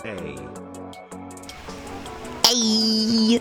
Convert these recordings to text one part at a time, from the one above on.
Hey. Hey.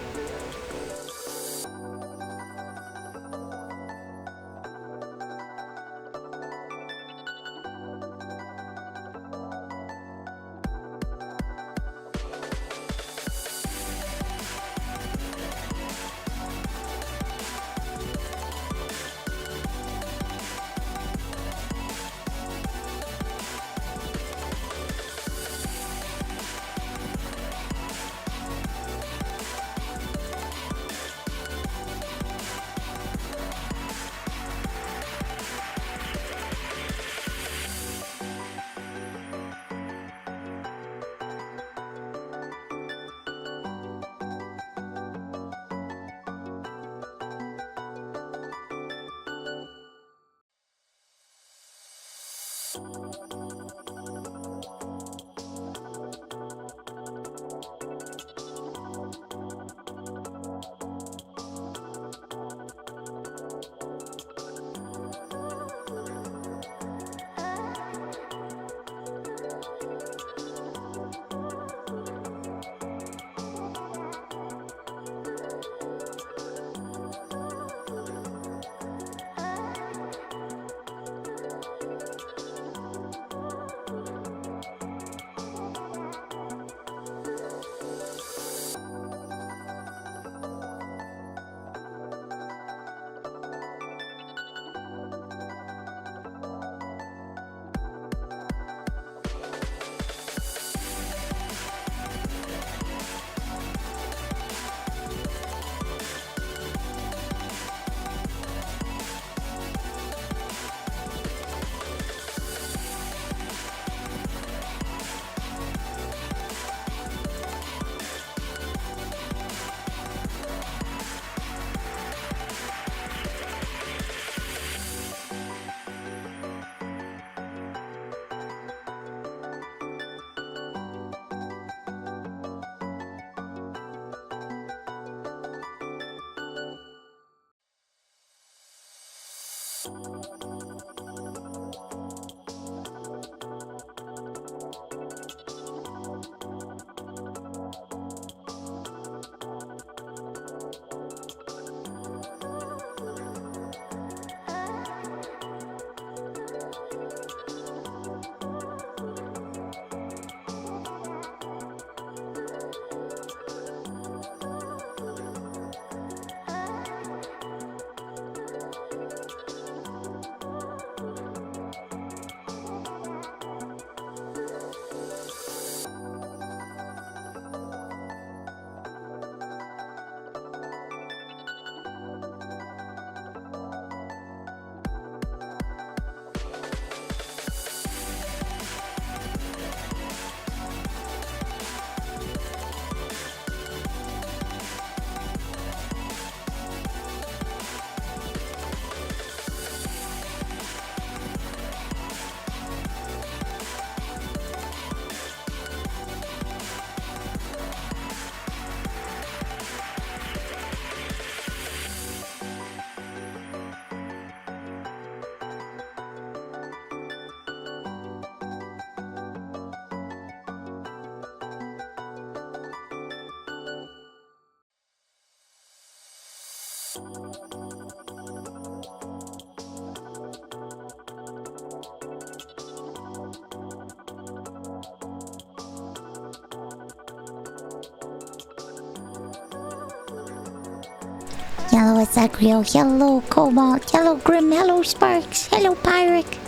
Yellow Azagriel, hello Cobalt, hello Grim, hello Sparks, hello Pyric.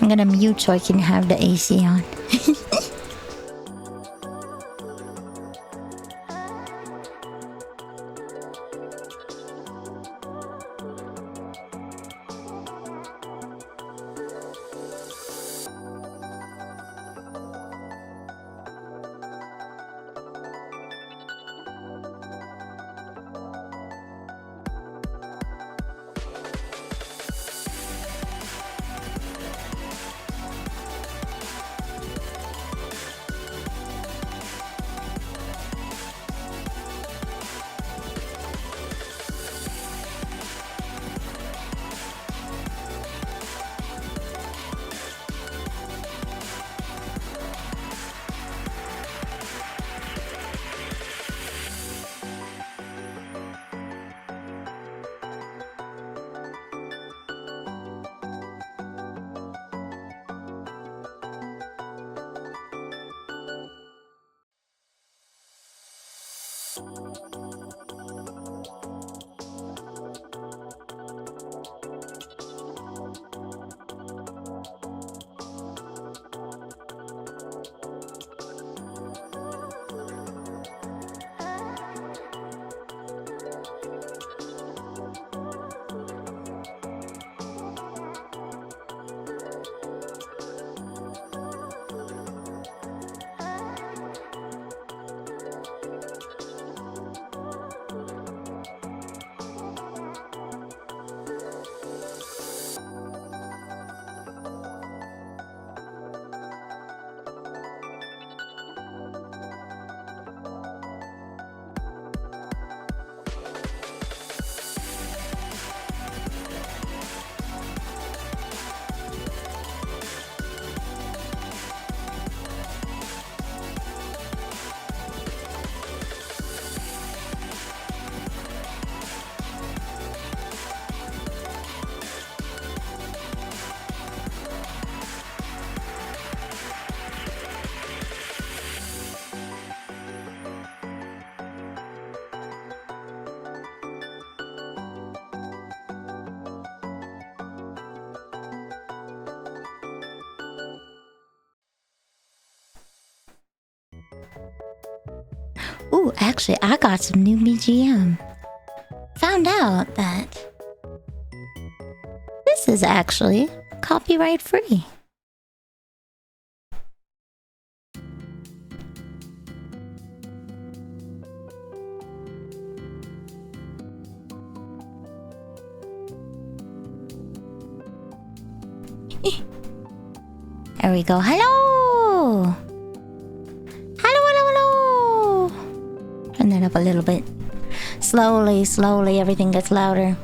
I'm gonna mute so I can have the AC on. Ooh, actually, I got some new BGM. Found out that this is actually copyright free. There we go. Hello! Hello. Turn that up a little bit. Slowly, everything gets louder.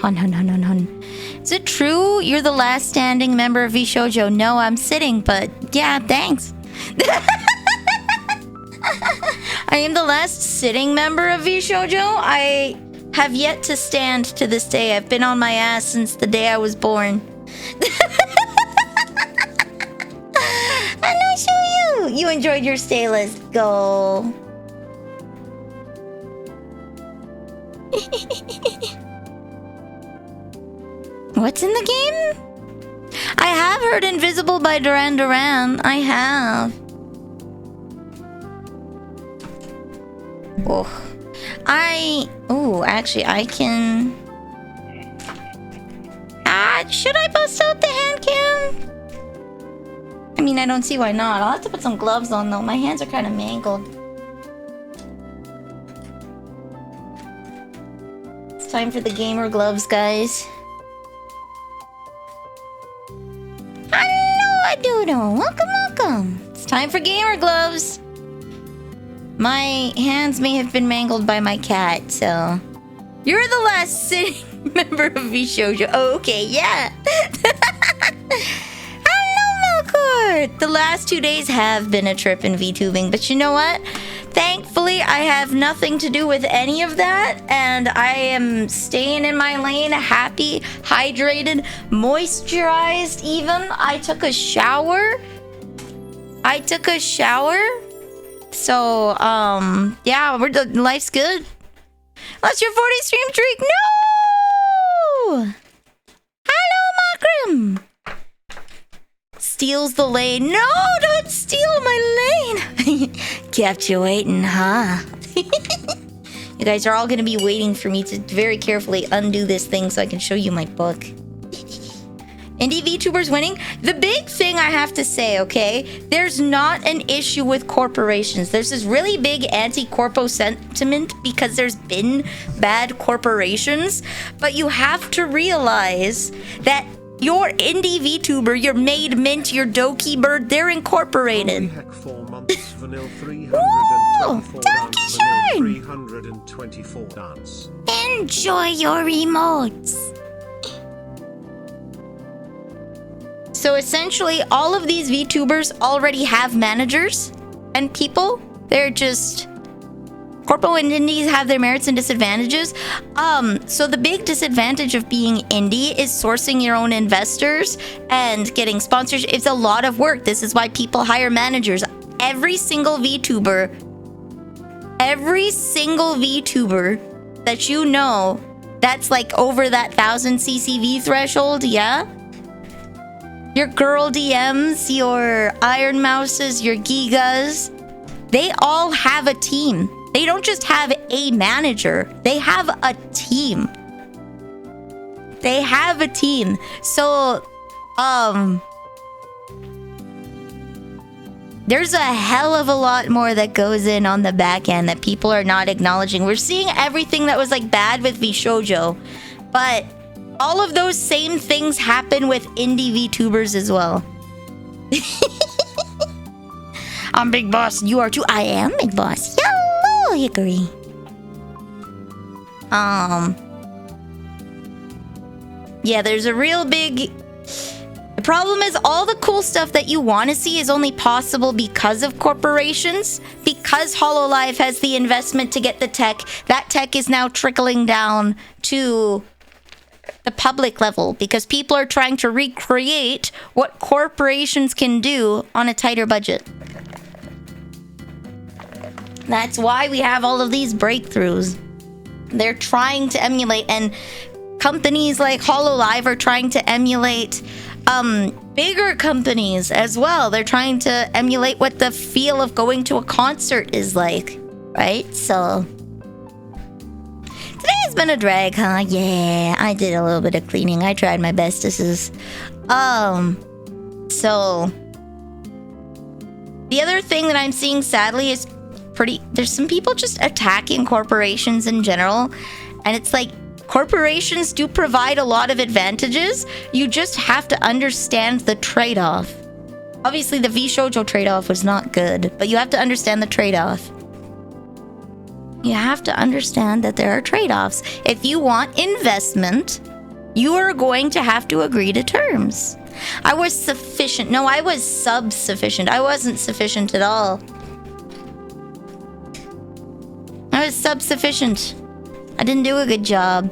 Hun. Is it true you're the last standing member of VShojo? No, I'm sitting, but yeah, thanks. I am the last sitting member of VShojo. I have yet to stand to this day. I've been on my ass since the day I was born. I know, show you. You enjoyed your stay. Let's go. What's in the game? I have heard Invisible by Duran Duran. I have. Oh, actually, I can... should I bust out the hand cam? I mean, I don't see why not. I'll have to put some gloves on, though. My hands are kind of mangled. It's time for the gamer gloves, guys. Hello, Adudo. Welcome. It's time for gamer gloves. My hands may have been mangled by my cat, so... You're the last sitting member of VShojo. Oh, okay, yeah. Hello, Melkor. The last 2 days have been a trip in VTubing, but you know what? Thankfully, I have nothing to do with any of that, and I am staying in my lane, happy, hydrated, moisturized even. I took a shower. So, yeah, life's good. Unless your 40 stream streak. No! Hello, Makrim! Steals the lane. No, don't steal my lane! Kept you waiting, huh? You guys are all gonna be waiting for me to very carefully undo this thing so I can show you my book. Indie VTubers winning. The big thing I have to say, okay, there's not an issue with corporations. There's this really big anti-corpo sentiment because there's been bad corporations, but you have to realize that your indie VTuber, your Made Mint, your Doki Bird, they're incorporated. Doki Shine! Enjoy your emotes. So essentially, all of these VTubers already have managers and people. They're just... Corpo and indies have their merits and disadvantages. So the big disadvantage of being indie is sourcing your own investors and getting sponsors. It's a lot of work. This is why people hire managers. Every single VTuber that you know that's like over that 1,000 CCV threshold, yeah? Your girl DMs, your Iron Mouses, your Gigas, they all have a team. They don't just have a manager. They have a team. So, there's a hell of a lot more that goes in on the back end that people are not acknowledging. We're seeing everything that was like bad with VShojo, but all of those same things happen with indie VTubers as well. I'm Big Boss. You are too. I am Big Boss. Hello, Hickory. Yeah, there's a real big... The problem is all the cool stuff that you want to see is only possible because of corporations. Because HoloLive has the investment to get the tech, that tech is now trickling down to the public level because people are trying to recreate what corporations can do on a tighter budget. That's why we have all of these breakthroughs. They're trying to emulate, and companies like HoloLive are trying to emulate bigger companies as well. They're trying to emulate what the feel of going to a concert is like, right? So today has been a drag, huh? Yeah, I did a little bit of cleaning. I tried my best. This is so the other thing that I'm seeing sadly is there's some people just attacking corporations in general, and it's like, corporations do provide a lot of advantages. You just have to understand the trade-off. Obviously, the VShojo trade-off was not good, but you have to understand the trade-off. You have to understand that there are trade-offs. If you want investment, you are going to have to agree to terms. I was sufficient. No, I was sub-sufficient. I wasn't sufficient at all. I was sub-sufficient. I didn't do a good job.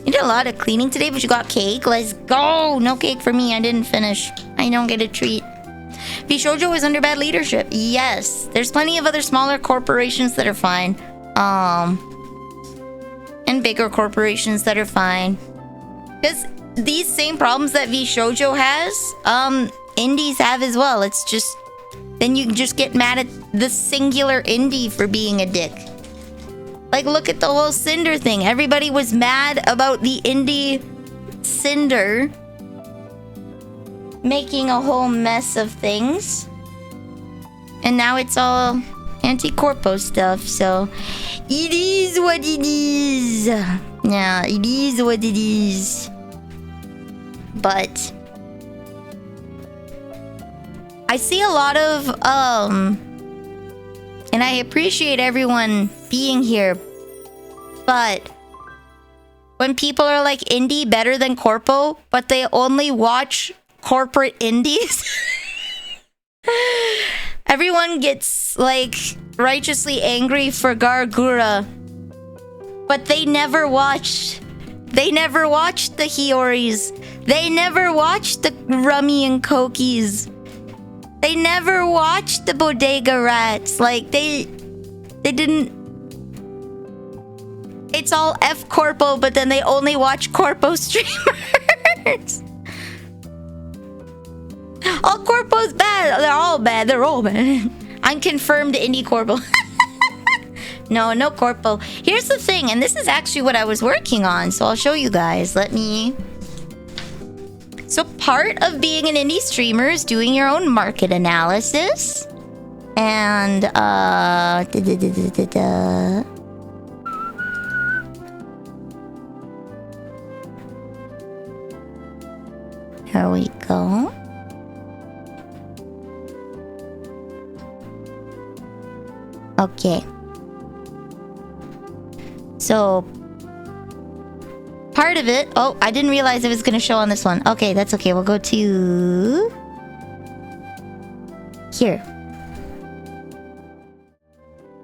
You did a lot of cleaning today, but you got cake. Let's go. No cake for me. I didn't finish. I don't get a treat. VShojo is under bad leadership. Yes. There's plenty of other smaller corporations that are fine. And bigger corporations that are fine. Because these same problems that VShojo has, indies have as well. It's just, then you just get mad at the singular indie for being a dick. Like, look at the whole Cinder thing. Everybody was mad about the indie Cinder making a whole mess of things. And now it's all anti-corpo stuff, so it is what it is. Yeah, it is what it is. But I see a lot of, and I appreciate everyone being here, but when people are like, indie better than corpo, but they only watch corporate indies, everyone gets like righteously angry for Gargura, but they never watched the Hioris, they never watched the Rummy and Kokies, they never watched the Bodega Rats. Like, they didn't. It's all F Corpo, but then they only watch Corpo streamers. All Corpo's bad. They're all bad. They're all bad. I'm confirmed indie Corpo. No Corpo. Here's the thing, and this is actually what I was working on, so I'll show you guys. So part of being an indie streamer is doing your own market analysis. And, here we go. Okay. So part of it... Oh, I didn't realize it was going to show on this one. Okay, that's okay. We'll go to... here.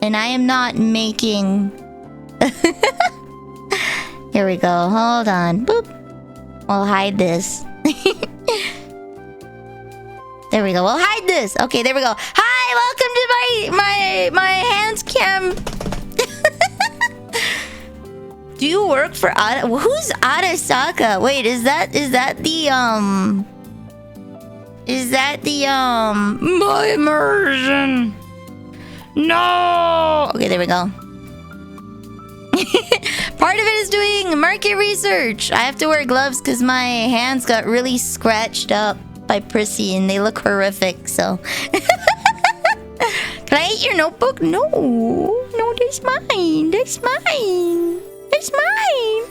And I am not making... Here we go. Hold on. Boop. We'll hide this. There we go. We'll hide this. Okay, there we go. Hi, welcome to my hands cam. Do you work for who's Arasaka? Wait, is that the my immersion? No. Okay, there we go. Part of it is doing market research. I have to wear gloves because my hands got really scratched up by Prissy and they look horrific, so. Can I eat your notebook? No, that's mine. That's mine. It's mine.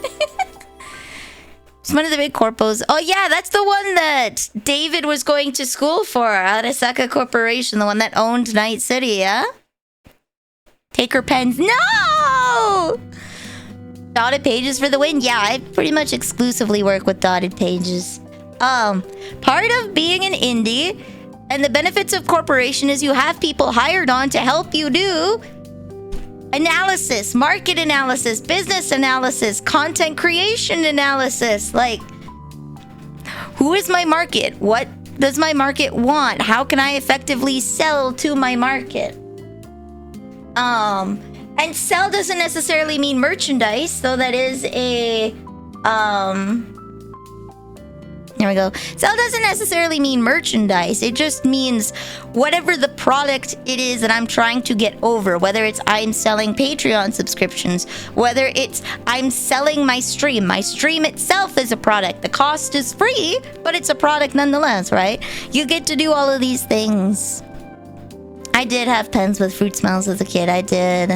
It's one of the big corpos. Oh yeah, that's the one that David was going to school for. Arasaka Corporation, the one that owned Night City, yeah? Take her pens. No! Dotted pages for the win. Yeah, I pretty much exclusively work with dotted pages. Part of being an indie and the benefits of corporation is you have people hired on to help you do analysis, market analysis, business analysis, content creation analysis. Like, who is my market? What does my market want? How can I effectively sell to my market? And sell doesn't necessarily mean merchandise, though that is a There we go. Sell doesn't necessarily mean merchandise. It just means whatever the product it is that I'm trying to get over. Whether it's I'm selling Patreon subscriptions, whether it's I'm selling my stream. My stream itself is a product. The cost is free, but it's a product nonetheless, right? You get to do all of these things. I did have pens with fruit smells as a kid. I did.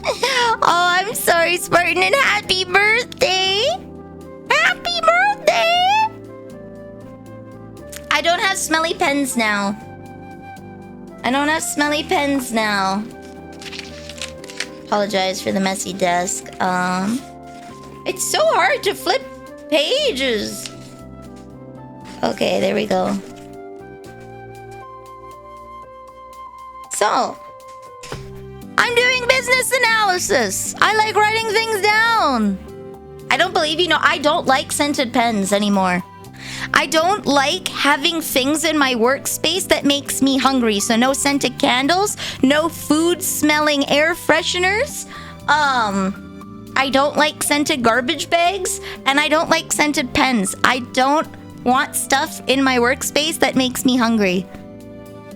Oh, I'm sorry, Spartan, and happy birthday! Happy birthday! I don't have smelly pens now. I don't have smelly pens now. Apologize for the messy desk. It's so hard to flip pages. Okay, there we go. So, I'm doing business analysis. I like writing things down. I don't believe you know, I don't like scented pens anymore. I don't like having things in my workspace that makes me hungry. So no scented candles, no food smelling air fresheners. I don't like scented garbage bags, and I don't like scented pens. I don't want stuff in my workspace that makes me hungry.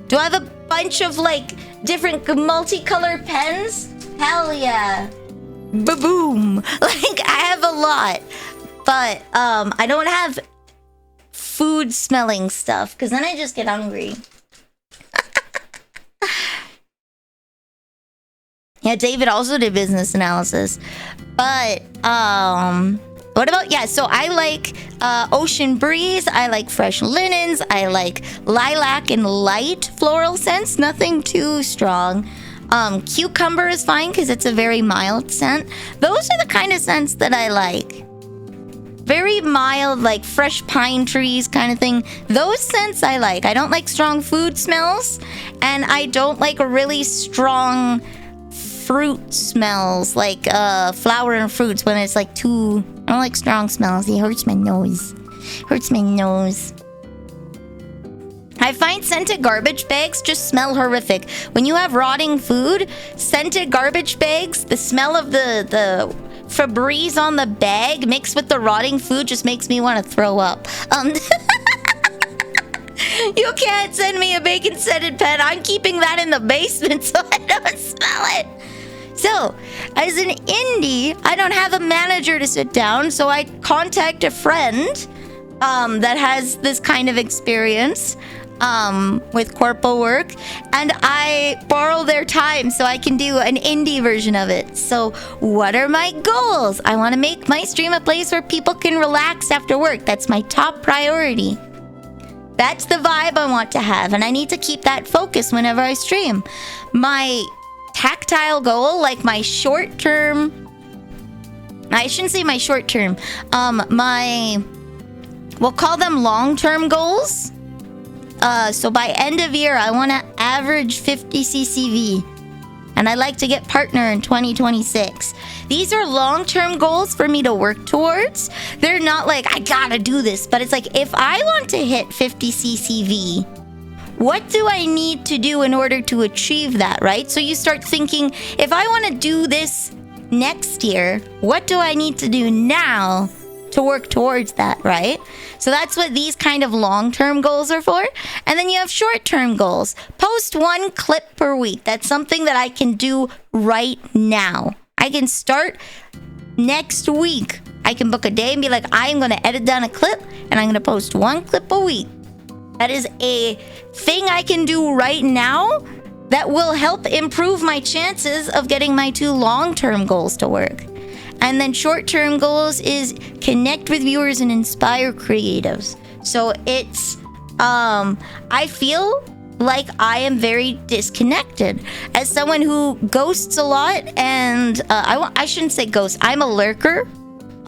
Do I have a bunch of like different multicolored pens? Hell yeah. Ba-boom. Like I have a lot, but I don't have food smelling stuff because then I just get hungry. Yeah, David also did business analysis, but what about, yeah, so I like ocean breeze, I like fresh linens, I like lilac and light floral scents, nothing too strong. Cucumber is fine because it's a very mild scent. Those are the kind of scents that I like. Very mild, like fresh pine trees kind of thing. Those scents I like. I don't like strong food smells, and I don't like really strong fruit smells, like flower and fruits when it's like too... I don't like strong smells. It hurts my nose. Hurts my nose. I find scented garbage bags just smell horrific. When you have rotting food, scented garbage bags, the smell of the Febreze on the bag mixed with the rotting food just makes me want to throw up. You can't send me a bacon scented pen. I'm keeping that in the basement so I don't smell it. So, as an indie, I don't have a manager to sit down, so I contact a friend that has this kind of experience with corpo work, and I borrow their time so I can do an indie version of it. So, what are my goals? I want to make my stream a place where people can relax after work. That's my top priority. That's the vibe I want to have, and I need to keep that focus whenever I stream. My tactile goal, like my short term, I shouldn't say my short term, we'll call them long term goals. So by end of year, I want to average 50 CCV, and I like to get partner in 2026. These are long term goals for me to work towards. They're not like I gotta do this, but it's like if I want to hit 50 CCV, what do I need to do in order to achieve that, right? So you start thinking, if I want to do this next year, what do I need to do now to work towards that, right? So that's what these kind of long-term goals are for. And then you have short-term goals. Post 1 clip per week. That's something that I can do right now. I can start next week. I can book a day and be like, I am going to edit down a clip and I'm going to post 1 clip a week. That is a thing I can do right now that will help improve my chances of getting my 2 long-term goals to work. And then short-term goals is connect with viewers and inspire creatives. So it's, I feel like I am very disconnected. As someone who ghosts a lot, and I shouldn't say ghost, I'm a lurker.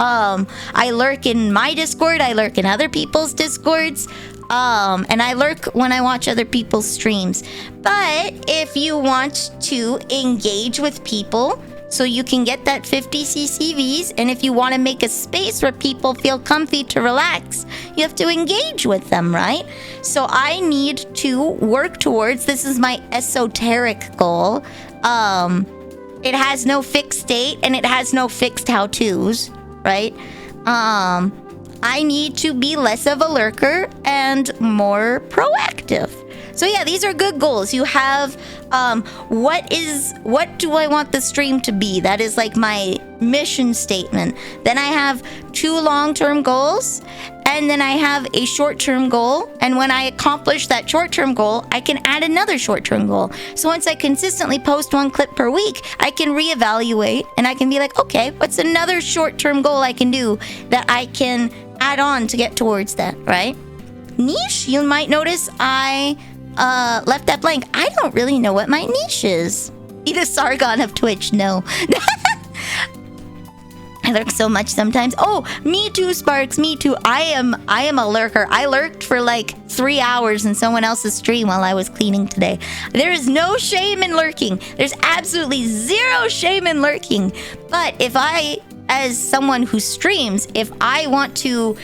I lurk in my Discord, I lurk in other people's Discords. And I lurk when I watch other people's streams. But if you want to engage with people so you can get that 50 CCVs, and if you want to make a space where people feel comfy to relax, you have to engage with them, right? So I need to work towards, this is my esoteric goal. It has no fixed date and it has no fixed how-tos, right? I need to be less of a lurker and more proactive. So yeah, these are good goals. You have what do I want the stream to be? That is like my mission statement. Then I have 2 long-term goals, and then I have a short-term goal. And when I accomplish that short-term goal, I can add another short-term goal. So once I consistently post 1 clip per week, I can reevaluate and I can be like, okay, what's another short-term goal I can do that I can add on to get towards that, right? Niche, you might notice I left that blank. I don't really know what my niche is. Be the Sargon of Twitch, no. I lurk so much sometimes. Oh, me too, Sparks, me too. I am a lurker. I lurked for like 3 hours in someone else's stream while I was cleaning today. There is no shame in lurking. There's absolutely 0 shame in lurking. But if I, as someone who streams, if I want to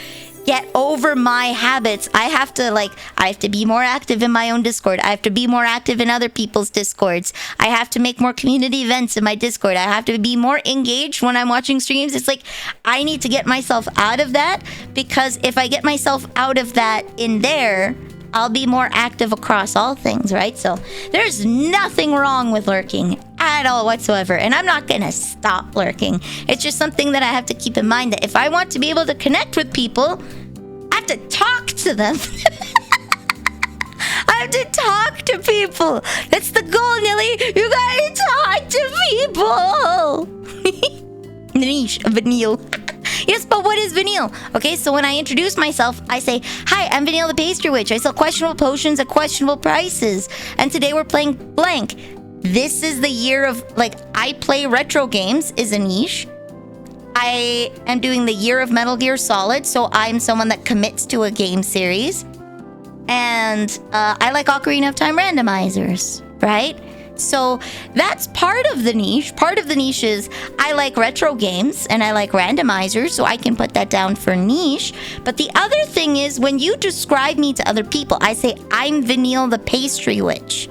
get over my habits, I have to be more active in my own Discord. I have to be more active in other people's Discords. I have to make more community events in my Discord. I have to be more engaged when I'm watching streams. It's like I need to get myself out of that, because if I get myself out of that in there, I'll be more active across all things, right? So there's nothing wrong with lurking at all whatsoever. And I'm not gonna stop lurking. It's just something that I have to keep in mind, that if I want to be able to connect with people, I have to talk to them. I have to talk to people. That's the goal, Nilly. You gotta talk to people. Niche, Vanille. Yes, but what is Vanille? Okay, so when I introduce myself, I say, hi, I'm Vanille the Pastry Witch. I sell questionable potions at questionable prices. And today we're playing blank. This is the year of, I play retro games is a niche. I am doing the year of Metal Gear Solid, so I'm someone that commits to a game series. And I like Ocarina of Time randomizers, right? So that's part of the niche. Part of the niche is I like retro games and I like randomizers, so I can put that down for niche. But the other thing is, when you describe me to other people, I say, I'm Vanille the Pastry Witch.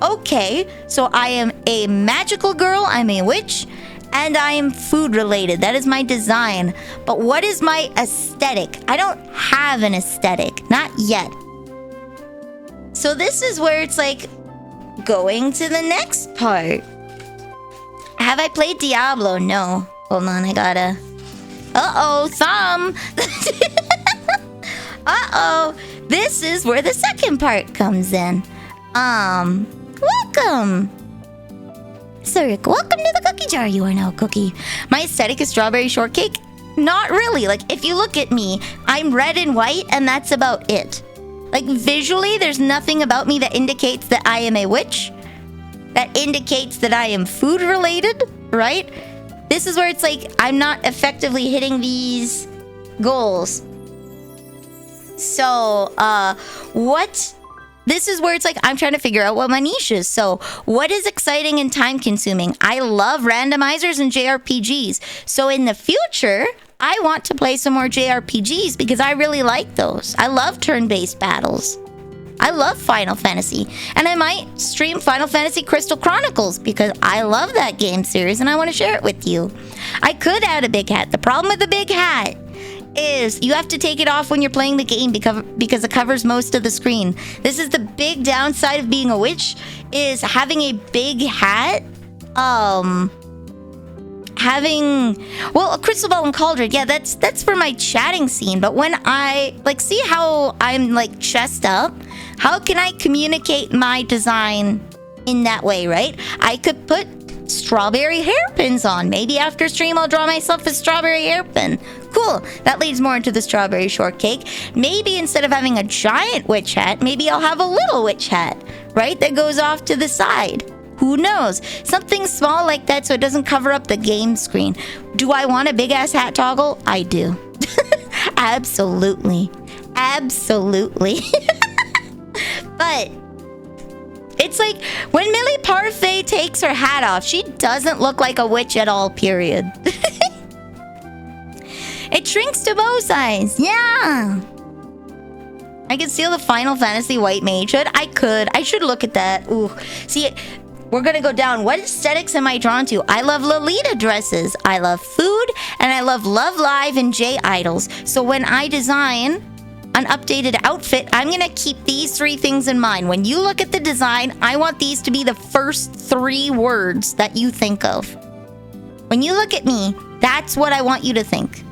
Okay, so I am a magical girl, I'm a witch, and I am food related. That is my design. But what is my aesthetic? I don't have an aesthetic, not yet. So this is where it's like, going to the next part. Have I played Diablo? No. Hold on, I gotta... Uh-oh, thumb! Uh-oh! This is where the second part comes in. Welcome! Surik, welcome to the cookie jar. You are now a cookie. My aesthetic is strawberry shortcake? Not really. If you look at me, I'm red and white, and that's about it. Visually, there's nothing about me that indicates that I am a witch. That indicates that I am food related, right? This is where it's I'm not effectively hitting these goals. So, this is where it's I'm trying to figure out what my niche is. So, what is exciting and time consuming? I love randomizers and JRPGs. So, in the future, I want to play some more JRPGs because I really like those. I love turn-based battles. I love Final Fantasy. And I might stream Final Fantasy Crystal Chronicles because I love that game series and I want to share it with you. I could add a big hat. The problem with the big hat is you have to take it off when you're playing the game because it covers most of the screen. This is the big downside of being a witch, is having a big hat. A crystal ball and cauldron, yeah, that's for my chatting scene. But when I see how I'm chest up, how can I communicate my design in that way, right? I could put strawberry hairpins on. Maybe after stream I'll draw myself a strawberry hairpin. Cool. That leads more into the strawberry shortcake. Maybe instead of having a giant witch hat, maybe I'll have a little witch hat, right? That goes off to the side. Who knows? Something small like that so it doesn't cover up the game screen. Do I want a big-ass hat toggle? I do. Absolutely. Absolutely. But it's when Millie Parfait takes her hat off, she doesn't look like a witch at all, period. It shrinks to bow size. Yeah. I could steal the Final Fantasy White Mage Hood. I could. I should look at that. Ooh. See, We're gonna go down. What aesthetics am I drawn to? I love Lolita dresses. I love food, and I love Love Live and J Idols. So when I design an updated outfit, I'm gonna keep these 3 things in mind. When you look at the design, I want these to be the first 3 words that you think of. When you look at me, that's what I want you to think.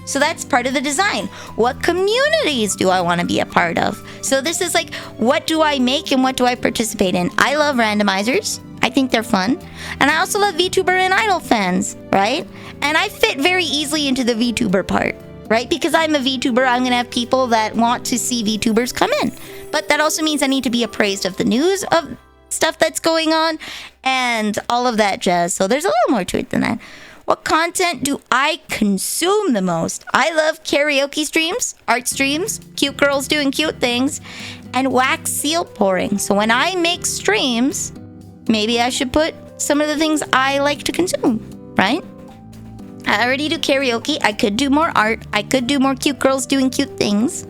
So that's part of the design. What communities do I want to be a part of? So this is like, what do I make and what do I participate in? I love randomizers. I think they're fun. And I also love VTuber and Idol fans, right? And I fit very easily into the VTuber part, right? Because I'm a VTuber, I'm going to have people that want to see VTubers come in. But that also means I need to be appraised of the news of stuff that's going on and all of that jazz. So there's a little more to it than that. What content do I consume the most? I love karaoke streams, art streams, cute girls doing cute things, and wax seal pouring. So when I make streams, maybe I should put some of the things I like to consume, right? I already do karaoke. I could do more art. I could do more cute girls doing cute things.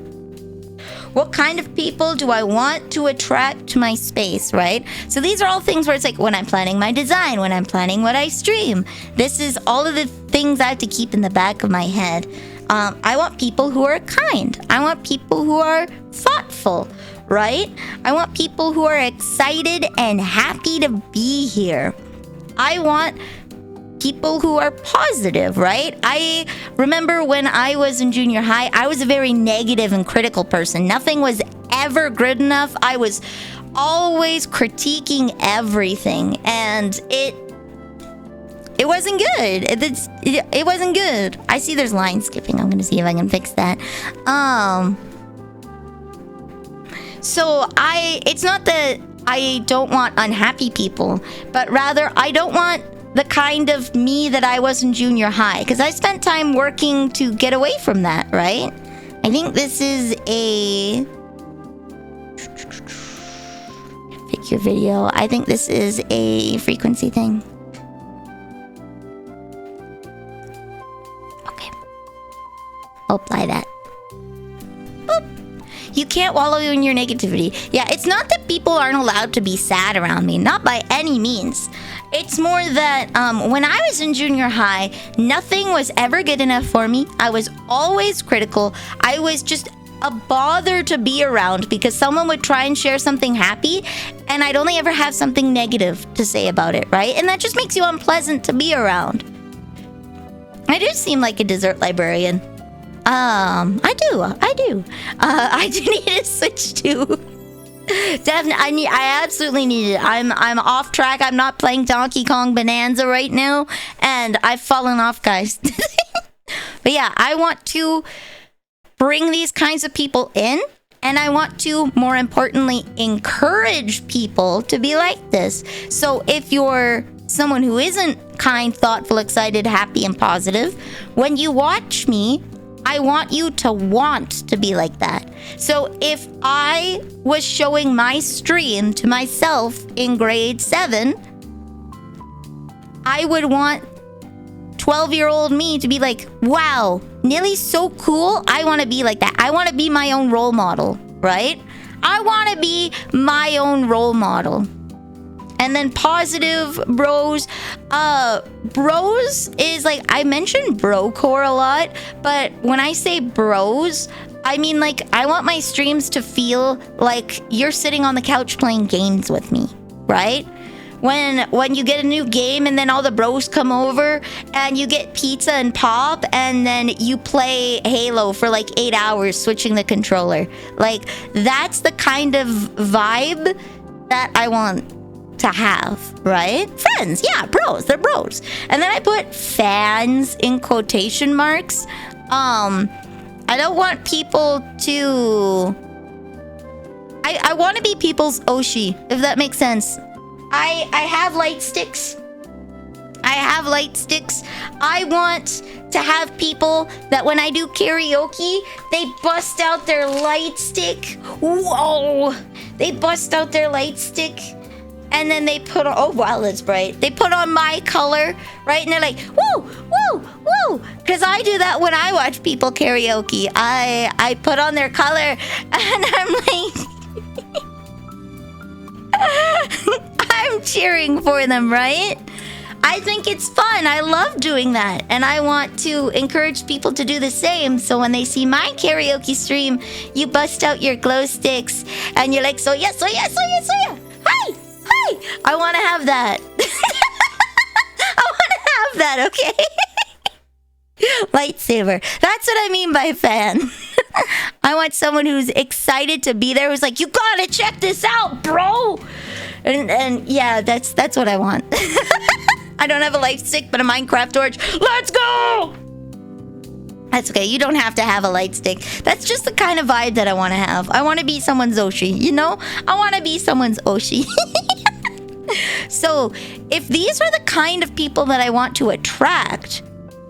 What kind of people do I want to attract to my space, right? So these are all things where it's like when I'm planning my design, when I'm planning what I stream. This is all of the things I have to keep in the back of my head. I want people who are kind. I want people who are thoughtful, right? I want people who are excited and happy to be here. I want people who are positive, right? I remember when I was in junior high, I was a very negative and critical person. Nothing was ever good enough. I was always critiquing everything, and it wasn't good. It wasn't good. I see there's line skipping. I'm gonna see if I can fix that. So it's not that I don't want unhappy people, but rather I don't want the kind of me that I was in junior high, because I spent time working to get away from that, right? I think this is a... Pick your video. I think this is a frequency thing. Okay. I'll apply that. Boop. You can't wallow in your negativity. Yeah, it's not that people aren't allowed to be sad around me. Not by any means. It's more that when I was in junior high, nothing was ever good enough for me. I was always critical. I was just a bother to be around because someone would try and share something happy and I'd only ever have something negative to say about it, right? And that just makes you unpleasant to be around. I do seem like a dessert librarian. I do. I do need to switch to... Definitely, I absolutely need it. I'm off track. I'm not playing Donkey Kong Bonanza right now, and I've fallen off, guys. But yeah, I want to bring these kinds of people in, and I want to, more importantly, encourage people to be like this. So if you're someone who isn't kind, thoughtful, excited, happy, and positive, when you watch me, I want you to want to be like that. So if I was showing my stream to myself in grade 7, I would want 12-year-old me to be like, wow, Nilly's so cool. I want to be like that. I want to be my own role model, right? I want to be my own role model. And then positive bros. Bros is like, I mentioned brocore a lot, but when I say bros, I mean like I want my streams to feel like you're sitting on the couch playing games with me, right? When you get a new game and then all the bros come over and you get pizza and pop and then you play Halo for like 8 hours switching the controller. Like that's the kind of vibe that I want to have, right? Friends, yeah, bros, they're bros. And then I put fans in quotation marks. I don't want people to... I want to be people's Oshi, if that makes sense. I have light sticks. I want to have people that when I do karaoke, they bust out their light stick. Whoa! They bust out their light stick. And then they put on, oh wow, that's bright. They put on my color, right? And they're like, woo, woo, woo. Because I do that when I watch people karaoke. I put on their color and I'm like, I'm am cheering for them, right? I think it's fun. I love doing that. And I want to encourage people to do the same. So when they see my karaoke stream, you bust out your glow sticks and you're like, so yeah, so yeah, so yeah, so yeah. Hi, hi. I want to have that. I want to have that, okay? Lightsaber. That's what I mean by fan. I want someone who's excited to be there, who's like, you gotta check this out, bro. And yeah, that's what I want. I don't have a light stick, but a Minecraft torch. Let's go! That's okay. You don't have to have a light stick. That's just the kind of vibe that I want to have. I want to be someone's Oshi, you know? I want to be someone's Oshi. So, if these are the kind of people that I want to attract,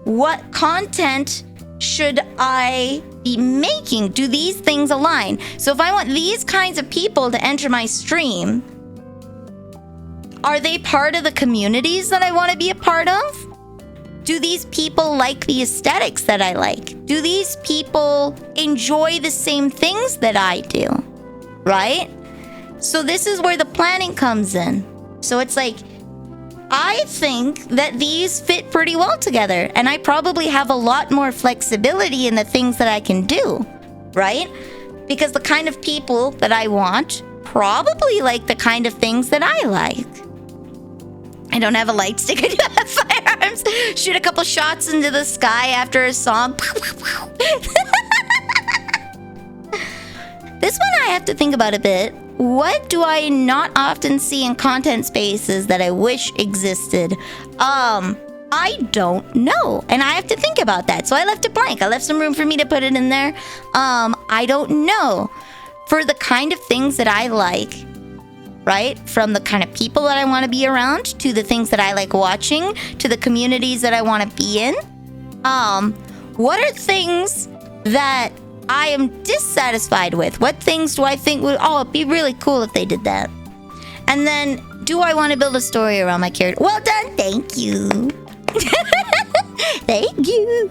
what content should I be making? Do these things align? So, if I want these kinds of people to enter my stream, are they part of the communities that I want to be a part of? Do these people like the aesthetics that I like? Do these people enjoy the same things that I do? Right? So this is where the planning comes in. So it's like, I think that these fit pretty well together, and I probably have a lot more flexibility in the things that I can do, right? Because the kind of people that I want probably like the kind of things that I like. I don't have a light stick. I do have firearms. Shoot a couple shots into the sky after a song. This one I have to think about a bit. What do I not often see in content spaces that I wish existed? I don't know. And I have to think about that. So I left it blank. I left some room for me to put it in there. I don't know. For the kind of things that I like, right? From the kind of people that I want to be around, to the things that I like watching, to the communities that I want to be in. What are things that I am dissatisfied with? What things do I think would, it'd be really cool if they did that? And then, do I want to build a story around my character? Well done, thank you. Thank you.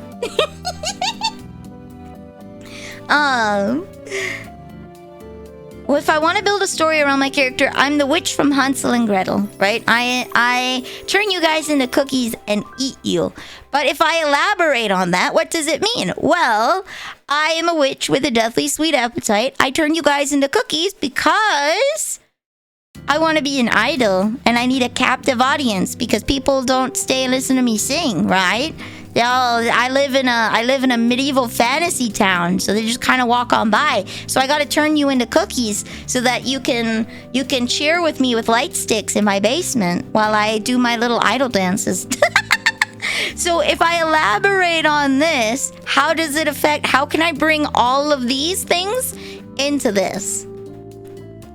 Well, if I want to build a story around my character, I'm the witch from Hansel and Gretel, right? I turn you guys into cookies and eat you. But if I elaborate on that, what does it mean? Well, I am a witch with a deathly sweet appetite. I turn you guys into cookies because I want to be an idol and I need a captive audience because people don't stay and listen to me sing, right? I live in a medieval fantasy town, so they just kind of walk on by. So I got to turn you into cookies so that you can cheer with me with light sticks in my basement while I do my little idol dances. So if I elaborate on this, how does it affect? How can I bring all of these things into this?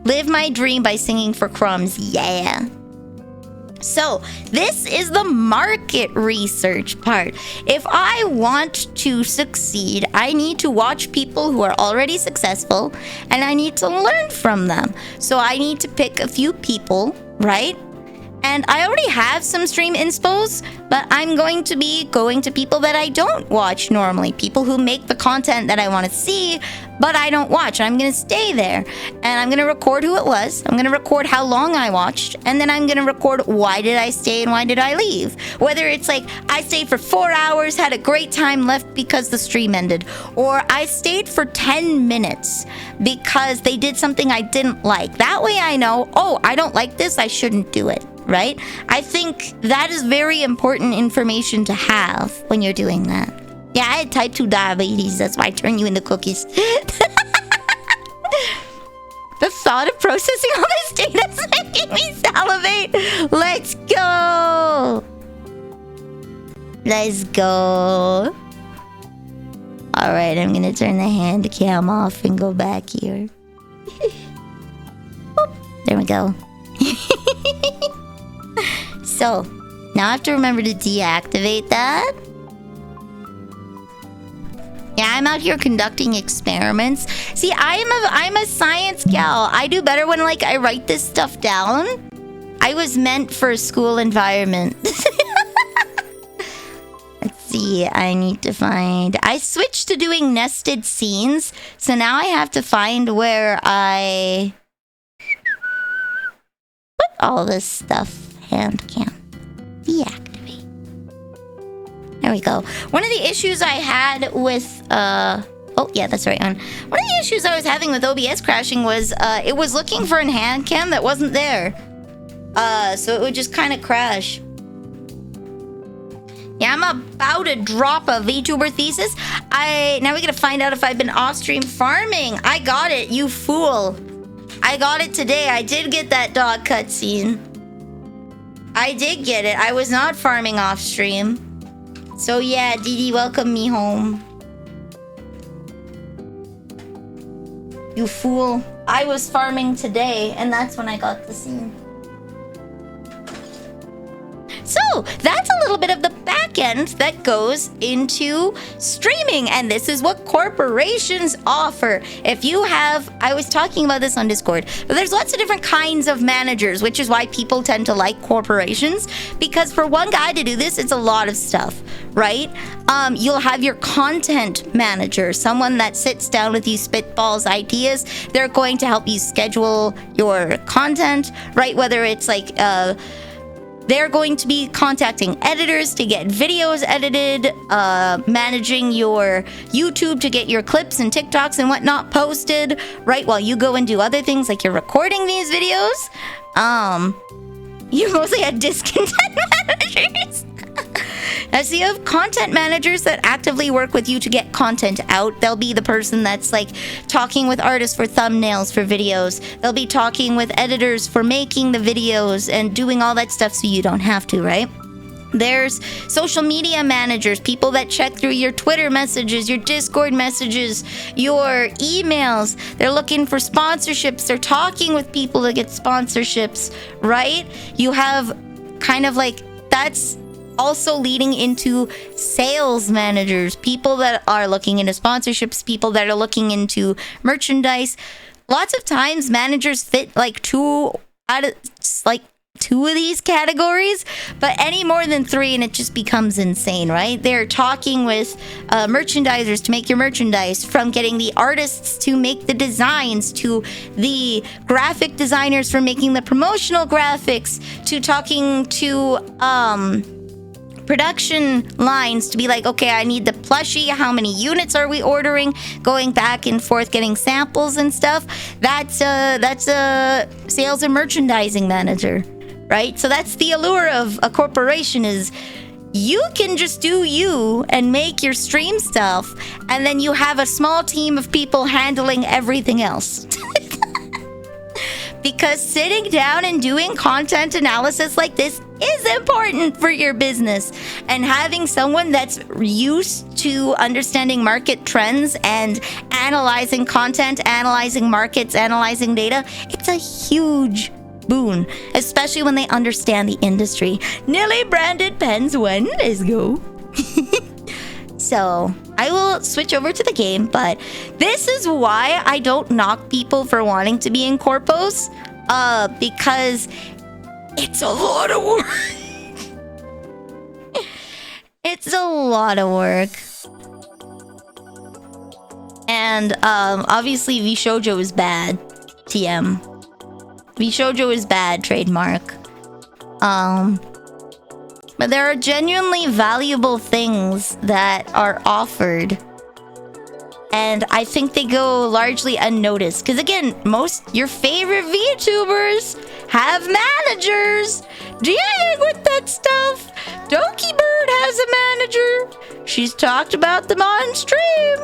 Live my dream by singing for crumbs. Yeah. So, this is the market research part. If I want to succeed, I need to watch people who are already successful, and I need to learn from them. So, I need to pick a few people, right? And I already have some stream inspos, but I'm going to be going to people that I don't watch normally. People who make the content that I want to see, but I don't watch. I'm going to stay there. And I'm going to record who it was. I'm going to record how long I watched. And then I'm going to record why did I stay and why did I leave. Whether it's like, I stayed for 4 hours, had a great time, left because the stream ended. Or I stayed for 10 minutes because they did something I didn't like. That way I know, oh, I don't like this, I shouldn't do it. Right? I think that is very important information to have when you're doing that. Yeah, I had type 2 diabetes. That's why I turn you into cookies. The thought of processing all this data is making me salivate. Let's go. Let's go. All right, I'm going to turn the hand cam off and go back here. There we go. So, now I have to remember to deactivate that. Yeah, I'm out here conducting experiments. See, I'm a science gal. I do better when, like, I write this stuff down. I was meant for a school environment. Let's see, I need to find... I switched to doing nested scenes, so now I have to find where I... all this stuff. Hand cam. Deactivate. There we go. One of the issues I had with oh yeah, that's the right one. One of the issues I was having with OBS crashing was it was looking for a hand cam that wasn't there. So it would just kind of crash. Yeah, I'm about to drop a VTuber thesis. Now we gotta find out if I've been off-stream farming. I got it, you fool. I got it today. I did get that dog cutscene. I did get it. I was not farming off-stream. So yeah, Didi, welcome me home. You fool. I was farming today, and that's when I got the scene. So, that's a little bit of the back end that goes into streaming, and this is what corporations offer. If you have, I was talking about this on Discord, but there's lots of different kinds of managers, which is why people tend to like corporations, because for one guy to do this, it's a lot of stuff, right? You'll have your content manager, someone that sits down with you, spitballs ideas. They're going to help you schedule your content, right? Whether it's like, they're going to be contacting editors to get videos edited, managing your YouTube to get your clips and TikToks and whatnot posted, right? While you go and do other things like you're recording these videos. You mostly had discontent managers. As you have content managers that actively work with you to get content out, they'll be the person that's like talking with artists for thumbnails for videos. They'll be talking with editors for making the videos and doing all that stuff so you don't have to, right? There's social media managers, people that check through your Twitter messages, your Discord messages, your emails. They're looking for sponsorships. They're talking with people to get sponsorships, right? You have kind of like, that's also leading into sales managers, people that are looking into sponsorships, people that are looking into merchandise. Lots of times managers fit like two of these categories, but any more than three and it just becomes insane, right? They're talking with merchandisers to make your merchandise, from getting the artists to make the designs, to the graphic designers for making the promotional graphics, to talking to production lines to be like, okay, I need the plushie, how many units are we ordering, going back and forth getting samples and stuff. That's a sales and merchandising manager, right? So that's the allure of a corporation, is you can just do you and make your stream stuff, and then you have a small team of people handling everything else. Because sitting down and doing content analysis like this is important for your business. And having someone that's used to understanding market trends and analyzing content, analyzing markets, analyzing data, it's a huge boon, especially when they understand the industry. Nilly branded pens one, let's go. So I will switch over to the game, but this is why I don't knock people for wanting to be in corpos, because it's a lot of work. It's a lot of work. And obviously VShojo is bad. TM. VShojo is bad, trademark. But there are genuinely valuable things that are offered. And I think they go largely unnoticed. Because again, your favorite VTubers have managers. Dealing with that stuff. Donkey Bird has a manager. She's talked about them on stream.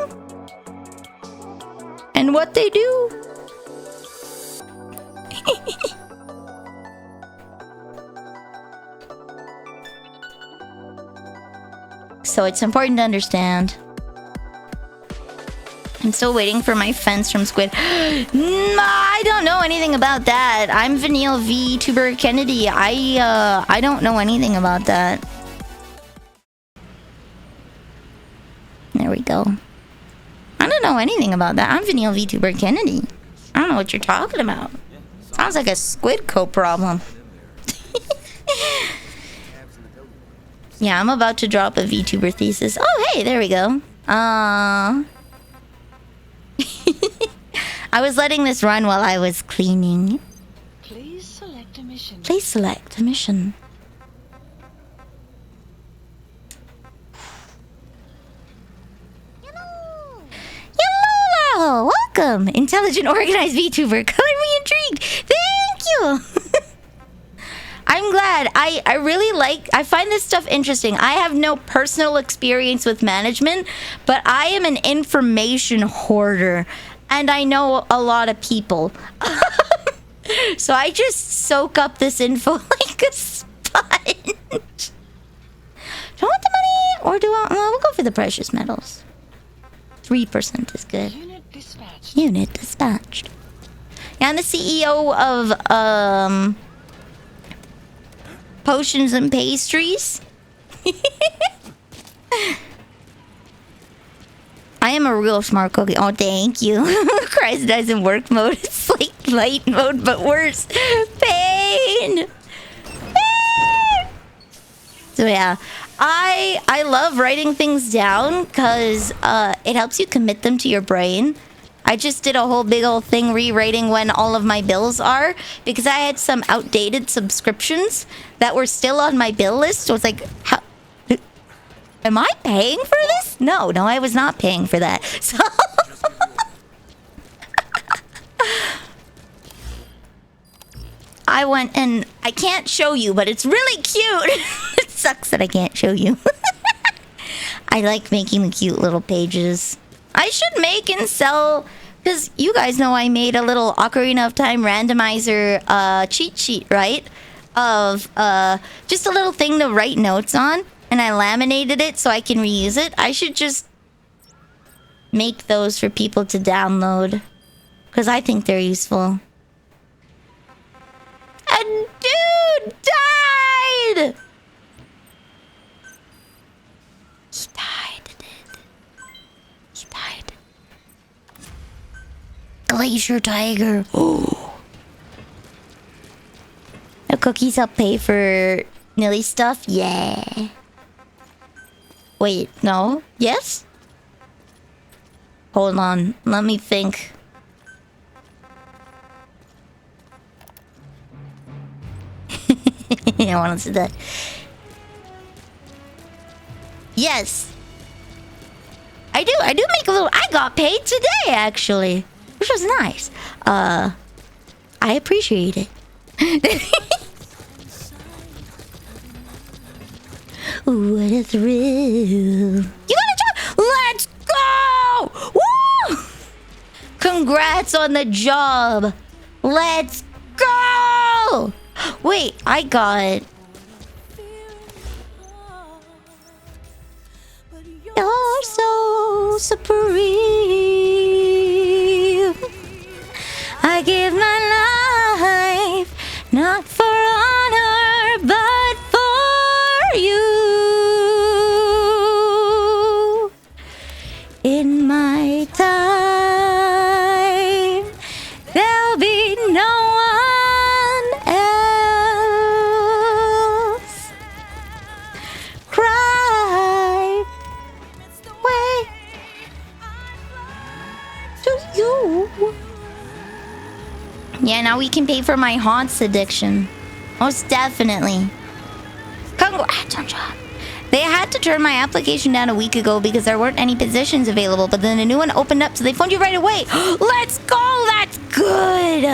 And what they do. So it's important to understand. I'm still waiting for my fence from Squid. I don't know anything about that. I'm Vanille VTuber Kennedy. I don't know anything about that. There we go. I don't know anything about that. I'm Vanille VTuber Kennedy. I don't know what you're talking about. Sounds like a Squid Co problem. Yeah, I'm about to drop a VTuber thesis. Oh, hey, there we go. I was letting this run while I was cleaning. Please select a mission. Please select a mission. Hello! Welcome! Intelligent, organized VTuber. Color me intrigued. Thank you! I'm glad. I really like... I find this stuff interesting. I have no personal experience with management, but I am an information hoarder. And I know a lot of people. So I just soak up this info like a sponge. Do I want the money? Or do I... Well, we'll go for the precious metals. 3% is good. Unit dispatched. Unit dispatched. Yeah, I'm the CEO of, Potions and Pastries. I am a real smart cookie. Oh, thank you. Christ doesn't work mode. It's like light mode, but worse. Pain! So yeah, I love writing things down because it helps you commit them to your brain. I just did a whole big old thing rewriting when all of my bills are because I had some outdated subscriptions that were still on my bill list. So it's like, how... Am I paying for this? No, I was not paying for that. So I went and I can't show you, but it's really cute. It sucks that I can't show you. I like making the cute little pages. I should make and sell, because you guys know I made a little Ocarina of Time randomizer cheat sheet, right? Of just a little thing to write notes on. And I laminated it so I can reuse it. I should just make those for people to download. Because I think they're useful. A dude died! He died. He died. Glacier Tiger. Oh. The cookies help pay for Nilly stuff? Yeah. Wait, no? Yes? Hold on. Let me think. I want to see that. Yes. I do make a little... I got paid today, actually. Which was nice. I appreciate it. Ooh, what a thrill. You gotta job! Let's go! Woo! Congrats on the job. Let's go! Wait, I got... You're so supreme. I give my life, not for honor, but for you. In my time, there'll be no one else. Cry way to you. Yeah, now we can pay for my haunts addiction. Most definitely. Congrats on job. They had to turn my application down a week ago because there weren't any positions available, but then a new one opened up, so they phoned you right away. Let's go! That's good!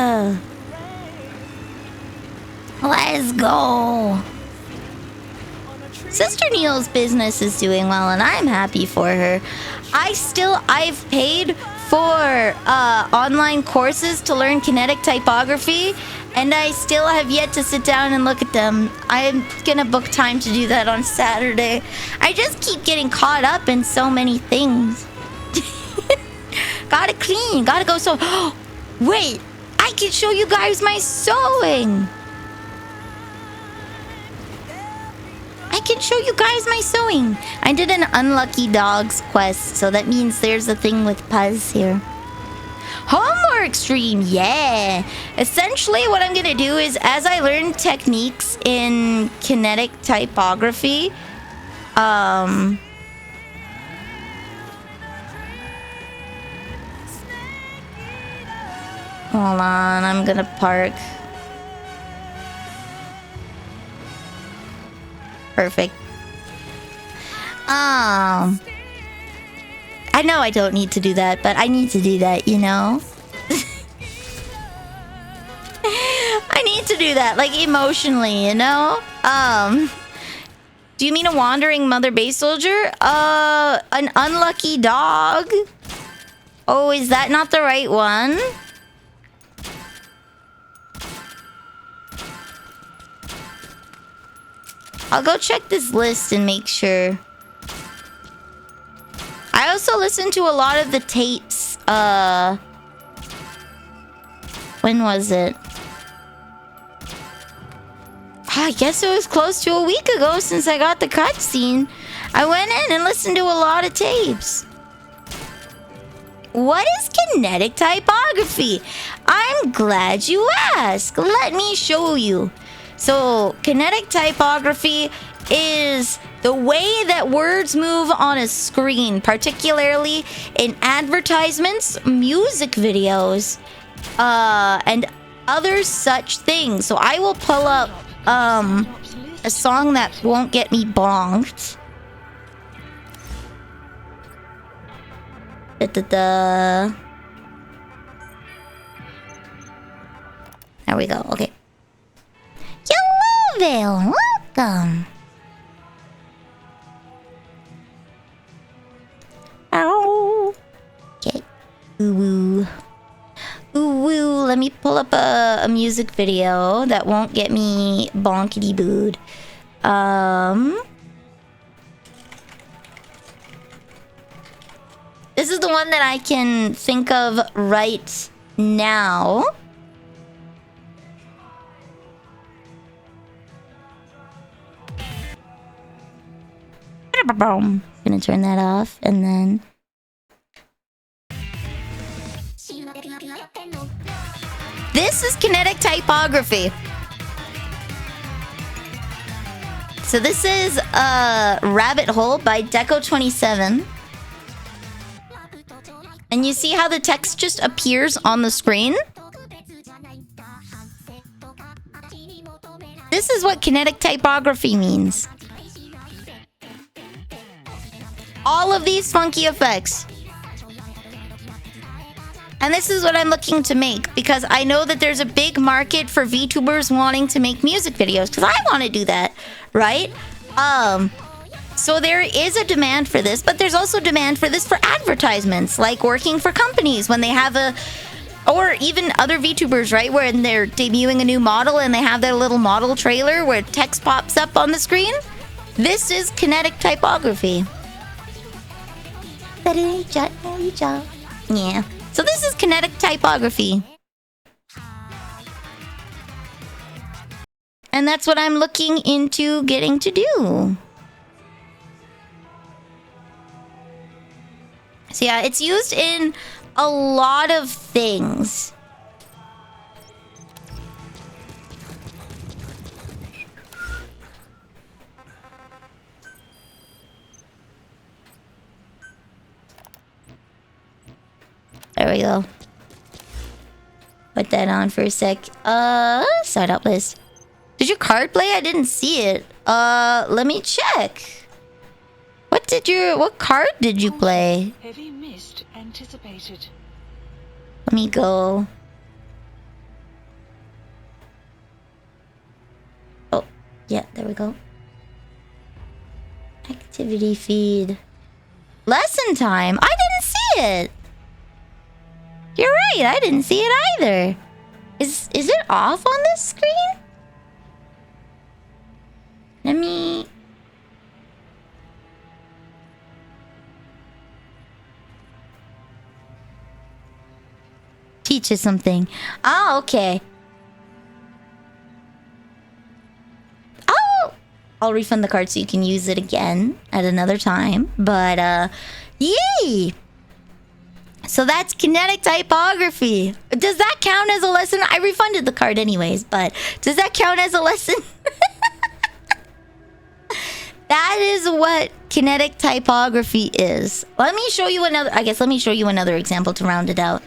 Let's go! Sister Neil's business is doing well, and I'm happy for her. I've paid for online courses to learn kinetic typography, and I still have yet to sit down and look at them. I'm gonna book time to do that on Saturday. I just keep getting caught up in so many things. Gotta clean, gotta go sew. Wait, I can show you guys my sewing. I can show you guys my sewing. I did an unlucky dogs quest, so that means there's a thing with Puzz here. Homework stream, yeah. Essentially, what I'm gonna do is, as I learn techniques in kinetic typography, hold on, I'm gonna park. Perfect. I know I don't need to do that, but I need to do that, you know? I need to do that, like, emotionally, you know? Do you mean a wandering mother base soldier? An unlucky dog? Oh, is that not the right one? I'll go check this list and make sure. I also listened to a lot of the tapes, when was it? I guess it was close to a week ago since I got the cutscene. I went in and listened to a lot of tapes. What is kinetic typography? I'm glad you asked. Let me show you. So, kinetic typography is the way that words move on a screen, particularly in advertisements, music videos, and other such things. So I will pull up a song that won't get me bonked. There we go. Okay. Hello there. Welcome. Ow. Okay. Ooh woo. Ooh woo. Let me pull up a music video that won't get me bonkety booed. This is the one that I can think of right now. I'm gonna turn that off and then... This is kinetic typography. So this is Rabbit Hole by Deco27. And you see how the text just appears on the screen? This is what kinetic typography means. All of these funky effects. And this is what I'm looking to make, because I know that there's a big market for VTubers wanting to make music videos, because I want to do that, right? So there is a demand for this, but there's also demand for this for advertisements, like working for companies when they have a... Or even other VTubers, right? When they're debuting a new model and they have their little model trailer where text pops up on the screen. This is kinetic typography. Yeah. So this is kinetic typography. And that's what I'm looking into getting to do. So yeah, it's used in a lot of things. There we go. Put that on for a sec. Sign up list. Did your card play? I didn't see it. Let me check. What card did you play? Heavy mist anticipated. Let me go. Oh, yeah, there we go. Activity feed. Lesson time. I didn't see it. You're right, I didn't see it either. Is it off on this screen? Let me... teach you something. Oh, okay. Oh! I'll refund the card so you can use it again at another time. But, yay! So that's kinetic typography. Does that count as a lesson? I refunded the card anyways, but does that count as a lesson? That is what kinetic typography is. Let me show you another... I guess let me show you another example to round it out.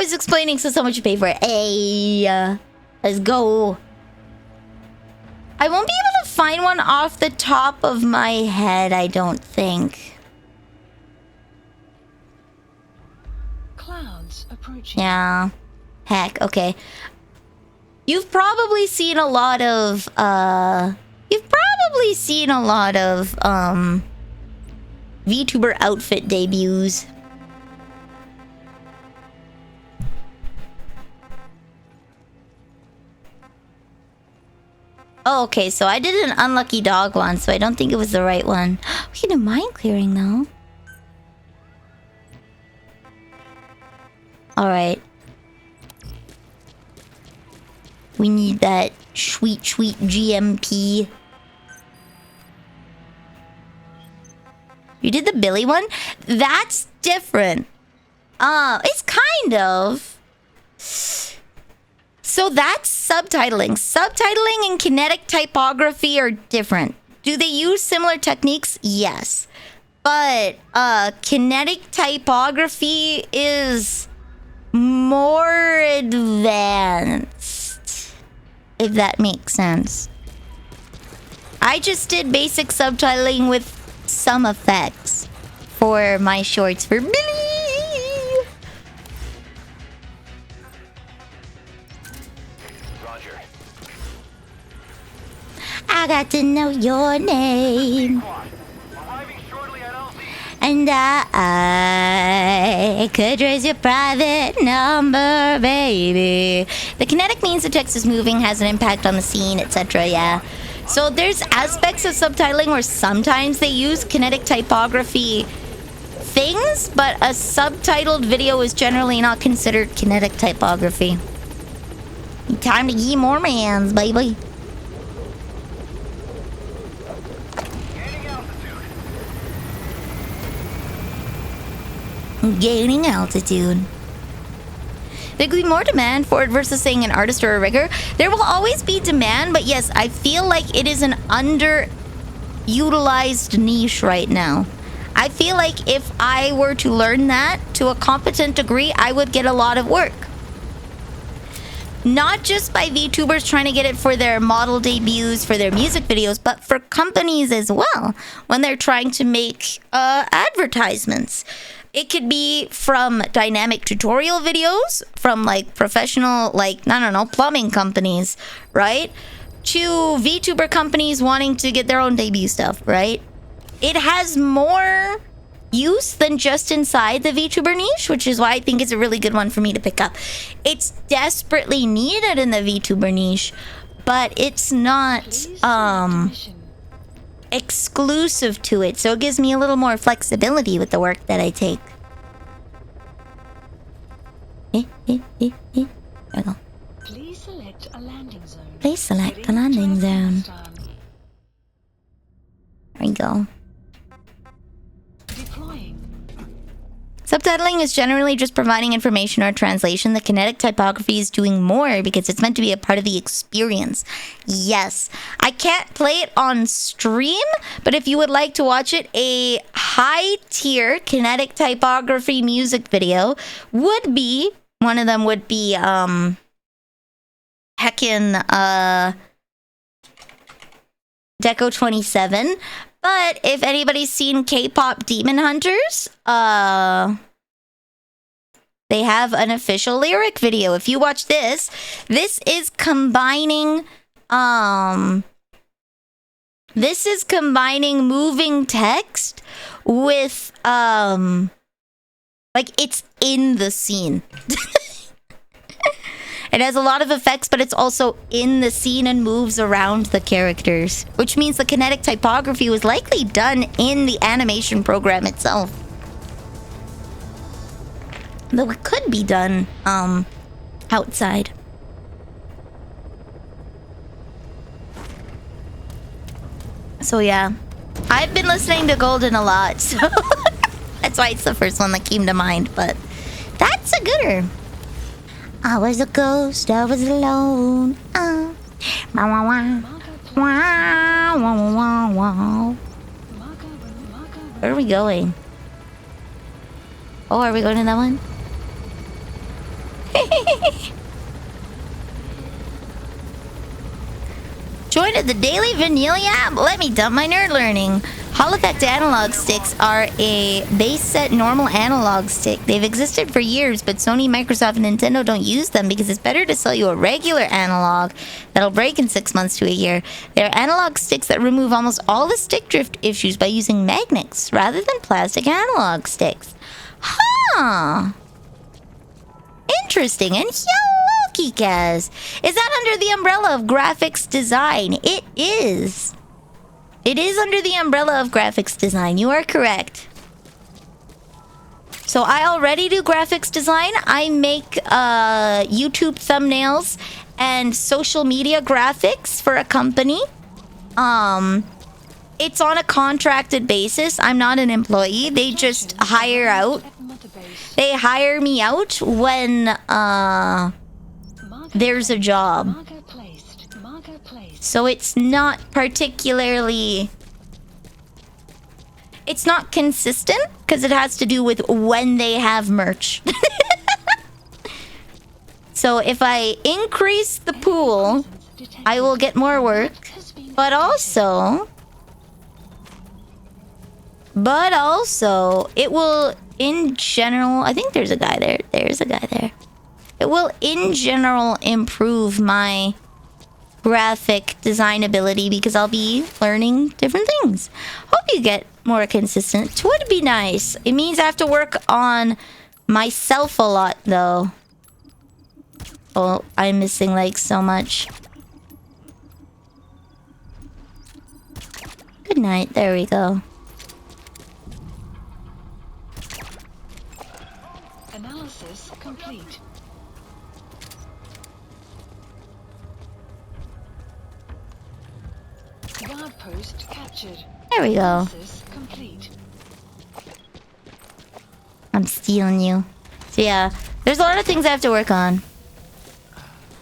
always explaining, so much you pay for it. Hey, let's go. I won't be able to find one off the top of my head, I don't think. Clouds approaching. Yeah. Heck, okay. You've probably seen a lot of, VTuber outfit debuts. Oh, okay, so I did an unlucky dog one, so I don't think it was the right one. We can do mine clearing, though. Alright. We need that sweet GMP. You did the Billy one? That's different. It's kind of. So that's subtitling. Subtitling and kinetic typography are different. Do they use similar techniques? Yes. But kinetic typography is more advanced, if that makes sense. I just did basic subtitling with some effects for my shorts for Billy. Roger. I got to know your name. And I could raise your private number, baby. The kinetic means the text is moving, has an impact on the scene, etc. Yeah. So there's aspects of subtitling where sometimes they use kinetic typography things, but a subtitled video is generally not considered kinetic typography. Time to get more mans, baby. Gaining altitude. There could be more demand for it versus saying an artist or a rigger. There will always be demand, but yes, I feel like it is an underutilized niche right now. I feel like if I were to learn that to a competent degree, I would get a lot of work. Not just by VTubers trying to get it for their model debuts, for their music videos, but for companies as well when they're trying to make advertisements. It could be from dynamic tutorial videos, from like professional, like, I don't know, plumbing companies, right? To VTuber companies wanting to get their own debut stuff, right? It has more use than just inside the VTuber niche, which is why I think it's a really good one for me to pick up. It's desperately needed in the VTuber niche, but it's not exclusive to it, so it gives me a little more flexibility with the work that I take. There we go. Please select a landing zone. Please select a landing zone. There we go. Deploying. Subtitling is generally just providing information or translation. The kinetic typography is doing more because it's meant to be a part of the experience. Yes, I can't play it on stream, but if you would like to watch it, a high-tier kinetic typography music video would be, one of them would be, Deco 27. But if anybody's seen K-pop Demon Hunters, they have an official lyric video. If you watch this, this is combining moving text with like it's in the scene. It has a lot of effects, but it's also in the scene and moves around the characters, which means the kinetic typography was likely done in the animation program itself. Though it could be done outside. So yeah, I've been listening to Golden a lot, so that's why it's the first one that came to mind, but that's a gooder. I was a ghost, I was alone. Wah, wah, wah. Wah, wah, wah, wah. Where are we going? Oh, are we going to that one? Join at the Daily Vanille app. Let me dump my nerd learning. Hall Effect analog sticks are a base set normal analog stick. They've existed for years, but Sony, Microsoft, and Nintendo don't use them because it's better to sell you a regular analog that'll break in 6 months to a year. They're analog sticks that remove almost all the stick drift issues by using magnets rather than plastic analog sticks. Huh. Interesting. And hello, Kikas. Is that under the umbrella of graphics design? It is. It is under the umbrella of graphics design. You are correct. So I already do graphics design. I make YouTube thumbnails and social media graphics for a company. It's on a contracted basis. I'm not an employee. They just hire out. They hire me out when there's a job. So it's not particularly... It's not consistent, because it has to do with when they have merch. So if I increase the pool, I will get more work. But also, it will, in general... I think there's a guy there. There's a guy there. It will, in general, improve my graphic design ability because I'll be learning different things. Hope you get more consistent. It would be nice. It means I have to work on myself a lot, though. Oh, I'm missing, like, so much. Good night. There we go. Analysis complete. Guard post captured. There we go. Analysis complete. I'm stealing you. So yeah, there's a lot of things I have to work on.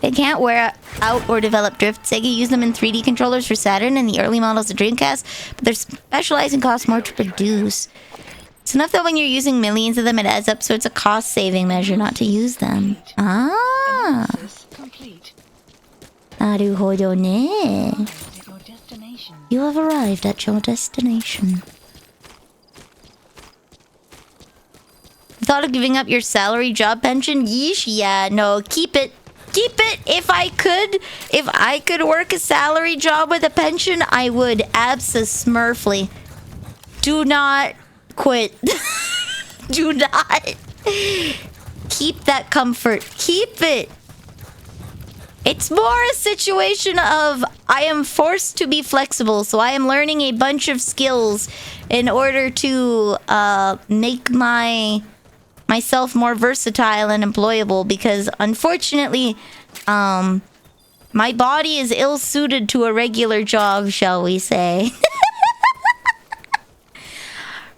They can't wear out or develop drift. Sega used them in 3D controllers for Saturn and the early models of Dreamcast, but they're specialized and cost more to produce. It's enough that when you're using millions of them, it adds up, so it's a cost-saving measure not to use them. Ah. Analysis complete. Naruhodo ne. At your destination. You have arrived at your destination. Thought of giving up your salary job pension? Yeesh, yeah, no, keep it. Keep it. If I could work a salary job with a pension, I would. Abso-smurfly. Do not quit. Do not. Keep that comfort. Keep it. It's more a situation of I am forced to be flexible, so I am learning a bunch of skills in order to make myself more versatile and employable, because unfortunately my body is ill-suited to a regular job, shall we say.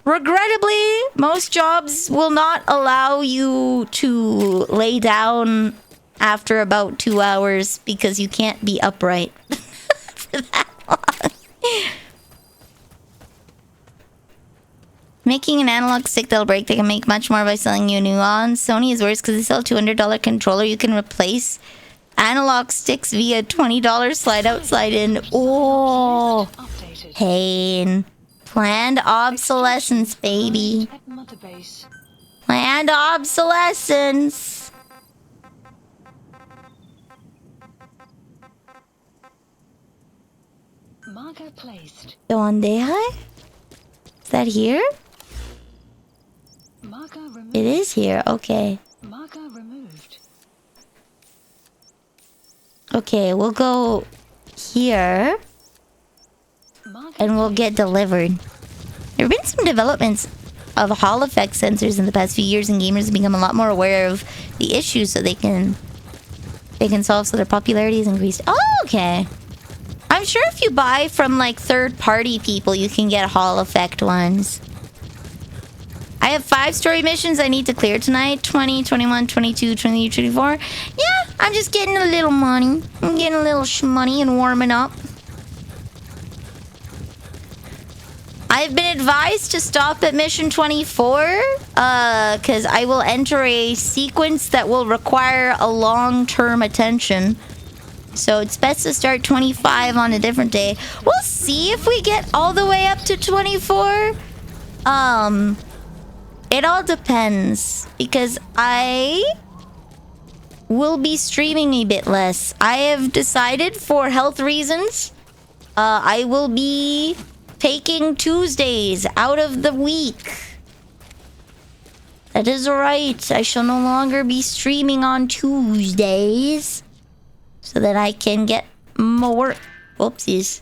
Regrettably, most jobs will not allow you to lay down after about 2 hours because you can't be upright for that long. Making an analog stick that'll break, they can make much more by selling you new ones. Sony is worse because they sell a $200 controller. You can replace analog sticks via $20 slide out, slide in. Oh, pain. Planned obsolescence, baby. At mother base. Planned obsolescence. Marker placed. ¿Dónde hay? Is that here? Marker removed. It is here. Okay. Marker removed. Okay, we'll go here. Marker And we'll get delivered. There have been some developments of Hall Effect sensors in the past few years, and gamers have become a lot more aware of the issues so they can solve, so their popularity has increased. Oh, okay. I'm sure if you buy from like third-party people, you can get Hall Effect ones. I have 5 story missions I need to clear tonight. 20, 21, 22, 23, 24. Yeah, I'm just getting a little money. I'm getting a little shmoney and warming up. I've been advised to stop at mission 24, because I will enter a sequence that will require a long-term attention. So it's best to start 25 on a different day. We'll see if we get all the way up to 24. It all depends, because I will be streaming a bit less. I have decided for health reasons, I will be taking Tuesdays out of the week. That is right. I shall no longer be streaming on Tuesdays so that I can get more. Whoopsies.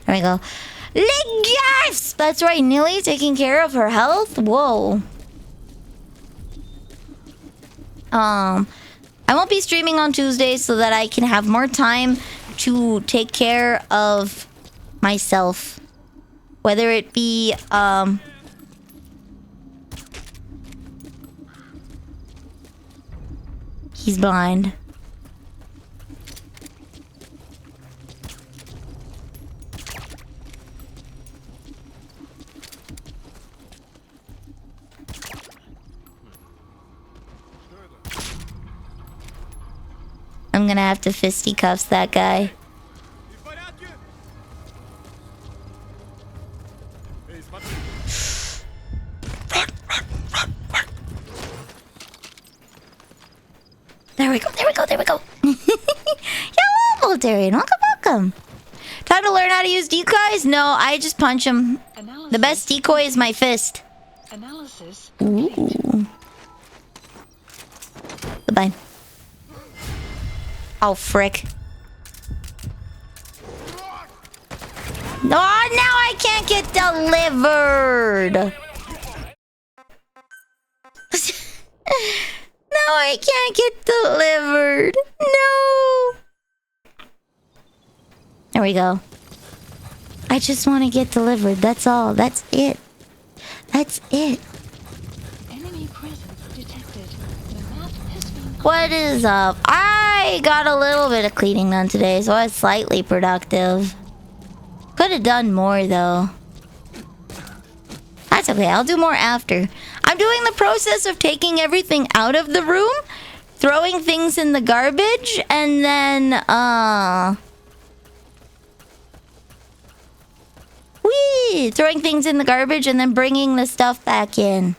There we go. Yes! That's right, Nilly taking care of her health. Whoa. I won't be streaming on Tuesdays so that I can have more time to take care of myself. Whether it be, he's blind. I'm gonna have to fisticuffs that guy. There we go, there we go, there we go. Hello, Voltarian. Welcome, welcome. Time to learn how to use decoys? No, I just punch him. The best decoy is my fist. Analysis. Ooh. Goodbye. Oh, frick. No, now I can't get delivered. Now I can't get delivered. No. There we go. I just want to get delivered. That's all. That's it. That's it. Enemy presence detected. The map has been What is up? I got a little bit of cleaning done today, so I was slightly productive. Could have done more, though. That's okay. I'll do more after. I'm doing the process of taking everything out of the room, throwing things in the garbage, and then, throwing things in the garbage and then bringing the stuff back in.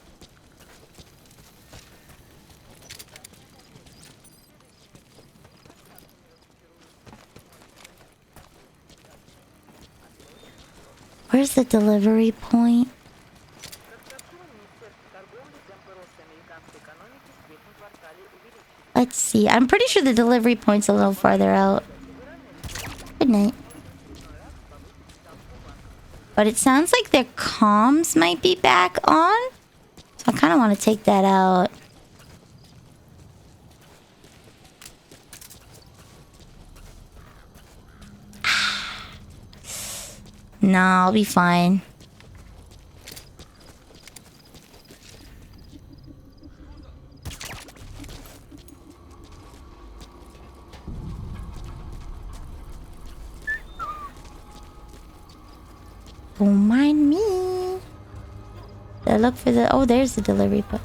Where's the delivery point? Let's see. I'm pretty sure the delivery point's a little farther out. Good night. But it sounds like their comms might be back on. So I kind of want to take that out. Nah, I'll be fine. Don't mind me. I look for the... Oh, there's the delivery point.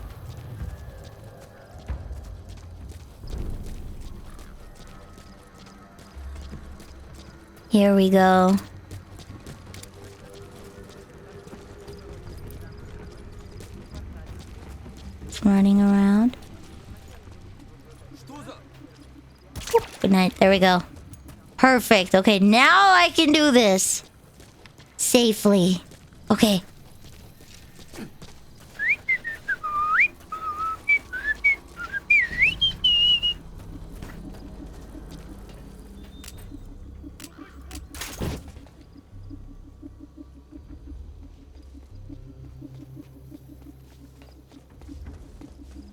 Here we go. It's running around. Oop, good night. There we go. Perfect. Okay, now I can do this. Safely. Okay.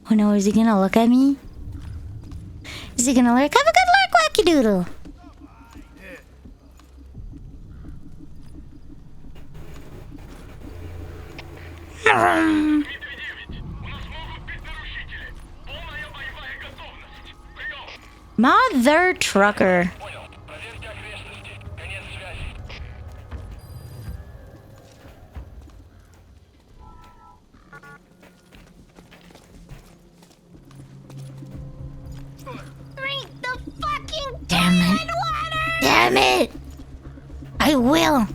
Oh no, is he gonna look at me? Is he gonna lurk? Have a good lurk, Wacky Doodle. Mother trucker. Drink the fucking Damn it. Damn it! I will.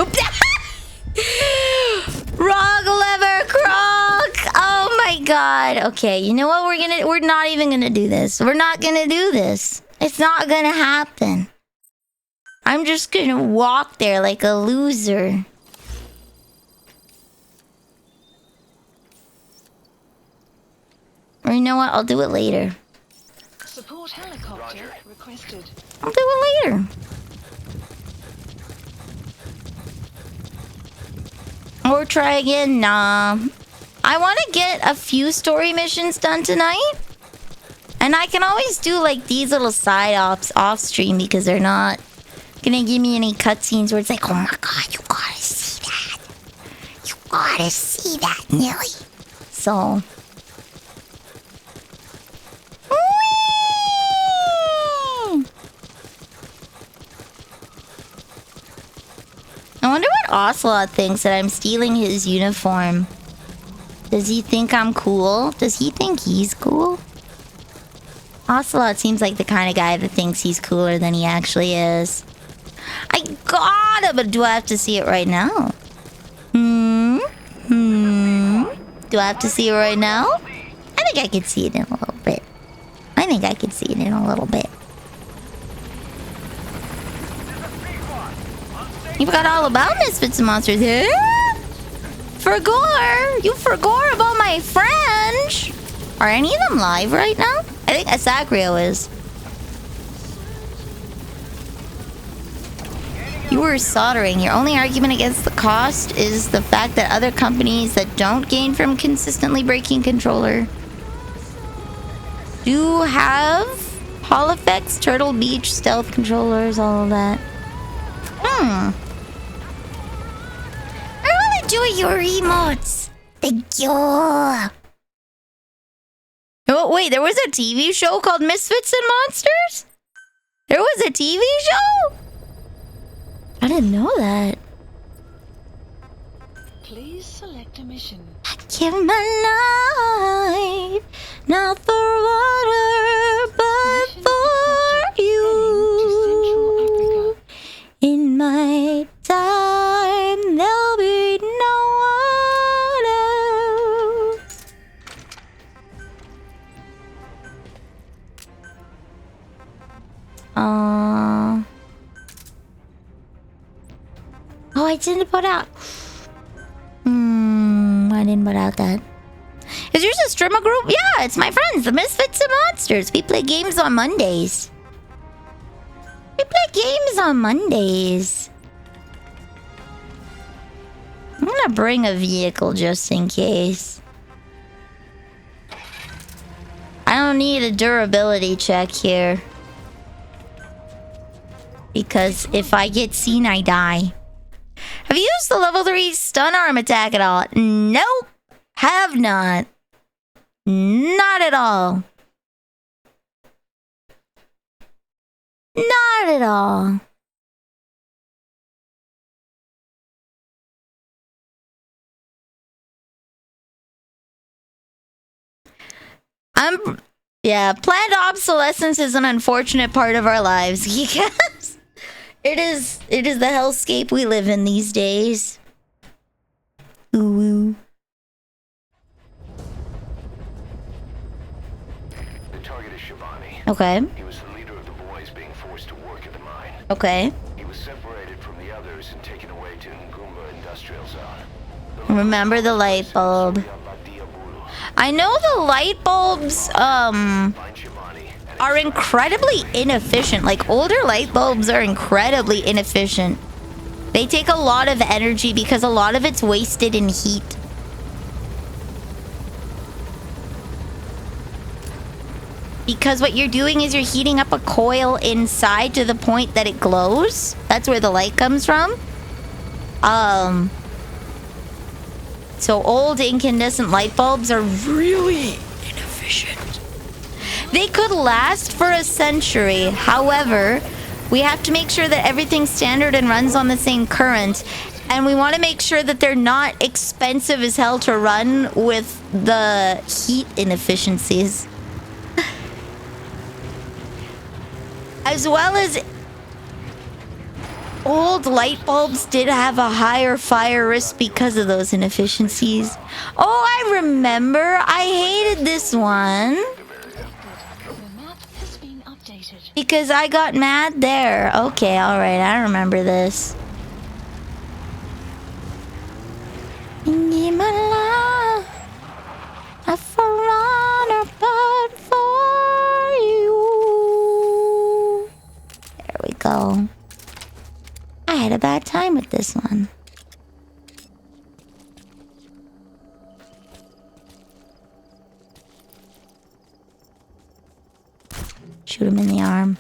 Oops. Wrong lever, Croc! Oh my god. Okay, you know what? We're not even gonna do this. We're not gonna do this. It's not gonna happen. I'm just gonna walk there like a loser. Or you know what? I'll do it later. support helicopter requested. I'll do it later. Or try again. Nah. I want to get a few story missions done tonight. And I can always do like these little side ops off stream because they're not gonna give me any cutscenes where it's like, oh my god, you gotta see that. You gotta see that, Nelly. So. I wonder what Ocelot thinks that I'm stealing his uniform. Does he think I'm cool? Does he think he's cool? Ocelot seems like the kind of guy that thinks he's cooler than he actually is. I gotta, but do I have to see it right now? Do I have to see it right now? I think I could see it in a little bit. I think I could see it in a little bit. You forgot all about Misfits and Monsters, huh? Forgore! You forgot about my French! Are any of them live right now? I think Asagrio is. You were soldering. Your only argument against the cost is the fact that other companies that don't gain from consistently breaking controller do have Hall effects, Turtle Beach, stealth controllers, all of that. I want to do your emotes. Thank you. Oh, wait, there was a TV show called Misfits and Monsters? There was a TV show? I didn't know that. Please select a mission. I give my life, not for water, but Mission for accepted. Heading to Central you. Africa. In my time, there'll be no one else. Oh, I didn't put out. I didn't put out that. Is yours a streamer group? Yeah, it's my friends, the Misfits and Monsters. We play games on Mondays. We play games on Mondays. I'm gonna bring a vehicle just in case. I don't need a durability check here. Because if I get seen, I die. Have you used the level 3 stun arm attack at all? Nope. Have not. Not at all. Not at all. Yeah, planned obsolescence is an unfortunate part of our lives. Yes. It is the hellscape we live in these days. Ooh. The target is Shivani. Okay. He was the leader of the boys being forced to work at the mine. Okay. He was separated from the others and taken away to Ngumba Industrial Zone. Remember the light bulb. I know the light bulbs are incredibly inefficient. Like older light bulbs are incredibly inefficient. They take a lot of energy because a lot of it's wasted in heat. Because what you're doing is you're heating up a coil inside to the point that it glows. That's where the light comes from. So old incandescent light bulbs are really inefficient. They could last for a century. However, we have to make sure that everything's standard and runs on the same current. And we want to make sure that they're not expensive as hell to run with the heat inefficiencies. As well as old light bulbs did have a higher fire risk because of those inefficiencies. Oh, I remember. I hated this one. The map has been updated. Because I got mad there. Okay, alright. I remember this. Give my love a forerunner, but for you. There we go. I had a bad time with this one. Shoot him in the arm.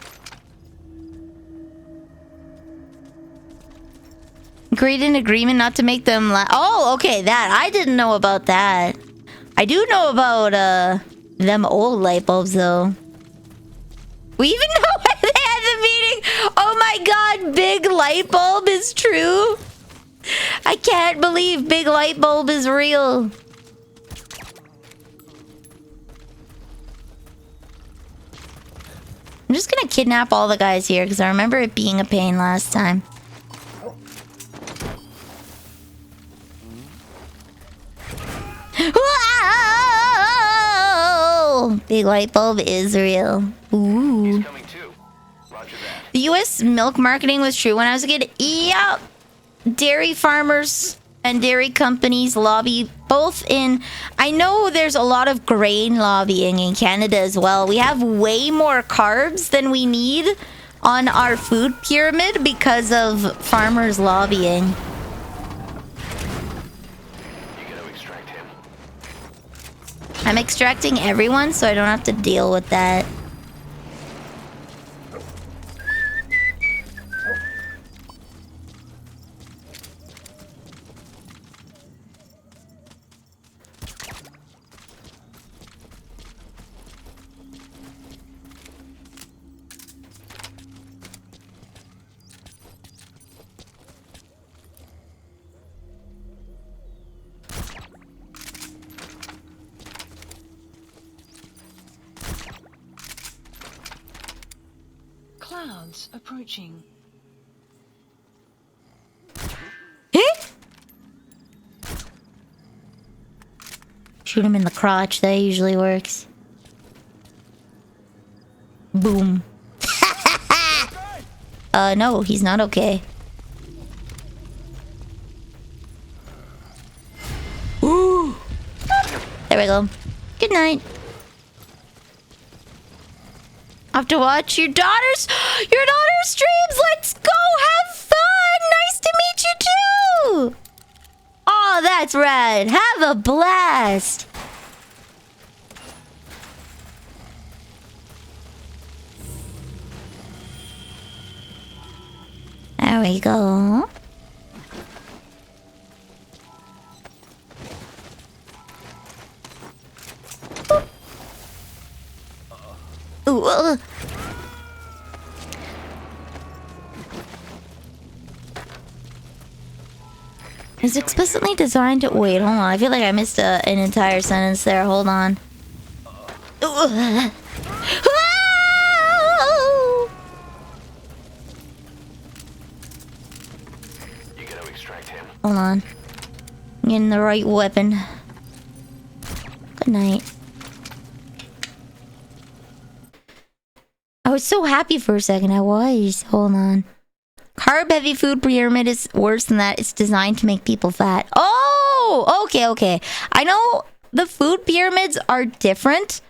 Agreed in agreement not to make them oh, okay, that. I didn't know about that. I do know about, them old light bulbs, though. We even know why they had the meeting! Oh my god, big light bulb is true! I can't believe big light bulb is real. I'm just gonna kidnap all the guys here, because I remember it being a pain last time. Whoa! Big light bulb is real. Ooh. He's coming too. Roger that. The US milk marketing was true when I was a kid. Yep. Dairy farmers and dairy companies lobby both in... I know there's a lot of grain lobbying in Canada as well. We have way more carbs than we need on our food pyramid because of farmers lobbying. You gotta extract him. I'm extracting everyone so I don't have to deal with that. Clouds approaching. Shoot him in the crotch. That usually works. Boom. No, he's not okay. Ooh. There we go. Good night. Have to watch your daughter's streams. Let's go have fun. Nice to meet you too. Oh, that's rad. Have a blast. There we go. Ooh. It's explicitly designed to... Wait, hold on. I feel like I missed an entire sentence there. Hold on. Ooh. You gotta extract him. Hold on. I'm getting the right weapon. Good night. I was so happy for a second. I was. Hold on. Carb-heavy food pyramid is worse than that. It's designed to make people fat. Oh! Okay, okay. I know the food pyramids are different.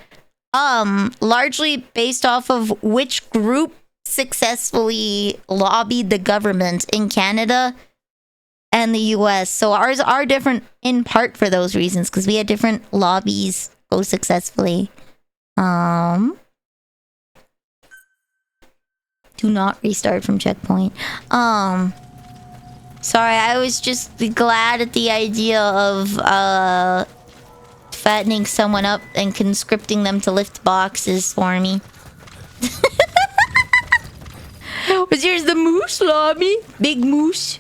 Largely based off of which group successfully lobbied the government in Canada and the US. So ours are different in part for those reasons, because we had different lobbies go successfully. Do not restart from checkpoint. Sorry, I was just glad at the idea of fattening someone up and conscripting them to lift boxes for me. Was yours the moose lobby? Big moose.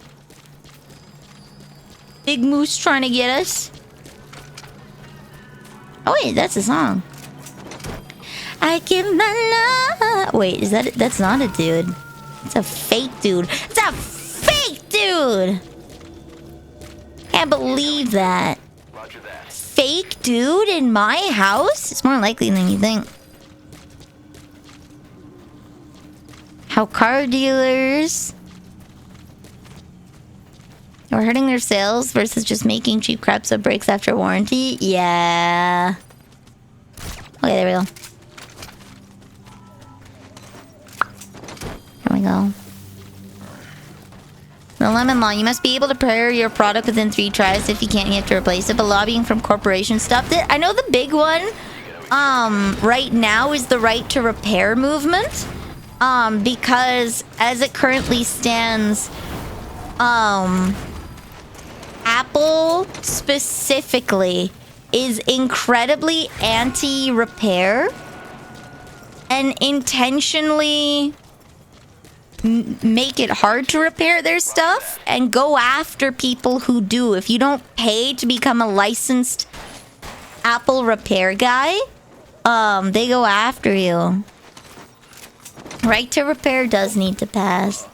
Big Moose trying to get us. Oh wait, that's a song. I give my love. Wait, is that? That's not a dude. It's a fake dude. It's a fake dude. Can't believe that. Roger that. Fake dude in my house? It's more likely than you think. How car dealers are hurting their sales versus just making cheap crap so it breaks after warranty? Yeah. Okay, there we go. There we go. The lemon law, you must be able to repair your product within 3 tries. If you can't, you have to replace it. But lobbying from corporations stopped it. I know the big one right now is the right to repair movement. Because as it currently stands, Apple specifically is incredibly anti-repair and intentionally make it hard to repair their stuff and go after people who do. If you don't pay to become a licensed Apple repair guy, they go after you. Right to repair does need to pass.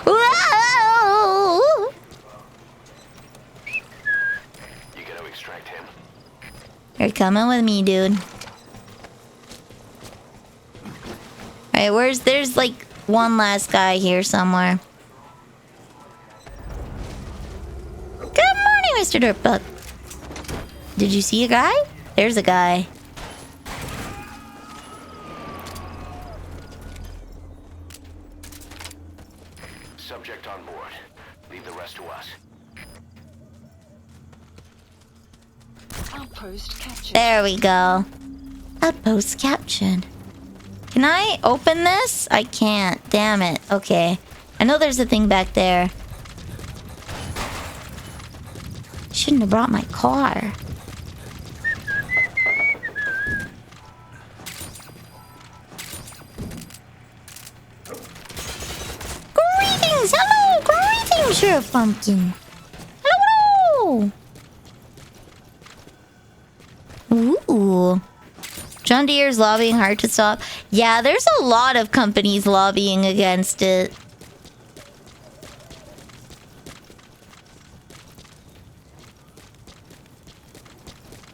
Whoa! You gotta extract him. You're coming with me, dude. Alright, there's like one last guy here somewhere. Good morning, Mr. Dirtbug. Did you see a guy? There's a guy. Subject on board. Leave the rest to us. Outpost captured. There we go. Outpost captured. Can I open this? I can't. Damn it. Okay. I know there's a thing back there. Shouldn't have brought my car. Greetings! Hello! Greetings, Sheriff Pumpkin! Hello! Ooh. John Deere's lobbying hard to stop. Yeah, there's a lot of companies lobbying against it.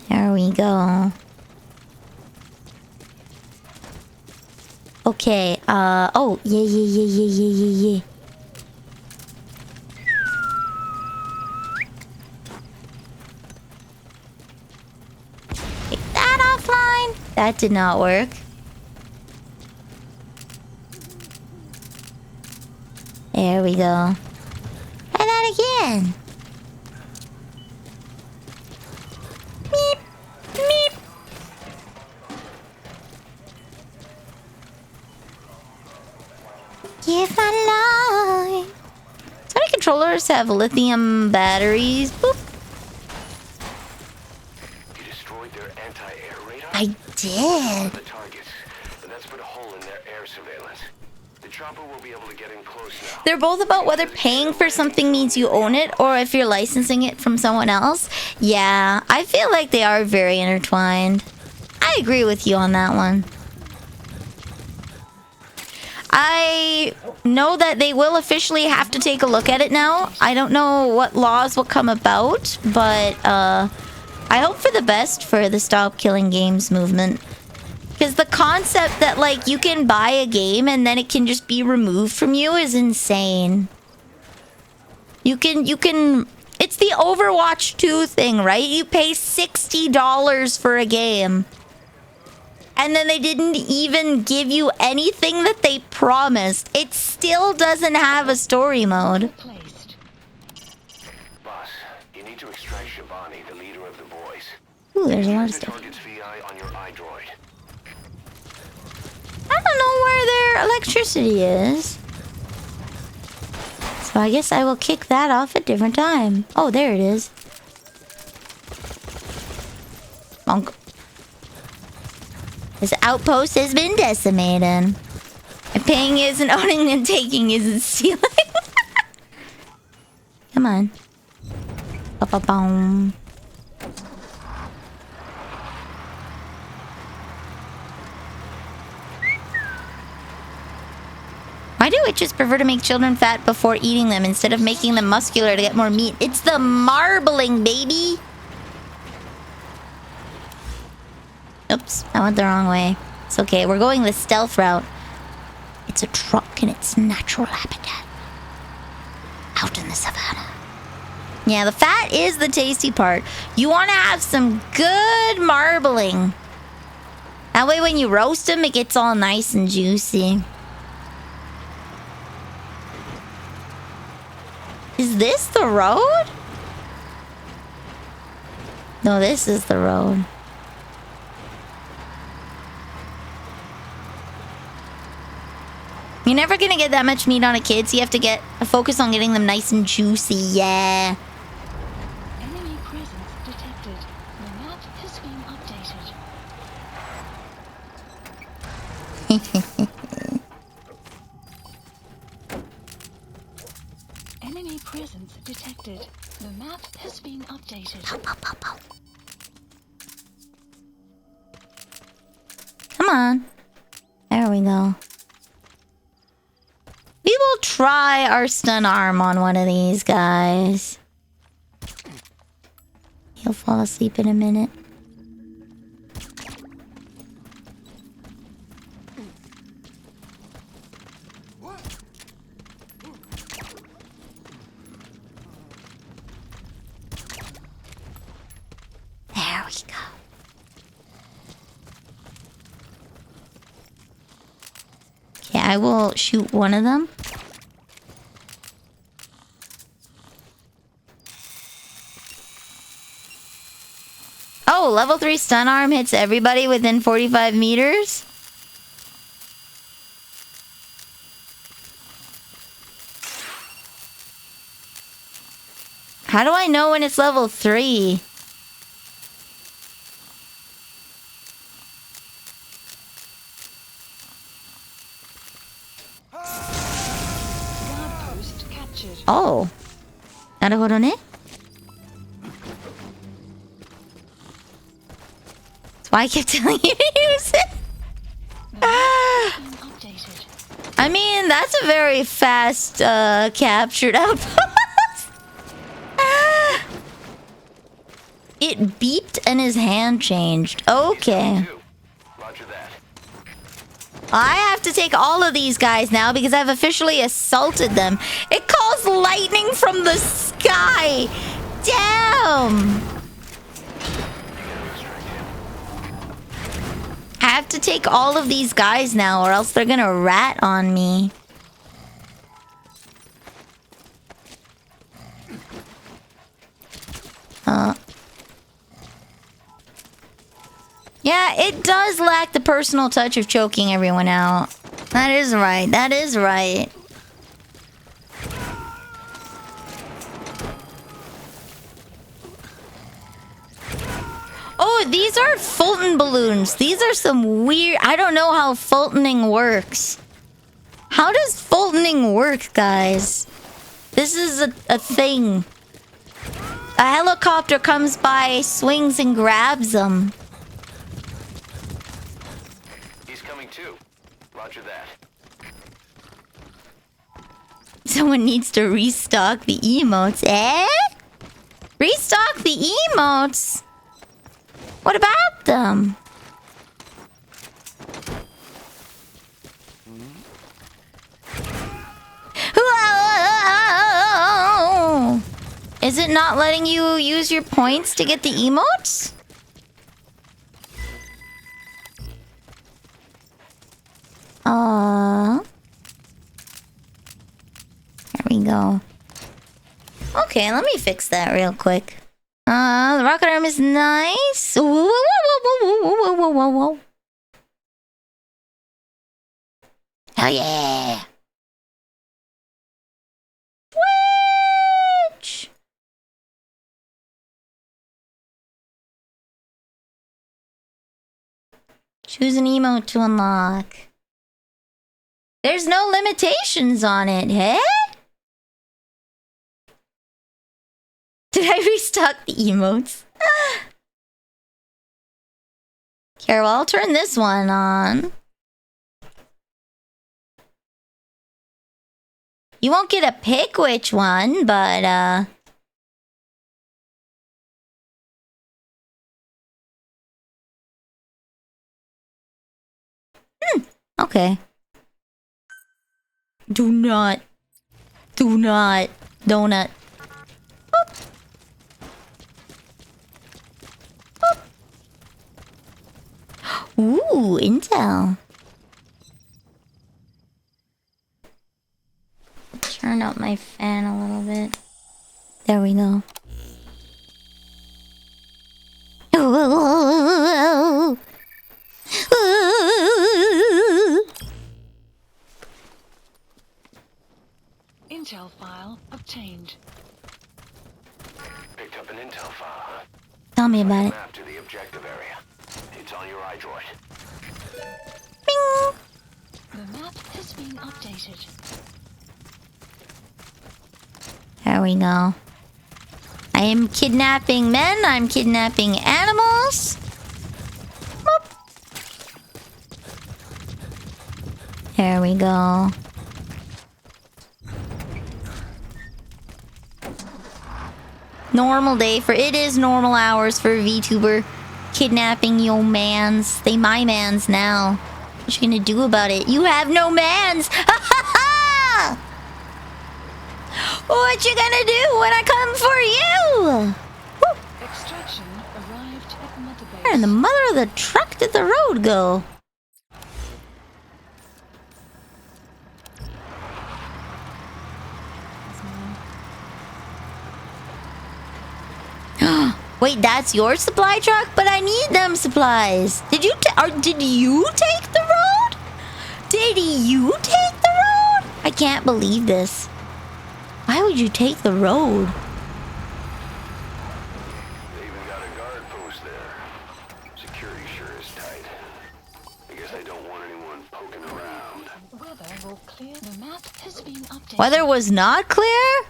There we go. Okay, oh, yeah. Take that offline. That did not work. There we go. Try that again. Meep. Meep. Give my life. So many controllers have lithium batteries. Boop. You destroyed their anti-air radar? I did. The targets, and that's put a hole in their air surveillance. The chopper will be able to get in close now. They're both about whether paying for something means you own it or if you're licensing it from someone else. Yeah, I feel like they are very intertwined. I agree with you on that one. I know that they will officially have to take a look at it now. I don't know what laws will come about, but I hope for the best for the Stop Killing Games movement. Because the concept that, like, you can buy a game and then it can just be removed from you is insane. You can... It's the Overwatch 2 thing, right? You pay $60 for a game. And then they didn't even give you anything that they promised. It still doesn't have a story mode. Placed. Boss, you need to extract Shivani, the leader of the boys. Ooh, there's a lot of Use the stuff. target's VI on your iDroid. I don't know where their electricity is. So I guess I will kick that off at a different time. Oh, there it is. Bonk. This outpost has been decimated. And paying isn't owning and taking isn't stealing. Come on. Ba-ba-boom. Why do witches prefer to make children fat before eating them instead of making them muscular to get more meat? It's the marbling, baby! Oops, I went the wrong way. It's okay, we're going the stealth route. It's a truck in its natural habitat. Out in the savannah. Yeah, the fat is the tasty part. You want to have some good marbling. That way when you roast them, it gets all nice and juicy. Is this the road? No, this is the road. You're never gonna get that much meat on a kid, so you have to focus on getting them nice and juicy. Yeah. Enemy presence detected. The map has been updated. Enemy presence detected. The map has been updated. Come on. There we go. We will try our stun arm on one of these guys. He'll fall asleep in a minute. There we go. Okay, I will shoot one of them. Oh, level 3 stun arm hits everybody within 45 meters? How do I know when it's level 3? Oh. なるほどね。That's why I kept telling you to use it. I mean, that's a very fast captured outpost. It beeped and his hand changed. Okay. Roger that. I have to take all of these guys now because I've officially assaulted them. It calls lightning from the sky. Damn. I have to take all of these guys now or else they're gonna rat on me. Yeah, it does lack the personal touch of choking everyone out. That is right. That is right. Oh, these are Fulton balloons. These are some weird... I don't know how Fultoning works. How does Fultoning work, guys? This is a thing. A helicopter comes by, swings, and grabs them. He's coming too. Roger that. Someone needs to restock the emotes, eh? Restock the emotes? What about them? Is it not letting you use your points to get the emotes? There we go. Okay, let me fix that real quick. The rocket arm is nice. Whoa, whoa, whoa, whoa, whoa, whoa, whoa, whoa, whoa. Hell yeah. Switch. Choose an emote to unlock. There's no limitations on it, hey? Should I restock the emotes? Here, well, I'll turn this one on. You won't get a pick which one, but okay. Do not donut. Boop. Boop. Ooh, intel. Turn up my fan a little bit. There we go. Intel file obtained. Picked up an intel file, huh? Tell me about it. Map to the objective area. It's on your iDroid. Bing! The map is being updated. There we go. I am kidnapping men. I'm kidnapping animals. Boop. There we go. Normal day for it is normal hours for VTuber. Kidnapping yo mans. They my mans now. What you gonna do about it? You have no mans! Ha ha ha! What you gonna do when I come for you? Woo. Extraction arrived at Mother Base. Where in the mother of the truck did the road go? Wait, that's your supply truck? But I need them supplies. Did you did you take the road? Did you take the road? I can't believe this. Why would you take the road? They even got a guard post there. Security sure is tight. I guess I don't want anyone poking around. Weather will clear. The map has been updated. Weather was not clear?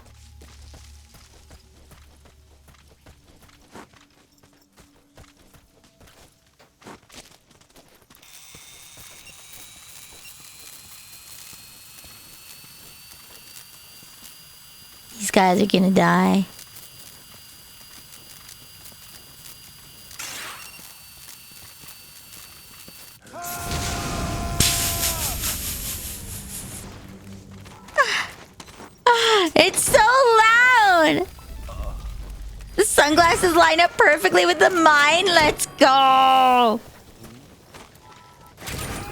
These guys are gonna die. It's so loud! The sunglasses line up perfectly with the mine. Let's go!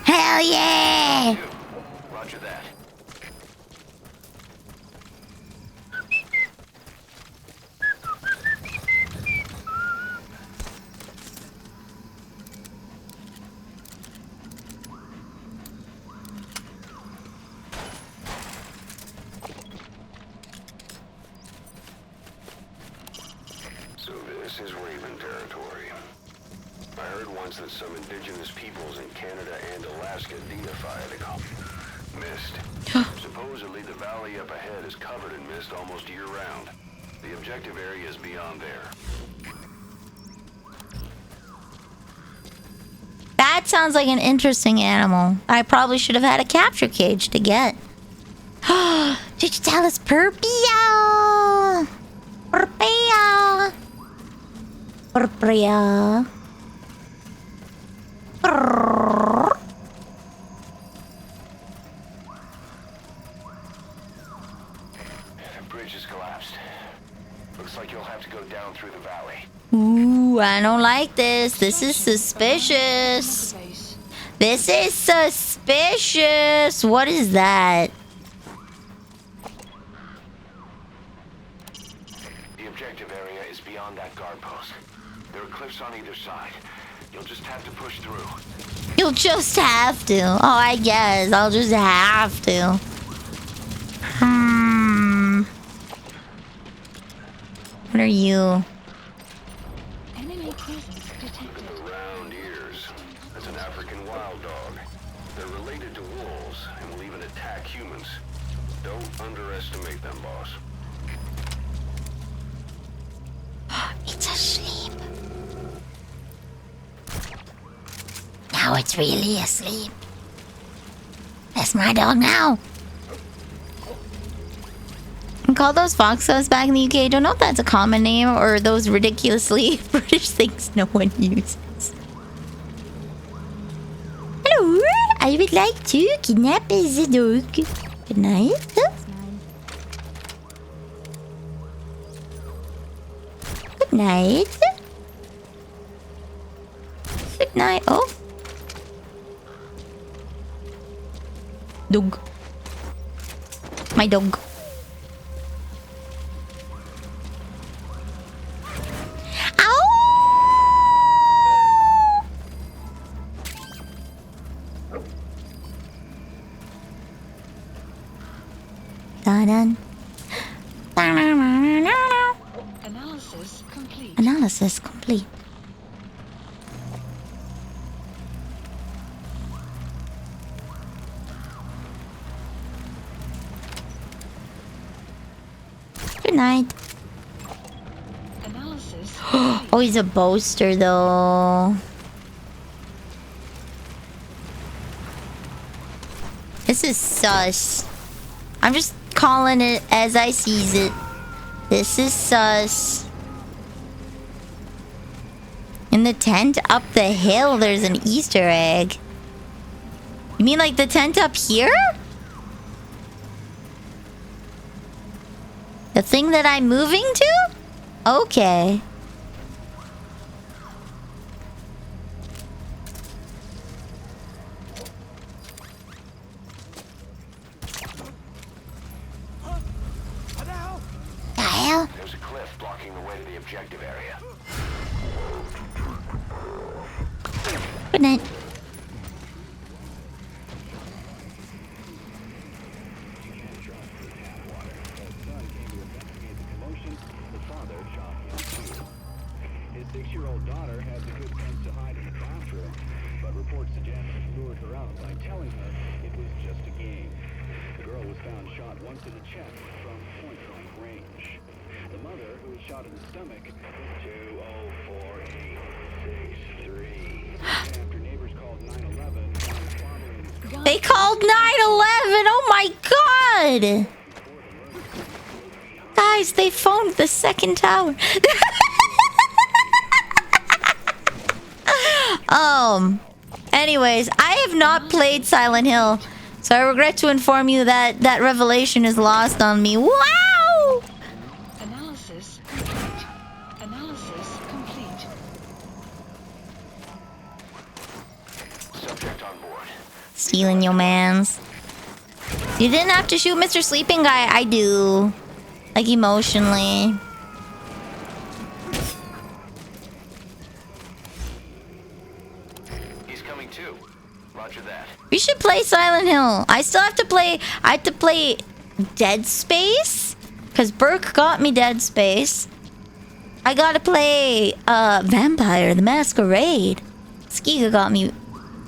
Hell yeah! Roger that. So this is Raven territory. I heard once that some indigenous peoples in Canada and Alaska deify the mist. Supposedly the valley up ahead is covered in mist almost year-round. The objective area is beyond there. That sounds like an interesting animal. I probably should have had a capture cage to get. Digitalis purpia! Purpia! Purpia! The bridge has collapsed. Looks like you'll have to go down through the valley. Ooh, I don't like this. This is suspicious. Mother Base. This is suspicious. What is that? The objective area is beyond that guard post. There are cliffs on either side. You'll just have to push through. You'll just have to. Oh, I guess. I'll just have to. What are you? Enemy presence detected. The round ears. That's an African wild dog. They're related to wolves and will even attack humans. Don't underestimate them, boss. it's really asleep. That's my dog now. And call those foxes back in the UK. Don't know if that's a common name or those ridiculously British things no one uses. Hello, I would like to kidnap the dog. Good night. Good night. Good night. Oh. Dog. My dog. Ow! Dun-dun. Analysis complete. Analysis complete. Good night. Analysis Oh, he's a boaster though. This is sus. I'm just calling it as I sees it. This is sus. In the tent up the hill, there's an Easter egg. You mean like the tent up here? The thing that I'm moving to? Okay. Kyle? There's a cliff blocking the way to the objective area. Good night. His 6-year-old daughter had the good sense to hide in the bathroom, but reports suggest he lured her out by telling her it was just a game. The girl was found shot once in the chest from point-blank range. The mother, who was shot in the stomach, was 204-863. After neighbors called 911, his father and his They called 911. Oh my god. Guys, they phoned the second tower. Anyways, I have not played Silent Hill, so I regret to inform you that that revelation is lost on me. Wow! analysis complete. Analysis complete. Subject on board. Stealing your mans. You didn't have to shoot Mr. Sleeping Guy. I do. Like, emotionally. He's coming too. Roger that. We should play Silent Hill. I still have to play... I have to play Dead Space. Because Burke got me Dead Space. I gotta play Vampire the Masquerade. Skiga got me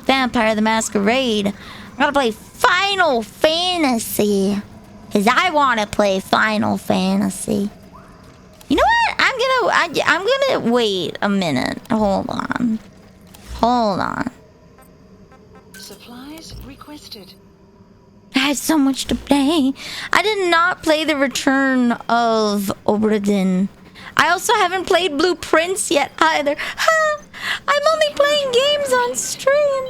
Vampire the Masquerade. I gotta play Final Fantasy. Because I want to play Final Fantasy. You know what? I'm gonna wait a minute. Hold on. Hold on. Supplies requested. I have so much to play. I did not play The Return of Obra I also haven't played Blueprints yet either. I'm only playing games on stream.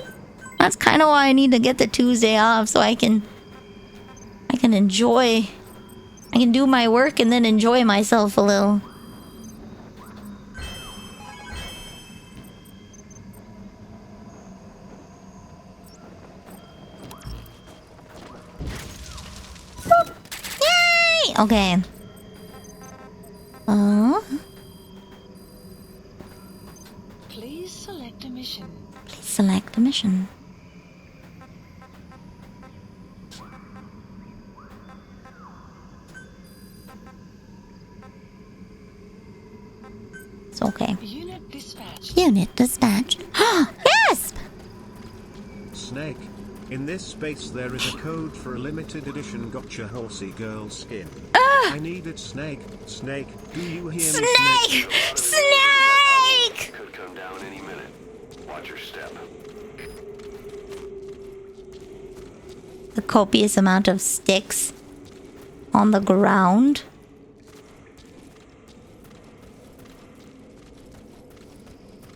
That's kind of why I need to get the Tuesday off so I can enjoy. I can do my work and then enjoy myself a little. Yay! Okay. Please select a mission. Please select a mission. It's okay. Unit dispatched. Unit dispatched. Yes! Snake. In this space there is a code for a limited edition gotcha horsey girl skin. I need it, Snake. Snake, do you hear me? Snake! Snake! Could come down any minute. Watch your step. a copious amount of sticks on the ground.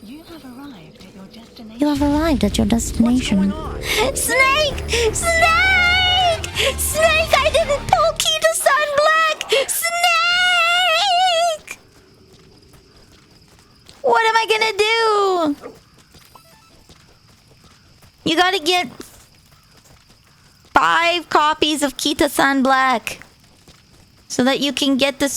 You have arrived at your destination. You have arrived at your destination. Snake! Snake! Snake! I didn't pull Kita-san black! Snake! What am I gonna do? You gotta get 5 copies of Kita-san black so that you can get the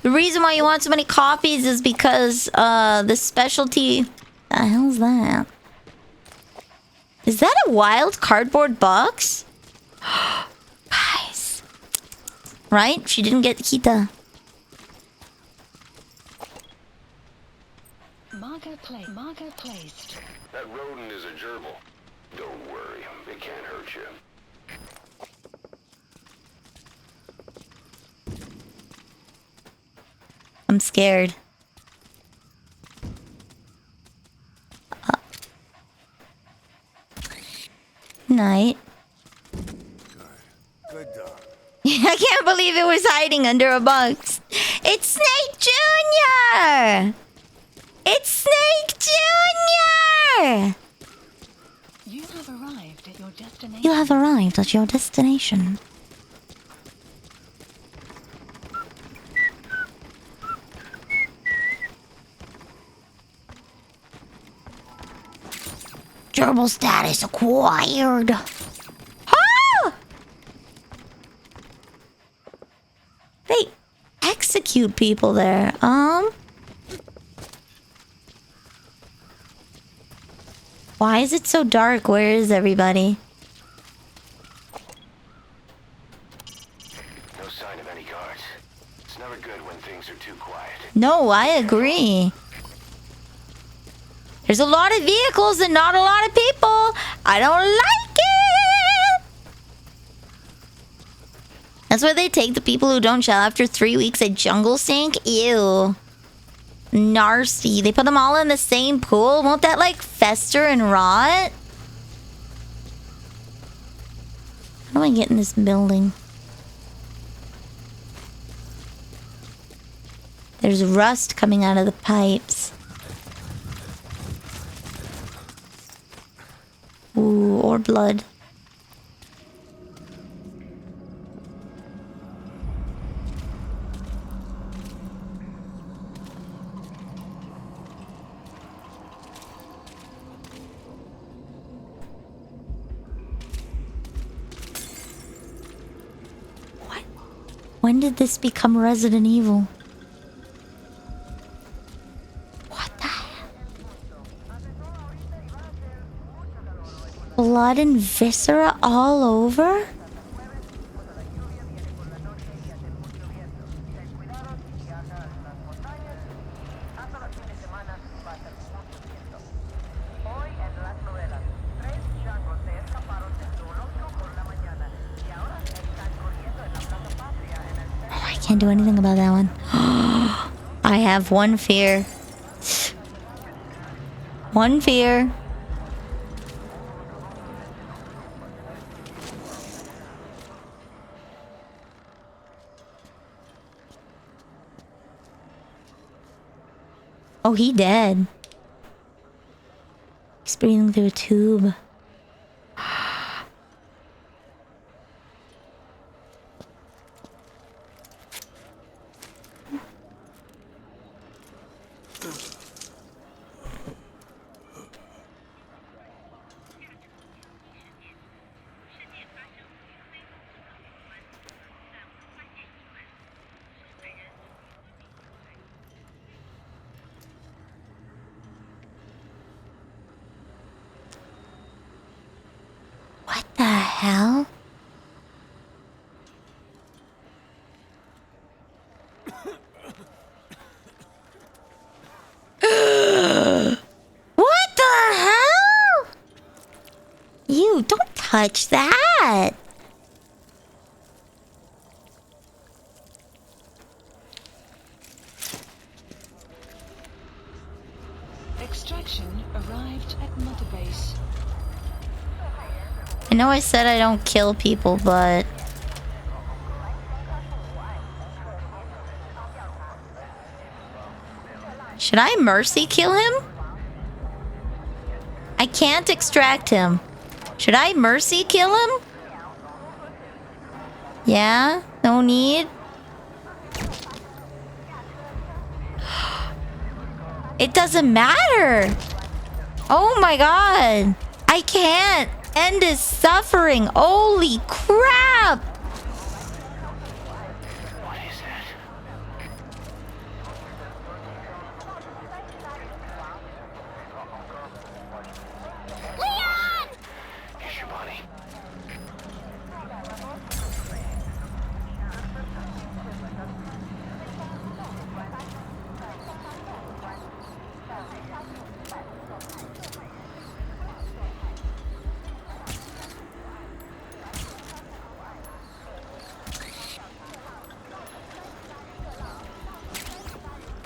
The reason why you want so many copies is because the specialty. The hell's that? Is that a wild cardboard box? Guys. Right? She didn't get Kita. Marker placed. That rodent is a gerbil. Don't worry, it can't hurt you. I'm scared. Night. Good dog. I can't believe it was hiding under a box. It's Snake Jr. It's Snake Jr. You have arrived at your destination. You have arrived at your destination. Gerbil status acquired. Ah! They execute people there. Why is it so dark? Where is everybody? No sign of any guards. It's never good when things are too quiet. No, I agree. There's a lot of vehicles and not a lot of people. I don't like it. That's why they take the people who don't shower after 3 weeks at Jungle Sink. Ew. Nasty. They put them all in the same pool. Won't that like fester and rot? How do I get in this building? There's rust coming out of the pipes. Ooh, or blood. What? When did this become Resident Evil? Blood and viscera all over? I can't do anything about that one. I have one fear. One fear. Oh, he dead. He's breathing through a tube. What the hell? What the hell? You don't touch that. Extraction arrived at Mother Base. I know I said I don't kill people, but... should I mercy kill him? I can't extract him. Should I mercy kill him? Yeah? No need? It doesn't matter! Oh my god! I can't end his suffering! Holy crap! What is that? Leon! Here's your money.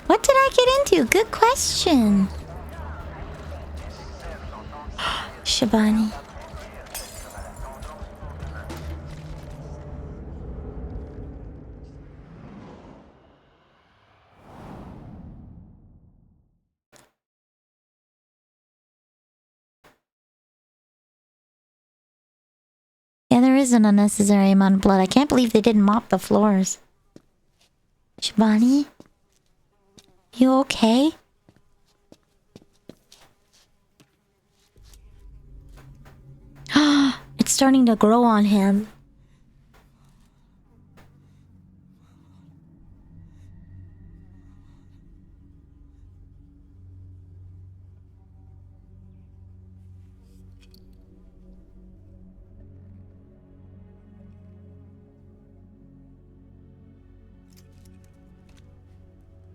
What did I get into? Good question. Shabani. Yeah, there is an unnecessary amount of blood. I can't believe they didn't mop the floors. Shabani? You okay? It's starting to grow on him.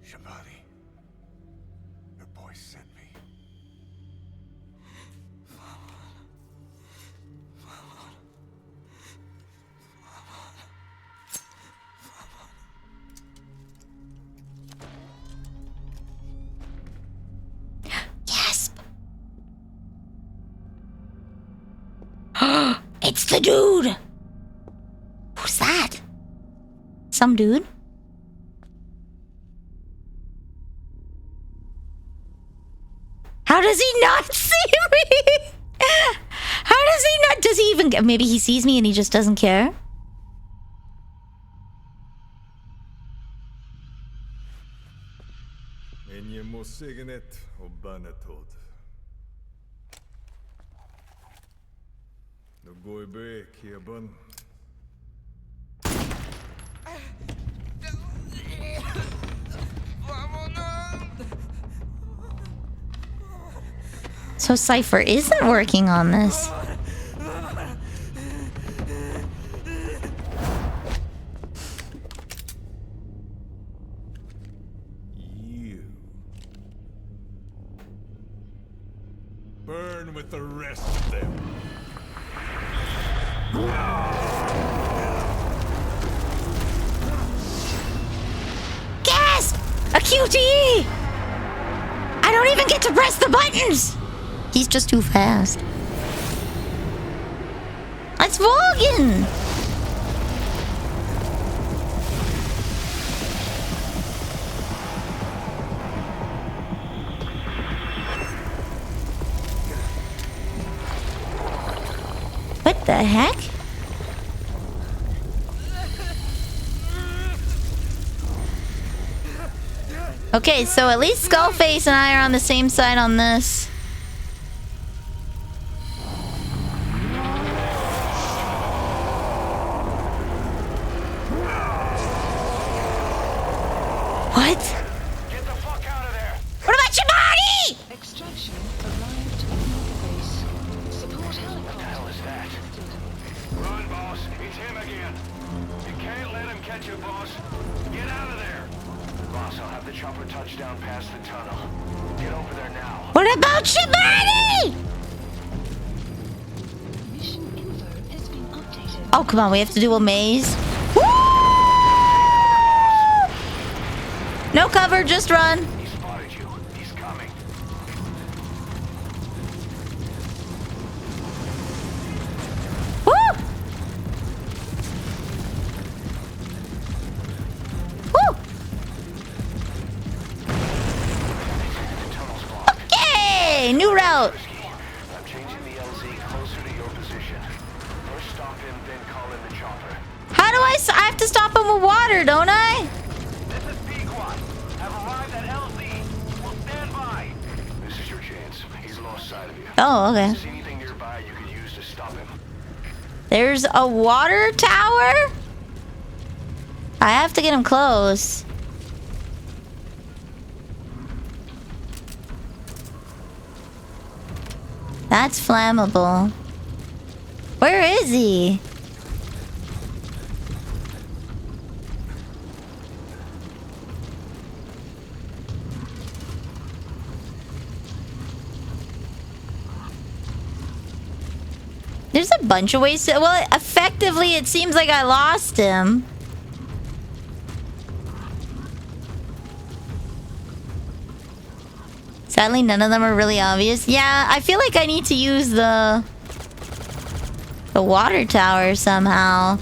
Shabani, the boy sent me. Yes! It's the dude! Who's that? Some dude? How does he not see me? How does he not? Does he even... maybe he sees me and he just doesn't care? So Cypher isn't working on this. You burn with the rest of them. Gasp! A QTE! I don't even get to press the buttons! He's just too fast. It's Morgan! What the heck? Okay, so at least Skullface and I are on the same side on this. What? Get the fuck out of there! What about your body? Extraction arrived at the base. Support helicopter. What the hell is that? Run, boss. It's him again. You can't let him catch you, boss. Get out of there. Boss, I'll have the chopper touch down past the tunnel. Get over there now. What about your body? Mission info has been updated. Oh, come on, we have to do a maze. Woo! No cover, just run. He spotted you. He's coming. I have to stop him with water, don't I? This is Pequot. Have arrived at LZ. Will stand by. This is your chance. He's lost sight of you. Oh, okay. See anything nearby you could use to stop him? There's a water tower? I have to get him close. That's flammable. Where is he? There's a bunch of ways to... Well, effectively, it seems like I lost him. Sadly, none of them are really obvious. Yeah, I feel like I need to use the water tower somehow.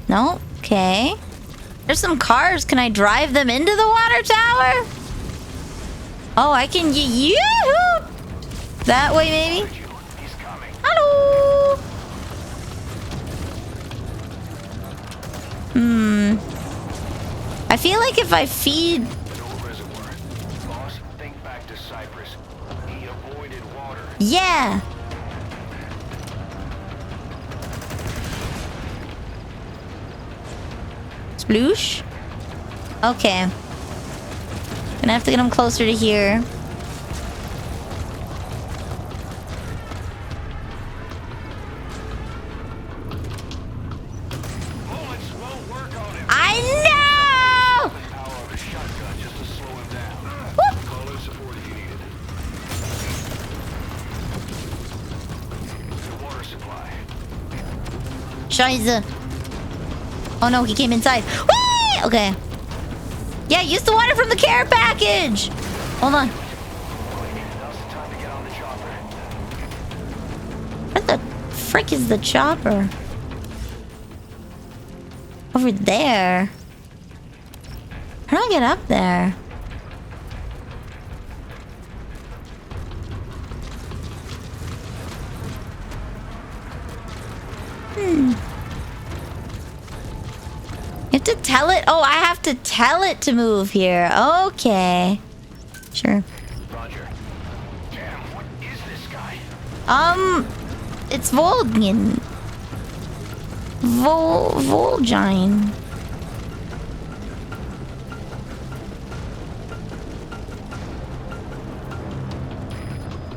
No? Okay. There's some cars. Can I drive them into the water tower? Oh, I can yoo-hoo! That way, maybe? Hello! I feel like if I feed... Boss, think back to Cyprus. He avoided water. Yeah! Sploosh? Okay. Gonna have to get him closer to here. Bullets won't work on him. I know! Power of a shotgun just to slow him down. Call in support if you need it. The water supply. Scheiße. Oh no, he came inside. Whee! Okay. Yeah, use the water from the care package. Hold on. Now's the time to get on the chopper. Where the frick is the chopper? Over there. How do I get up there? You have to tell it? Oh, I have to tell it to move here. Okay. Sure. Roger. Damn, what is this guy? It's Volgin. Volgine.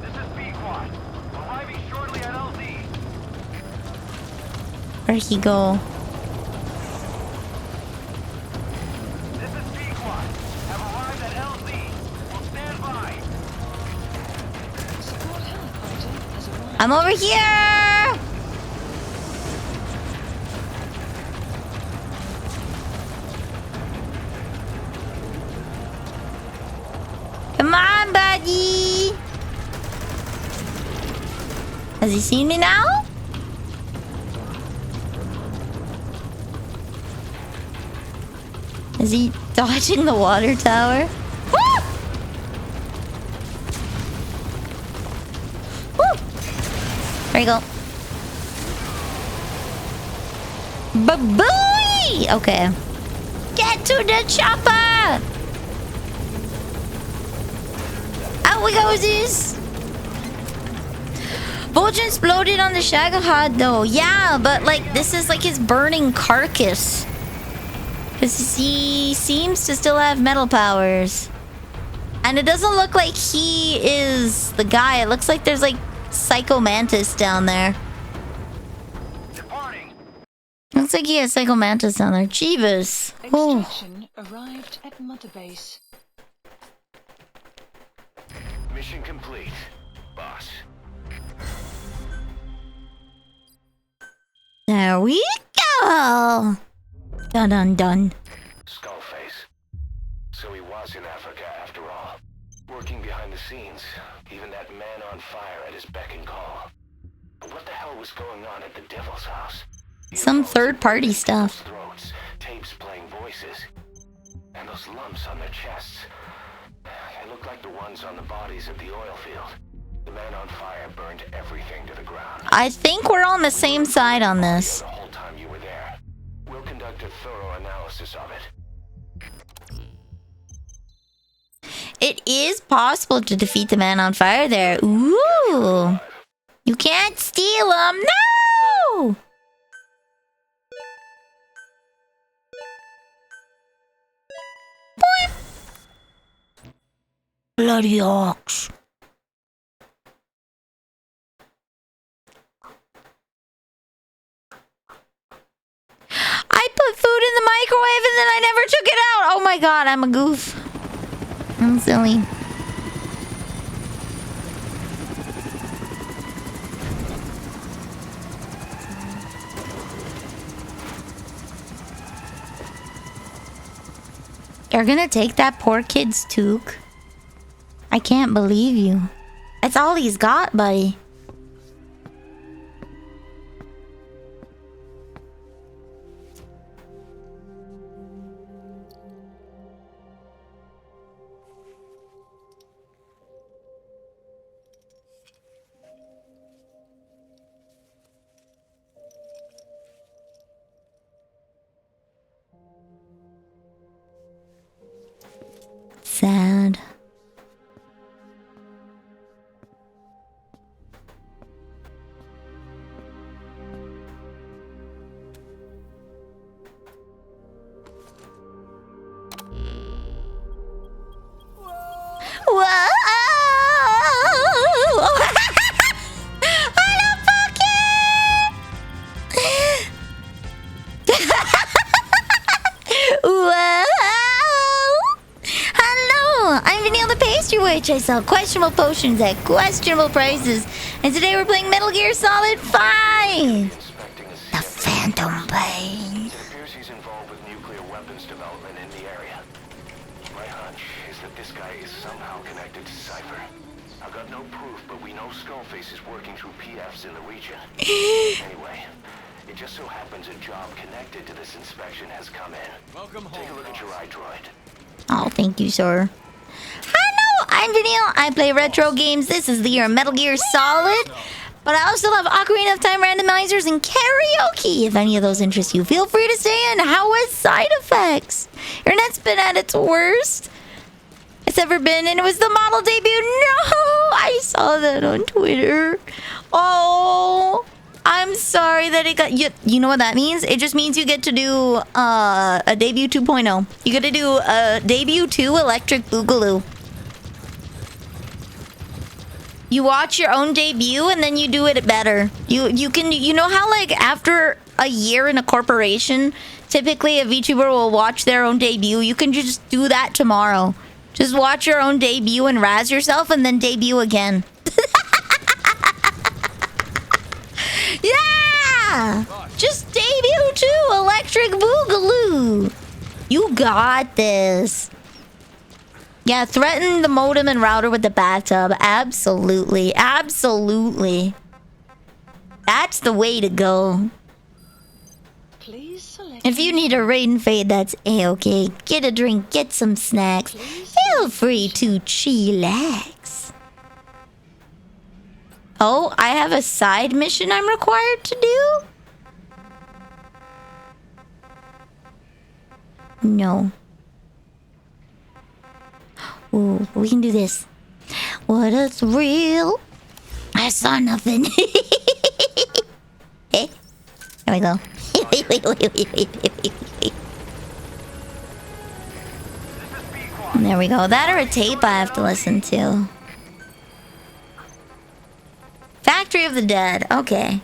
This is Pequot. Arriving shortly at LZ. Where'd he go? This is Pequot. Have arrived at LZ. Will stand by. Support helicopter has arrived. I'm over here! Come on, buddy! Has he seen me now? Is he dodging the water tower? Woo! Woo! There you go. Babooey! Okay. Get to the chopper! Out we go, this! Vol'jin exploded on the Shagahad though. Yeah, but like, this is like his burning carcass. Because he seems to still have metal powers. And it doesn't look like he is the guy. It looks like there's like Psycho Mantis down there. Departing. Looks like he has Psycho Mantis down there. Jeebus. Oh. Extraction arrived at Mother Base. Mission complete, boss. There we go. Dun dun dun. Skullface. So he was in Africa after all. Working behind the scenes. Even that man on fire at his beck and call. But what the hell was going on at the Devil's house? Some third-party stuff. Throats, tapes playing voices. And those lumps on their chests. They look like the ones on the bodies at the oil field. The man on fire burned everything to the ground. I think we're on the same side on this. The whole time you were there. We'll conduct a thorough analysis of it. It is possible to defeat the man on fire there. Ooh. You can't steal him. No! Boing. Bloody ox. I put food in the microwave and then I never took it out. Oh my god, I'm a goof. I'm silly. You're gonna take that poor kid's toque? I can't believe you. That's all he's got, buddy. Sad. Whoa! Hello, Pocket! Whoa! Hello! I'm Vanille the Pastry Witch. I sell questionable potions at questionable prices. And today we're playing Metal Gear Solid 5! The Phantom Pain. It appears he's involved with nuclear weapons development in the area. My hunch is that this guy is somehow connected to Cypher. I've got no proof, but we know Skullface is working through PFs in the region. Anyway, it just so happens a job connected to this inspection has come in. Welcome home. Take a look at your iDroid. Oh, thank you, sir. Hello, I'm Vanille. I play retro games. This is the year of Metal Gear Solid. But I also love Ocarina of Time randomizers and karaoke. If any of those interest you, feel free to stay in. How was side effects? Your net's been at its worst it's ever been, and it was the model debut. No, I saw that on Twitter. Oh, I'm sorry that it got... You know what that means? It just means you get to do a debut 2.0. You get to do a debut 2 Electric Boogaloo. You watch your own debut and then you do it better. You can... You know how, like, after a year in a corporation, typically a VTuber will watch their own debut? You can just do that tomorrow. Just watch your own debut and razz yourself and then debut again. Yeah! Just debut too, Electric Boogaloo. You got this. Yeah, threaten the modem and router with the bathtub. Absolutely. Absolutely. That's the way to go. Please select. If you need a raid and fade, that's a-okay. Get a drink, get some snacks. Feel free to chillax. Oh, I have a side mission I'm required to do? No. Ooh, we can do this. What a thrill. I saw nothing. Eh? There we go. There we go. That or a tape I have to listen to. Factory of the Dead. Okay.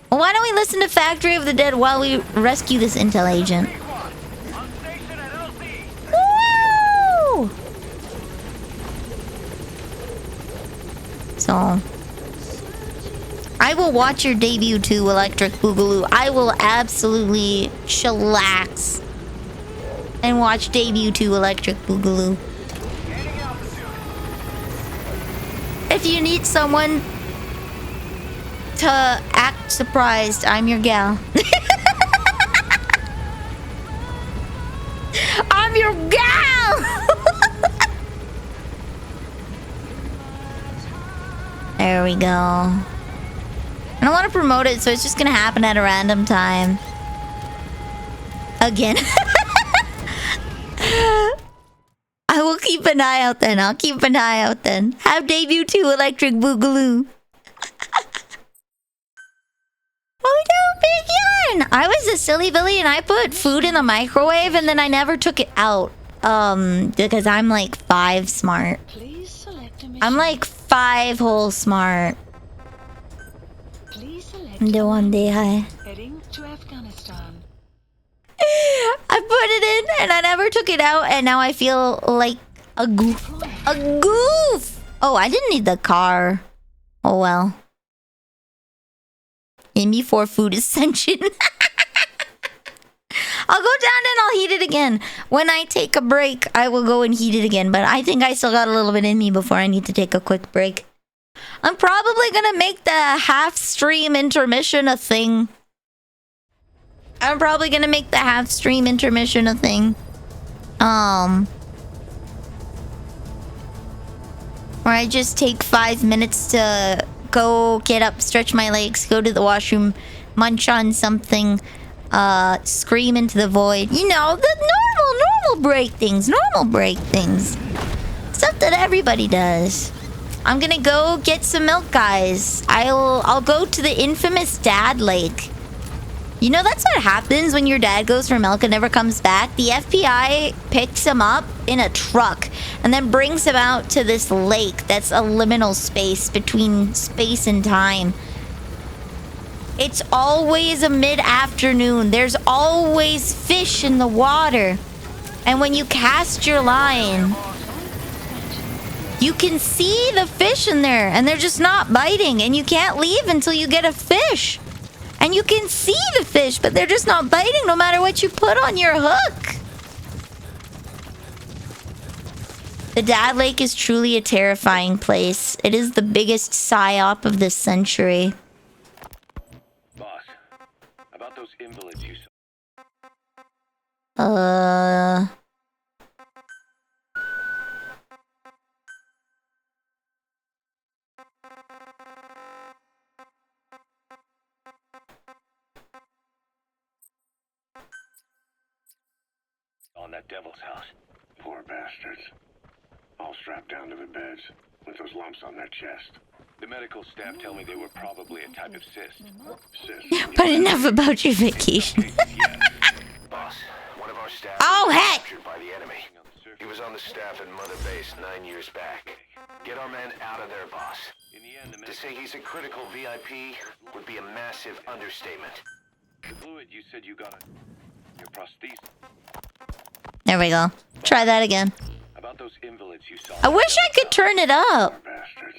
Well, why don't we listen to Factory of the Dead while we rescue this intel agent? Woo! So, I will watch your debut too, Electric Boogaloo. I will absolutely chillax and watch debut too, Electric Boogaloo. If you need someone to act surprised, I'm your gal. I'm your gal! There we go. I don't want to promote it, so it's just gonna happen at a random time. Again. I will keep an eye out then. I'll keep an eye out then. Have debut 2 Electric Boogaloo. Oh no, Big Yarn! I was a silly Billy and I put food in the microwave and then I never took it out. Because I'm like 5 smart. Please select a mission. I'm like 5 whole smart. Please select The one day I heading to Afghanistan. put it in and I never took it out and now I feel like a goof. A goof! Oh, I didn't need the car. Oh well. ME4 food ascension. I'll go down and I'll heat it again. When I take a break, I will go and heat it again. But I think I still got a little bit in me before I need to take a quick break. I'm probably gonna make the half stream intermission a thing. Where I just take 5 minutes to go get up, stretch my legs, go to the washroom, munch on something, scream into the void. You know, the normal break things. Stuff that everybody does. I'm gonna go get some milk, guys. I'll go to the infamous dad lake. You know, that's what happens when your dad goes for milk and never comes back. The FBI picks him up in a truck and then brings him out to this lake that's a liminal space between space and time. It's always a mid-afternoon. There's always fish in the water. And when you cast your line, you can see the fish in there and they're just not biting. And you can't leave until you get a fish. And you can see the fish, but they're just not biting no matter what you put on your hook. The Dad Lake is truly a terrifying place. It is the biggest psyop of this century. Boss, about those invalids you on that devil's house. Poor bastards. All strapped down to the beds, with those lumps on their chest. The medical staff tell me they were probably a type of cyst. Cysts. But enough about your vacation. Boss, one of our staff Oh, was heck! captured by the enemy. He was on the staff at Mother Base 9 years back. Get our men out of there, boss. In the end, the To say he's a critical VIP would be a massive understatement. The fluid you said you got your prosthesis. There we go. Try that again. About those invalids you saw. I wish I could turn it up. Bastards.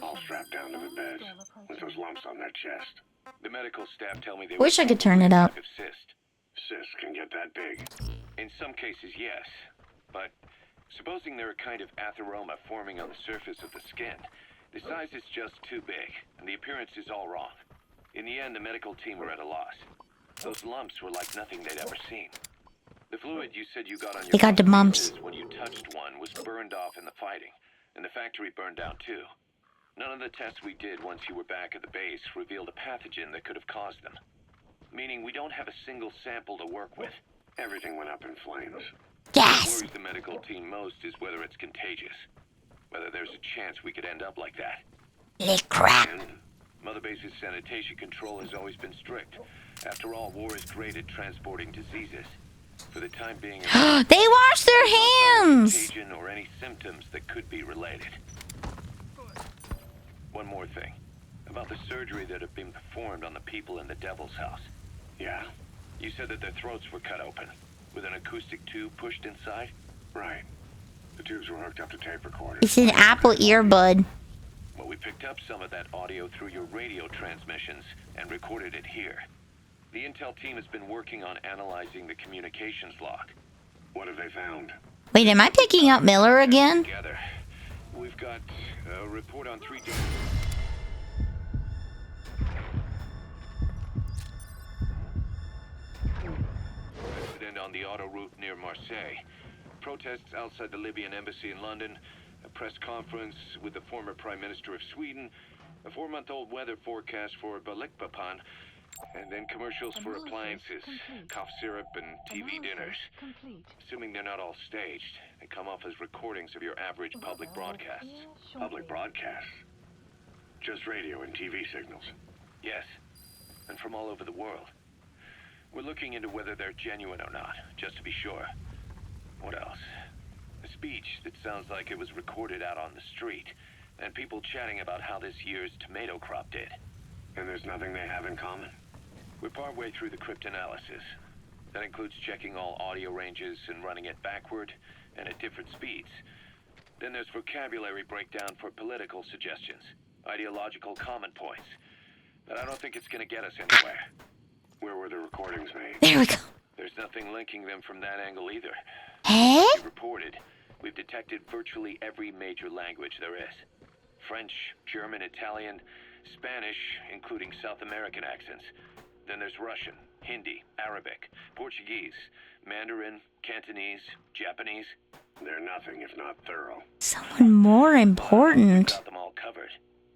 All strapped down to the beds, with those lumps on their chest. The medical staff tell me they Wish I could turn it up. type of cyst. Cysts can get that big. In some cases, yes. But supposing they're a kind of atheroma forming on the surface of the skin, the size is just too big, and the appearance is all wrong. In the end, the medical team were at a loss. Those lumps were like nothing they'd ever seen. The fluid you said you got on your They got the mumps. prosthesis when you touched one was burned off in the fighting, and the factory burned down too. None of the tests we did once you were back at the base revealed a pathogen that could have caused them. Meaning we don't have a single sample to work with. Everything went up in flames. What Yes! worries the medical team most is whether it's contagious. Whether there's a chance we could end up like that. Lick crap. And Mother Base's sanitation control has always been strict. After all, war is great at transporting diseases. For the time being, They wash their hands! contagion or any symptoms that could be related. One more thing. About the surgery that had been performed on the people in the Devil's House. Yeah, You said that their throats were cut open, with an acoustic tube pushed inside? right. The tubes were hooked up to tape recorders. It's an Apple earbud. Well, we picked up some of that audio through your radio transmissions and recorded it here. The intel team has been working on analyzing the communications log. What have they found? Wait, am I picking up Miller again? Together, we've got a report on 3 incident on the auto route near Marseille. Protests outside the Libyan embassy in London. press conference with the former Prime Minister of Sweden, a 4-month-old weather forecast for Balikpapan, and then commercials for Analysis appliances, complete. cough syrup, and TV dinners. Complete. Assuming they're not all staged, they come off as recordings of your average public broadcasts. Public broadcasts? Just radio and TV signals? Yes, and from all over the world. We're looking into whether they're genuine or not, just to be sure. What else? A speech that sounds like it was recorded out on the street, and people chatting about how this year's tomato crop did. And there's nothing they have in common? We're partway through the cryptanalysis. That includes checking all audio ranges and running it backward and at different speeds. Then there's vocabulary breakdown for political suggestions, ideological comment points. But I don't think it's gonna get us anywhere. Where were the recordings made? There we go. There's nothing linking them from that angle either. Hey? We reported, we've detected virtually every major language there is. French, German, Italian, Spanish, including South American accents. Then there's Russian, Hindi, Arabic, Portuguese, Mandarin, Cantonese, Japanese. They're nothing if not thorough. Someone more important. Got them all covered.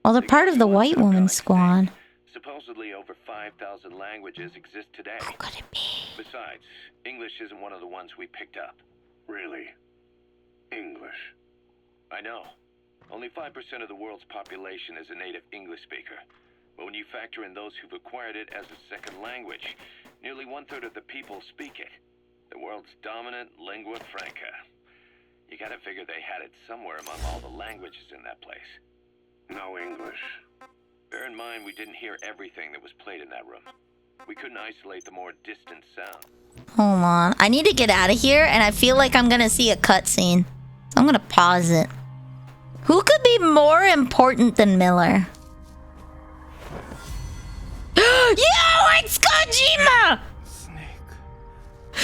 Well, they're part of the white woman squad. Supposedly over 5,000 languages exist today. How could it be? Besides, English isn't one of the ones we picked up. Really? English? I know. Only 5% of the world's population is a native English speaker. But when you factor in those who've acquired it as a second language, nearly 1/3 of the people speak it. The world's dominant lingua franca. You gotta figure they had it somewhere among all the languages in that place. No English. Bear in mind, we didn't hear everything that was played in that room. We couldn't isolate the more distant sound. Hold on. I need to get out of here, and I feel like I'm gonna see a cutscene. So I'm gonna pause it. Who could be more important than Miller? Yo, it's Kojima! Snake.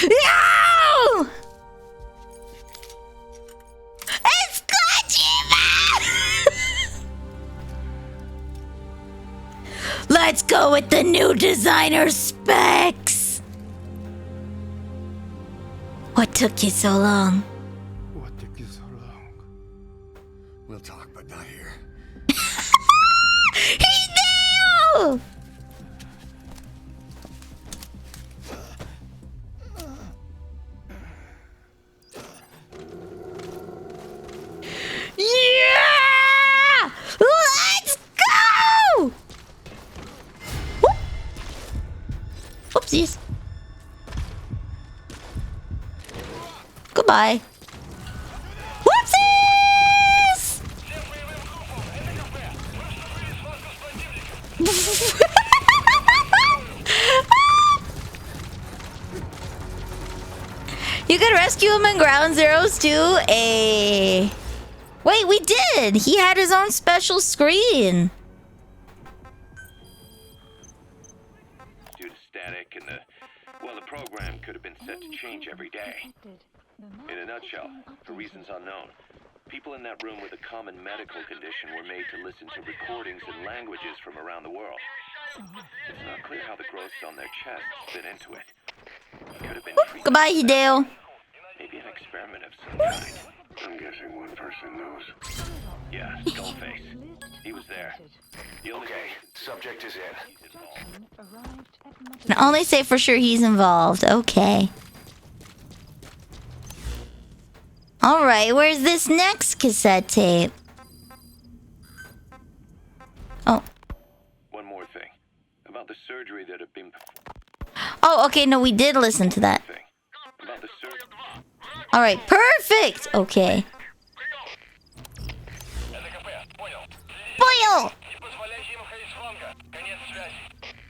Yo! It's Kojima! Let's go with the new designer specs. What took you so long? What took you so long? We'll talk, but not here. He knew! Yeah! Let's go! Whoop. Whoopsies. Goodbye. Whoopsies! You could rescue him in Ground Zeroes too. Wait, we did. He had his own special screen. Due to static and the program could have been set to change every day. In a nutshell, for reasons unknown, people in that room with a common medical condition were made to listen to recordings in languages from around the world. It's not clear how the growths on their chests fit into it. Could have been treated. Goodbye, Hideo. Maybe an experiment of some kind. I'm guessing one person knows. Yeah, Skullface. He was there. The only subject is in. Can only say for sure he's involved. Okay. Alright, where's this next cassette tape? Oh. One more thing. About the surgery that had been performed. Oh, okay, no, we did listen to that. About the surgery. Alright, perfect! Okay. Boil!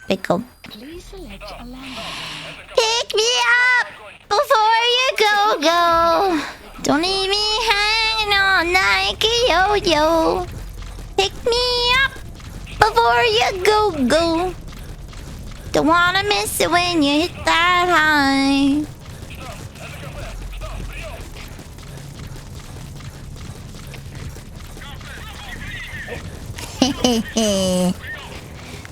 Pickle. Please select a language. Pick me up before you go. Don't leave me hanging on like a yo-yo. Pick me up before you go. Don't wanna miss it when you hit that high.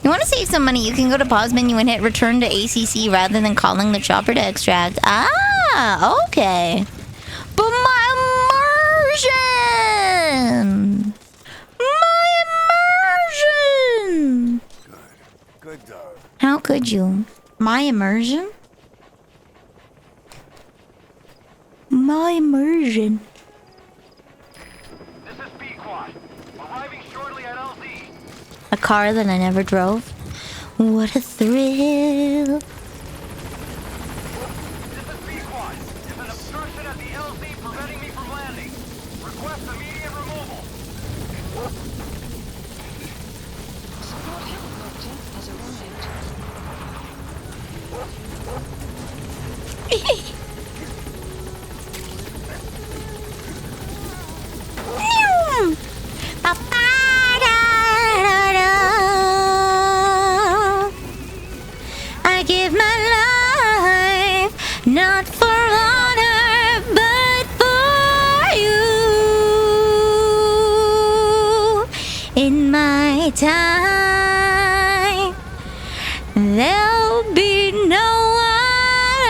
You want to save some money, you can go to pause menu and hit return to ACC rather than calling the chopper to extract. Ah, okay. But my immersion! My immersion! Good dog. How could you? My immersion? My immersion. This is Pequod. Arriving shortly at LZ. A car that I never drove. What a thrill. This is Pequod. There's an obstruction at the LZ preventing me from landing. Request immediate removal. Support helicopter has arrived. I give my life not for honor but for you. In my time there'll be no one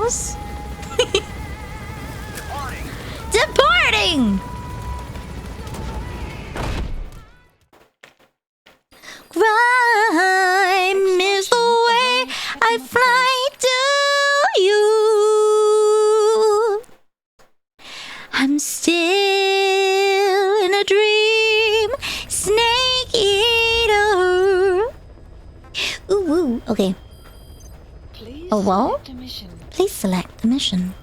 else. Departing. Crime is the way I fly to you. I'm still in a dream, snake eater. Ooh, ooh, okay. Please Oh, well? select a mission. Please select the mission.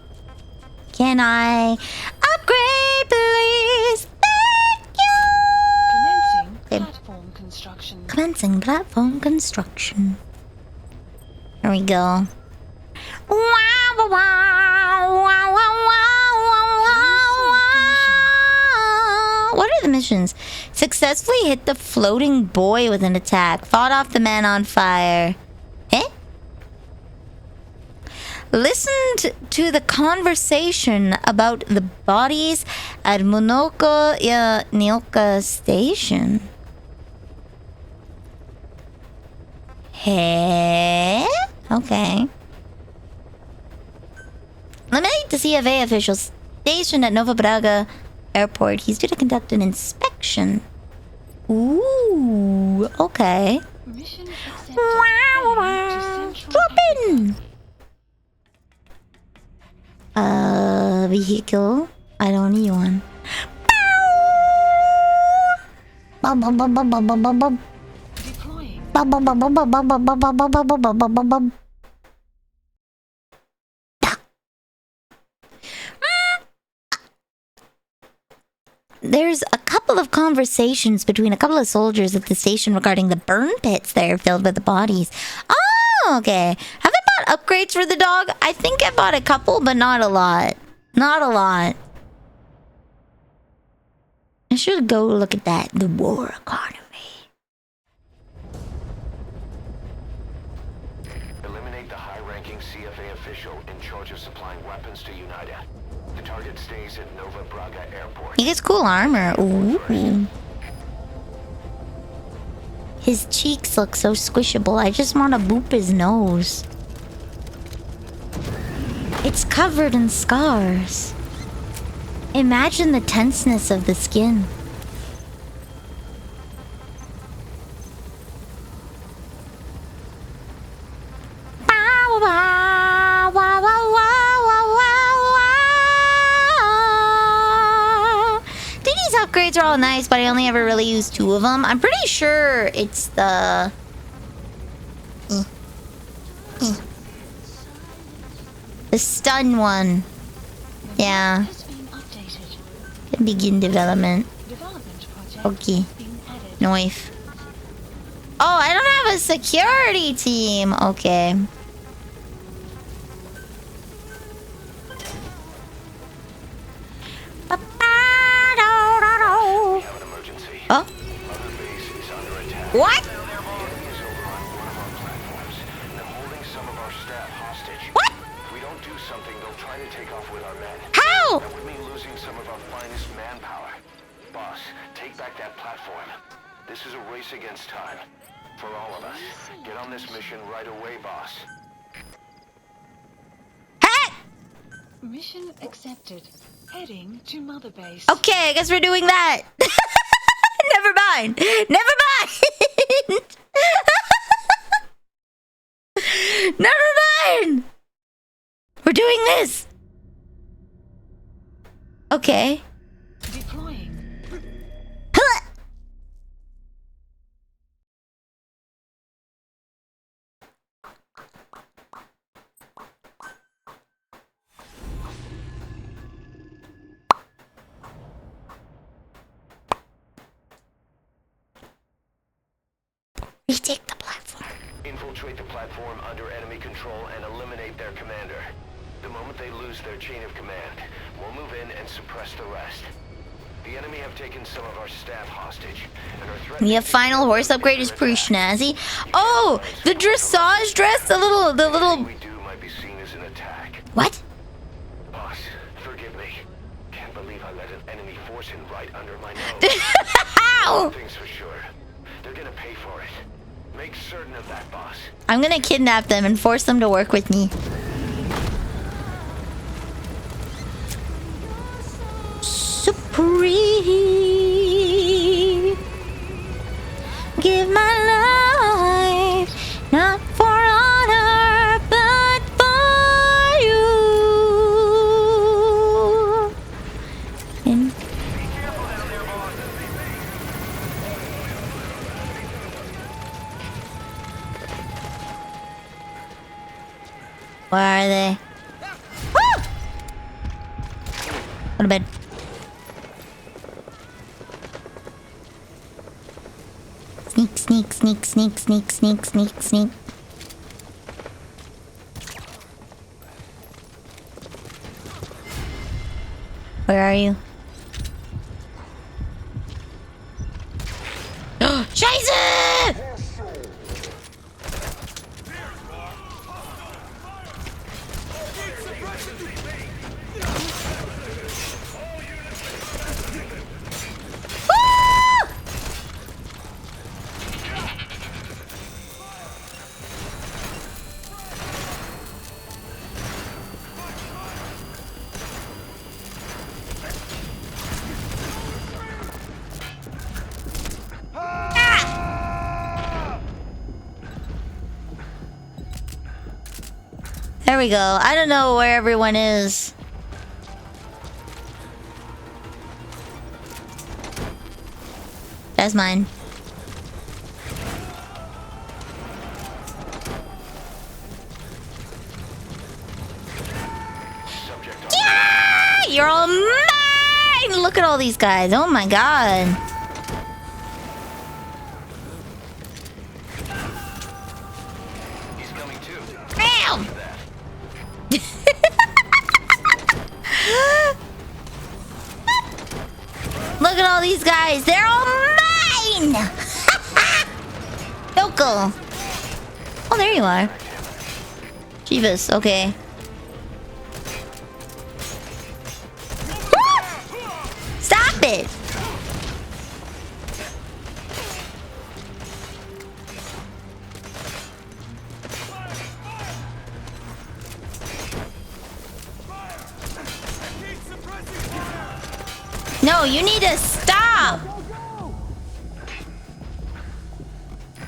Can I upgrade, please? Thank you. Commencing Okay. platform construction. Commencing platform construction. There we go. Wow, wow, wow, wow, wow, wow, wow. What are the missions? Successfully hit the floating boy with an attack. Fought off the man on fire. Eh? Listened to the conversation about the bodies at Monoko Nioka Station. Hey? Okay. Eliminate the CFA official stationed at Nova Braga Airport. He's due to conduct an inspection. Ooh, okay. Mission accepted. Wow, Going wow. to Central Whoopin'. Africa. Vehicle. I don't need one. Bum, bum, bum, bum, bum, bum, bum, bum. Deploying. Bum, bum, bum, bum, bum, bum, bum, bum, bum, bum, bum, bum, bum, bum, bum. There's a couple of conversations between a couple of soldiers at the station regarding the burn pits there filled with the bodies. Oh, okay. Have I bought upgrades for the dog? I think I bought a couple, but not a lot. Not a lot. I should go look at that. The war economy. Eliminate the high-ranking CFA official in charge of supplying weapons to United. The target stays at Nova Braga Airport. He gets cool armor. Ooh. His cheeks look so squishable. I just want to boop his nose. It's covered in scars. Imagine the tenseness of the skin. These upgrades are all nice, but I only ever really used 2 of them. I'm pretty sure it's the... the stun one. Yeah. Has been updated. Begin development. Development project Okay. being added. Knife. Oh, I don't have a security team. Okay. We have an emergency. Oh? Mother base is under attack. What? The enemy is over on one of our platforms. They're holding some of our staff hostage. What? If we don't do something, they'll try to take off with our men. How? That would mean losing some of our finest manpower. Boss, take back that platform. This is a race against time. For all of us. Get on this mission right away, boss. Hey! Mission accepted. Heading to Mother Base. Okay, I guess we're doing that. Never mind. Never mind. Never mind. We're doing this. Okay. Deploying. Retake the platform. Infiltrate the platform under enemy control and eliminate their commander. The moment they lose their chain of command, we'll move in and suppress the rest. The enemy have taken some of our staff hostage and are threatening... The final horse upgrade is pretty snazzy. Oh, the dressage dress, the little... We do might be seen as an attack. What? Boss, forgive me. Can't believe I let an enemy force in right under my nose. How? Things for sure. They're gonna pay for it. Make certain of that, boss. I'm gonna kidnap them and force them to work with me. Supreme. Give my life, not for honor, but for you. And where are they? Woo! Go to bed. Sneak, sneak, sneak, sneak, sneak, sneak, sneak, sneak. Where are you? Scheiße! There we go. I don't know where everyone is. That's mine. Yeah! You're all mine! Look at all these guys. Oh my god. He's coming too. Bam! Look at all these guys. They're all mine! Yoko. Oh, there you are. Jeebus, okay. Stop it! No, you need to stop!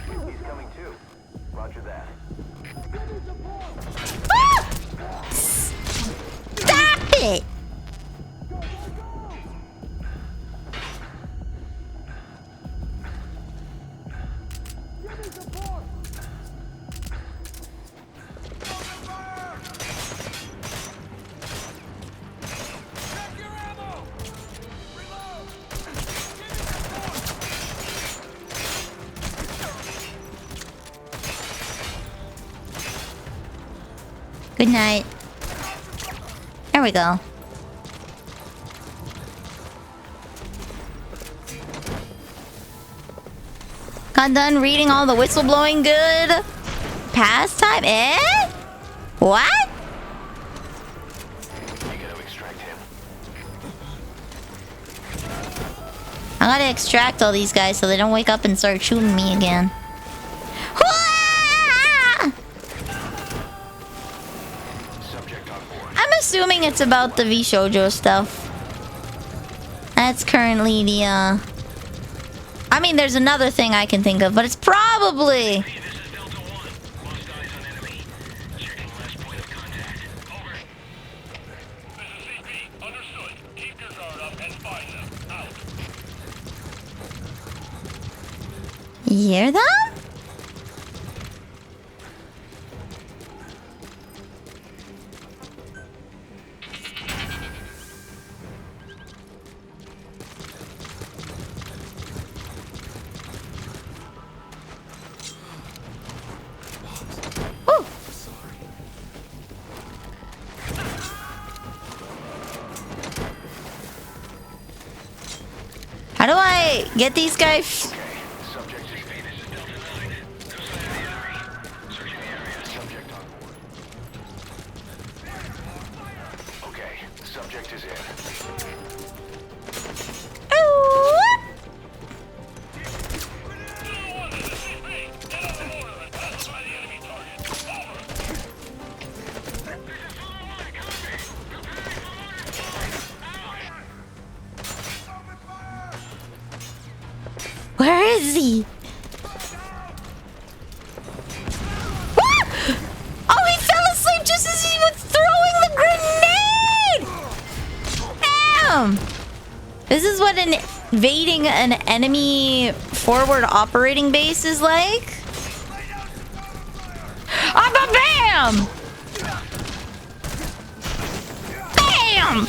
He's coming too. Roger that. Stop it! Good night. There we go. Got done reading all the whistleblowing good pastime? Eh? What? You gotta extract him. I gotta extract all these guys so they don't wake up and start shooting me again. I'm assuming it's about the V Shoujo stuff. That's currently the, I mean, there's another thing I can think of, but it's probably... You hear that? Ooh. How do I get these guys? Where is he? Ah! Oh, he fell asleep just as he was throwing the grenade! Damn! This is what invading an enemy forward operating base is like? Bam! Bam!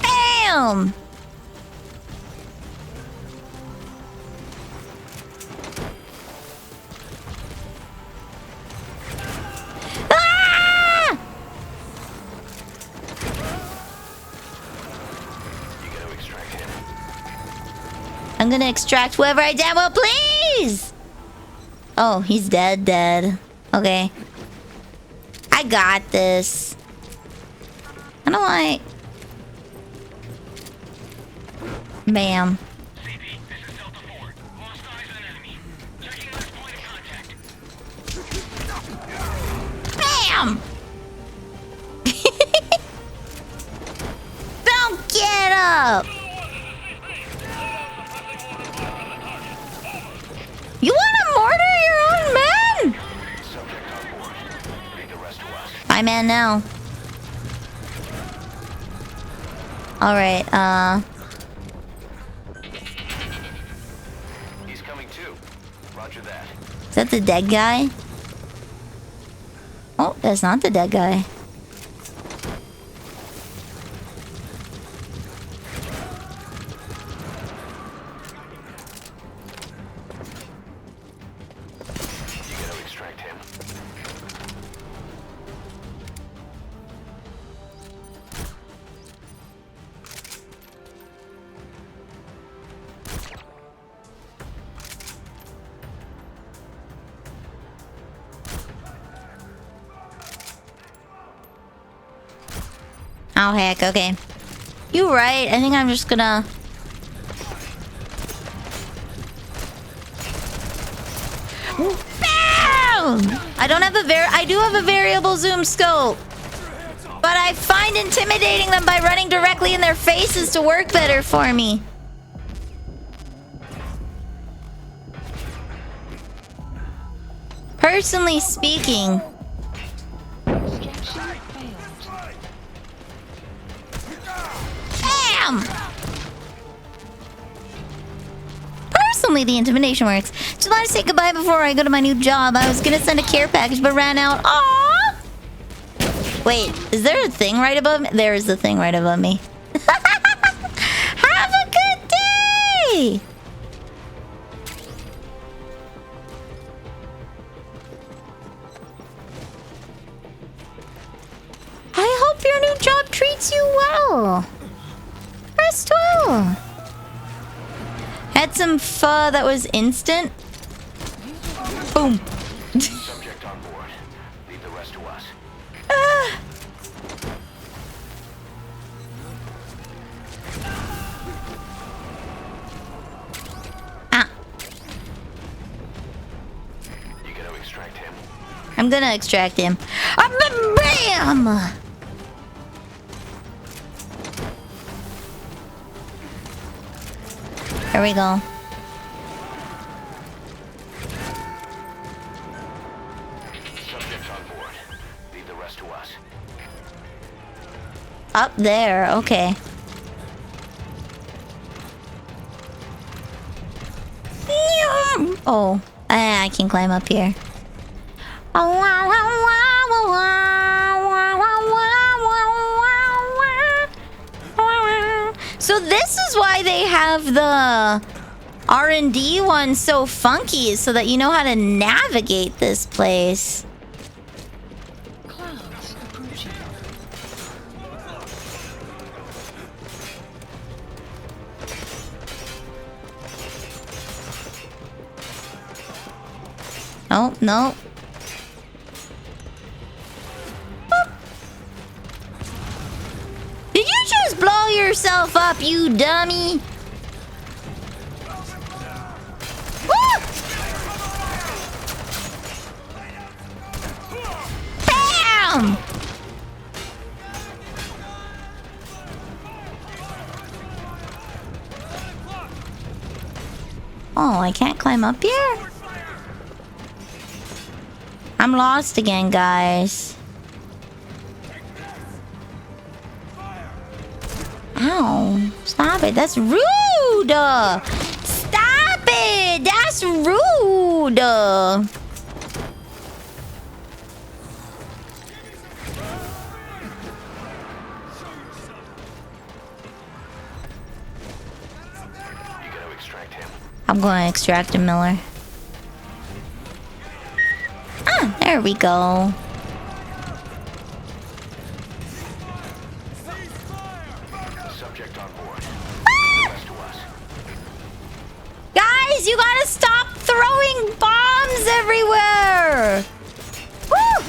Bam! Ah! I'm gonna extract whoever I damn well please! Oh, he's dead. Okay. I got this. I don't like... Bam. Bam! Don't get up! You wanna mortar your own men? My man now. Alright, He's coming too. Roger that. is that the dead guy? Oh, that's not the dead guy. You gotta extract him. Oh heck, okay. You right, I think I'm just gonna... BAM! I don't have a I do have a variable zoom scope. But I find intimidating them by running directly in their faces to work better for me. Personally speaking... Bam! Personally, the intimidation works. Just want to say goodbye before I go to my new job. I was gonna send a care package, but ran out. Aww! Wait, is there a thing right above me? There is the thing right above me. Have a good day! I hope your new job treats you well. Rest well. Had some pho that was instant. Boom. Subject on board. Leave the rest to us. Ah. You gotta extract him. I'm gonna extract him. Bam! There we go. Subjects on board. Leave the rest to us. Up there, okay. Oh, I can climb up here. So this is why they have the R&D one so funky, so that you know how to navigate this place. Clouds approaching. Oh, no. Did you just blow yourself up, you dummy? Woo! Bam! Oh, I can't climb up here? I'm lost again, guys. Ow. Stop it. That's rude. Stop it. That's rude. You gotta extract him. I'm going to extract him, Miller. Ah, there we go. Subject on board. Ah! Rest to us. Guys, you gotta stop throwing bombs everywhere! Woo!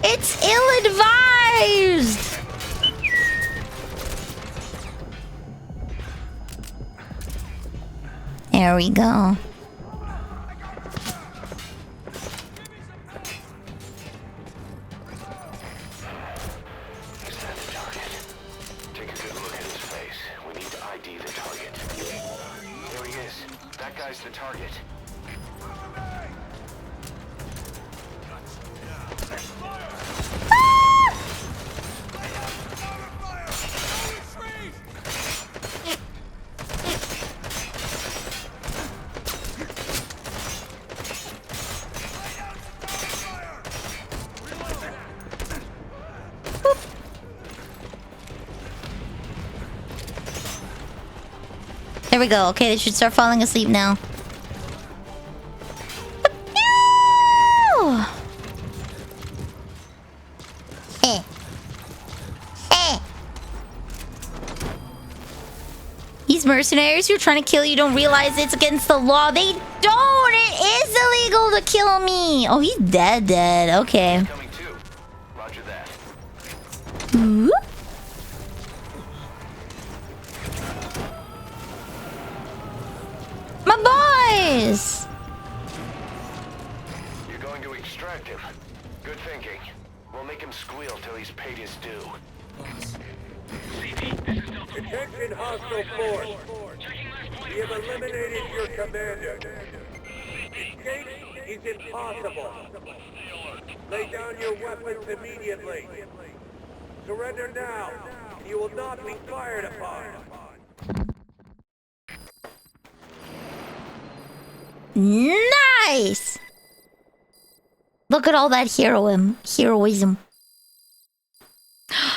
It's ill-advised! There we go. Is that the target? Take a good look at his face. We need to ID the target. There he is. That guy's the target. There we go. Okay, they should start falling asleep now. Eh. Eh. These mercenaries who are trying to kill you don't realize it's against the law. They don't! It is illegal to kill me! Oh, he's dead. Okay. Coming too. Roger that. Ooh. My boys! You're going to extract him. Good thinking. We'll make him squeal till he's paid his due. Attention hostile force. We have eliminated your commander. Escape is impossible. Lay down your weapons immediately. Surrender now. You will not be fired upon. Nice! Look at all that heroism.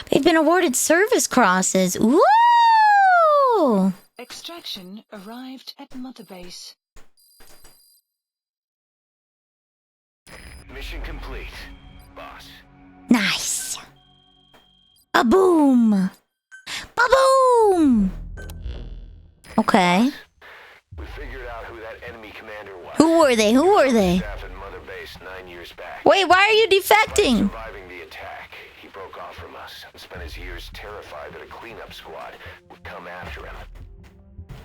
They've been awarded service crosses. Ooh! Extraction arrived at Mother Base. Mission complete, boss. Nice. Ba-boom! Ba-boom! Okay. We figured out who that enemy commander was. Who were they? Staff at Mother Base 9 years back. Wait, why are you defecting? Surviving the attack, he broke off from us and spent his years terrified that a cleanup squad would come after him.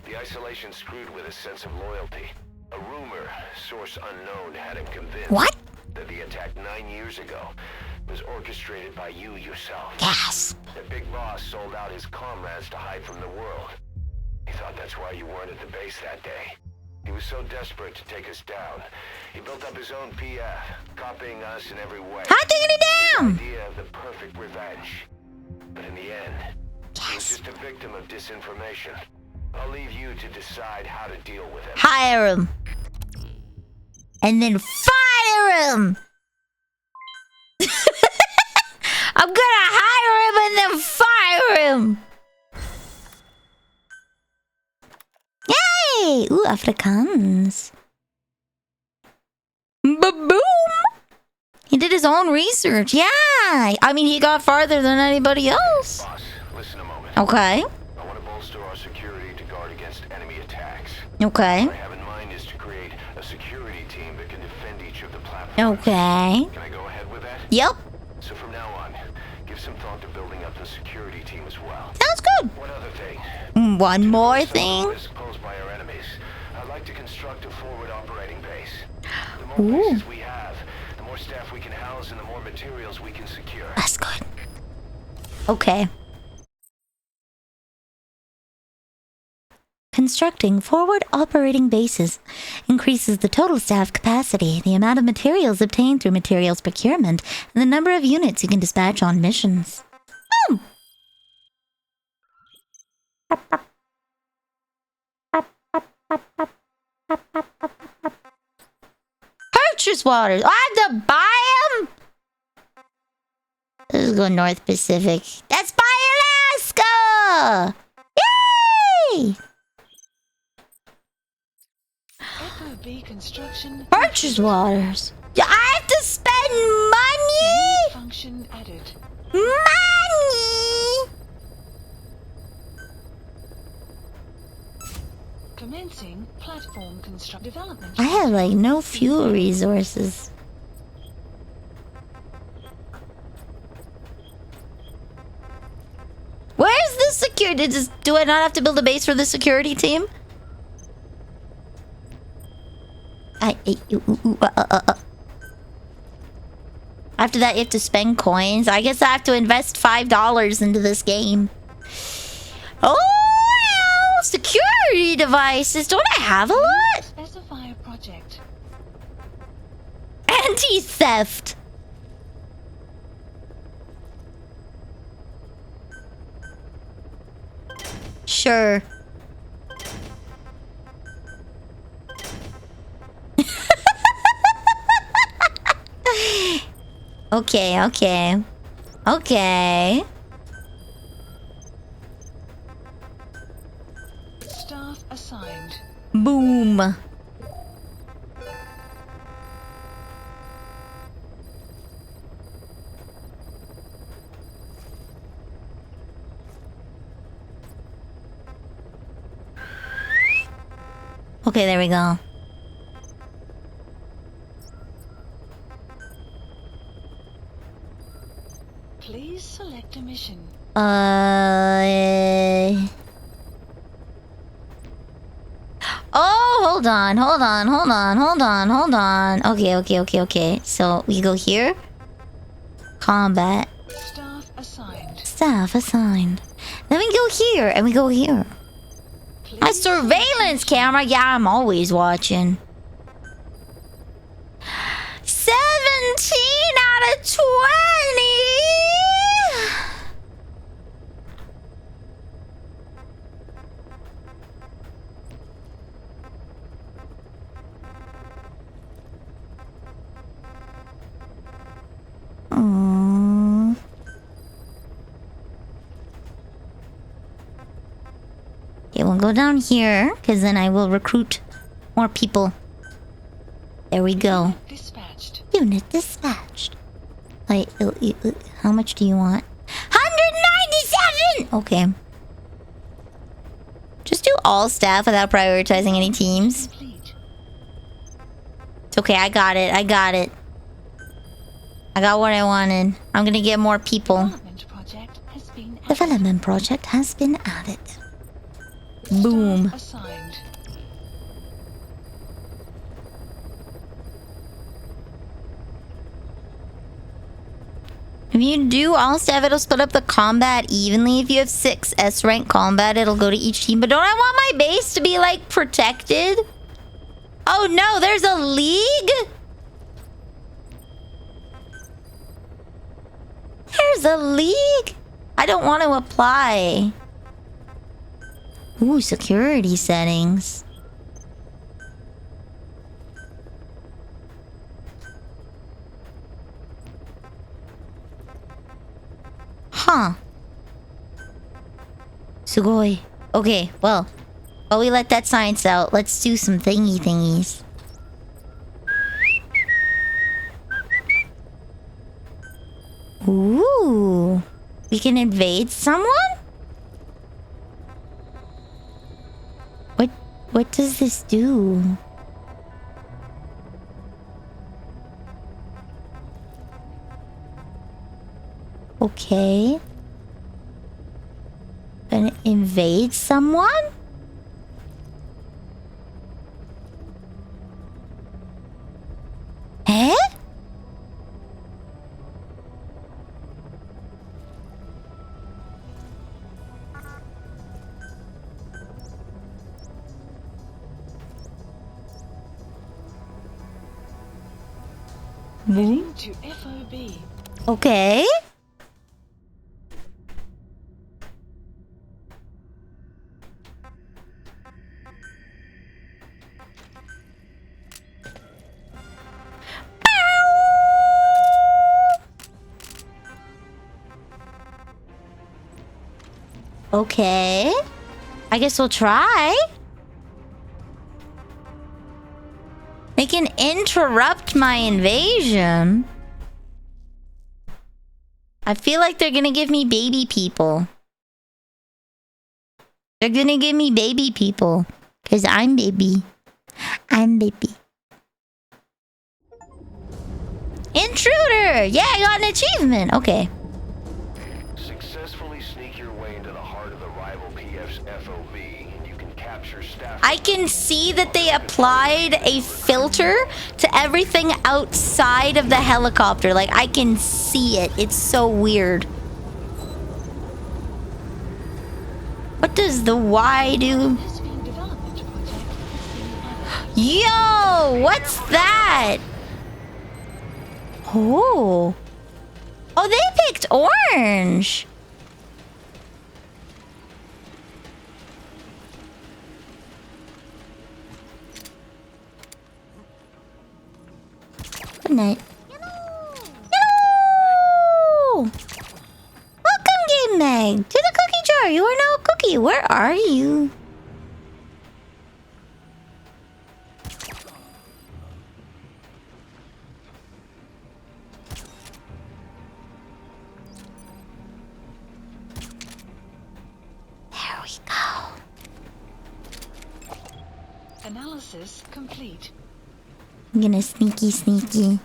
The isolation screwed with his sense of loyalty. A rumor, source unknown, had him convinced What? that the attack 9 years ago was orchestrated by you yourself. Yes. The big boss sold out his comrades to hide from the world. He thought that's why you weren't at the base that day. He was so desperate to take us down. He built up his own PF, copying us in every way. Hot diggity damn! The idea of the perfect revenge. But in the end, he was just a victim of disinformation. I'll leave you to decide how to deal with him. Hire him. And then fire him! I'm gonna hire him and then fire him! Yay! Ooh, Afrikaans. Ba-boom! He did his own research. Yeah! I mean, he got farther than anybody else. Boss, listen a moment. Okay. I want to bolster our security to guard against enemy attacks. Okay. What I have in mind is to create a security team that can defend each of the platforms. Okay. Can I go ahead with that? Yep. So from now on, give some thought to building up the security team as well. Sounds good. One other thing. One more thing. Risk posed by our enemies. I'd like to construct a forward operating base. The more bases we have, the more staff we can house and the more materials we can secure. That's good. Okay. Constructing forward operating bases increases the total staff capacity, the amount of materials obtained through materials procurement, and the number of units you can dispatch on missions. Boom! Purchase waters. I have to buy them? Let's go North Pacific. That's by Alaska! Yay! FOB construction. Purchase waters. I have to spend money? Function added. Money! Commencing platform construct development. I have like no fuel resources. Where's the security? Do I not have to build a base for the security team? After that, you have to spend coins. I guess I have to invest $5 into this game. Oh, well, security devices. Don't I have a lot? Specify a project. Anti-theft. Sure. Okay, okay. Okay. Staff assigned. Boom. Okay, there we go. Please select a mission. Oh, hold on. Okay. So we go here. Combat. Staff assigned. Staff assigned. Then we go here and we go here. My surveillance camera. Yeah, I'm always watching. 17 out of 20. Aww. Okay, we'll go down here, because then I will recruit more people. There we go. Dispatched. Unit dispatched. Wait, how much do you want? 197! Okay. Just do all staff without prioritizing any teams. Complete. It's okay, I got it. I got what I wanted. I'm gonna get more people. Development project has been added. Development project has been added. Boom. Staff assigned. If you do all staff, it'll split up the combat evenly. If you have 6 S rank combat, it'll go to each team. But don't I want my base to be, like, protected? Oh no, there's a league? There's a league? I don't want to apply. Ooh, security settings. Huh. Sugoi. Okay, well. While we let that science out, let's do some thingies. Ooh. We can invade someone? What does this do? Okay. Gonna invade someone? Eh? Heading to FOB. Okay. Okay. I guess we'll try. They can interrupt my invasion. I feel like they're gonna give me baby people. They're gonna give me baby people. Because I'm baby. I'm baby. Intruder! Yeah, I got an achievement. Okay. Successfully sneak your way into the heart of the rival PF's FOB, and you can capture staff. I can see that they applied a filter to everything outside of the helicopter. Like, I can see it. It's so weird. What does the Y do? Has been development project has been added. Yo! What's that? Oh. Oh, they picked orange. Good night. Hello! Welcome, Game Meg, to the cookie jar. You are now a cookie. Where are you? There we go. Analysis complete. I'm gonna sneaky.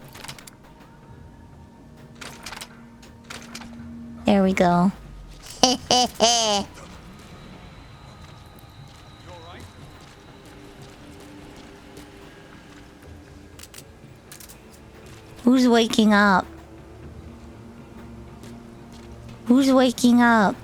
There we go. Who's waking up? Who's waking up?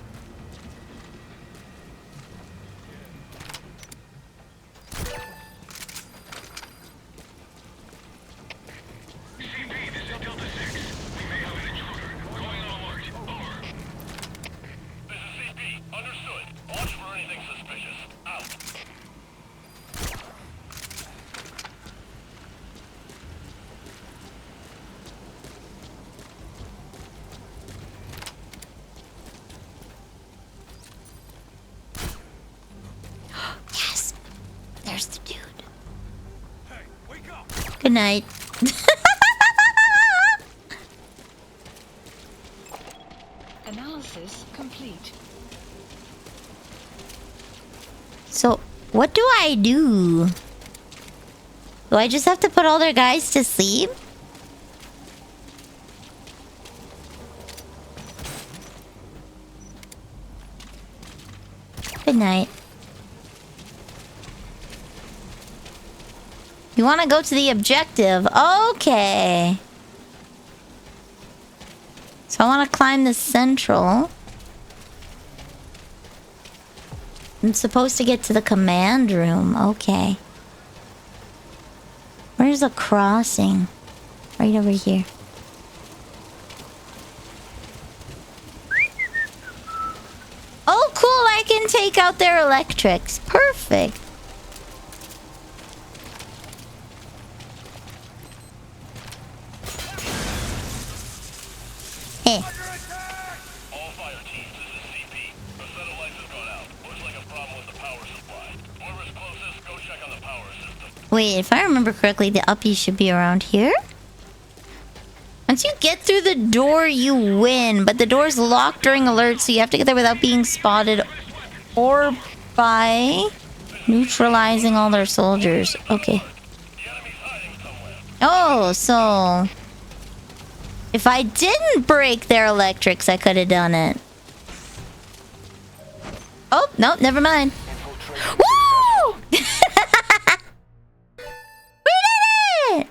Yes, there's the dude. Good night. Analysis complete. So, what do I do? Do I just have to put all their guys to sleep? Good night. You want to go to the objective? Okay. So So I want to climb the central. I'm supposed to get to the command room. Okay. Where's the crossing? Right over here. Oh, cool! I can take out their electrics. Perfect. Eh. All fire teams, this is CP. The satellite has gone out. Looks like a problem with the power supply. Whoever's closest, go check on the power system. Wait, if I remember correctly, the uppies should be around here? Once you get through the door, you win. But the door's locked during alert, so you have to get there without being spotted or by neutralizing all their soldiers. Okay. Oh, so... if I didn't break their electrics, I could have done it. Oh, no, never mind. Woo! We did it!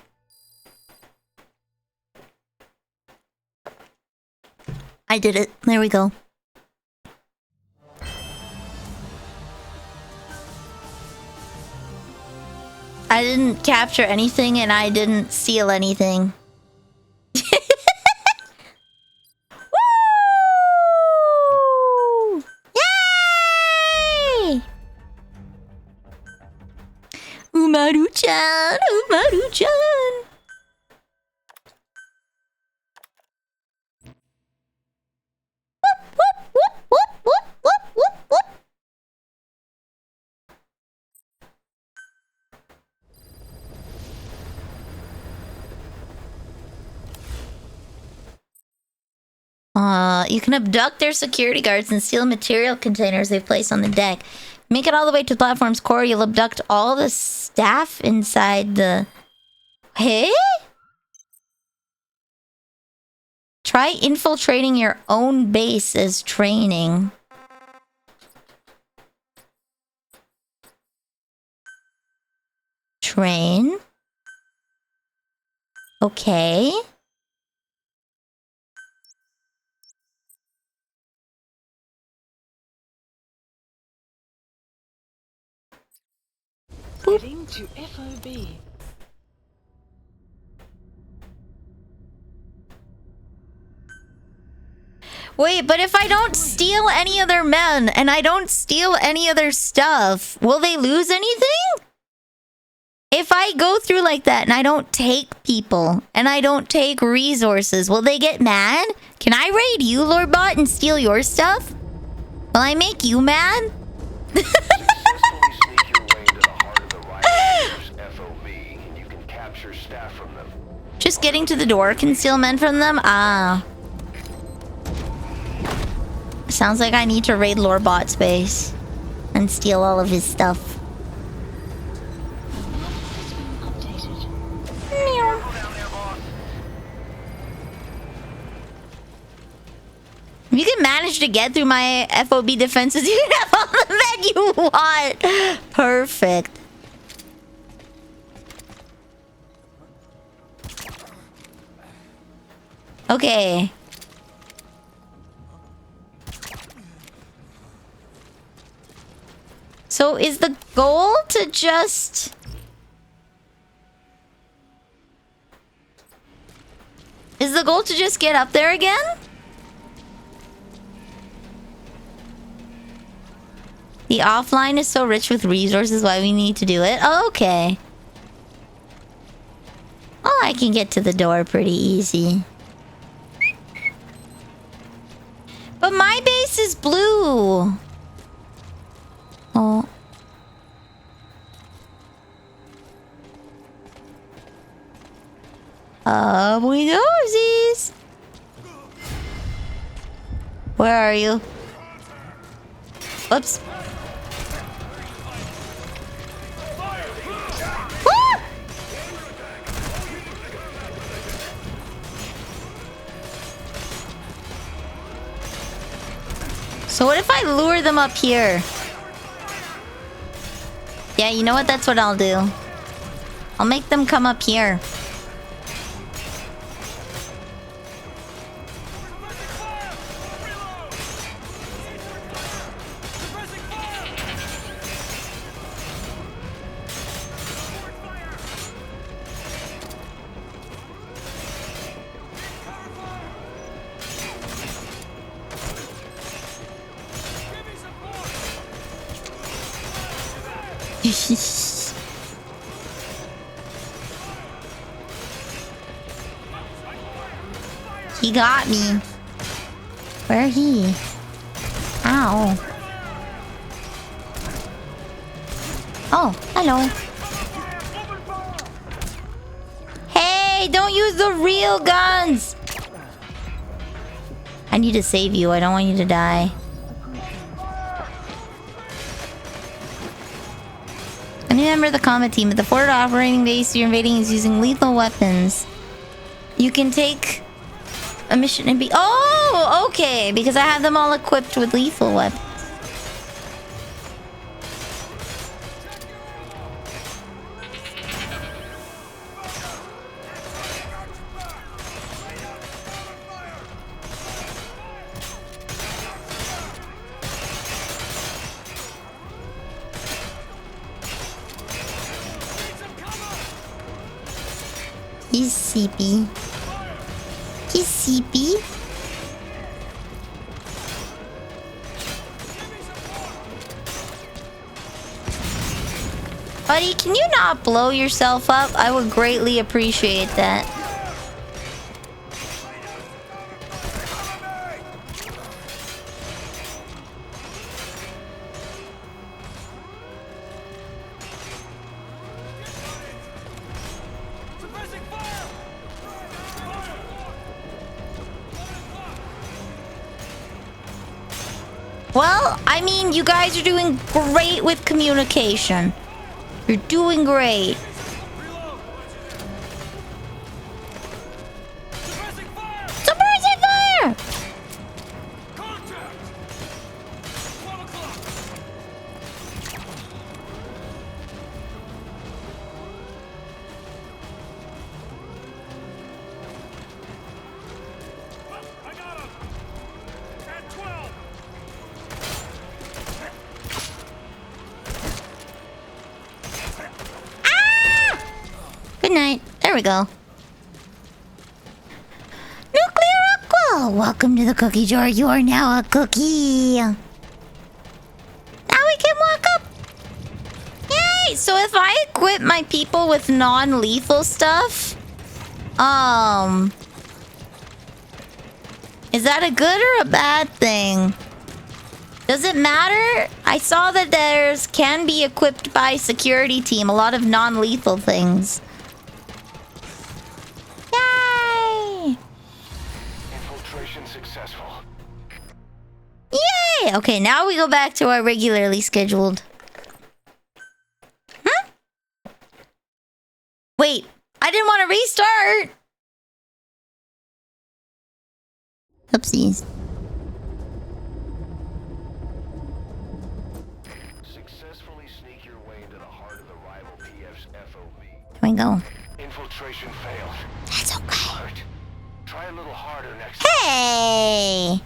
I did it. There we go. I didn't capture anything and I didn't steal anything. Woo! Yay! Umaru-chan! Umaru-chan! You can abduct their security guards and steal material containers they've placed on the deck. Make it all the way to the platform's core. You'll abduct all the staff inside the... Hey? Try infiltrating your own base as training. Train. Okay. Heading to FOB. Wait, but if I don't steal any of their men and I don't steal any of their stuff, will they lose anything? If I go through like that and I don't take people and I don't take resources, will they get mad? Can I raid you, Lord Bot, and steal your stuff? Will I make you mad? Just getting to the door can steal men from them? Ah. Sounds like I need to raid Lord Bot's base and steal all of his stuff. If you can manage to get through my FOB defenses, you can have all the men you want. Perfect. Okay. So is the goal to just... Is the goal to just get up there again? The offline is so rich with resources, why we need to do it? Oh, okay. Oh, I can get to the door pretty easy. But my base is blue. Oh. Up we go, Z's. Where are you? Whoops. Woo! So what if I lure them up here? Yeah, you know what? That's what I'll do. I'll make them come up here. He got me. Where he? Ow. Oh, hello. Hey, don't use the real guns. I need to save you. I don't want you to die. A new member of the combat team at the forward operating base you're invading is using lethal weapons. You can take a mission and be... Oh, okay. Because I have them all equipped with lethal weapons. He's sleepy. He's sleepy. Buddy, can you not blow yourself up? I would greatly appreciate that. Well, I mean, you guys are doing great with communication. You're doing great. Suppressing fire! Good night. There we go. Nuclear Aqua! Welcome to the cookie jar. You are now a cookie. Now we can walk up. Yay! So if I equip my people with non-lethal stuff, is that a good or a bad thing? Does it matter? I saw that there's can be equipped by security team a lot of non-lethal things. Yay! Infiltration successful. Yay! Okay, now we go back to our regularly scheduled. Huh? Wait, I didn't want to restart. Oopsies. Successfully sneak your way into the heart of the rival PF's FOB. Here we go. Infiltration failed. That's okay. Hard. Try a little harder next time. Hey!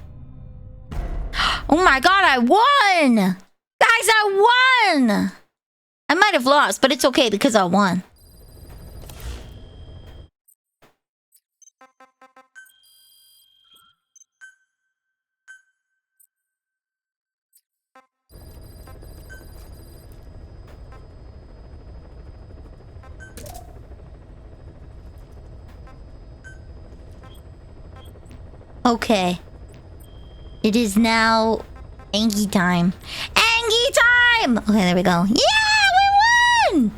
Oh my god, I won! Guys, I won! I might have lost, but it's okay because I won. Okay. It is now Angie time. Angie time! Okay, there we go. Yeah, we won!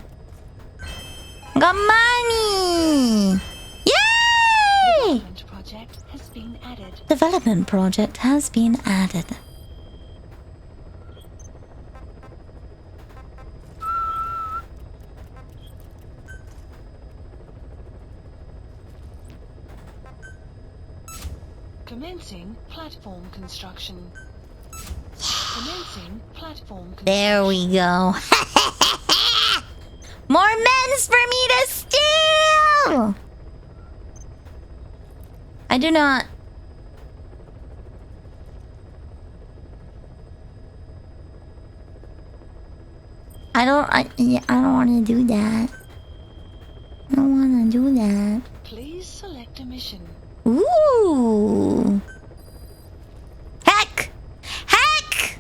Got money! Yay! Development project has been added. Development project has been added. Commencing platform construction. Commencing platform construction. There we go. More men's for me to steal! I do not. I don't want to do that. I don't want to do that. Please select a mission. Ooh. Heck! Heck!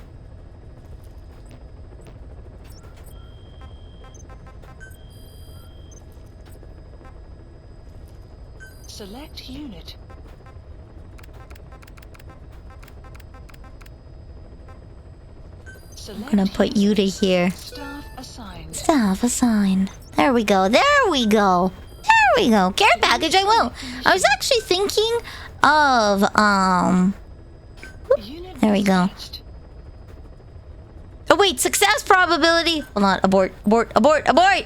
Select unit. I'm gonna put you to here. Staff assigned. Staff assigned. There we go. There we go. There we go. Care package. I won't. I was actually thinking of Unit there we go. dispatched. Oh wait, success probability. Hold on. Abort. Abort. Abort. Abort.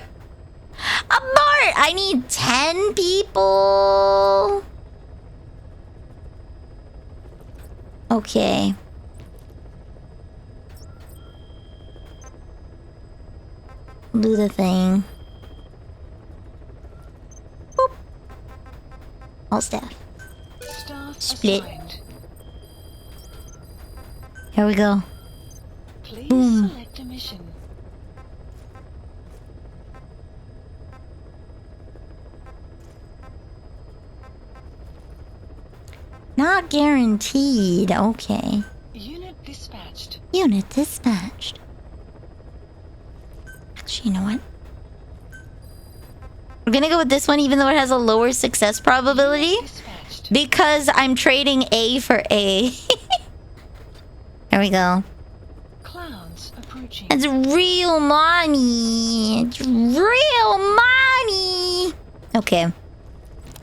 Abort. I need 10 people. Okay. Do the thing. Boop. All staff. Staff Split. assigned. Here we go. Please Boom. select a mission. Not guaranteed. Okay. Unit dispatched. Unit dispatched. Actually, you know what? We're gonna go with this one even though it has a lower success probability. Dispatched. Because I'm trading A for A. There we go. Clouds approaching. It's real money. It's real money. Okay.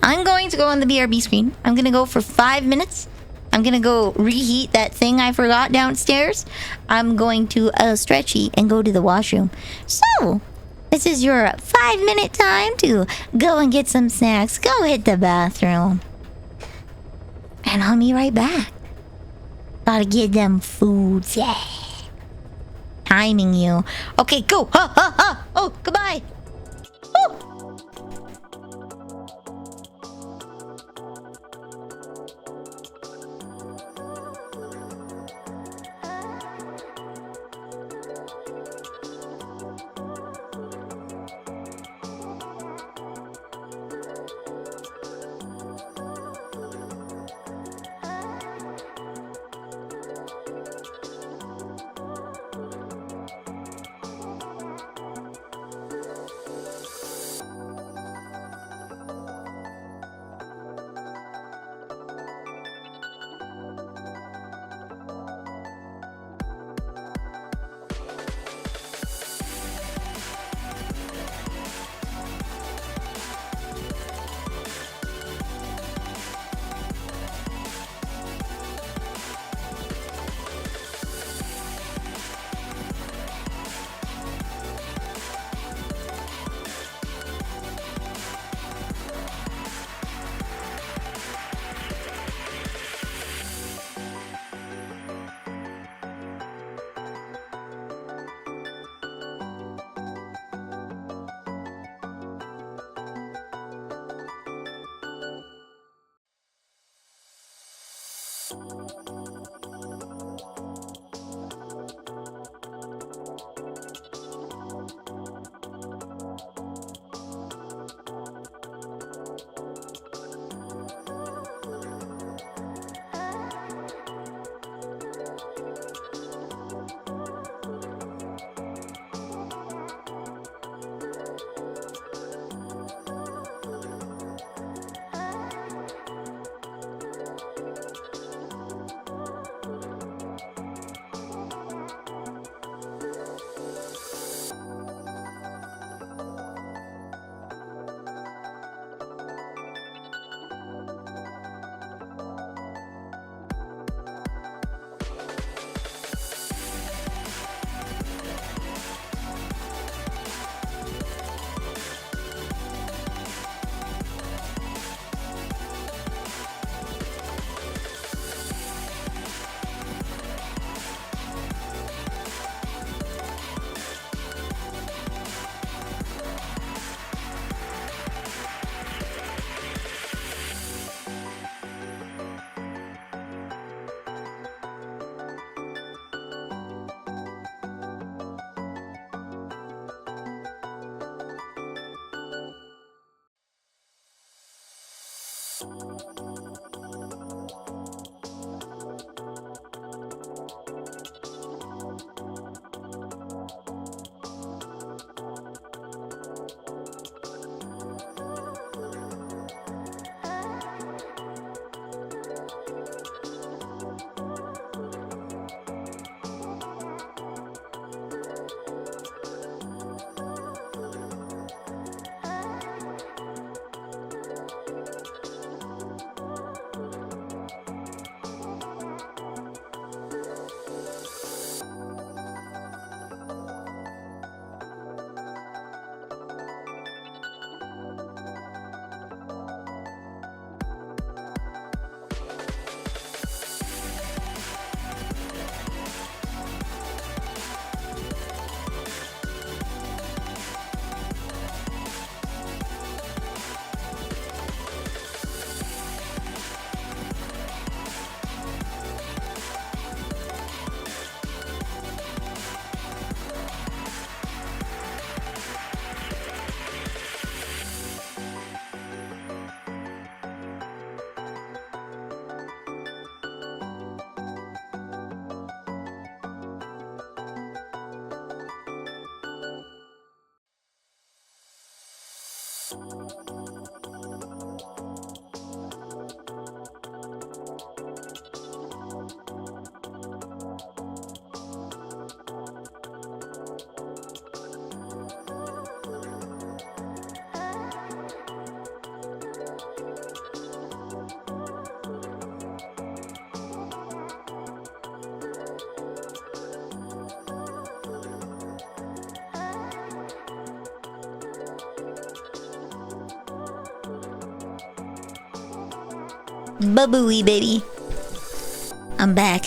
I'm going to go on the BRB screen. I'm going to go for 5 minutes. I'm going to go reheat that thing I forgot downstairs. I'm going to stretchy and go to the washroom. So, this is your 5-minute time to go and get some snacks. Go hit the bathroom. And I'll be right back. Gotta get them foods. Yeah. Timing you. Okay, go. Ha, ha, ha. Oh, goodbye. Woo. Babooey, baby. I'm back.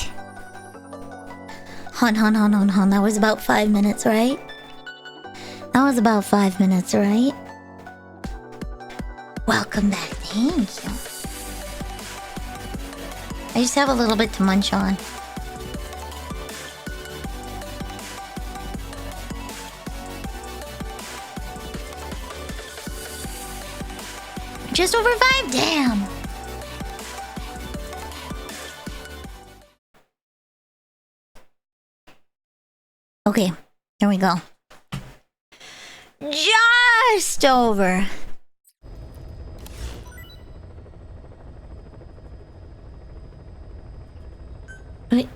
Hon. That was about 5 minutes, right? That was about 5 minutes, right? Welcome back. Thank you. I just have a little bit to munch on. Just over 5? Damn. Okay, here we go. Just over. Wait.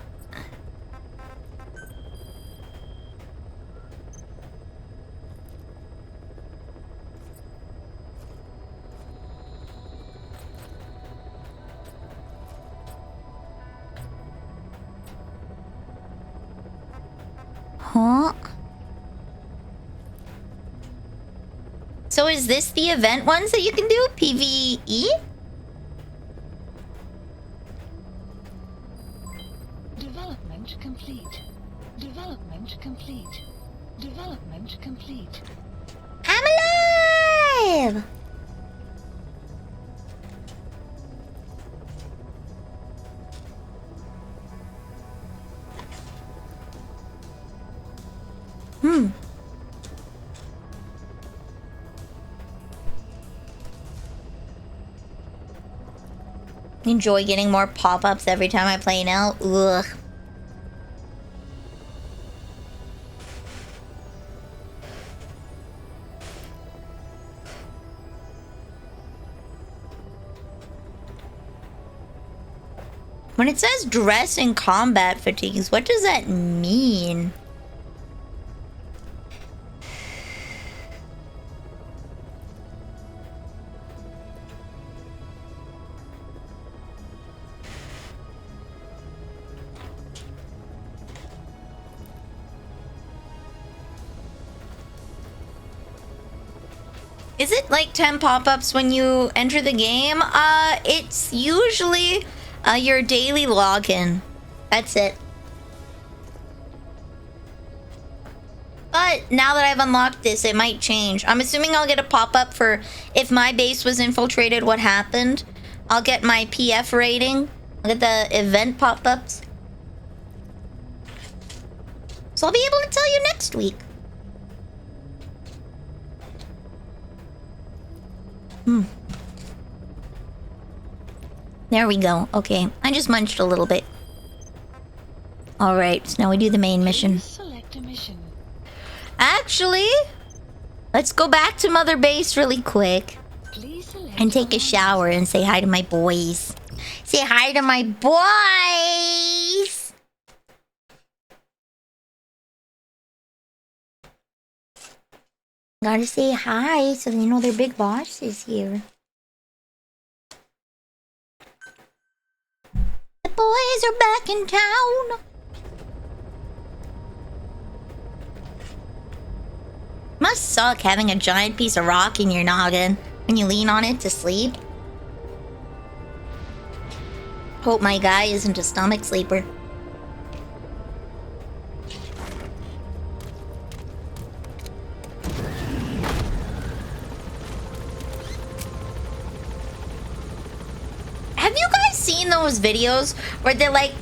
Huh? So is this the event ones that you can do? PvE? Development complete. Development complete. Development complete. I'm alive! Enjoy getting more pop-ups every time I play now. Ugh. When it says dress and combat fatigues, what does that mean? Is it like 10 pop-ups when you enter the game? It's usually your daily login. That's it. But now that I've unlocked this, it might change. I'm assuming I'll get a pop-up for if my base was infiltrated, what happened. I'll get my PF rating. I'll get the event pop-ups. So I'll be able to tell you next week. There we go. Okay, I just munched a little bit. Alright, so now we do the main mission. Select a mission. Actually, let's go back to Mother Base really quick. Please select And take a shower and say hi to my boys. Say hi to my boys! Gotta say hi so they know their big boss is here. The boys are back in town. Must suck having a giant piece of rock in your noggin when you lean on it to sleep. Hope my guy isn't a stomach sleeper. Have you guys seen those videos where they're like,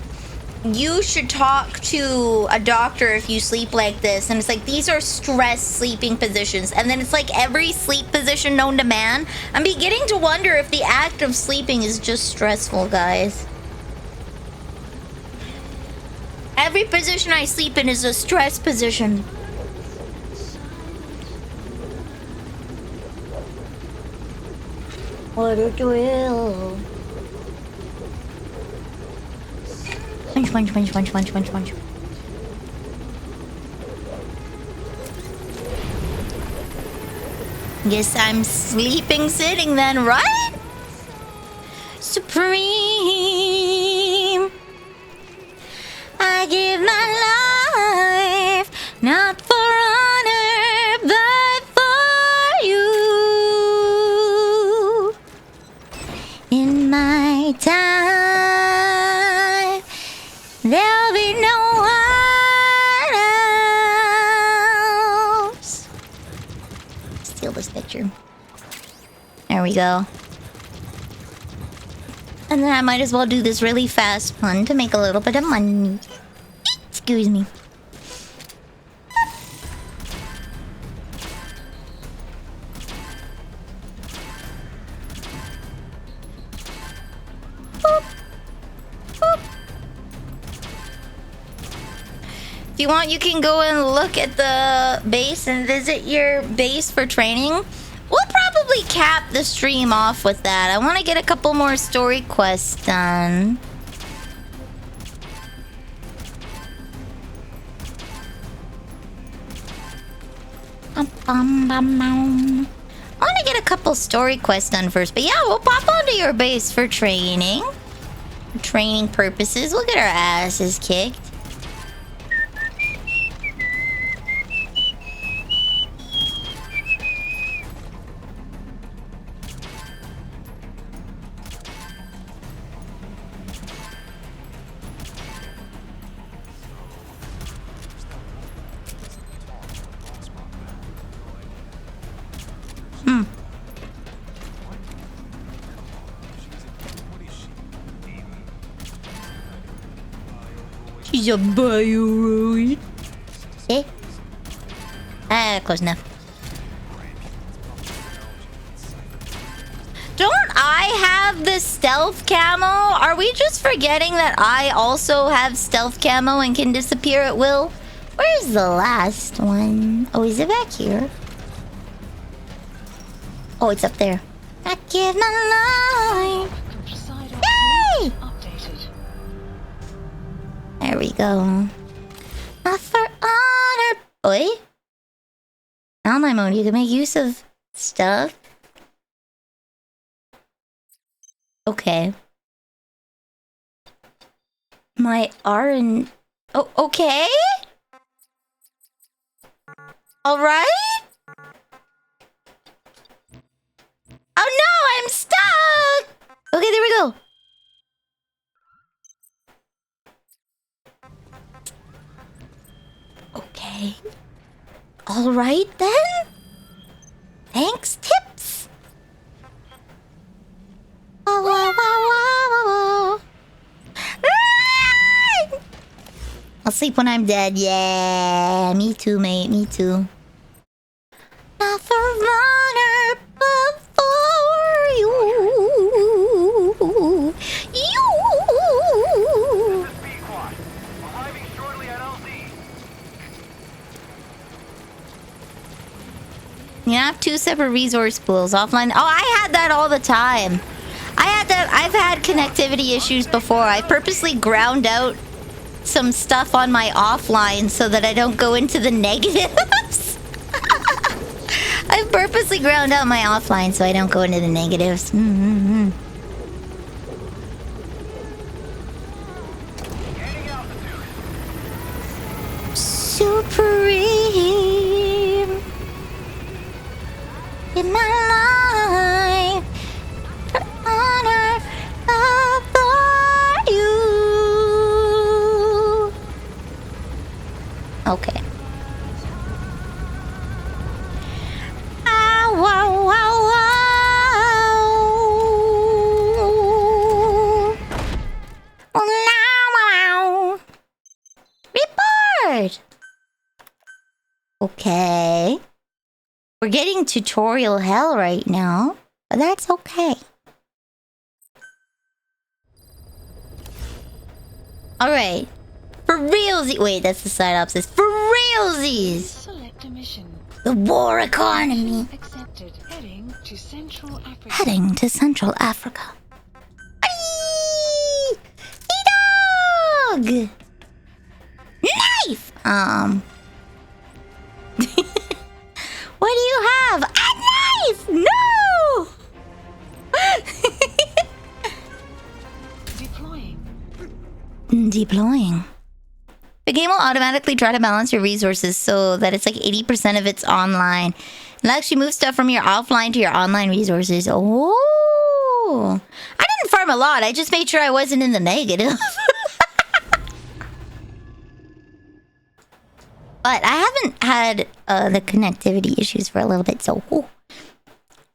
you should talk to a doctor if you sleep like this, and it's like, these are stress sleeping positions, and then it's like every sleep position known to man? I'm beginning to wonder if the act of sleeping is just stressful, guys. Every position I sleep in is a stress position. What a drill. Punch. Guess I'm sleeping sitting then, right? Supreme. I give my life, not for honor, but for you. In my time, there'll be no one else. Steal this picture. There we go. And then I might as well do this really fast one to make a little bit of money. Excuse me. Boop. Boop. If you want, you can go and look at the base and visit your base for training. We'll probably cap the stream off with that. I want to get a couple more story quests done. I want to get a couple story quests done first. But yeah, we'll pop onto your base for training. For training purposes. We'll get our asses kicked. She's a bio. Eh? Close enough. Don't I have the stealth camo? Are we just forgetting that I also have stealth camo and can disappear at will? Where's the last one? Oh, is it back here? Oh, it's up there. I give my life. Yay! There we go. Not for honor. Oi? Online mode, you can make use of stuff. Okay. My RN. Oh, okay. Alright? Oh no, I'm stuck! Okay, there we go. Okay. Alright then. Thanks, tips. Wow, wow, wow, wow, wow. I'll sleep when I'm dead. Yeah, me too, mate. Me too. Not for honor, but for you. You. You have two separate resource pools offline. Oh, I had that all the time. I had that. I've had connectivity issues before. I purposely ground out some stuff on my offline so that I don't go into the negatives. I purposely ground out my offline so I don't go into the negatives. Supreme in my life, for honor, love for you. Okay. Ow, wow, wow, wow. Oh, wow. Report. Okay. We're getting tutorial hell right now, but that's okay. Alright. For realsies. Wait, that's the side opposite. For realsies! Select a mission. The war economy. Accepted. Heading to Central Africa. Heading to Central Africa. Aye! E-dog! Knife! What do you have? A knife! No! Deploying. The game will automatically try to balance your resources so that it's like 80% of it's online. It'll actually move stuff from your offline to your online resources. Oh! Oh. I didn't farm a lot. I just made sure I wasn't in the negative. But I haven't had the connectivity issues for a little bit, so... Ooh.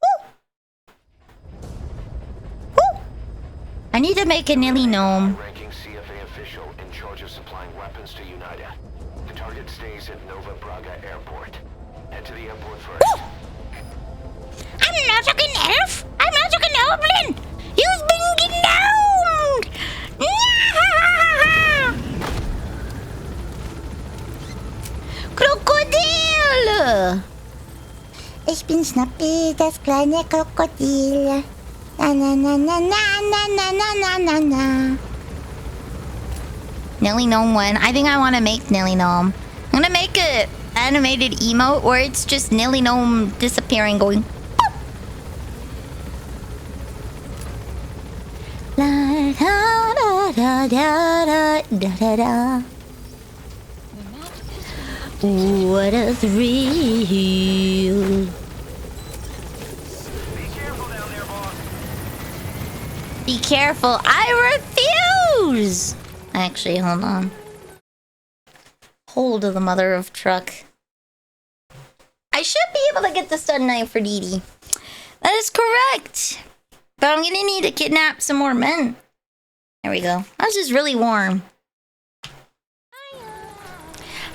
Ooh. Ooh. I need to make a Nilly gnome. Ranking CFA official in charge of supplying weapons to United. The target stays at Nova Braga Airport. Head to the airport first. Ooh. I'm not a elf. I'm not a goblin. You've been genomed. Krokodil. Ich bin Schnappi, das kleine Krokodil. Na na na na na na na na na na na. Nelly Gnome one. I think I want to make Nelly Gnome. I'm gonna make a animated emote where it's just Nelly Gnome disappearing, going. La da da da da da da da. What a thrill! Be careful down there, boss. Be careful! I refuse. Actually, hold on. Hold of the mother of truck. I should be able to get the stun knife for Dee Dee. That is correct. But I'm gonna need to kidnap some more men. There we go. That's just really warm.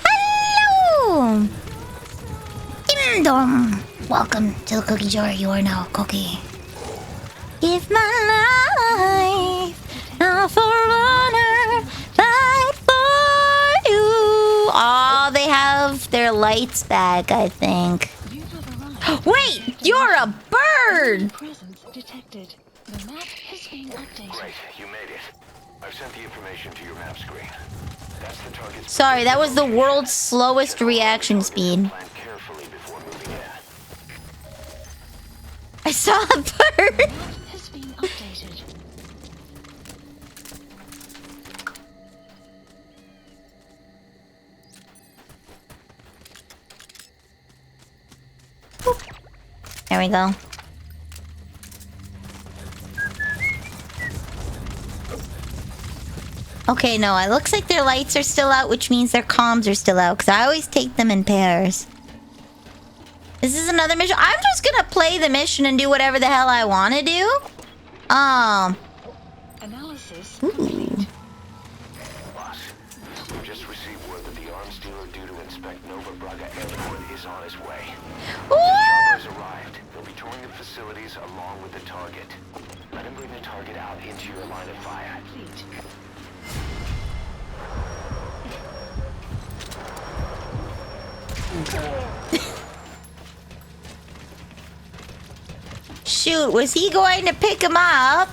Hello! Ding-dong. Welcome to the cookie jar. You are now a cookie. Give my life, not for honor, fight for you. Oh, they have their lights back, I think. Wait, you're a bird! Presence detected. The map has been updated. Great, you made it. I've sent the information to your map screen. That's the target. Sorry, that was the world's slowest reaction speed. Plan carefully before moving in. I saw a bird! The map has been updated. There we go. Okay, no, it looks like their lights are still out, which means their comms are still out, because I always take them in pairs. This is another mission. I'm just gonna play the mission and do whatever the hell I want to do. Analysis. Ooh. Boss, we've just received word that the arms dealer due to inspect Nova Braga Airport is on his way. The chopper has arrived. They'll be touring the facilities along with the target. Let him bring the target out into your line of fire. Shoot, was he going to pick him up?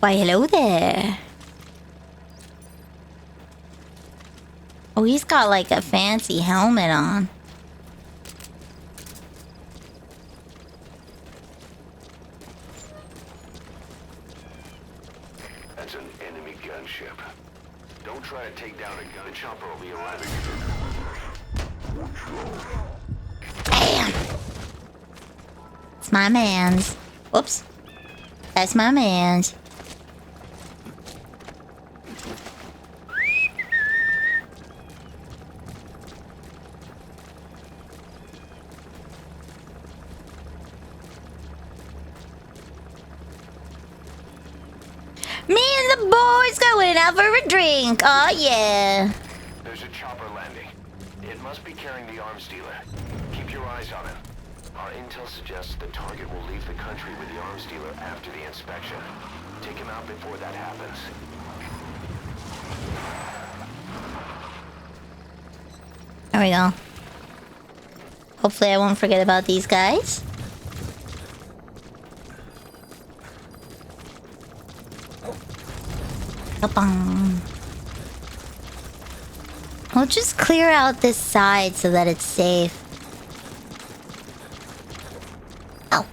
Why, hello there. Oh, he's got like a fancy helmet on. That's an enemy gunship. Don't try to take down a gun chopper will be arriving. Bam! It's my man's. Whoops. That's my man's. Me and the boys going out for a drink. Oh yeah. There's a chopper landing. It must be carrying the arms dealer. Keep your eyes on him. Our intel suggests the target will leave the country with the arms dealer after the inspection. Take him out before that happens. There we go. Hopefully I won't forget about these guys. Ba-bum. I'll just clear out this side so that it's safe. Ow.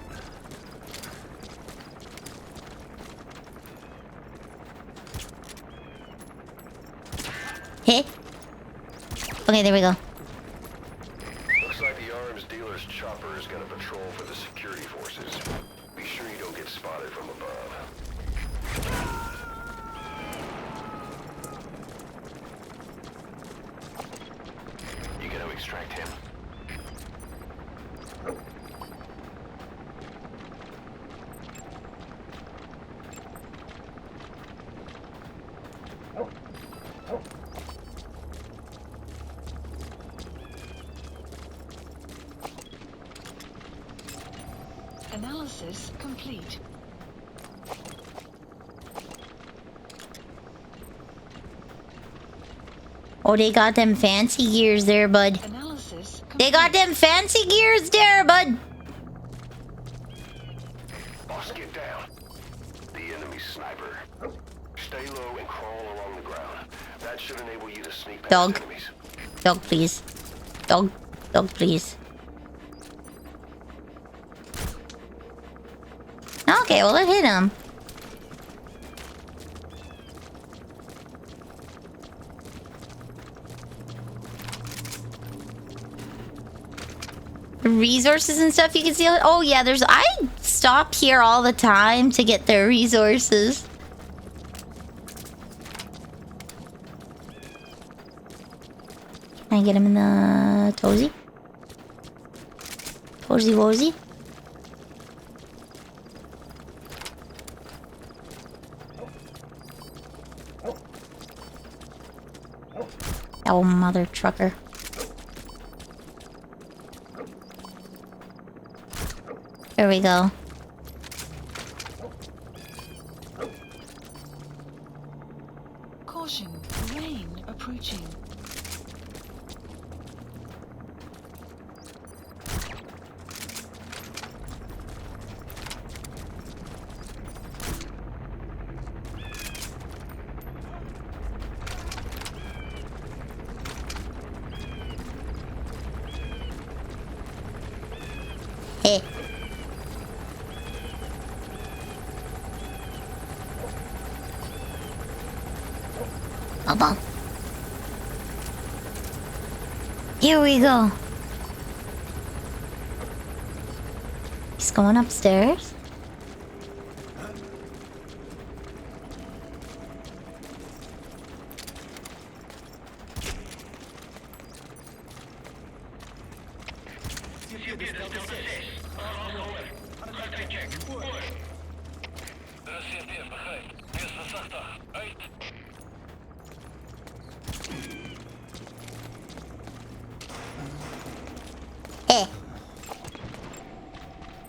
Hit. Okay, there we go. Looks like the arms dealer's chopper is gonna patrol for the security forces. Be sure you don't get spotted from above. You gonna extract him? Analysis complete. Oh, they got them fancy gears there, bud. Analysis complete. They got them fancy gears there, bud. Boss, get down. The enemy sniper. Stay low and crawl along the ground. That should enable you to sneak past Dog. enemies. Dog, please. Dog. Dog, please. Okay, well, it hit him. Resources and stuff you can see. Oh yeah, I stop here all the time to get their resources. Can I get him in the toesy? Toesy woesy? Oh, mother trucker. There we go. Caution, rain approaching. Hey. Bum. Here we go. He's going upstairs.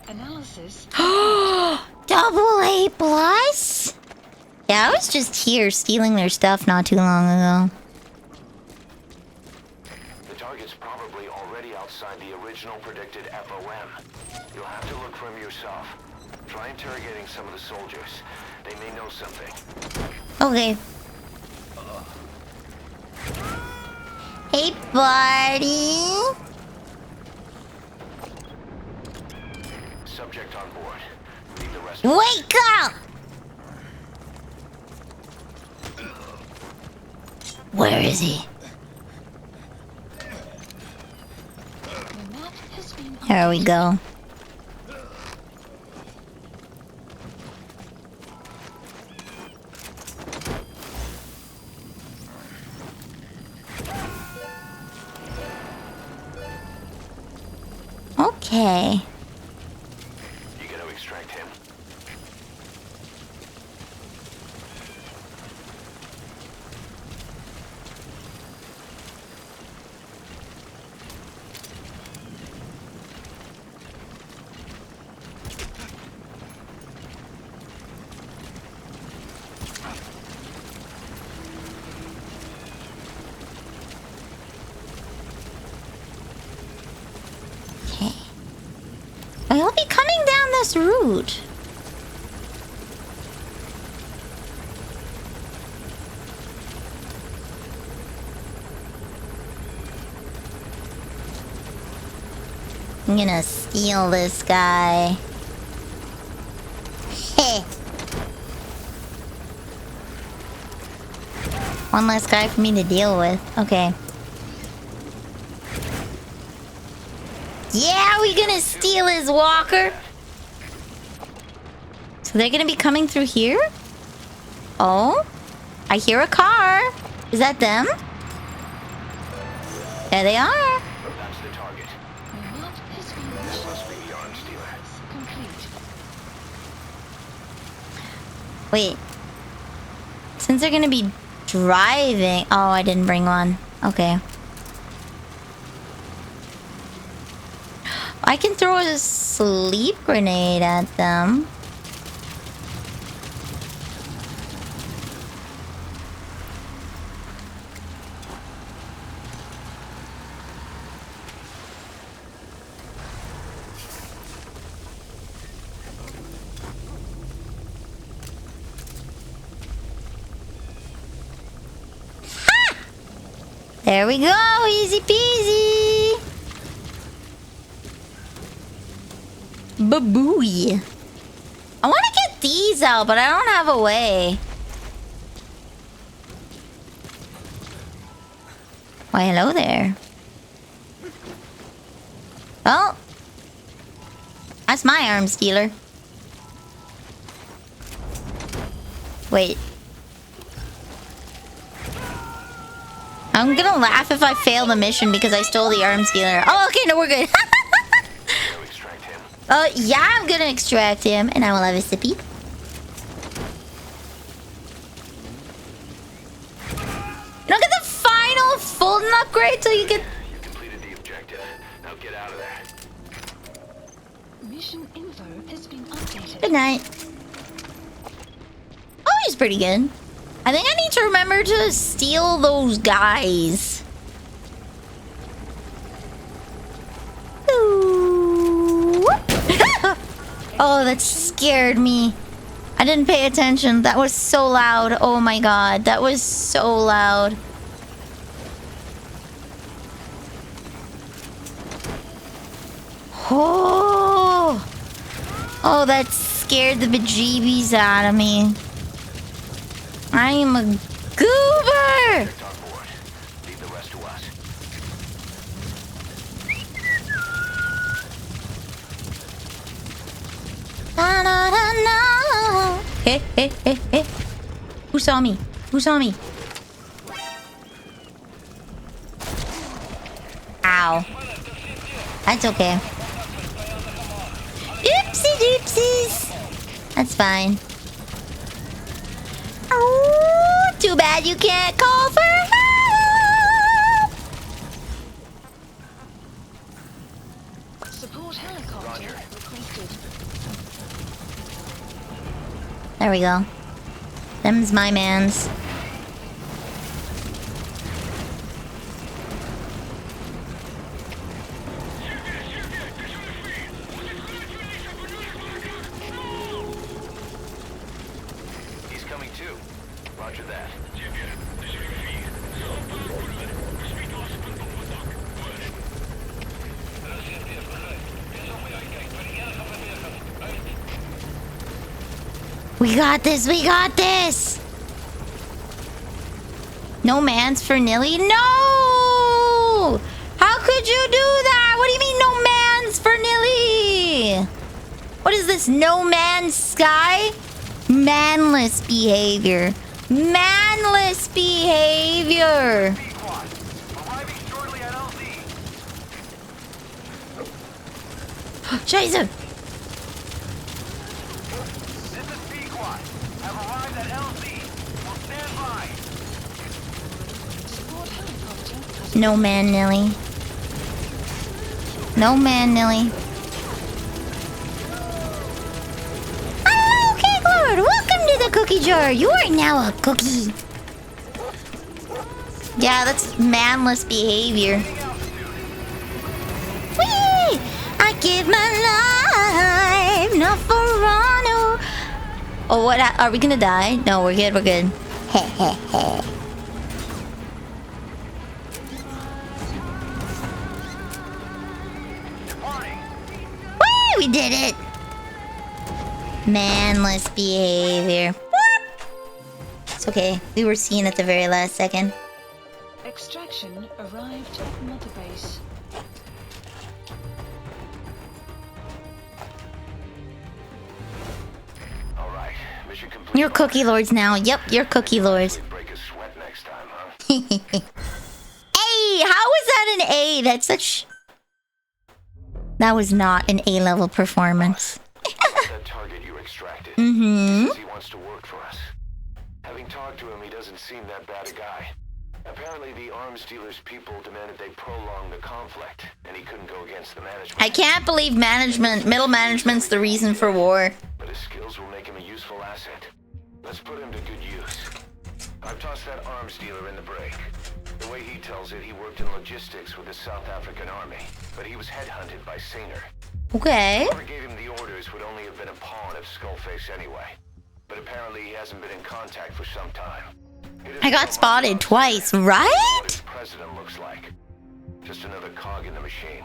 Analysis. Double A plus? Yeah, I was just here stealing their stuff not too long ago. The target's probably already outside the original predicted FOM. You'll have to look for him yourself. Try interrogating some of the soldiers. They may know something. Okay. Hey, buddy. Subject on board. Leave the rest. Wake up! Where is he? The map has been Here we go. Okay. You gonna extract him? Okay. I'll be coming down this route. I'm gonna steal this guy. Heh. One less guy for me to deal with. Okay. Yeah, we gonna steal his walker. So they're gonna be coming through here? Oh? I hear a car. Is that them? There they are. That's the target. Remote history That must be the arms dealer. complete. Wait. Since they're gonna be driving... Oh, I didn't bring one. Okay. I can throw a sleep grenade at them. There we go, easy peasy. Babooey. I want to get these out, but I don't have a way. Why, hello there. Oh. That's my arms dealer. Wait. I'm gonna laugh if I fail the mission because I stole the arms dealer. Oh, okay, no, we're good. Extract him. Yeah, I'm gonna extract him, and I will have a sippy. You don't get the final Fulton upgrade till you get... You completed the objective. Now get out of there. Mission info has been updated. Good night. Oh, he's pretty good. I think I need to remember to steal those guys. Ooh. Oh, that scared me. I didn't pay attention. That was so loud. Oh my god, that was so loud. Oh, oh, that scared the bejeebies out of me. I am a goober! It's on board. Leave the rest to us. Na, na, na, na. Hey, hey, hey, hey. Who saw me? Who saw me? Ow. That's okay. Oopsie doopsies. That's fine. Oh, too bad you can't call for help. Support helicopter requested. There we go. Them's my mans. He's coming too. Roger that. We got this, we got this! No mans for Nilly? No! How could you do that? What do you mean no mans for Nilly? What is this, no man's sky? Manless behavior. Manless behavior! Arriving shortly at LZ. Scheiße! This is P-Quad. Have arrived at LZ. We'll stand by. Support helicopter has No man, Nilly. No man, Nilly. Oh, okay, Lord. Welcome to the cookie jar. You are now a cookie. Yeah, that's manless behavior. Whee! I give my life, not for honor. Oh, what? Are we gonna die? No, we're good. We're good. Heh heh heh. Woo! We did it. Manless behavior. Whoop! It's okay. We were seen at the very last second. Extraction arrived at Mother Base. All right, mission complete. You're Cookie Lords now. Yep, you're Cookie Lords. Break a sweat next time, huh? Hey, how was that an A? That's such... That was not an A-level performance. That target you extracted. Mm-hmm. He wants to work for us. Having talked to him, he doesn't seem that bad a guy. Apparently, the arms dealer's people demanded they prolong the conflict, and he couldn't go against the management. I can't believe middle management's the reason for war. But his skills will make him a useful asset. Let's put him to good use. I've tossed that arms dealer in the break. The way he tells it, he worked in logistics with the South African army, but he was headhunted by Saner. Okay. Whoever gave him the orders would only have been a pawn of Skullface anyway. But apparently he hasn't been in contact for some time. I got spotted twice, right? What his president looks like. Just another cog in the machine.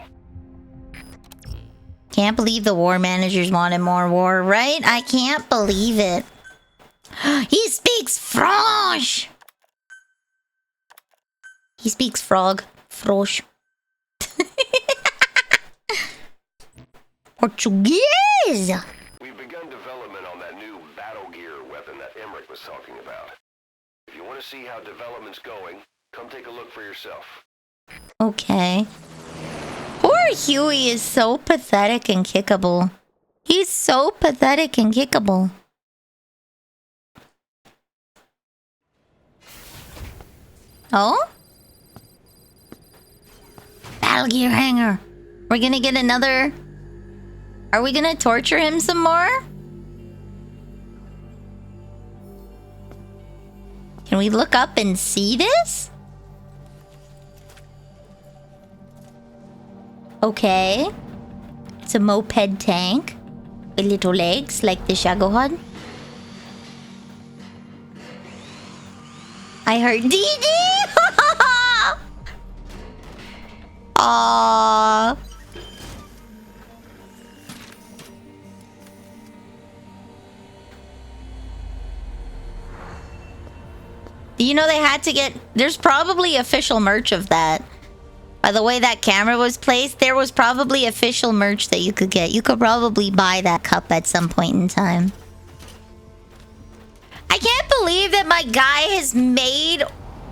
Can't believe the war managers wanted more war, right? I can't believe it. He speaks French! He speaks frog. Frosh. Portuguese! We've begun development on that new battle gear weapon that Emmerich was talking about. If you want to see how development's going, come take a look for yourself. Okay. Poor Huey is so pathetic and kickable. He's so pathetic and kickable. Oh? Battle gear hanger. We're gonna get another... Are we gonna torture him some more? Can we look up and see this? Okay. It's a moped tank with little legs like the Shagohod. I heard DD! Aww. You know they had to get... There's probably official merch of that. By the way that camera was placed, there was probably official merch that you could get. You could probably buy that cup at some point in time. I can't believe that my guy has made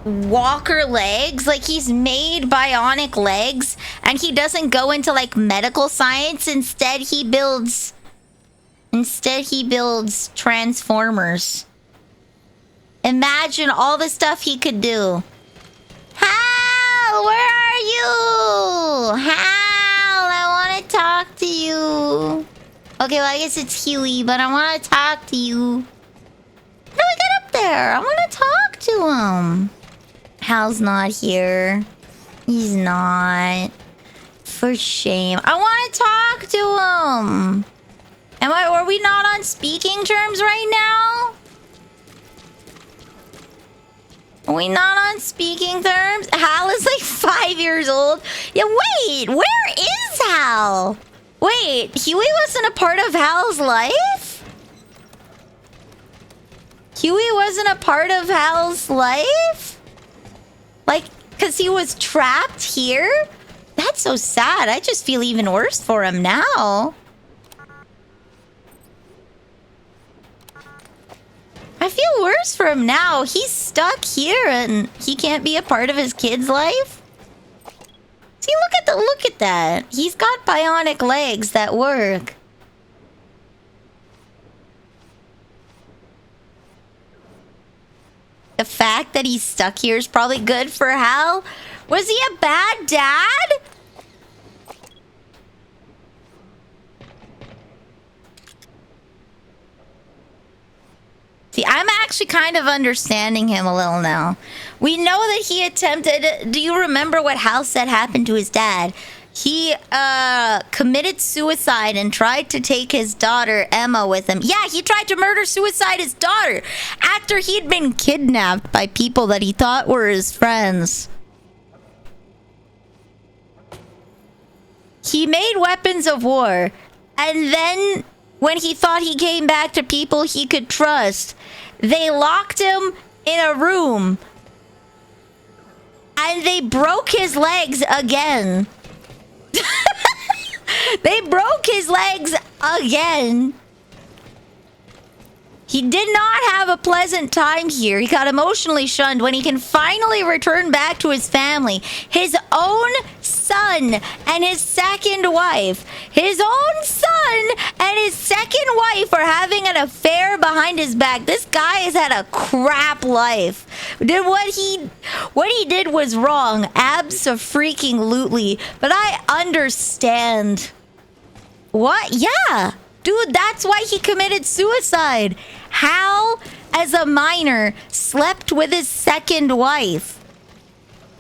walker legs. Like, he's made bionic legs. And he doesn't go into, like, medical science. Instead, he builds Transformers. Imagine all the stuff he could do. Hal, where are you? Hal, I want to talk to you. Okay, well, I guess it's Huey, but I want to talk to you. No, get up there. I want to talk to him. Hal's not here. He's not. For shame. I want to talk to him. Are we not on speaking terms right now? Are we not on speaking terms? Hal is like 5 years old. Yeah, wait, where is Hal? Wait, Huey wasn't a part of Hal's life? Huey wasn't a part of Hal's life? Like, because he was trapped here? That's so sad. I just feel even worse for him now. I feel worse for him now. He's stuck here and he can't be a part of his kid's life. See, look at that. He's got bionic legs that work. The fact that he's stuck here is probably good for Hal. Was he a bad dad? See, I'm actually kind of understanding him a little now. We know that he attempted... Do you remember what Hal said happened to his dad? He committed suicide and tried to take his daughter, Emma, with him. Yeah, he tried to murder-suicide his daughter after he'd been kidnapped by people that he thought were his friends. He made weapons of war. And then... when he thought he came back to people he could trust, they locked him in a room. And they broke his legs again. They broke his legs again. He did not have a pleasant time here. He got emotionally shunned when he can finally return back to his family. His own son and his second wife. His own son and his second wife are having an affair behind his back. This guy has had a crap life. What he did was wrong. Abso-freaking-lutely. But I understand. What? Yeah. Dude, that's why he committed suicide. Hal, as a minor, slept with his second wife.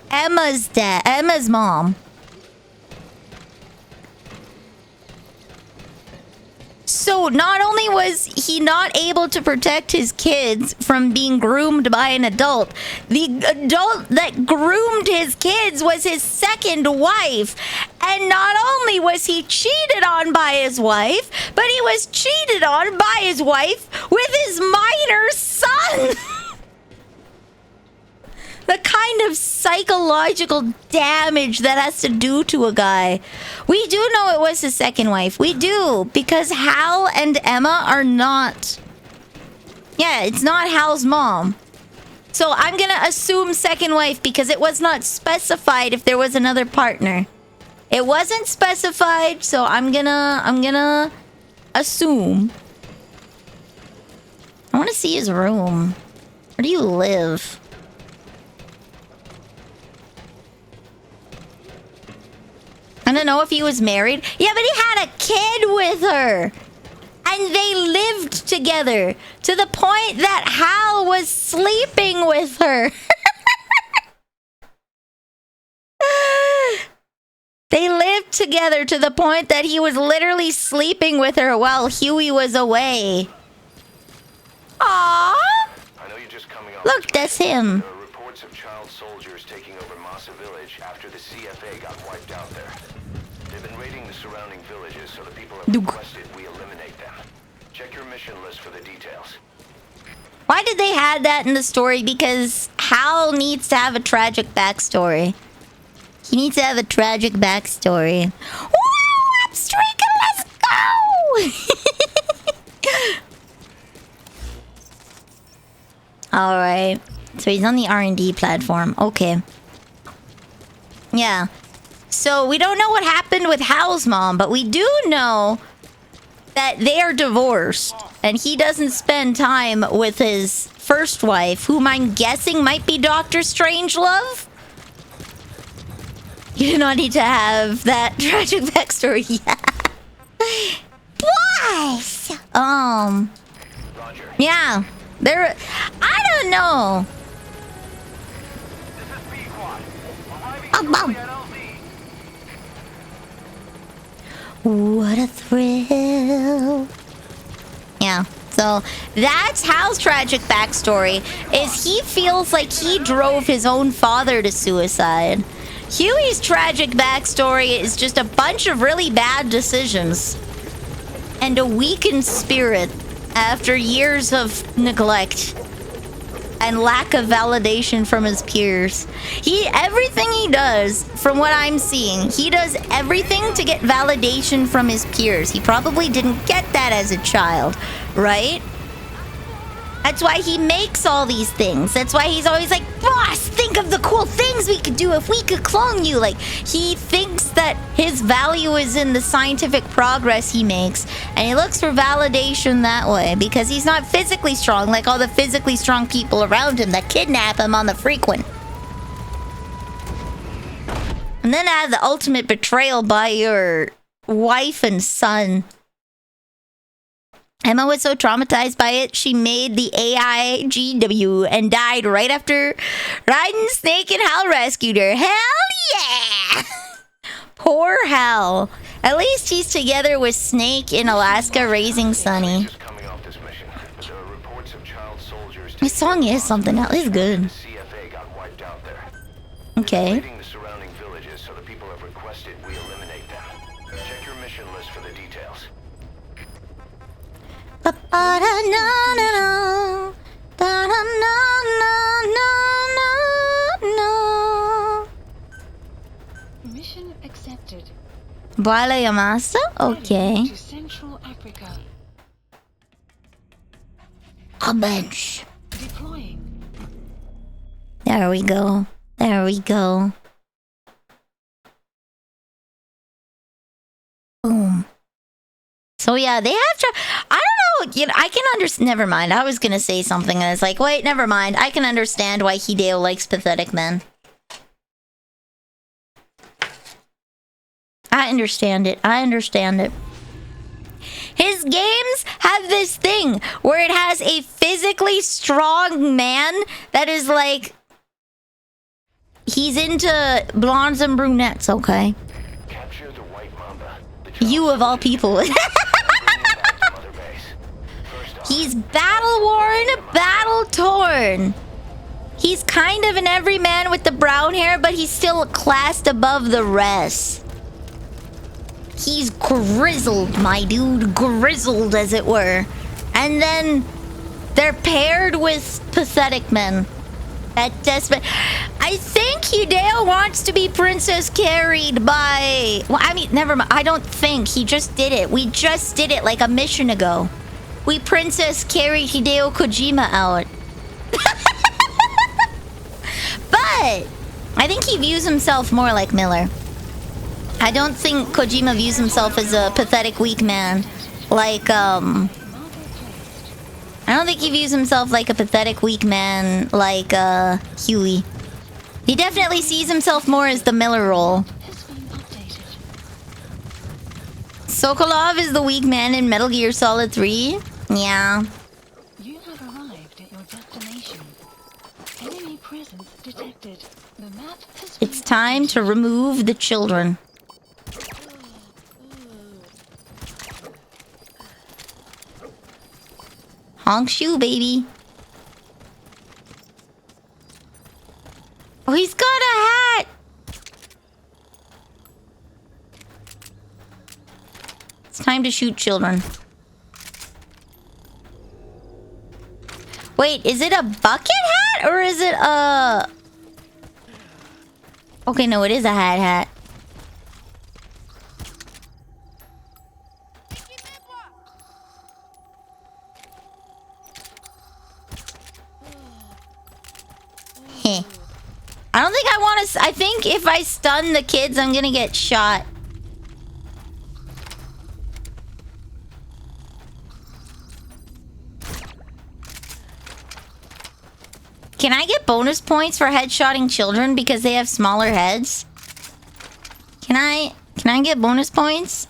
Emma's mom. So not only was he not able to protect his kids from being groomed by an adult, the adult that groomed his kids was his second wife. And not only was he cheated on by his wife, but he was cheated on by his wife with his minor son. The kind of psychological damage that has to do to a guy. We do know it was his second wife. We do, because Hal and Emma are not... Yeah, it's not Hal's mom. So I'm gonna assume second wife because it was not specified if there was another partner. It wasn't specified, so I'm gonna assume. I want to see his room. Where do you live? I don't know if he was married. Yeah, but he had a kid with her. And they lived together to the point that Hal was sleeping with her. They lived together to the point that he was literally sleeping with her while Huey was away. Aww. I know you're just coming off. Look, that's him. There are reports of child soldiers taking over Massa Village after the CFA got wiped out there. They've been raiding the surrounding villages, so the people have requested we eliminate them. Check your mission list for the details. Why did they have that in the story? Because Hal needs to have a tragic backstory. He needs to have a tragic backstory. Woo! I'm streaking! Let's go! Alright. So he's on the R&D platform. Okay. Yeah. So we don't know what happened with Hal's mom, but we do know that they are divorced. And he doesn't spend time with his first wife, whom I'm guessing might be Dr. Strangelove. You do not need to have that tragic backstory. Boys! Yeah. There... I don't know. What a thrill. Yeah. So that's Hal's tragic backstory. Is he feels like he drove his own father to suicide. Huey's tragic backstory is just a bunch of really bad decisions. And a weakened spirit after years of neglect. And lack of validation from his peers. Everything he does, from what I'm seeing, he does everything to get validation from his peers. He probably didn't get that as a child, right? That's why he makes all these things. That's why he's always like, boss, think of the cool things we could do if we could clone you. Like, he thinks that his value is in the scientific progress he makes. And he looks for validation that way because he's not physically strong like all the physically strong people around him that kidnap him on the frequent. And then add the ultimate betrayal by your wife and son. Emma was so traumatized by it, she made the AIGW and died right after riding Snake and Hal rescued her. Hell yeah! Poor Hal. At least he's together with Snake in Alaska raising Sunny. This song is something else. It's good. Okay. Baila Yamasa? Okay. To Central Africa. A bench. Deploying. There we go. There we go. Boom. So yeah, they have to. I don't know. You know, I can understand. Never mind. I was gonna say something, and it's like, wait, never mind. I can understand why Hideo likes pathetic men. I understand it. I understand it. His games have this thing where it has a physically strong man that is like, he's into blondes and brunettes, okay? Capture the white mamba. You of all people. He's battle-worn, battle-torn. He's kind of an everyman with the brown hair, but he's still classed above the rest. He's grizzled, my dude. Grizzled, as it were. And then they're paired with pathetic men. That desperate. I think Hideo wants to be princess carried by... Well, I mean, never mind. I don't think. He just did it. We just did it like a mission ago. We princess carried Hideo Kojima out. But I think he views himself more like Miller. I don't think Kojima views himself as a pathetic weak man. Like, I don't think he views himself like a pathetic weak man like, Huey. He definitely sees himself more as the Miller role. Sokolov is the weak man in Metal Gear Solid 3? Yeah. You have arrived at your destination. Enemy presence detected. The map has been It's time to remove the children. Honk shoe, baby. Oh, he's got a hat. It's time to shoot children. Wait, is it a bucket hat or is it a... Okay, no, it is a hat. Heh. I don't think I want to... I think if I stun the kids, I'm gonna get shot. Can I get bonus points for headshotting children because they have smaller heads? Can I get bonus points?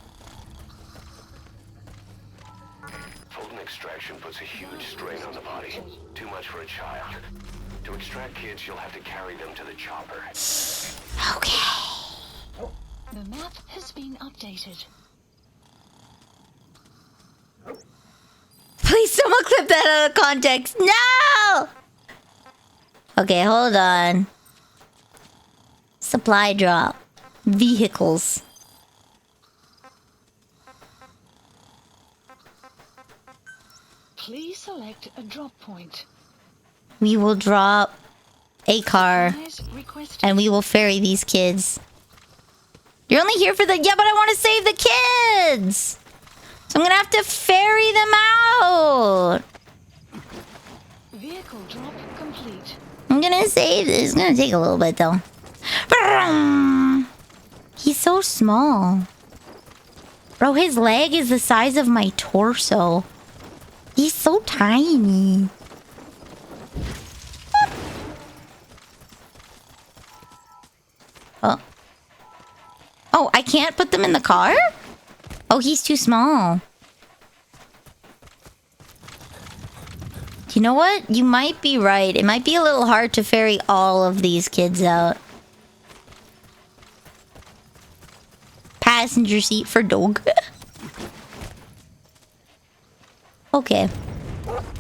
Fulton extraction puts a huge strain on the body. Too much for a child. To extract kids, you'll have to carry them to the chopper. Okay. The map has been updated. Please, someone clip that out of context. No! Okay, hold on. Supply drop. Vehicles. Please select a drop point. We will drop a car Supplies requested. and we will ferry these kids. You're only here for the... Yeah, but I want to save the kids! So I'm gonna have to ferry them out! Vehicle drop complete. I'm gonna save this. It's gonna take a little bit, though. He's so small. Bro, his leg is the size of my torso. He's so tiny. Oh. Oh, I can't put them in the car? Oh, he's too small. You know what? You might be right. It might be a little hard to ferry all of these kids out. Passenger seat for dog. Okay.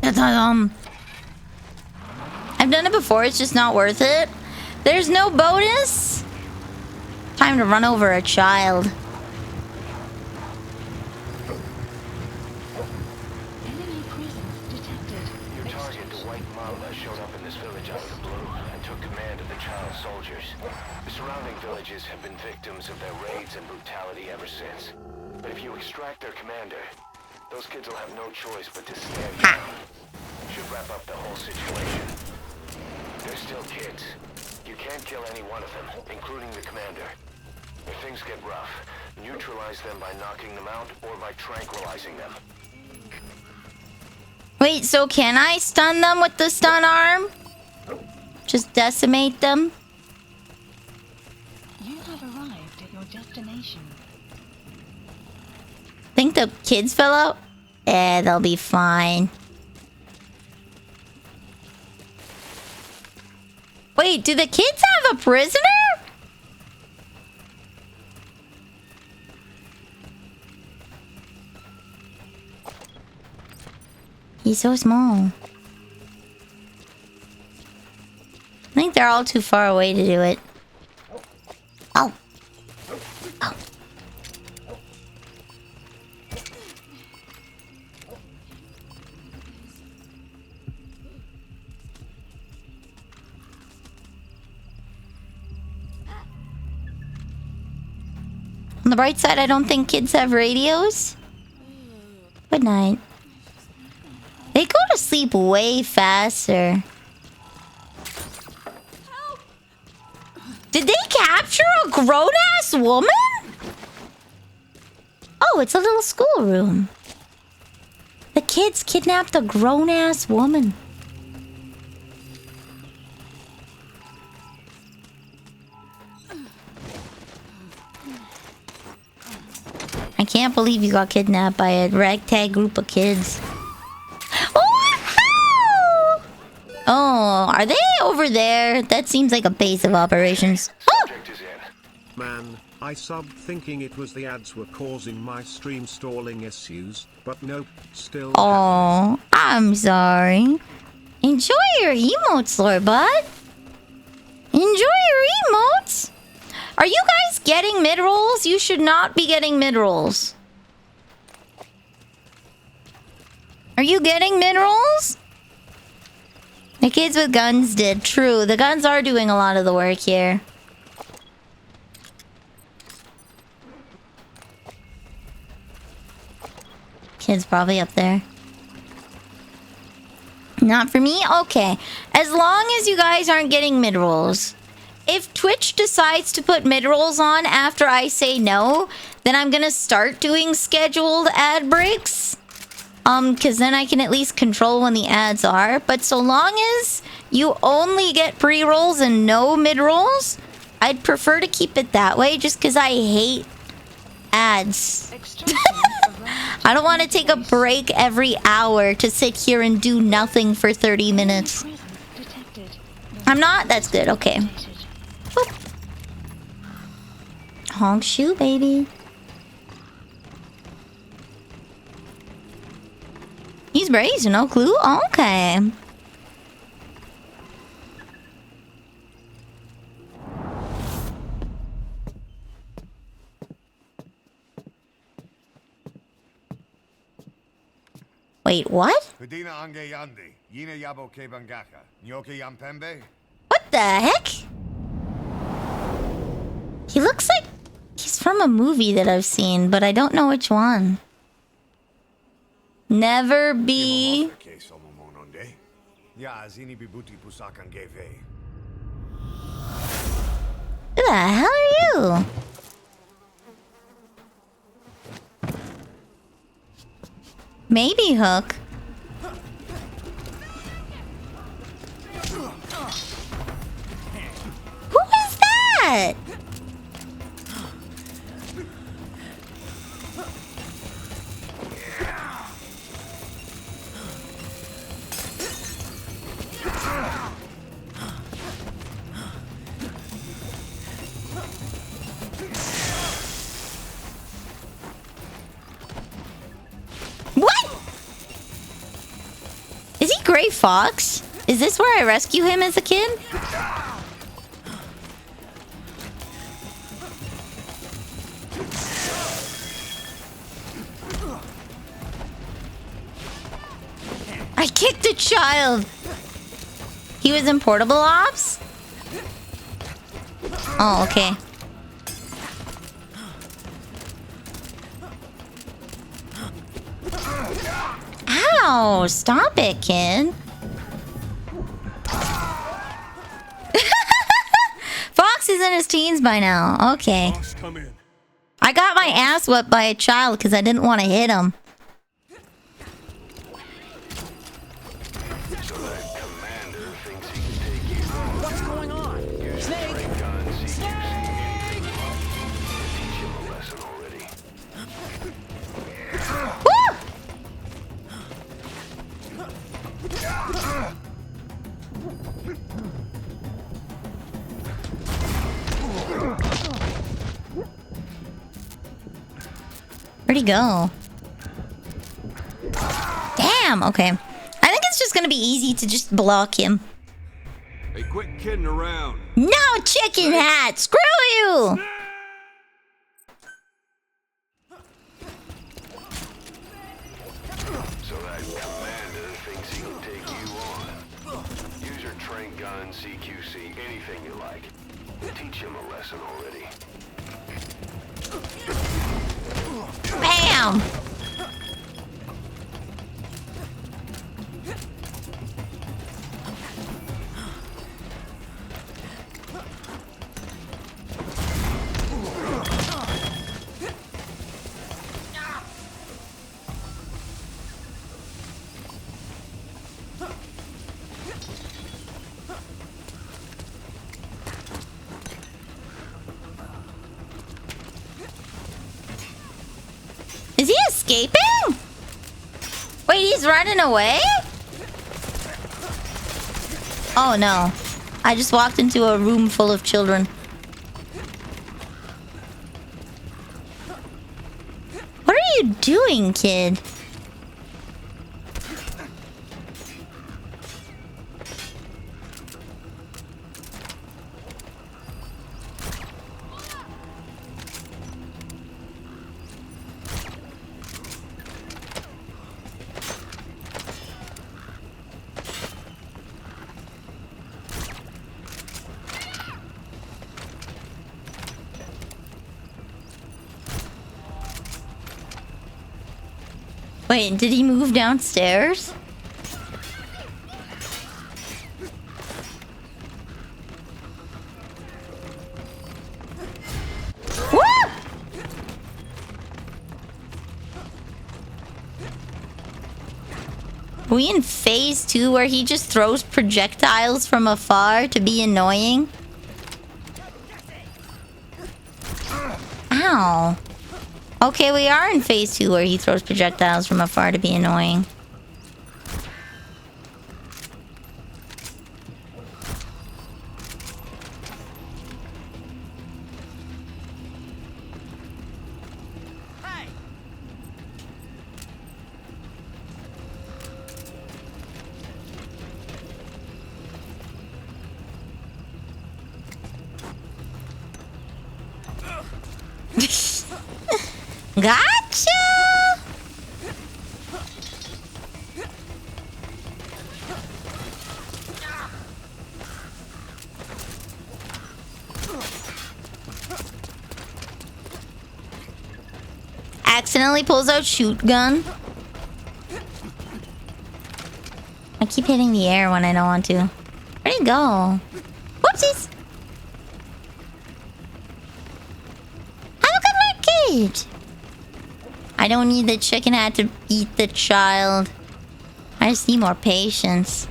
I've done it before. It's just not worth it. There's no bonus. Time to run over a child. Enemy presence detected. Your target white mamba showed up in this village out of the blue and took command of the child soldiers. The surrounding villages have been victims of their raids and brutality ever since. But if you extract their commander, those kids will have no choice but to stand down. Should wrap up the whole situation. They're still kids. You can't kill any one of them, including the commander. If things get rough, neutralize them by knocking them out or by tranquilizing them. Wait, so can I stun them with the stun arm? Just decimate them? You have arrived at your destination. Think the kids fell out? Eh, they'll be fine. Wait, do the kids have a prisoner? He's so small. I think they're all too far away to do it. Oh. Oh. On the bright side, I don't think kids have radios. Good night. They go to sleep way faster. Did they capture a grown-ass woman? Oh, it's a little schoolroom. The kids kidnapped a grown-ass woman. I can't believe you got kidnapped by a ragtag group of kids. Oh, are they over there? That seems like a base of operations. Oh! Man, I subbed thinking it was the ads were causing my stream stalling issues, but nope, still. Oh, I'm sorry. Enjoy your emotes, Lord Bud. Enjoy your emotes. Are you guys getting mid-rolls? You should not be getting mid-rolls. Are you getting mid-rolls? The kids with guns did. True, the guns are doing a lot of the work here. Kid's probably up there. Not for me? Okay. As long as you guys aren't getting mid-rolls. If Twitch decides to put mid-rolls on after I say no, then I'm gonna start doing scheduled ad breaks. Because then I can at least control when the ads are. But so long as you only get pre-rolls and no mid-rolls, I'd prefer to keep it that way just because I hate ads. I don't want to take a break every hour to sit here and do nothing for 30 minutes. I'm not? That's good. Okay. Boop. Honk shoe, baby. He's brazen, no clue? Okay. Wait, what? What the heck? He looks like he's from a movie that I've seen, but I don't know which one. Never be. Who the hell are you? Maybe Hook. Who is that? What? Is he Gray Fox? Is this where I rescue him as a kid? I kicked a child. He was in portable ops? Oh, okay. Ow! Stop it, kid. Fox is in his teens by now. Okay. Boss, come in. I got my ass whipped by a child because I didn't want to hit him. So that commander thinks he can take you on. What's going on? Snake! Ray gun, CQC, Snake! teach him a lesson already. Woo! Where'd he go? Damn, okay. I think it's just gonna be easy to just block him. Hey, quit kidding around. No, chicken hat! Screw you! So that commander thinks he can take you on. Use your train gun, CQC, anything you like. Teach him a lesson already. Bam! Is he escaping? Wait, he's running away? Oh no. I just walked into a room full of children. What are you doing, kid? Wait, did he move downstairs? Woo! Are we in phase 2 where he just throws projectiles from afar to be annoying? Ow. Okay, we are in phase 2 where he throws projectiles from afar to be annoying. Gotcha! Accidentally pulls out shoot gun. I keep hitting the air when I don't want to. Where'd he go? Whoopsies! Have a good arcade! I don't need the chicken hat to beat the child. I just need more patience.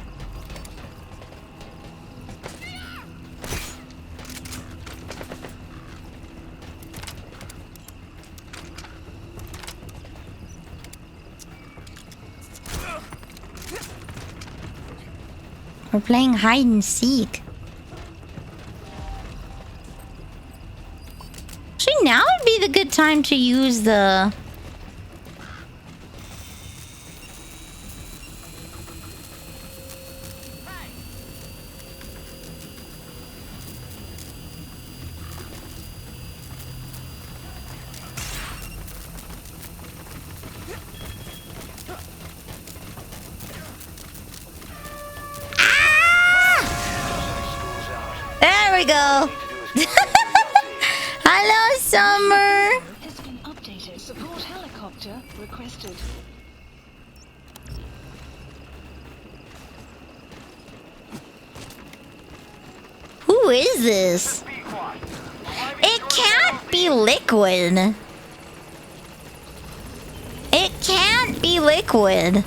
We're playing hide and seek. Actually, now would be the good time to use the... we go. Hello, Summer. Has been updated. Support helicopter requested. Who is this? It can't be Liquid. It can't be Liquid. This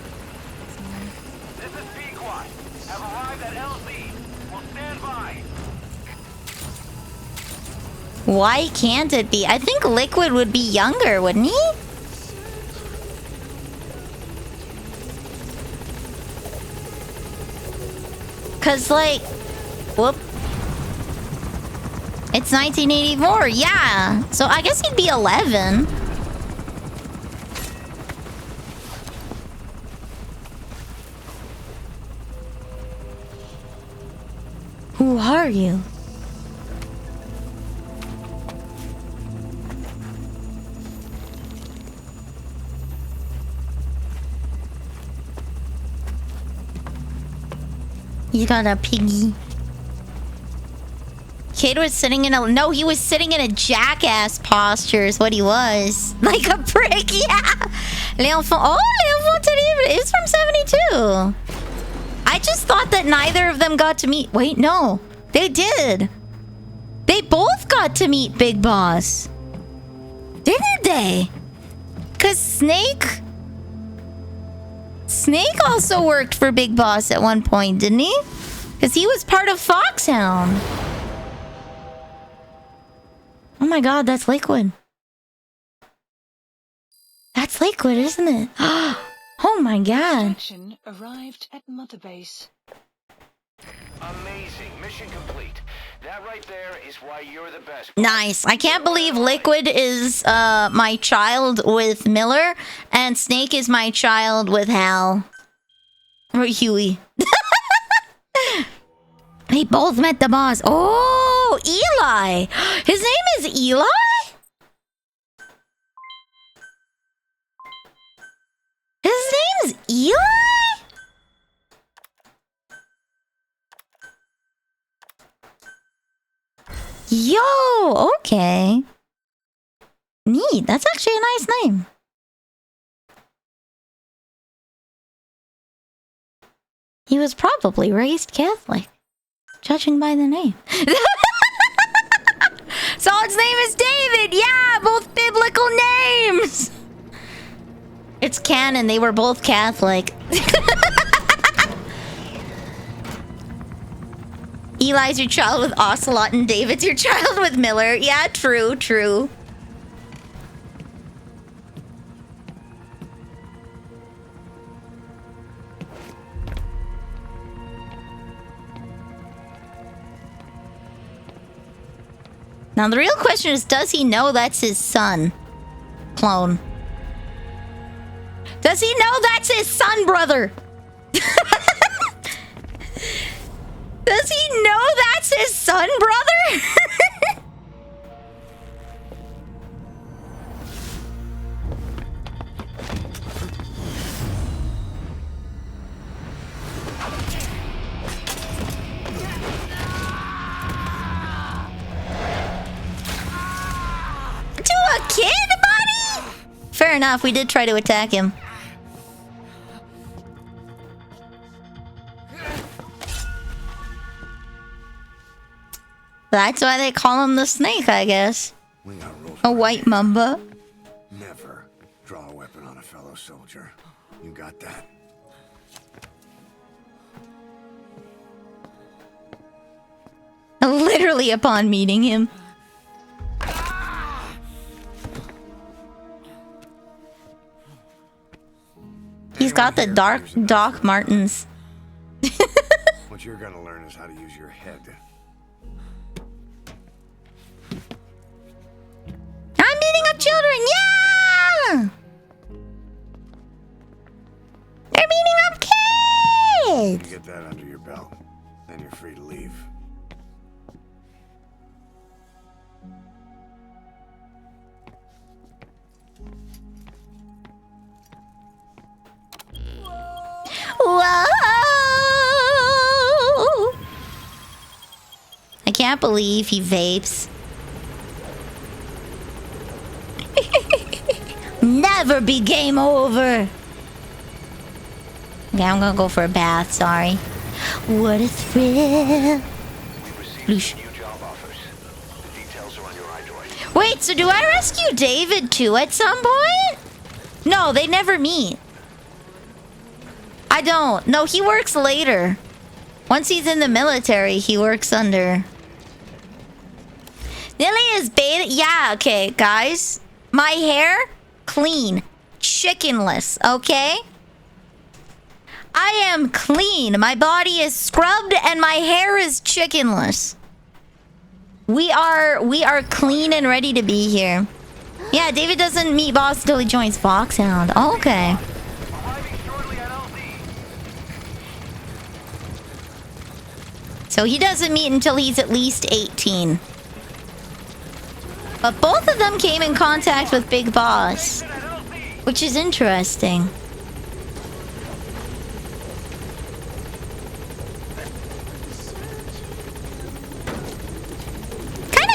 is Pequot. Have arrived at LZ. Will stand by. Why can't it be? I think Liquid would be younger, wouldn't he? Cause like, whoop. It's 1984, yeah. So I guess he'd be 11. Who are you? He's got a piggy. Kid was sitting in a... No, he was sitting in a jackass posture is what he was. Like a prick, yeah. L'enfant... Oh, L'enfant terrible. It's from 72. I just thought that neither of them got to meet... Wait, no. They did. They both got to meet Big Boss. Didn't they? Because Snake also worked for Big Boss at one point, didn't he? Because he was part of Foxhound. Oh my god, that's Liquid. That's Liquid, isn't it? Oh my god. Extraction arrived at Mother Base. Amazing. Mission complete. That right there is why you're the best. Nice. I can't believe Liquid is my child with Miller and Snake is my child with Hal. Or Huey. They both met the boss. Oh, Eli. His name is Eli? His name's Eli? Yo, okay. Neat. That's actually a nice name. He was probably raised Catholic, judging by the name. Solid's name is David. Yeah, both biblical names. It's canon. They were both Catholic. Eli's your child with Ocelot and David's your child with Miller. Yeah, true, true. Now the real question is, does he know that's his son? Clone. Does he know that's his son, brother? Does he know that's his son, brother? To a kid, buddy? Fair enough, we did try to attack him. That's why they call him the Snake, I guess. A white mamba. Never draw a weapon on a fellow soldier. You got that? Literally upon meeting him. He's got the Doc Martens. What you're gonna learn is how to use your head. I'm beating up children, yeah! They're beating up kids! You get that under your belt, then you're free to leave. Whoa! I can't believe he vapes. Never be game over. Okay, I'm gonna go for a bath, sorry. What a thrill. Loosh. Wait, so do I rescue David too at some point? No, they never meet. I don't. No, he works later. Once he's in the military, he works under. Nilly is bathing. Yeah, okay, guys. My hair, clean. Chickenless, okay? I am clean. My body is scrubbed and my hair is chickenless. We are clean and ready to be here. Yeah, David doesn't meet boss until he joins Foxhound. Oh, okay. So he doesn't meet until he's at least 18. But both of them came in contact with Big Boss, which is interesting.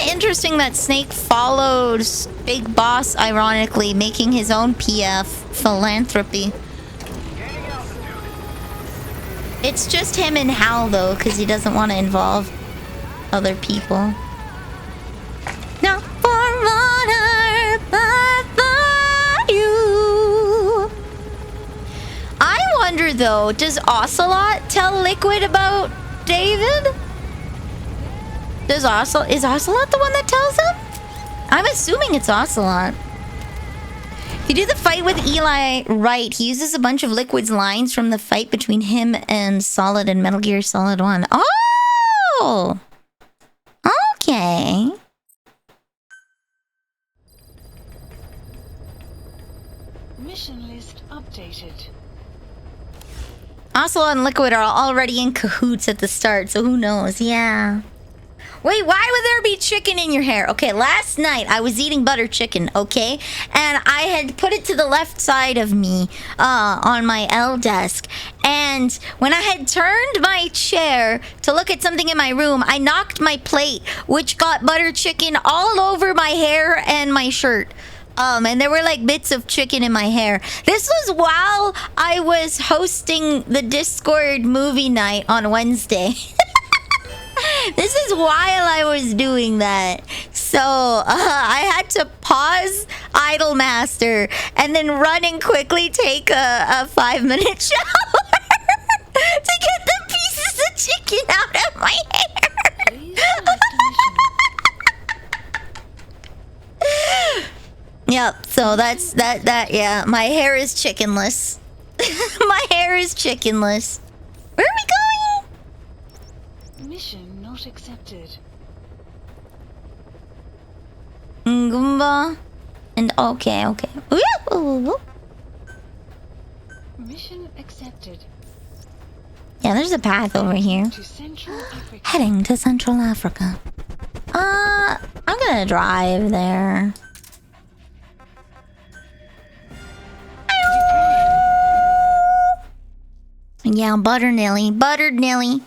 Interesting that Snake follows Big Boss, ironically, making his own PF philanthropy. It's just him and Hal, though, because he doesn't want to involve other people. No for honor, but for you. I wonder, though, does Ocelot tell Liquid about David? Is Ocelot the one that tells him? I'm assuming it's Ocelot. If you do the fight with Eli right, he uses a bunch of Liquid's lines from the fight between him and Solid in Metal Gear Solid 1. Oh! Okay. Mission list updated. Ocelot and Liquid are already in cahoots at the start, so who knows? Yeah. Wait, why would there be chicken in your hair? Okay, last night I was eating butter chicken, okay? And I had put it to the left side of me on my L desk. And when I had turned my chair to look at something in my room, I knocked my plate, which got butter chicken all over my hair and my shirt. And there were like bits of chicken in my hair. This was while I was hosting the Discord movie night on Wednesday. This is while I was doing that. So, I had to pause Idolmaster and then run and quickly take a 5-minute shower to get the pieces of chicken out of my hair. Yep, so that's that, yeah. My hair is chickenless. My hair is chickenless. Where are we going? Mission not accepted. Goomba. And okay. Ooh. Mission accepted. Yeah, there's a path over here. To Central Africa. Heading to Central Africa. I'm gonna drive there. Yeah, buttered Nilly.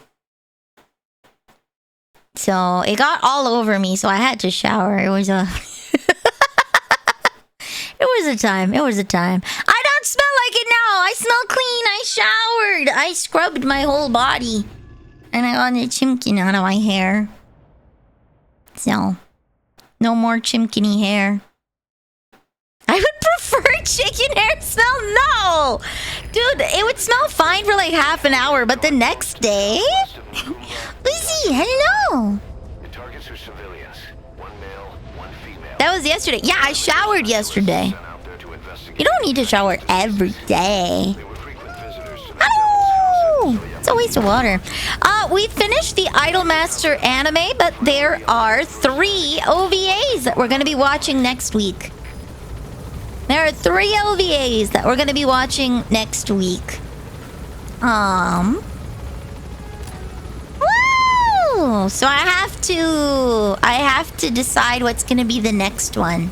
So it got all over me, so I had to shower. It was a time. I don't smell like it now. I smell clean. I showered. I scrubbed my whole body. And I got the chimkin out of my hair. So, no more chimkiny hair. I would prefer chicken hair smell. No! Dude, it would smell fine for like half an hour, but the next day? Lizzie, hello! The targets are civilians. One male, one female. That was yesterday. Yeah, I showered yesterday. You don't need to shower every day. Oh! It's a waste of water. We finished the Idolmaster anime, but there are 3 OVAs that we're going to be watching next week. There are 3 OVAs that we're going to be watching next week. Woo! So I have to decide what's going to be the next one.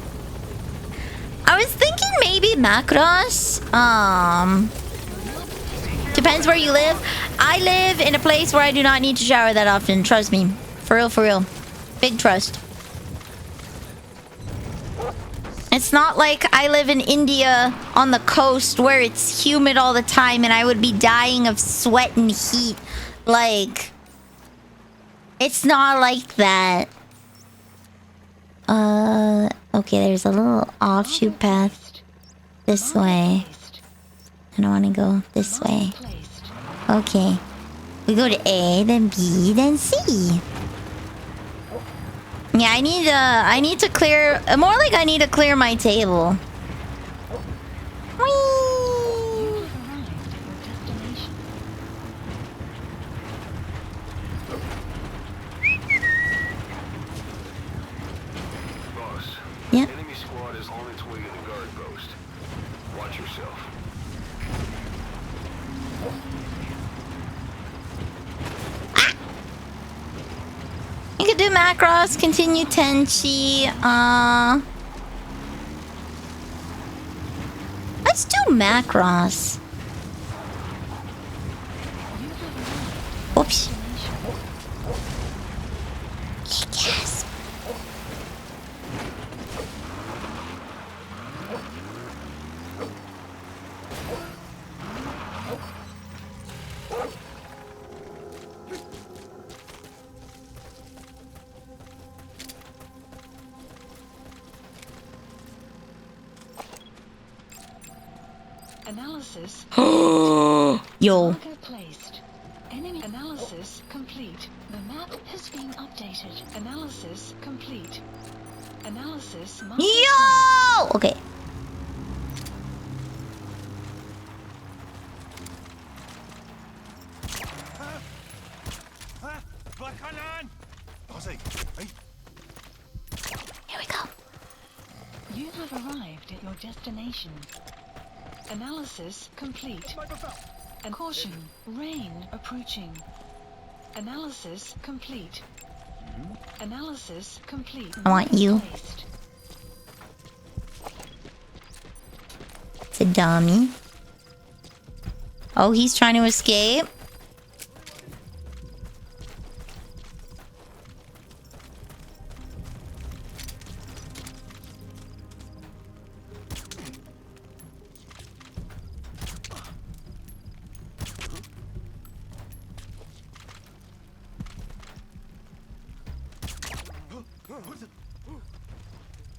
I was thinking maybe Macross. Depends where you live. I live in a place where I do not need to shower that often. Trust me. For real, for real. Big trust. It's not like I live in India on the coast where it's humid all the time and I would be dying of sweat and heat. Like, it's not like that. Okay, there's a little offshoot path this way. I don't want to go this way. Okay. We go to A, then B, then C. Yeah, I need to clear... More like I need to clear my table. Whee! Boss. Yeah. Enemy squad is on its way to the guard post. Watch yourself. You could do Macross, continue Tenchi, let's do Macross. Oops. Yes. Analysis. Yo. Marker placed. Enemy analysis complete. The map has been updated. Analysis complete. Analysis marker Yo! Okay. Here we go. You have arrived at your destination. Analysis complete. And caution, rain approaching. Analysis complete. Analysis complete. I want you. Placed. It's a dummy. Oh, he's trying to escape.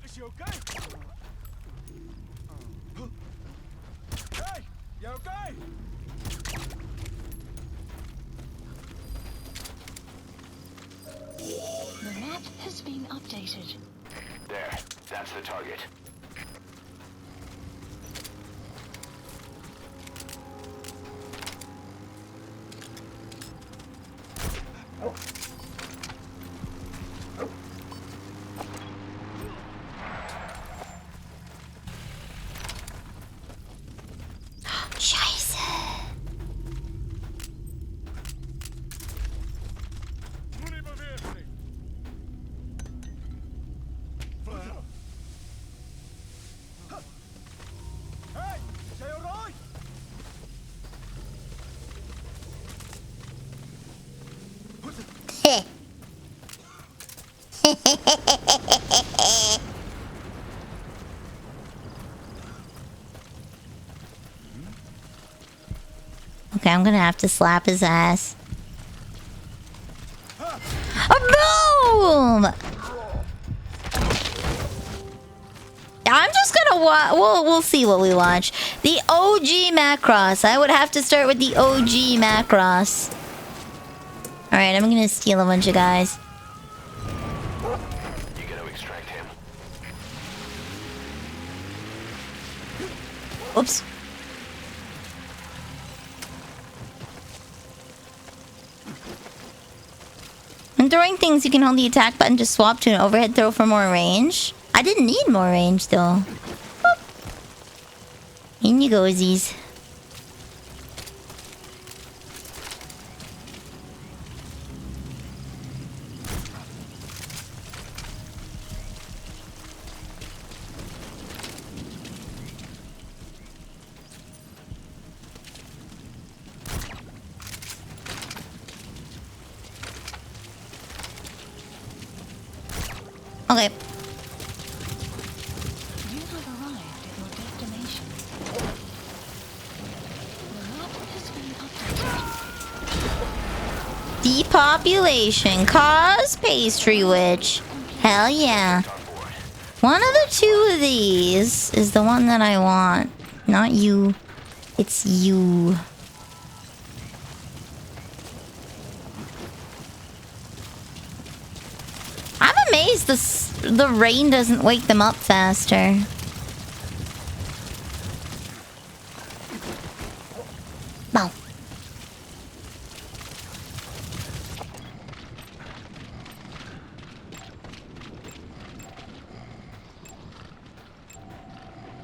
Is she okay? Hey, you okay? The map has been updated. There. That's the target. Scheiße. Hey, is hij alright? Heh. Okay, I'm gonna have to slap his ass. Boom! I'm just gonna watch. We'll see what we watch. The OG Macross. I would have to start with the OG Macross. All right, I'm gonna steal a bunch of guys. You gotta extract him. Oops. When throwing things, you can hold the attack button to swap to an overhead throw for more range. I didn't need more range, though. Boop. In you go, Z's. Okay. You have arrived at your destination. The map has been updated. Depopulation. Cause pastry witch. Hell yeah. One of the two of these is the one that I want. Not you. It's you. I'm amazed the rain doesn't wake them up faster. Wow.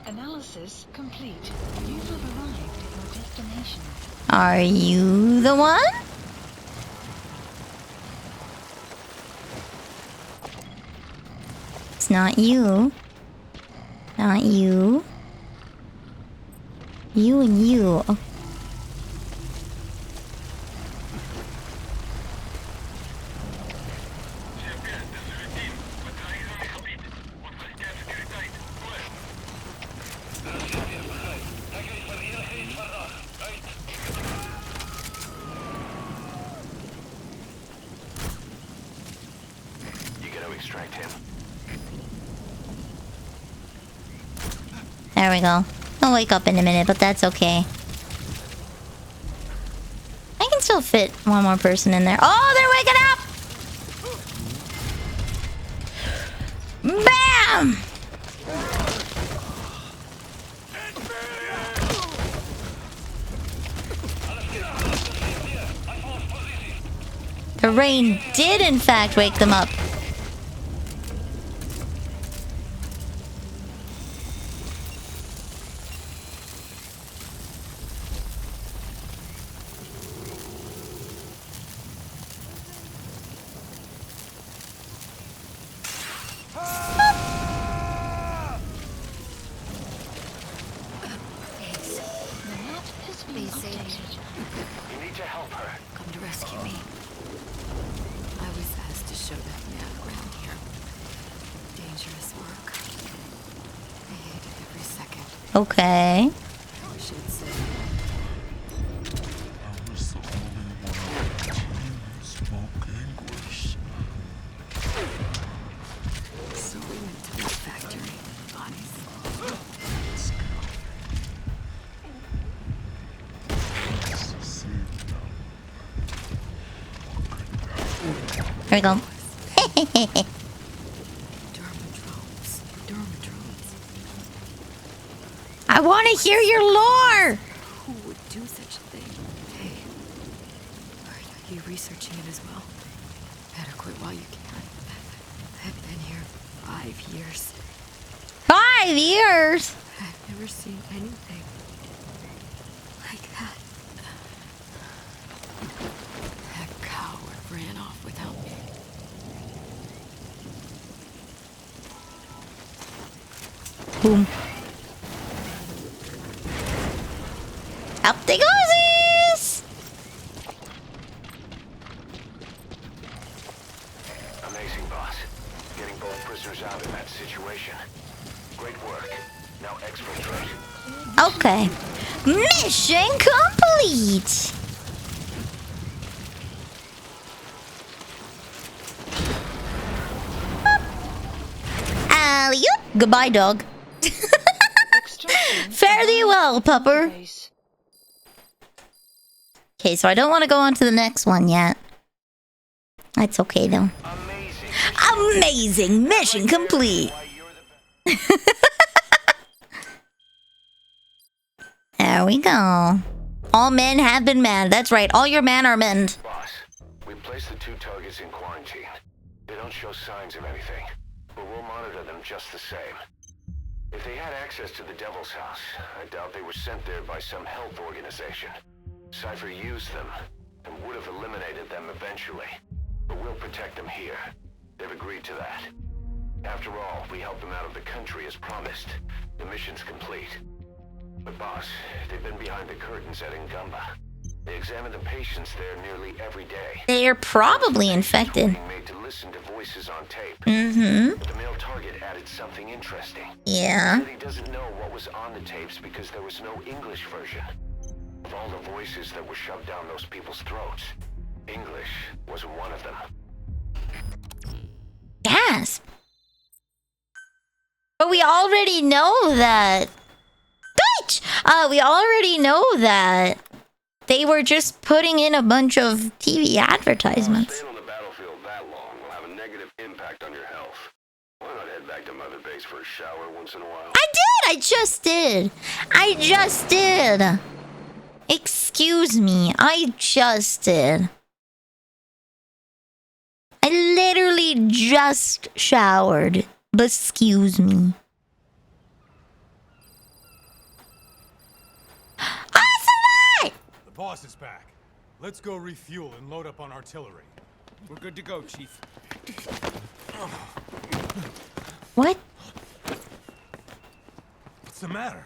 Analysis complete. You have arrived at your destination. Are you the one? It's not you. Not you. You and you. You gotta extract him. There we go. I'll wake up in a minute, but that's okay. I can still fit one more person in there. Oh, they're waking up! Bam! The rain did in fact wake them up. The map has been updated. You need to help her. Come to rescue me. I was asked to show that man around here. Dangerous work. I hated every second. Okay. I should say. I was the only one on the team who spoke English. So we went to the factory. Bodies. Let's go. Nice to see you. There we go. Dermatropes. I want to hear your lore! Who would do such a thing? Hey. Are you researching it as well? Better quit while you can. I've been here 5 years. 5 years? I've never seen anything like that. That coward ran off without me. Boom. Up they goes! Amazing, boss. Getting both prisoners out in that situation. Great work. Now exfiltrate. Okay. Mission complete! Alley-oop. Goodbye, dog. Fare thee well, pupper. Okay, so I don't want to go on to the next one yet. That's okay, though. Amazing! Mission complete! There we go. All men have been manned. That's right, all your men are manned. Boss, we placed the 2 targets in quarantine. They don't show signs of anything, but we'll monitor them just the same. If they had access to the Devil's House, I doubt they were sent there by some health organization. Cypher used them, and would have eliminated them eventually. But we'll protect them here. They've agreed to that. After all, we helped them out of the country as promised. The mission's complete. But boss, they've been behind the curtains at Ngamba. They examine the patients there nearly every day. They are probably infected. Made to listen to voices on tape. Mm-hmm. But the something interesting. Yeah. He said he doesn't know what was on the tapes because there was no English version. Of all the voices that were shoved down those people's throats, English wasn't one of them. Gasp. But we already know that. Dutch! We already know that they were just putting in a bunch of TV advertisements. Staying on the battlefield that long will have a negative impact on your health. Why not head back to Mother Base for a shower once in a while? I just did! Excuse me, I just did. I literally just showered. But excuse me. Awesome! The boss is back. Let's go refuel and load up on artillery. We're good to go, Chief. What? What's the matter?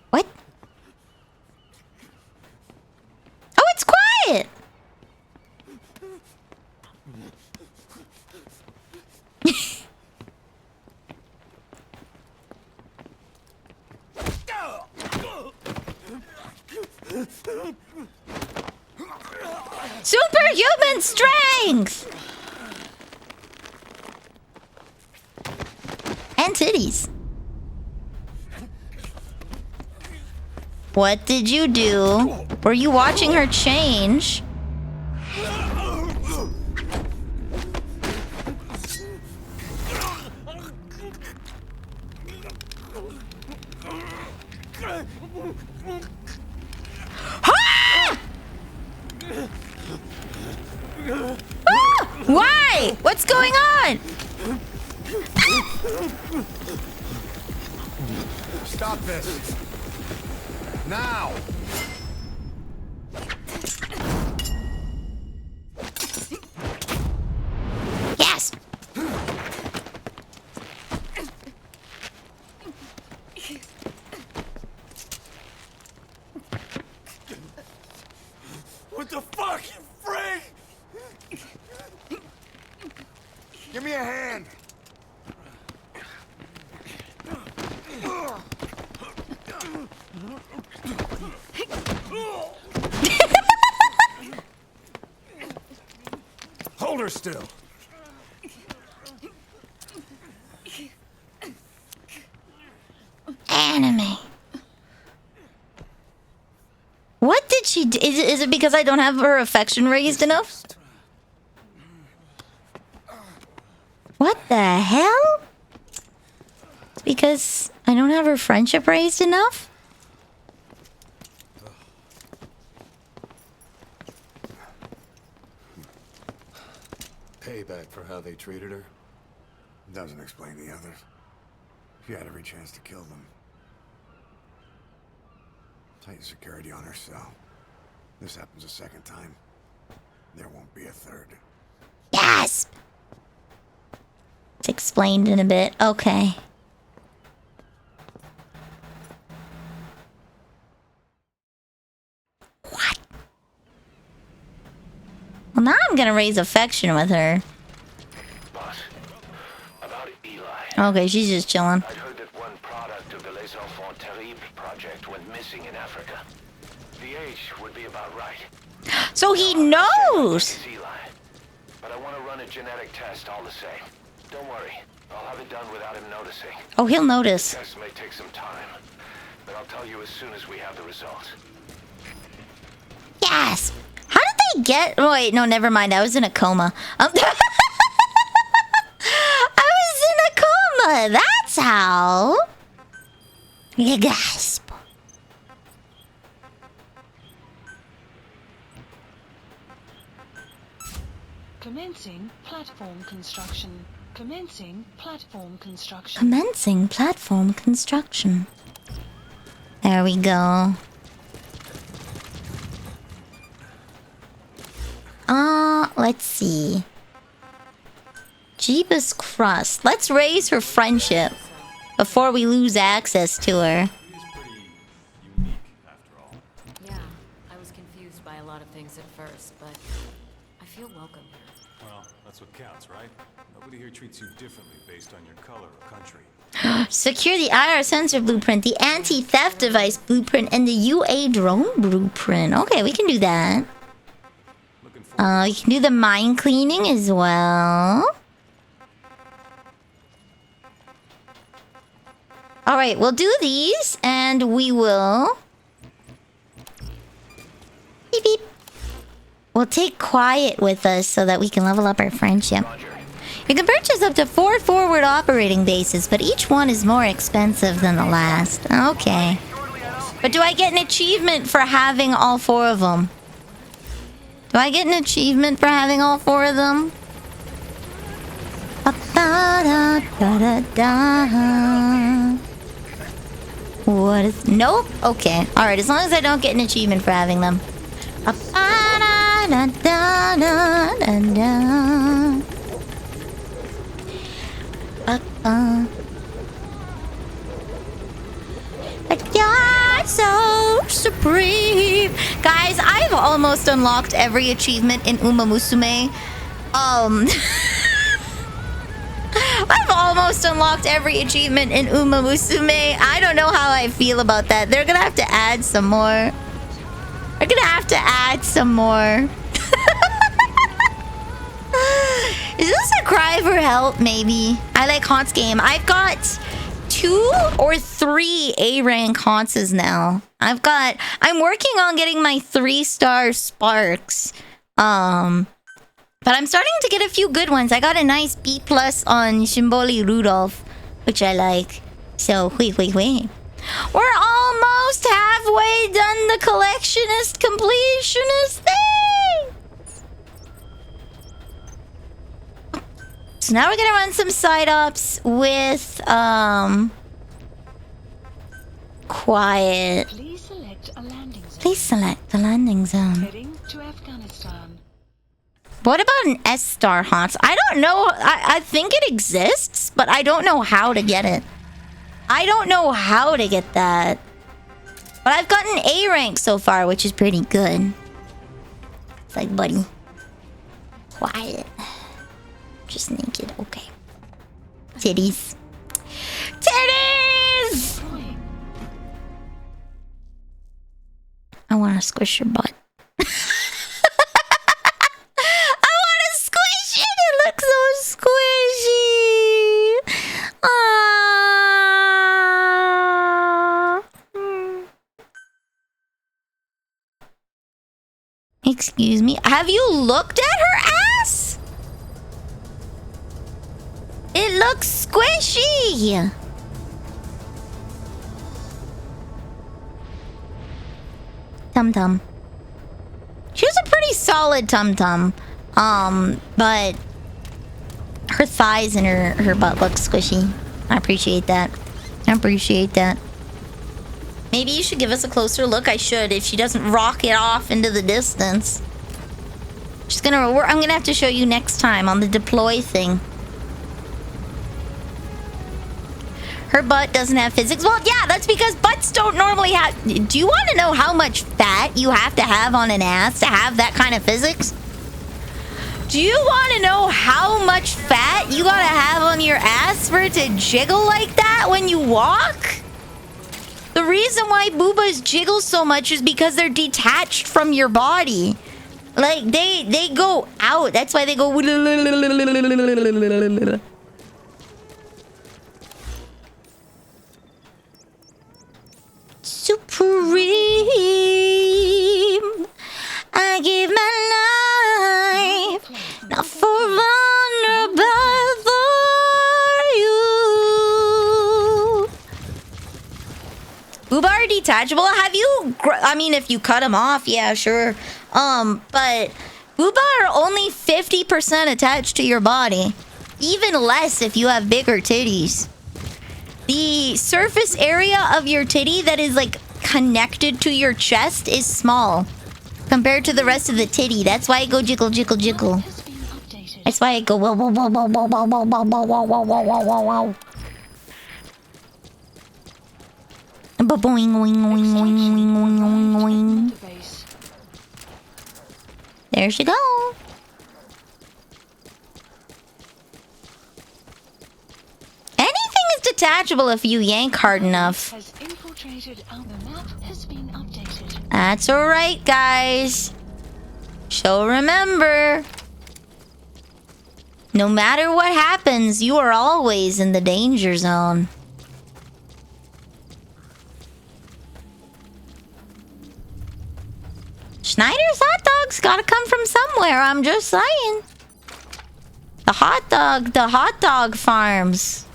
What? Oh, it's quiet! Superhuman strength! And titties. What did you do? Were you watching her change? Ah! Ah! Why? What's going on? Stop this. Now! Yes! What the fuck, you freak? Give me a hand! Hold her still. Anime. What did she do? Is it because I don't have her affection raised enough? What the hell? It's because I don't have her friendship raised enough? Payback for how they treated her? Doesn't explain the others. She had every chance to kill them. Tight security on her cell. This happens a second time. There won't be a third. Yes! It's explained in a bit. Okay. What? Well, now I'm gonna raise affection with her. Boss, about Eli. Okay, she's just chilling. I'd heard that one product of the Les Enfants Terribles project went missing in Africa. The age would be about right. So he knows! It's Eli. But I want to run a genetic test all the same. Don't worry, I'll have it done without him noticing. Oh, he'll notice. The test may take some time, but I'll tell you as soon as we have the results. Yes! How did they get... Oh, wait, no, never mind. I was in a coma. I was in a coma. That's how. You gasp. Commencing platform construction. Commencing platform construction. Commencing platform construction. There we go. Let's see. Jeebus Crust. Let's raise her friendship before we lose access to her. Yeah, I was confused by a lot of nervous at first, but I feel welcome here. Well, that's what counts, right? Nobody here treats you differently based on your color or country. Secure the IR sensor blueprint, the anti-theft device blueprint, and the UA drone blueprint. Okay, we can do that. You can do the mine cleaning as well. Alright, we'll do these, and we will... Beep beep. We'll take quiet with us so that we can level up our friendship. You can purchase up to 4 forward operating bases, but each one is more expensive than the last. Okay. But do I get an achievement for having all 4 of them? Do I get an achievement for having all 4 of them? What is... Nope. Okay. Alright, as long as I don't get an achievement for having them. But you're so supreme. Guys, I've almost unlocked every achievement in Uma Musume. I've almost unlocked every achievement in Uma Musume. I don't know how I feel about that. They're gonna have to add some more. They're gonna have to add some more. Is this a cry for help, maybe? I like Haunts game. I've got 2 or 3 A-rank Haunts now. I'm working on getting my 3-star Sparks. But I'm starting to get a few good ones. I got a nice B+ on Shimboli Rudolph, which I like. So, wait. We're almost halfway done the collectionist completionist thing. So now we're gonna run some side ops with quiet. Please select a landing zone. Please select the landing zone. Heading to Afghanistan. What about an S-star Haunts? I don't know. I think it exists, but I don't know how to get it. I don't know how to get that. But I've gotten A rank so far, which is pretty good. It's like, buddy. Quiet. Just naked. Okay. Titties. Titties! I want to squish your butt. I want to squish it! It looks so squishy! Excuse me. Have you looked at her ass? It looks squishy. Tum-tum. She was a pretty solid tum-tum. But her thighs and her butt look squishy. I appreciate that. Maybe you should give us a closer look. I should, if she doesn't rocket off into the distance. I'm gonna have to show you next time on the deploy thing. Her butt doesn't have physics. Well, yeah, that's because butts don't normally have... Do you want to know how much fat you have to have on an ass to have that kind of physics? Do you want to know how much fat you gotta have on your ass for it to jiggle like that when you walk? The reason why boobas jiggle so much is because they're detached from your body. Like, they go out. That's why they go... Supreme, I give my life, not for honor, but for you. Boobar detachable? Have you... I mean, if you cut them off, yeah, sure. But booba are only 50% attached to your body. Even less if you have bigger titties. The surface area of your titty that is like connected to your chest is small compared to the rest of the titty. That's why I go jiggle, jiggle, jiggle. That's why I go wow, wow, wow, wow, wow, wow, wow, wow, wow, wow, wow, wow, wow, wow. Boing, boing, boing, boing, boing, boing, boing. There she go. Anything is detachable if you yank hard enough. Has infiltrated our map has been updated. That's alright, guys. So remember, no matter what happens, you are always in the danger zone. Schneider's hot dogs gotta come from somewhere, I'm just saying. The hot dog farms.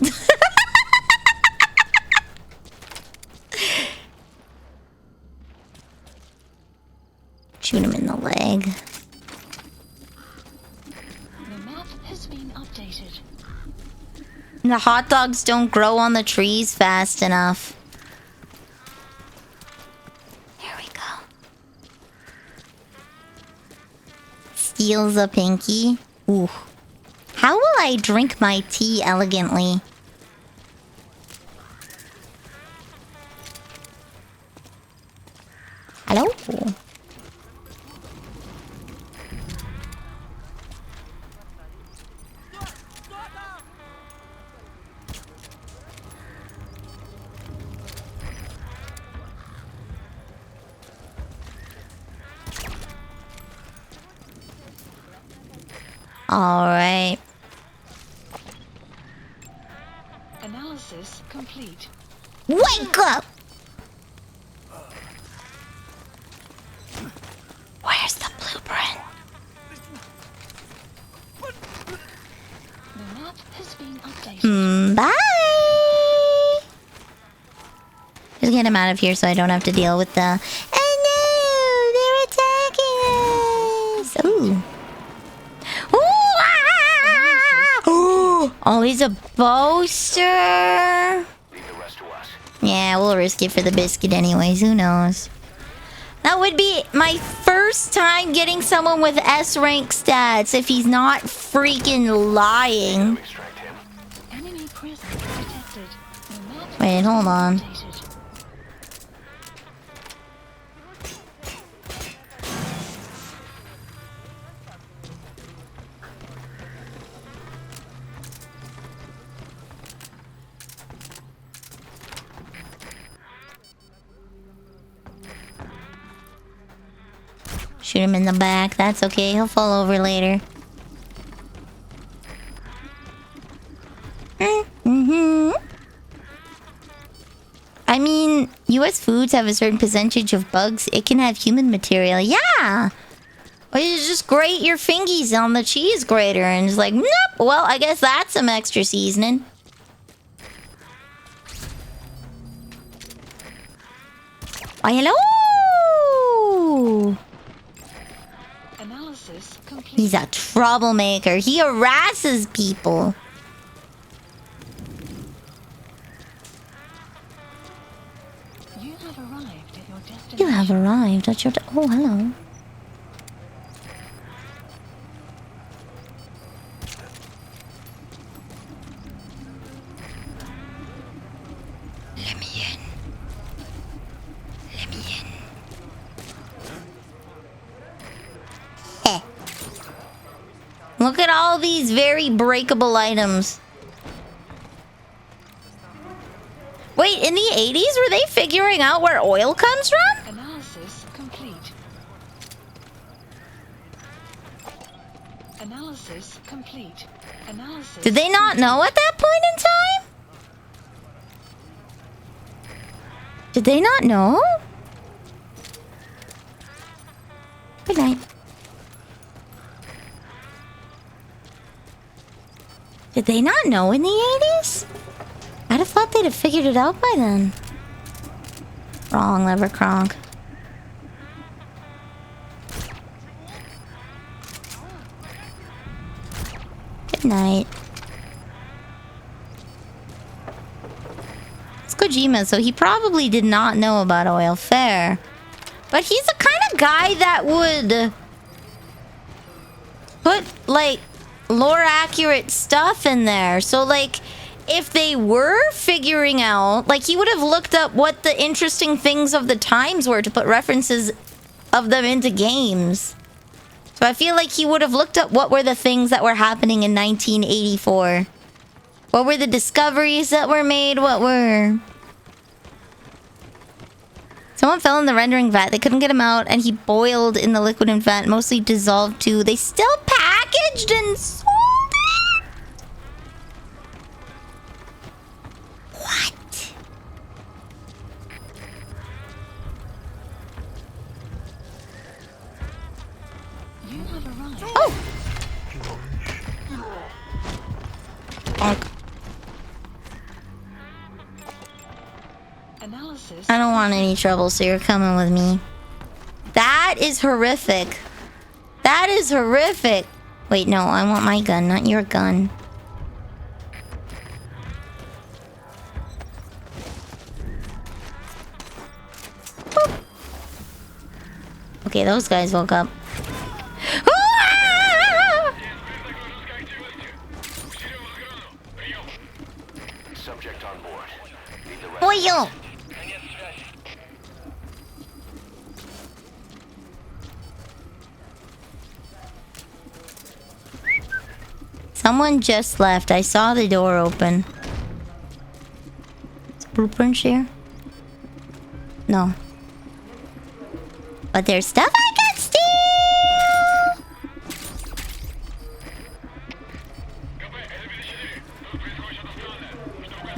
Shoot him in the leg. The map has been updated. The hot dogs don't grow on the trees fast enough. There we go. Steals a pinky. Ooh. How will I drink my tea elegantly? Hello? All right. Analysis complete. Wake up! Where's the blueprint? The map has been updated. Bye! Just get him out of here so I don't have to deal with the... Oh no! They're attacking us! Ooh. Oh, he's a boaster. Yeah, we'll risk it for the biscuit anyways. Who knows? That would be my first time getting someone with S rank stats if he's not freaking lying. Enemy presence detected. The map Wait, hold on. updated. Shoot him in the back. That's okay. He'll fall over later. I mean, US foods have a certain percentage of bugs. It can have human material. Yeah! Or you just grate your fingies on the cheese grater and it's like, nope! Well, I guess that's some extra seasoning. Why, hello! Analysis complete. He's a troublemaker. He harasses people. You have arrived at your destination. You have arrived at your... Oh, hello. Let me in. Let me in. Look at all these very breakable items. Wait, in the 80s, were they figuring out where oil comes from? Analysis complete. Analysis complete. Analysis. Did they not know at that point in time? Did they not know? Good night. Did they not know in the 80s? I'd have thought they'd have figured it out by then. Wrong, Levercronk. Good night. It's Kojima, so he probably did not know about oil. Fair. But he's the kind of guy that would put, like, lore-accurate stuff in there. So, like, if they were figuring out... Like, he would have looked up what the interesting things of the times were to put references of them into games. So I feel like he would have looked up what were the things that were happening in 1984. What were the discoveries that were made? What were... Someone fell in the rendering vat. They couldn't get him out, and he boiled in the liquid in vat, mostly dissolved too. They still packaged and sold it? What? You have arrived. Oh! Bonk. Analysis. I don't want any trouble, so you're coming with me. That is horrific. That is horrific. Wait, no, I want my gun, not your gun. Boop. Okay, those guys woke up. Subject on board. Need the rest. Oi, yo! Someone just left. I saw the door open. Is blueprints here? No. But there's stuff I can steal!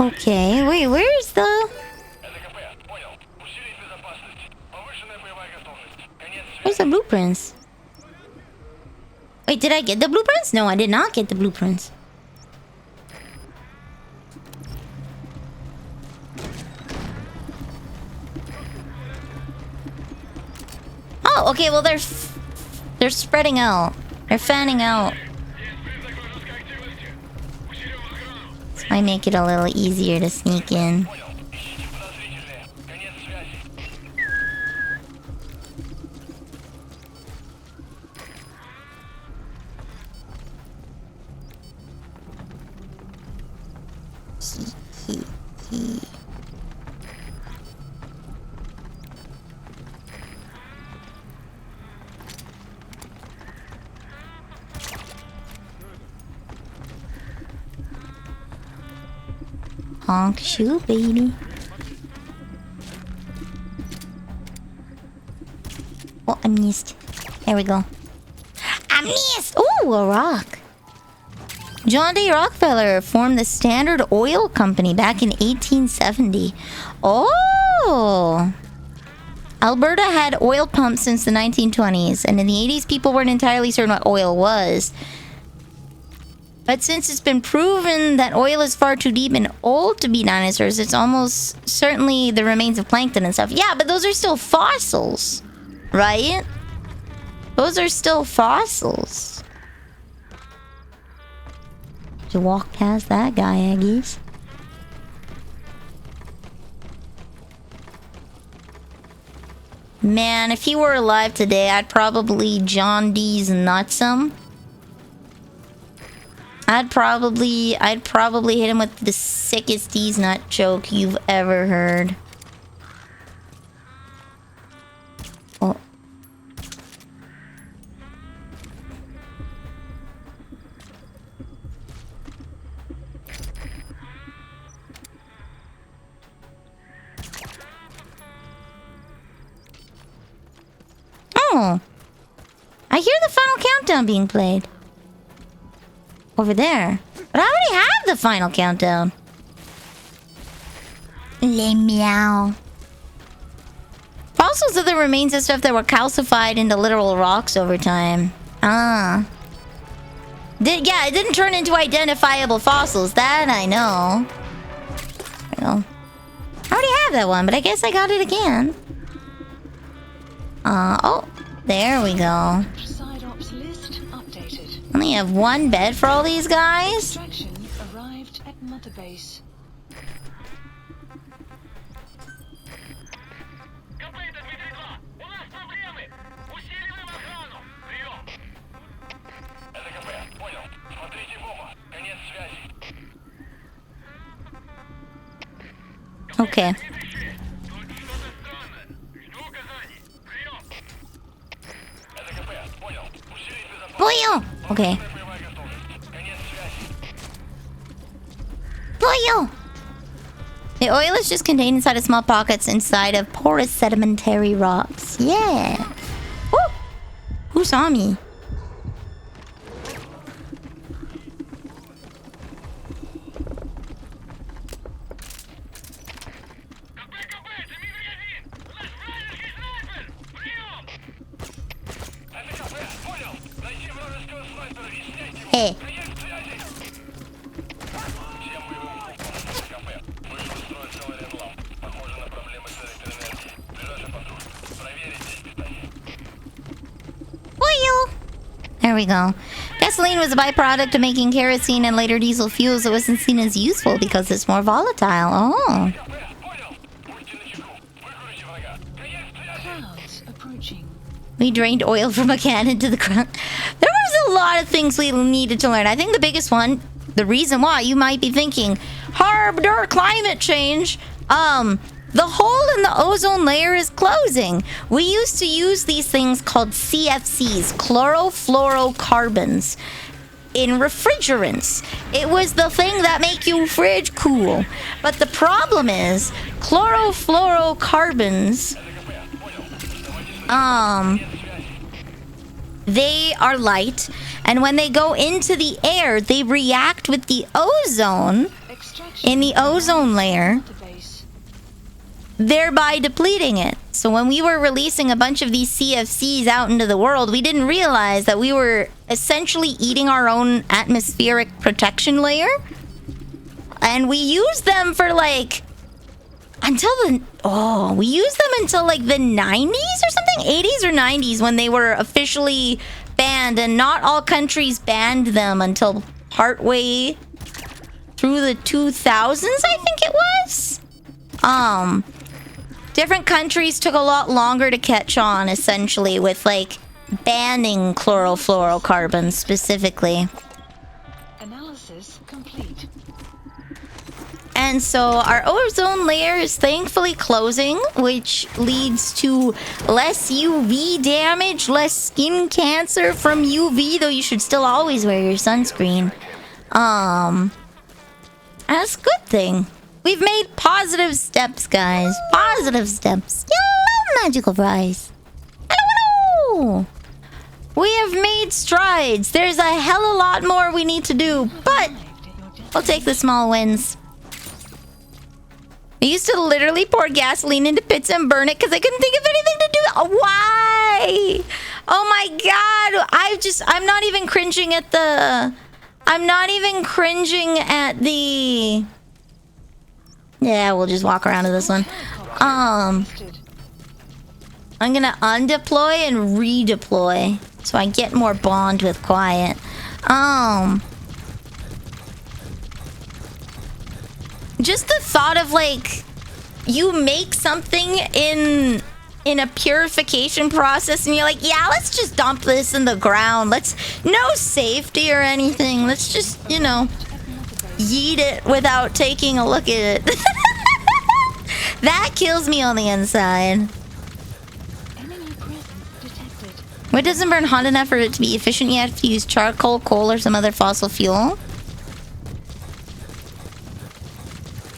Okay, wait, where's the... Where's the blueprints? Wait, did I get the blueprints? No, I did not get the blueprints. Oh, okay, well they're spreading out. They're fanning out. This might make it a little easier to sneak in. Honk shoe, baby. Oh, I missed. There we go. I missed! Ooh, a rock. John D. Rockefeller formed the Standard Oil Company back in 1870. Oh! Alberta had oil pumps since the 1920s, and in the 80s, people weren't entirely certain what oil was. But since it's been proven that oil is far too deep and old to be dinosaurs, it's almost certainly the remains of plankton and stuff. Yeah, but those are still fossils, right? Those are still fossils. You walk past that guy, I guess. Man, if he were alive today, I'd probably John D's nuts him. I'd probably hit him with the sickest D's nut joke you've ever heard. Oh. Oh. I hear the final countdown being played. Over there. But I already have the final countdown. Le meow. Fossils are the remains of stuff that were calcified into literal rocks over time. Ah. Yeah, it didn't turn into identifiable fossils. That I know. There we go. I already have that one, but I guess I got it again. Oh. There we go. Only have one bed for all these guys? Extraction arrived at Mother Base. Okay. Okay. Oil! The oil is just contained inside of small pockets inside of porous sedimentary rocks. Yeah! Woo! Who saw me? Hey. Oil! There we go. Gasoline was a byproduct of making kerosene and later diesel fuels. It wasn't seen as useful because it's more volatile. Oh. Clouds approaching. We drained oil from a can into the ground. There was a lot of things we needed to learn. I think the biggest one, the reason why you might be thinking, harder climate change, the hole in the ozone layer is closing. We used to use these things called CFCs, chlorofluorocarbons, in refrigerants. It was the thing that make your fridge cool. But the problem is, chlorofluorocarbons, they are light, and when they go into the air, they react with the ozone in the ozone layer, thereby depleting it. So when we were releasing a bunch of these CFCs out into the world, we didn't realize that we were essentially eating our own atmospheric protection layer. And we used them for like we used them until like the 90s or something, 80s or 90s, when they were officially banned, and not all countries banned them until partway through the 2000s, I think it was. Different countries took a lot longer to catch on, essentially, with like banning chlorofluorocarbons specifically. Analysis complete. And so our ozone layer is thankfully closing, which leads to less UV damage, less skin cancer from UV, though you should still always wear your sunscreen. That's a good thing. We've made positive steps, guys. Positive steps. Hello, magical fries. Hello. We have made strides. There's a hell of a lot more we need to do, but we'll take the small wins. I used to literally pour gasoline into pizza and burn it because I couldn't think of anything to do. Why? Oh my god. I'm not even cringing at the... Yeah, we'll just walk around to this one. I'm gonna undeploy and redeploy so I get more bond with quiet. Just the thought of like you make something in a purification process and you're like, yeah, let's just dump this in the ground. No safety or anything. Let's just, yeet it without taking a look at it. That kills me on the inside. What doesn't burn hot enough for it to be efficient? You have to use charcoal, coal, or some other fossil fuel.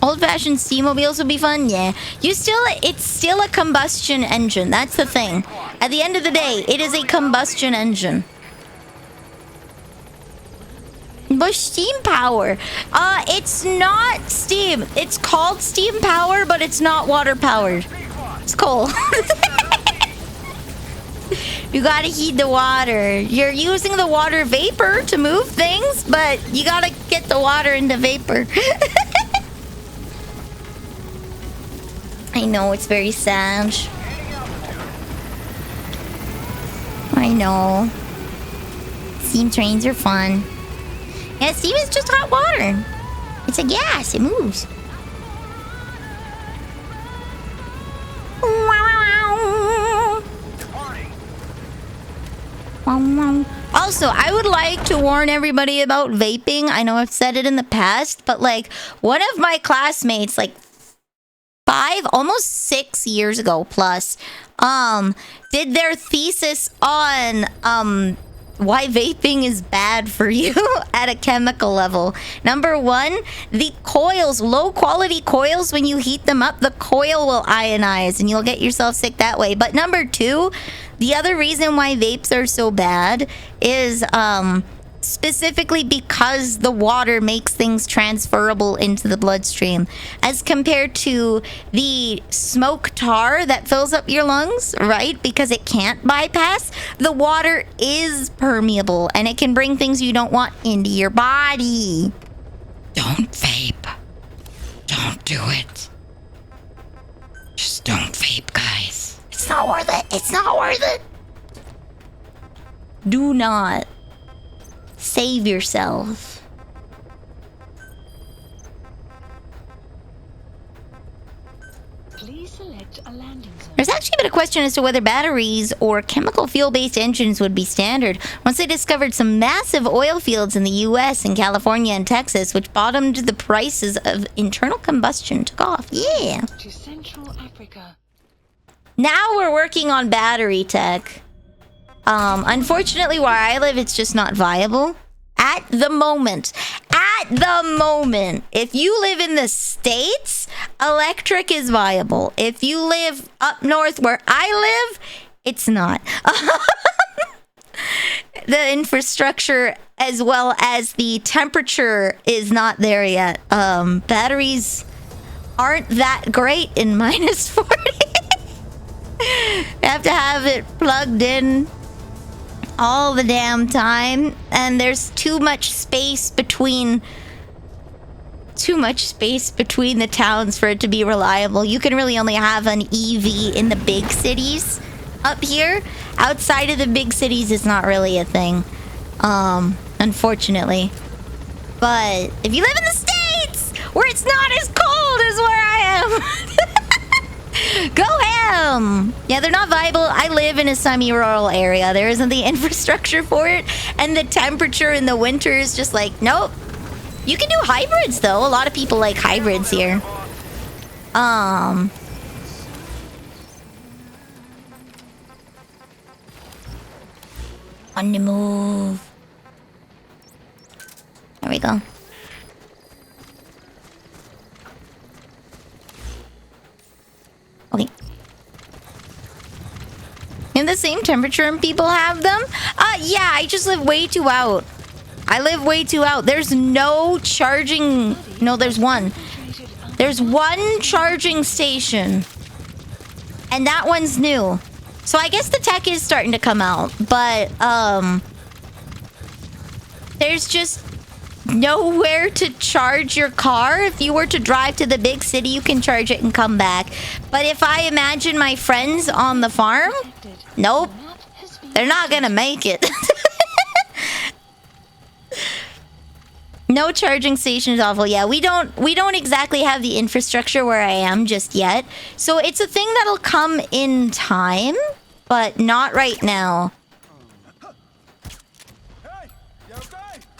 Old-fashioned steammobiles would be fun, yeah. It's still a combustion engine. That's the thing. At the end of the day, it is a combustion engine. But steam power. It's not steam. It's called steam power, but it's not water powered. It's coal. You gotta heat the water. You're using the water vapor to move things, but you gotta get the water into vapor. I know, it's very sad. I know. Steam trains are fun. Yeah, steam is just hot water. It's a gas, it moves. Also, I would like to warn everybody about vaping. I know I've said it in the past, but like one of my classmates, like 5, almost 6 years ago plus, did their thesis on why vaping is bad for you at a chemical level. Number one, the coils, low quality coils, when you heat them up, the coil will ionize and you'll get yourself sick that way. But number two, the other reason why vapes are so bad is specifically because the water makes things transferable into the bloodstream, as compared to the smoke tar that fills up your lungs, right? Because it can't bypass. The water is permeable and it can bring things you don't want into your body. Don't vape. Don't do it. Just don't vape, guys. It's not worth it. It's not worth it. Do not. Save yourself. Please select a landing zone. There's actually been a question as to whether batteries or chemical fuel-based engines would be standard once they discovered some massive oil fields in the US and California and Texas, which bottomed the prices of internal combustion took off. Yeah. To Central Africa. Now we're working on battery tech. Unfortunately, where I live, it's just not viable. At the moment. If you live in the States, electric is viable. If you live up north where I live, it's not. The infrastructure as well as the temperature is not there yet. Batteries aren't that great in minus 40. You have to have it plugged in all the damn time, and there's too much space between the towns for it to be reliable. You can really only have an EV in the big cities up here. Outside of the big cities, it's not really a thing, unfortunately. But if you live in the States, where it's not as cold as where I am, go ham! Yeah, they're not viable. I live in a semi-rural area. There isn't the infrastructure for it. And the temperature in the winter is just like, nope. You can do hybrids, though. A lot of people like hybrids here. On the move. There we go. Okay. In the same temperature and people have them? Yeah, I just live way too out. I live way too out. There's no charging. No, there's one. There's one charging station. And that one's new. So I guess the tech is starting to come out. But, there's just nowhere to charge your car. If you were to drive to the big city, you can charge it and come back. But if I imagine my friends on the farm, nope, they're not gonna make it. No charging station is awful. Yeah, we don't exactly have the infrastructure where I am just yet. So it's a thing that'll come in time, but not right now.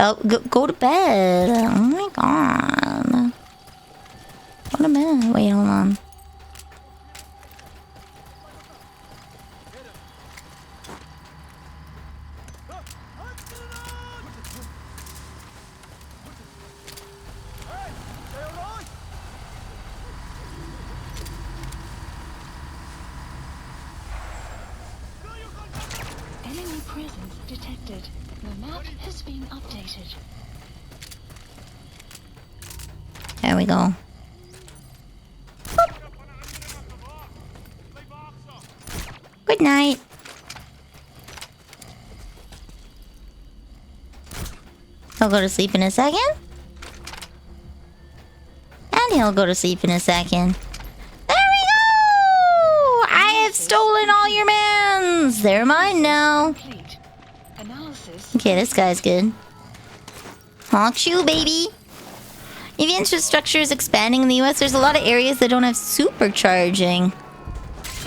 Oh, go to bed. Oh my god. Go to bed. Wait, hold on. Enemy presence detected. The map has been updated. There we go. Boop. Good night. He'll go to sleep in a second. And he'll go to sleep in a second. There we go! I have stolen all your mans! They're mine now. Okay, this guy's good. Honk you, baby. EV infrastructure is expanding in the US. There's a lot of areas that don't have supercharging.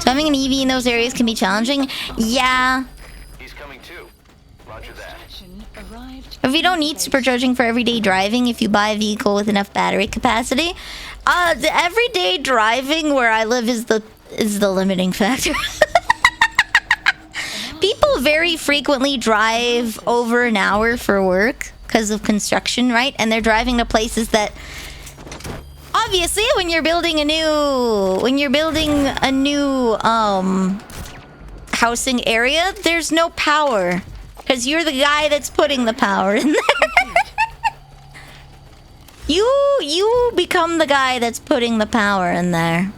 So having an EV in those areas can be challenging. Yeah. He's coming too. Roger that. If you don't need supercharging for everyday driving, if you buy a vehicle with enough battery capacity, the everyday driving where I live is the limiting factor. People very frequently drive over an hour for work because of construction, right? And they're driving to places that obviously when you're building a new housing area, there's no power because you're the guy that's putting the power in there. You become the guy that's putting the power in there.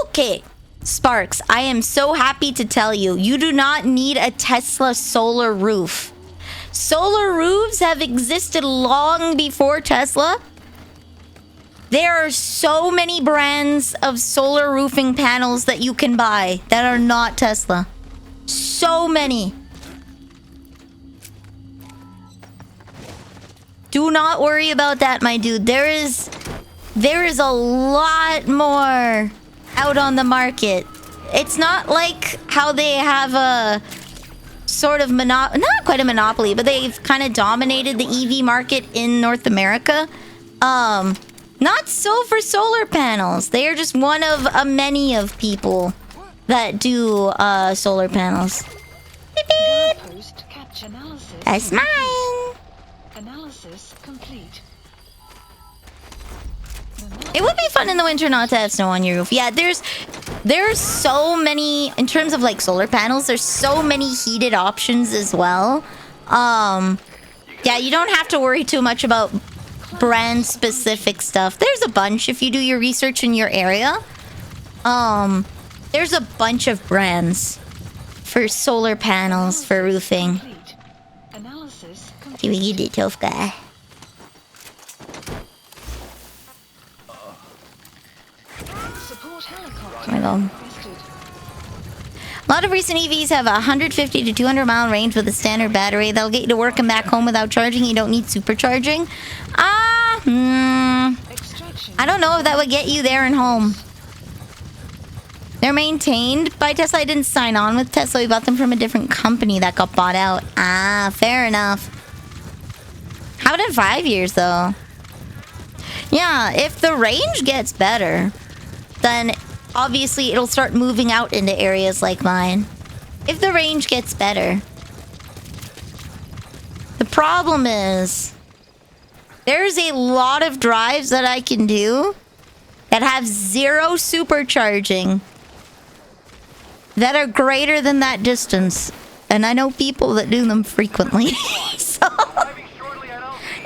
Okay, Sparks, I am so happy to tell you, you do not need a Tesla solar roof. Solar roofs have existed long before Tesla. There are so many brands of solar roofing panels that you can buy that are not Tesla. So many. Do not worry about that, my dude. There is a lot more out on the market. It's not like how they have a sort of not quite a monopoly, but they've kind of dominated the EV market in North America. Not so for solar panels. They are just one of a many of people that do solar panels. Beep, beep. That's mine. Analysis complete. It would be fun in the winter not to have snow on your roof. Yeah, there's so many in terms of like solar panels. There's so many heated options as well. Yeah, you don't have to worry too much about brand specific stuff. There's a bunch if you do your research in your area. There's a bunch of brands for solar panels for roofing. See what you did, tough guy. There we go. A lot of recent EVs have a 150 to 200 mile range with a standard battery. That'll get you to work and back home without charging. You don't need supercharging. I don't know if that would get you there and home. They're maintained by Tesla. I didn't sign on with Tesla. We bought them from a different company that got bought out. Fair enough. How about in 5 years, though? Yeah, if the range gets better, then obviously it'll start moving out into areas like mine. If the range gets better. The problem is, there's a lot of drives that I can do that have 0 supercharging that are greater than that distance. And I know people that do them frequently. So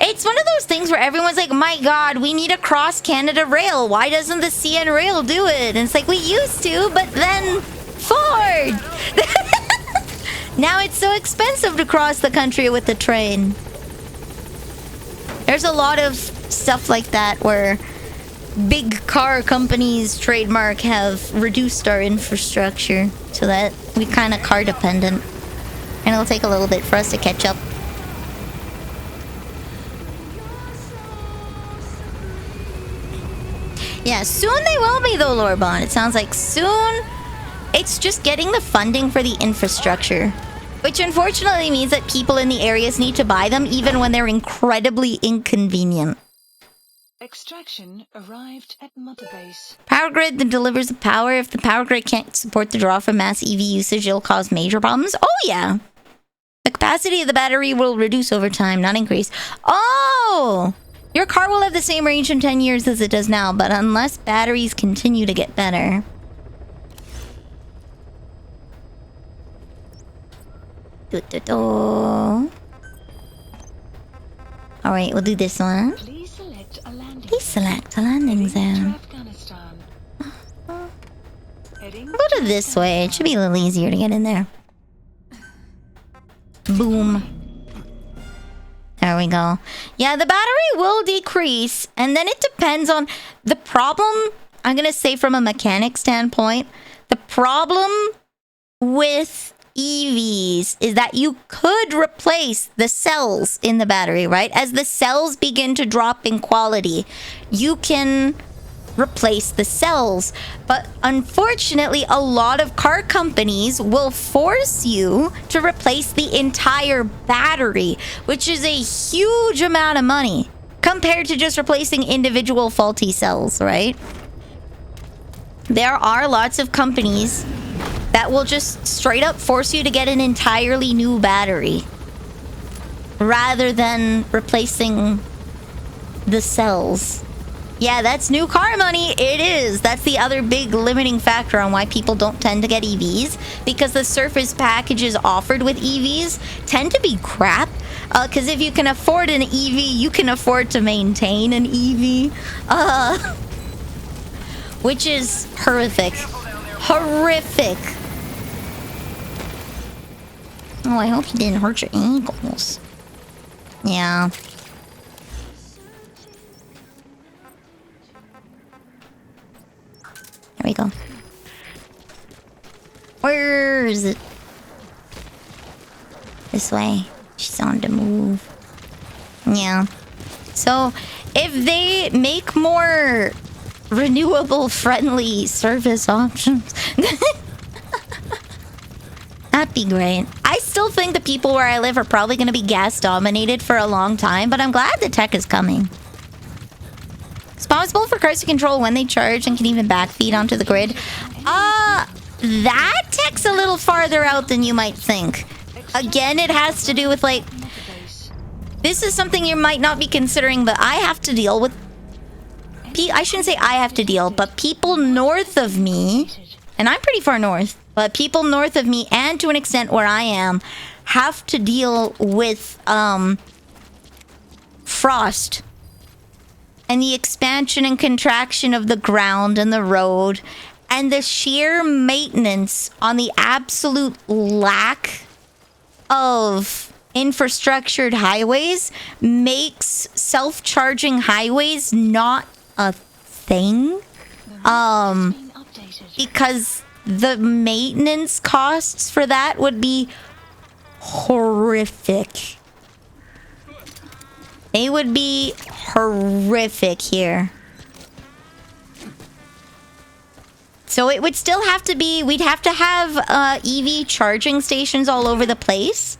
it's one of those things where everyone's like, my God, we need a cross-Canada rail. Why doesn't the CN rail do it? And it's like, we used to, but then Ford. Now it's so expensive to cross the country with the train. There's a lot of stuff like that where big car companies trademark have reduced our infrastructure so that we kind of car dependent. And it'll take a little bit for us to catch up. Yeah, soon they will be though, Lorbon. It sounds like soon. It's just getting the funding for the infrastructure. Which unfortunately means that people in the areas need to buy them even when they're incredibly inconvenient. Extraction arrived at Mother Base. Power grid that delivers the power. If the power grid can't support the draw from mass EV usage, it'll cause major problems. Oh yeah. The capacity of the battery will reduce over time, not increase. Oh! Your car will have the same range in 10 years as it does now, but unless batteries continue to get better. Alright, we'll do this one. Please select a landing. Please select a landing zone. Go to this way. It should be a little easier to get in there. Boom. There we go. Yeah, the battery will decrease, and then it depends on the problem. I'm gonna say from a mechanic standpoint, the problem with EVs is that you could replace the cells in the battery, right? As the cells begin to drop in quality, you can replace the cells. But unfortunately, a lot of car companies will force you to replace the entire battery, which is a huge amount of money compared to just replacing individual faulty cells, right? there are lots of companies that will just straight up force you to get an entirely new battery rather than replacing the cells. Yeah, that's new car money. It is. That's the other big limiting factor on why people don't tend to get EVs, because the service packages offered with EVs tend to be crap. Because if you can afford an EV, you can afford to maintain an EV. Which is horrific. Horrific. Oh, I hope you didn't hurt your ankles. Yeah. There we go. Where is it? This way. She's on the move. Yeah. So, if they make more renewable friendly service options, that'd be great. I still think the people where I live are probably going to be gas dominated for a long time, but I'm glad the tech is coming. It's possible for cars to control when they charge and can even backfeed onto the grid. That tech's a little farther out than you might think. Again, it has to do with, like... This is something you might not be considering, but I have to deal with... I shouldn't say I have to deal, but people north of me... And I'm pretty far north. But people north of me, and to an extent where I am, have to deal with, frost. And the expansion and contraction of the ground and the road. And the sheer maintenance on the absolute lack of infrastructured highways makes self-charging highways not a thing. Because the maintenance costs for that would be horrific. They would be horrific here. So it would still have to be... We'd have to have EV charging stations all over the place.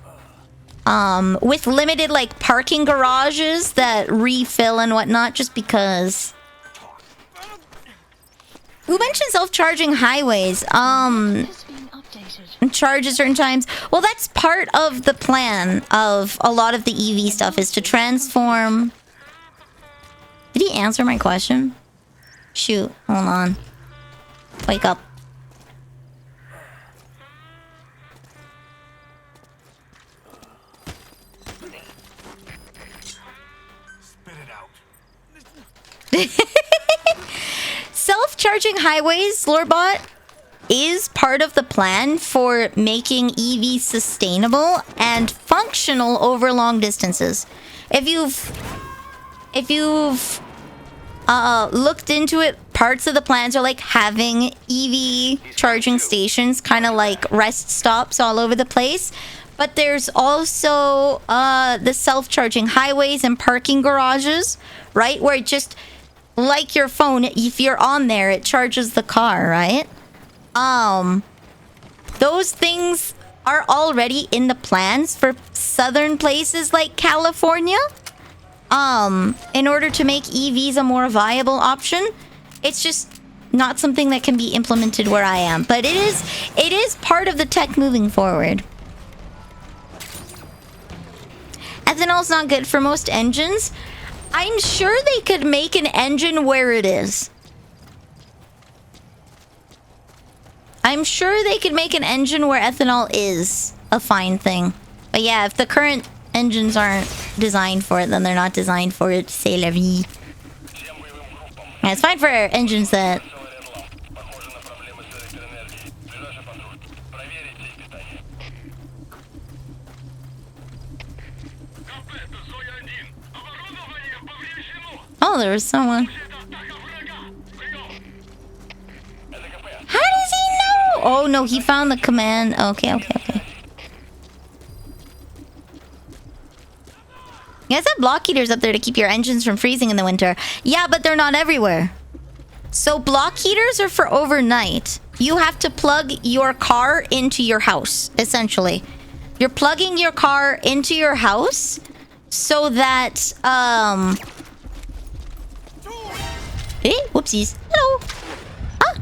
With limited, like, parking garages that refill and whatnot, just because... Who mentioned self-charging highways? Charge at certain times. Well, that's part of the plan of a lot of the EV stuff, is to transform... Did he answer my question? Shoot, hold on. Wake up. Spit it out. Self-charging highways, Lorebot, is part of the plan for making EVs sustainable and functional over long distances. If you've looked into it, parts of the plans are like having EV charging stations, kind of like rest stops all over the place. But there's also the self-charging highways and parking garages, right? Where it just, like your phone, if you're on there, it charges the car, right? Those things are already in the plans for southern places like California. In order to make EVs a more viable option. It's just not something that can be implemented where I am. But it is part of the tech moving forward. Ethanol's not good for most engines. I'm sure they could make an engine where it is. I'm sure they could make an engine where ethanol is a fine thing. But yeah, if the current engines aren't designed for it, then they're not designed for it. C'est la vie. Yeah, it's fine for engines that... Oh, there was someone. How does he know? Oh, no, he found the command. Okay. You guys have block heaters up there to keep your engines from freezing in the winter. Yeah, but they're not everywhere. So block heaters are for overnight. You have to plug your car into your house, essentially. You're plugging your car into your house so that, Hey, whoopsies. Hello. Ah.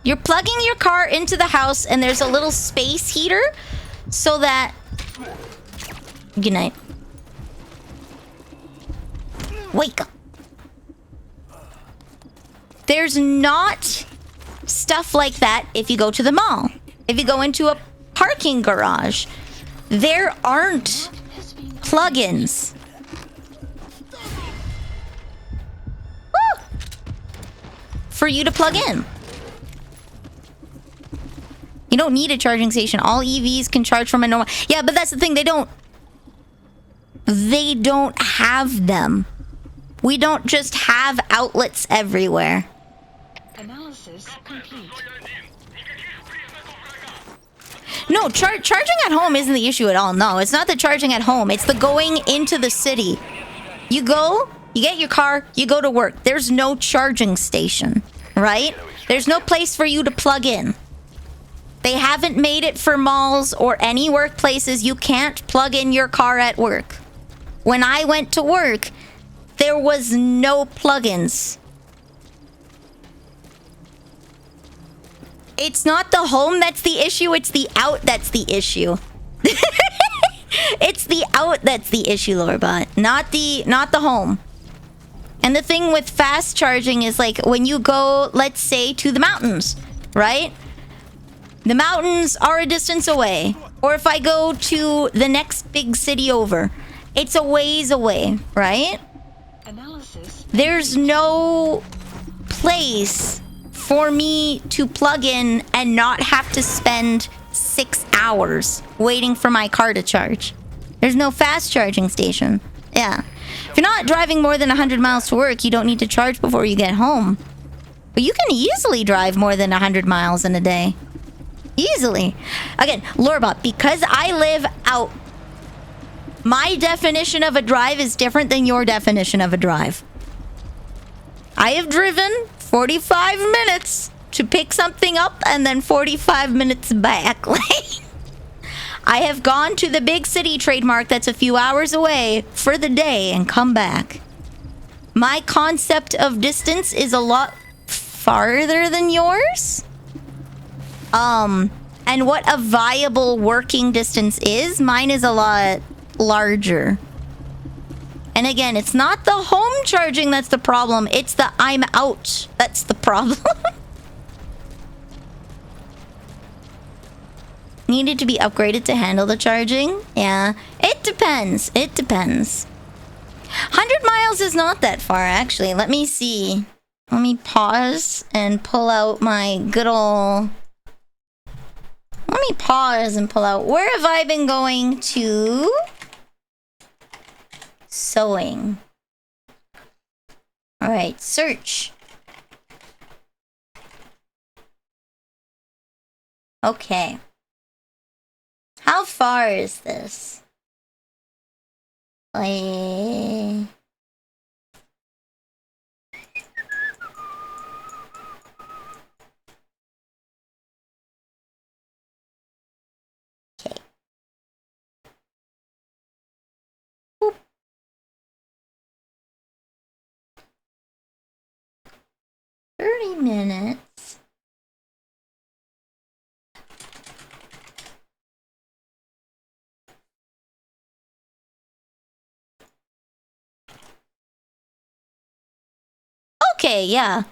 You're plugging your car into the house and there's a little space heater so that... Good night. Wake up. There's not stuff like that if you go to the mall. If you go into a parking garage, there aren't plugins. Woo! For you to plug in. You don't need a charging station. All EVs can charge from a normal... Yeah, but that's the thing. They don't have them. We don't just have outlets everywhere. Analysis complete. No, charging at home isn't the issue at all. No, it's not the charging at home. It's the going into the city. You go, you get your car, you go to work. There's no charging station, right? There's no place for you to plug in. They haven't made it for malls or any workplaces. You can't plug in your car at work. When I went to work, there was no plugins. It's not the home that's the issue, it's the out that's the issue. It's the out that's the issue, Lorebot. Not the home. And the thing with fast charging is like when you go, let's say, to the mountains, right? The mountains are a distance away. Or if I go to the next big city over, it's a ways away, right? There's no place for me to plug in and not have to spend 6 hours waiting for my car to charge. There's no fast charging station. Yeah. If you're not driving more than 100 miles to work, you don't need to charge before you get home. But you can easily drive more than 100 miles in a day. Easily. Again, Lorebot, because I live out, my definition of a drive is different than your definition of a drive. I have driven 45 minutes to pick something up and then 45 minutes back. I have gone to the big city trademark that's a few hours away for the day and come back. My concept of distance is a lot farther than yours. And what a viable working distance is, mine is a lot larger. And again, it's not the home charging that's the problem. It's the I'm out that's the problem. Needed to be upgraded to handle the charging? Yeah. It depends. It depends. 100 miles is not that far, actually. Let me see. Let me pause and pull out my good ol'... Let me pause and pull out... Where have I been going to? Sewing. Alright, search. Okay. How far is this? Okay. Boop. 30 minutes. Okay, yeah.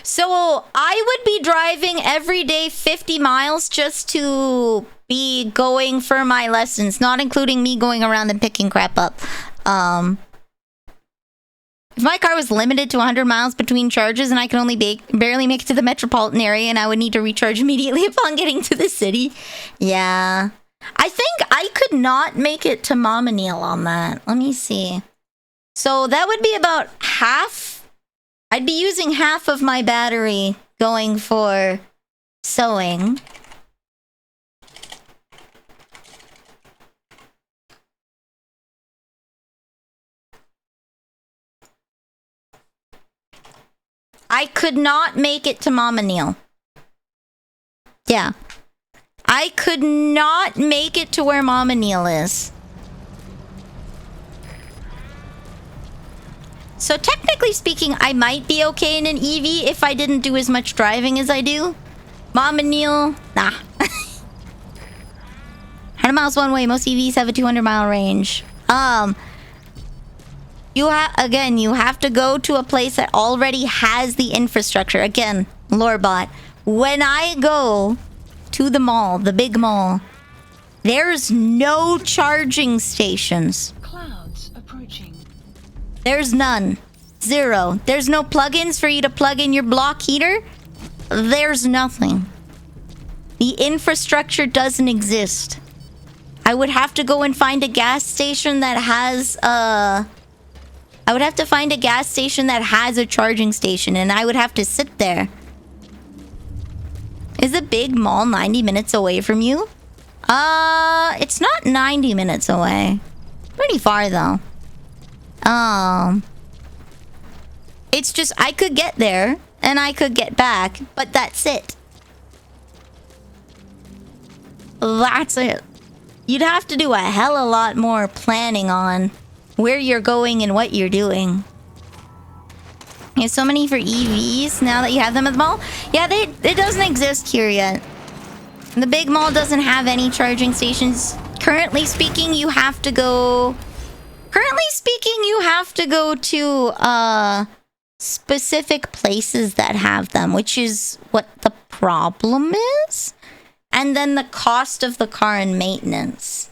So I would be driving every day 50 miles just to be going for my lessons, not including me going around and picking crap up. If my car was limited to 100 miles between charges and I could only barely make it to the metropolitan area and I would need to recharge immediately upon getting to the city. Yeah. I think I could not make it to Mama Neil on that. Let me see. So that would be about half. I'd be using half of my battery going for sewing. I could not make it to Mama Neil. Yeah. I could not make it to where Mama Neil is. So technically speaking, I might be okay in an EV if I didn't do as much driving as I do. Mom and Neil, nah. 100 miles one way. Most EVs have a 200-mile range. You have to go to a place that already has the infrastructure. Again, Lorebot. When I go to the mall, the big mall, there's no charging stations. Clouds approaching. There's none. Zero. There's no plugins for you to plug in your block heater. There's nothing. The infrastructure doesn't exist. I would have to go and find a gas station that has a charging station, and I would have to sit there. Is the big mall 90 minutes away from you? It's not 90 minutes away. Pretty far though. It's just I could get there and I could get back, but that's it. That's it. You'd have to do a hell of a lot more planning on where you're going and what you're doing. You have so many for EVs now that you have them at the mall? Yeah, it doesn't exist here yet. The big mall doesn't have any charging stations. Currently speaking, you have to go to specific places that have them, which is what the problem is. And then the cost of the car and maintenance.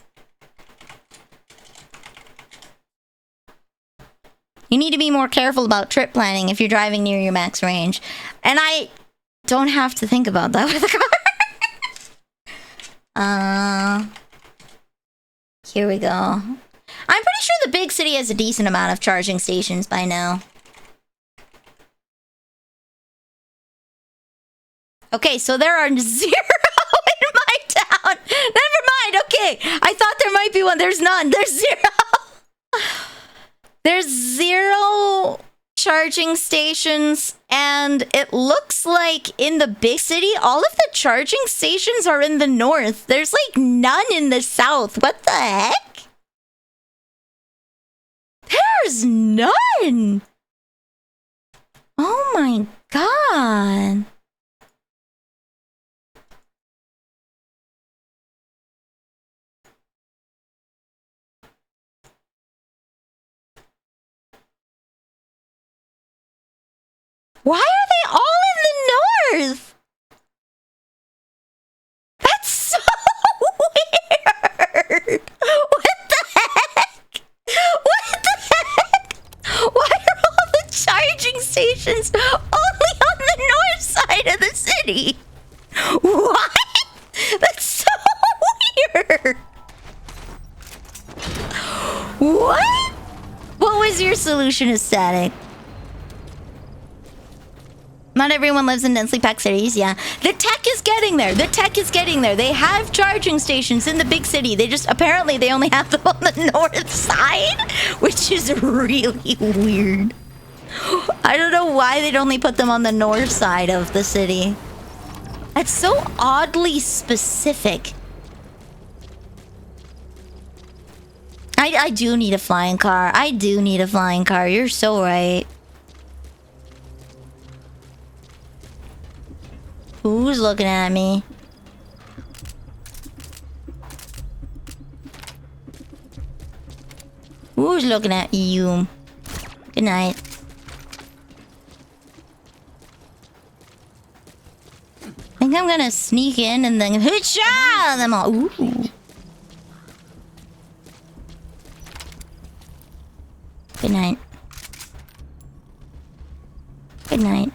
You need to be more careful about trip planning if you're driving near your max range. And I don't have to think about that with a car. Here we go. I'm pretty sure the big city has a decent amount of charging stations by now. Okay, so there are 0 in my town. Never mind, okay. I thought there might be one. There's none. There's 0. There's 0 charging stations, and it looks like in the big city, all of the charging stations are in the north. There's like none in the south. What the heck? There's none. Oh my god. Why are they all in the north? That's so weird. What the heck? What the heck? Why are all the charging stations only on the north side of the city? What? That's so weird. What? What was your solution to static? Not everyone lives in densely packed cities, yeah. The tech is getting there. The tech is getting there. They have charging stations in the big city. They just, apparently they only have them on the north side, which is really weird. I don't know why they'd only put them on the north side of the city. That's so oddly specific. I do need a flying car. I do need a flying car. You're so right. Who's looking at me? Who's looking at you? Good night. I think I'm gonna sneak in and then hit-cha them all. Ooh. Good night. Good night.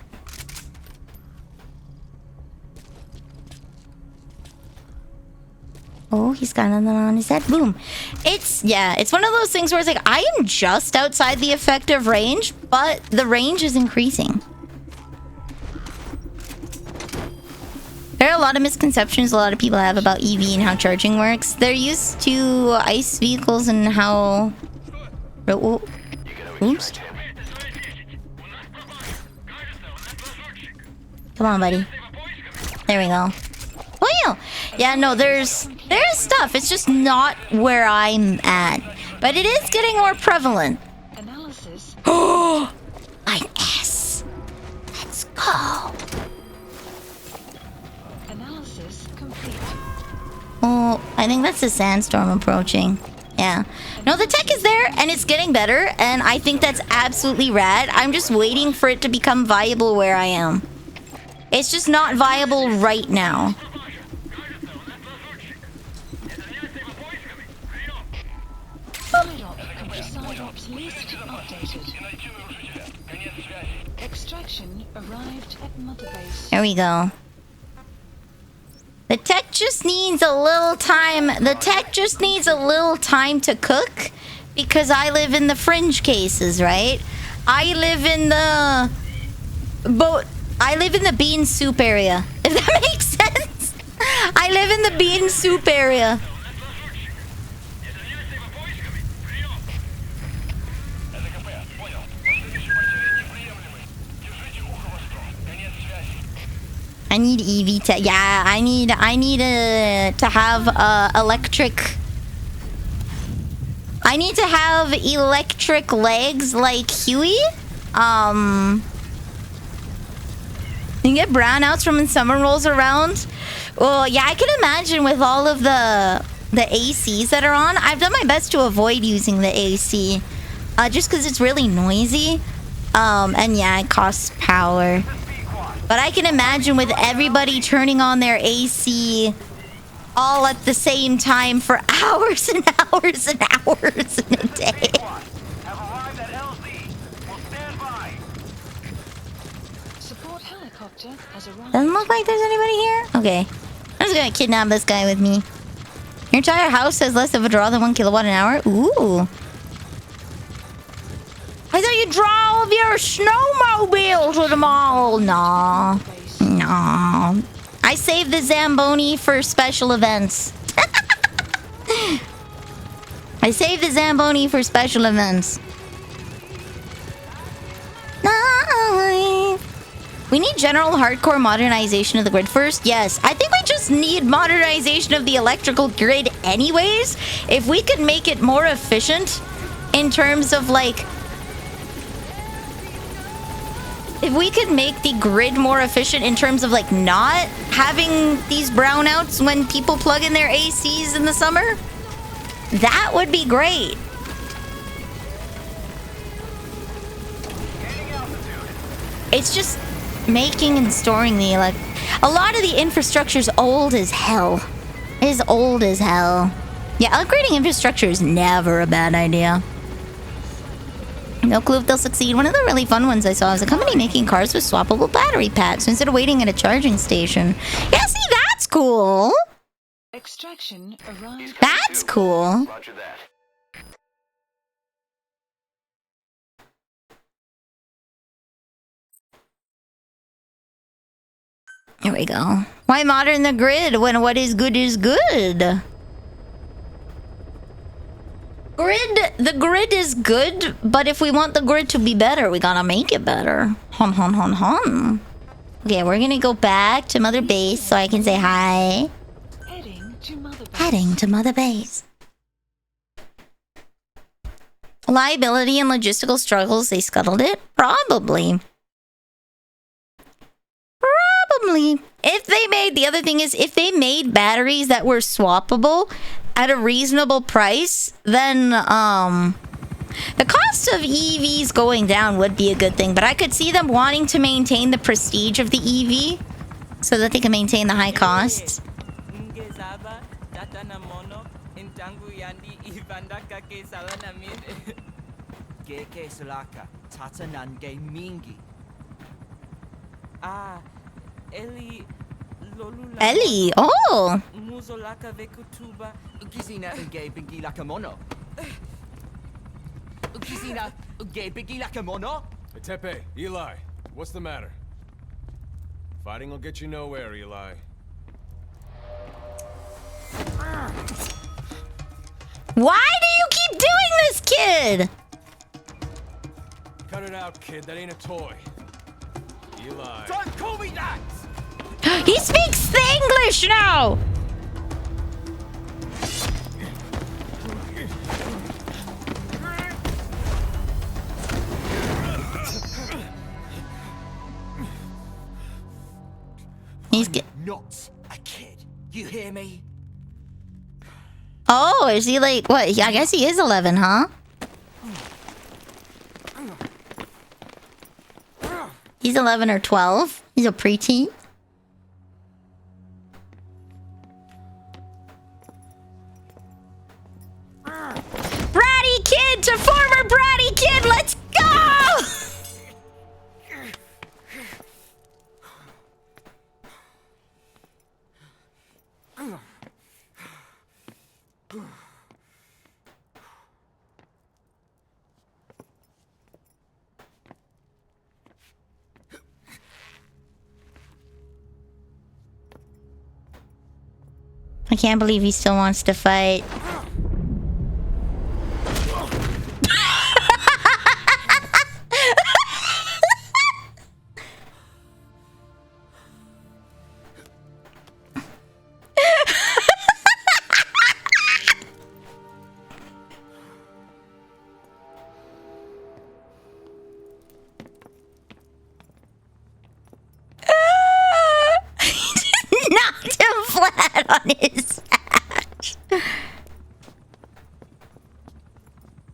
Oh, he's got nothing on his head. Boom. It's one of those things where it's like, I am just outside the effective range, but the range is increasing. There are a lot of misconceptions a lot of people have about EV and how charging works. They're used to ICE vehicles and how... Oh, oops. Come on, buddy. There we go. Oh, yeah, no, there's stuff. It's just not where I'm at. But it is getting more prevalent. Analysis. Oh, my S. Let's go. I think that's the sandstorm approaching. Yeah. No, the tech is there and it's getting better, and I think that's absolutely rad. I'm just waiting for it to become viable where I am. It's just not viable right now. Extraction arrived at Mother Base. There we go. The tech just needs a little time. The tech just needs a little time to cook because I live in the fringe cases, right? I live in the bean soup area. If that makes sense. I live in the bean soup area. I need EV tech. Yeah, I need to have electric. I need to have electric legs like Huey. You get brownouts from when summer rolls around. Well, yeah, I can imagine with all of the ACs that are on. I've done my best to avoid using the AC, just because it's really noisy. And yeah, it costs power. But I can imagine with everybody turning on their AC all at the same time for hours and hours and hours in a day. Support helicopter has arrived. Doesn't look like there's anybody here. Okay. I'm just gonna kidnap this guy with me. Your entire house has less of a draw than 1 kilowatt an hour. Ooh. I thought you'd drive your snowmobile to the mall. Nah. Nah. I saved the Zamboni for special events. I saved the Zamboni for special events. Nice. We need general hardcore modernization of the grid first. Yes, I think we just need modernization of the electrical grid anyways. If we could make it more efficient in terms of like... If we could make the grid more efficient in terms of like not having these brownouts when people plug in their ACs in the summer, that would be great. It's just making and storing the a lot of the infrastructure's old as hell. It is old as hell. Yeah, upgrading infrastructure is never a bad idea. No clue if they'll succeed. One of the really fun ones I saw is a company making cars with swappable battery packs instead of waiting at a charging station. Yeah, see, that's cool. Extraction arrived. That's cool. Roger that. Here we go. Why modern the grid when what is good is good? The grid is good, but if we want the grid to be better, we gotta make it better. Hon. Okay, we're gonna go back to Mother Base so I can say hi. Heading to Mother Base. Liability and logistical struggles, they scuttled it? Probably. If they made, the other thing is, if they made batteries that were swappable at a reasonable price, then the cost of EVs going down would be a good thing. But I could see them wanting to maintain the prestige of the EV so that they can maintain the high costs. Ellie, oh! Tepe, Eli, what's the matter? Fighting will get you nowhere, Eli. Why do you keep doing this, kid? Cut it out, kid. That ain't a toy. Eli. Don't call me that! He speaks English now! He's not a kid. You hear me? Oh, is he like what? I guess he is 11, huh? He's 11 or 12. He's a preteen. Bratty kid to former bratty kid. Let's go! I can't believe he still wants to fight. Knocked him flat on his ass.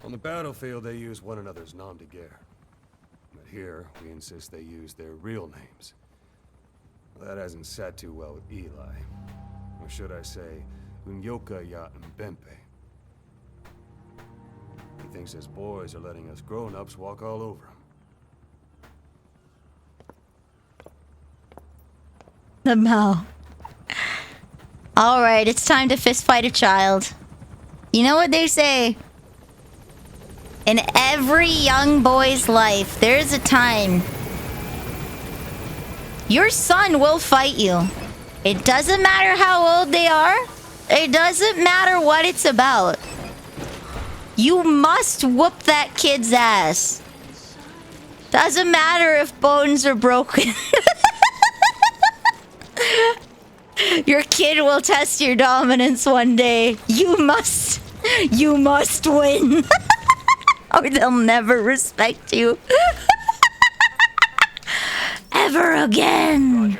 On the battlefield, they use one another's nom de guerre. But here, we insist they use their real names. Well, that hasn't sat too well with Eli. Or should I say, Unyoka ya Mbempe. He thinks his boys are letting us grown-ups walk all over him. The Mao. Alright, it's time to fist fight a child. You know what they say? In every young boy's life, there's a time your son will fight you. It doesn't matter how old they are. It doesn't matter what it's about. You must whoop that kid's ass. Doesn't matter if bones are broken. Your kid will test your dominance one day. You must win. Or they'll never respect you. Ever again.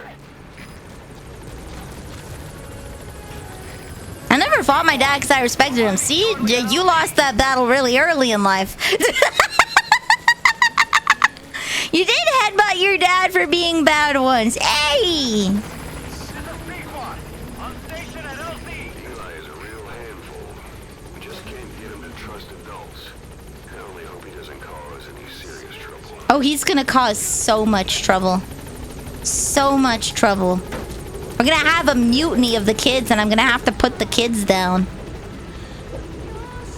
I never fought my dad because I respected him. See, you lost that battle really early in life. You did headbutt your dad for being bad once. Hey! Oh, he's gonna cause so much trouble. So much trouble. We're gonna have a mutiny of the kids, and I'm gonna have to put the kids down.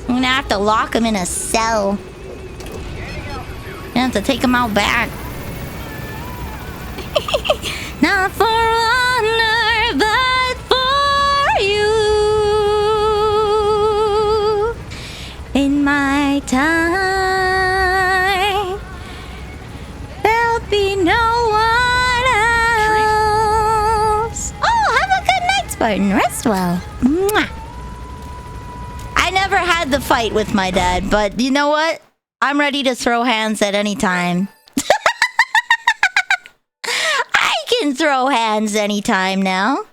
I'm gonna have to lock them in a cell. I have to take them out back. Not for honor, but for you. In my time, there'll be no one else. Oh, have a good night, Spartan. Rest well. Mwah. I never had the fight with my dad, but you know what? I'm ready to throw hands at any time. I can throw hands anytime now.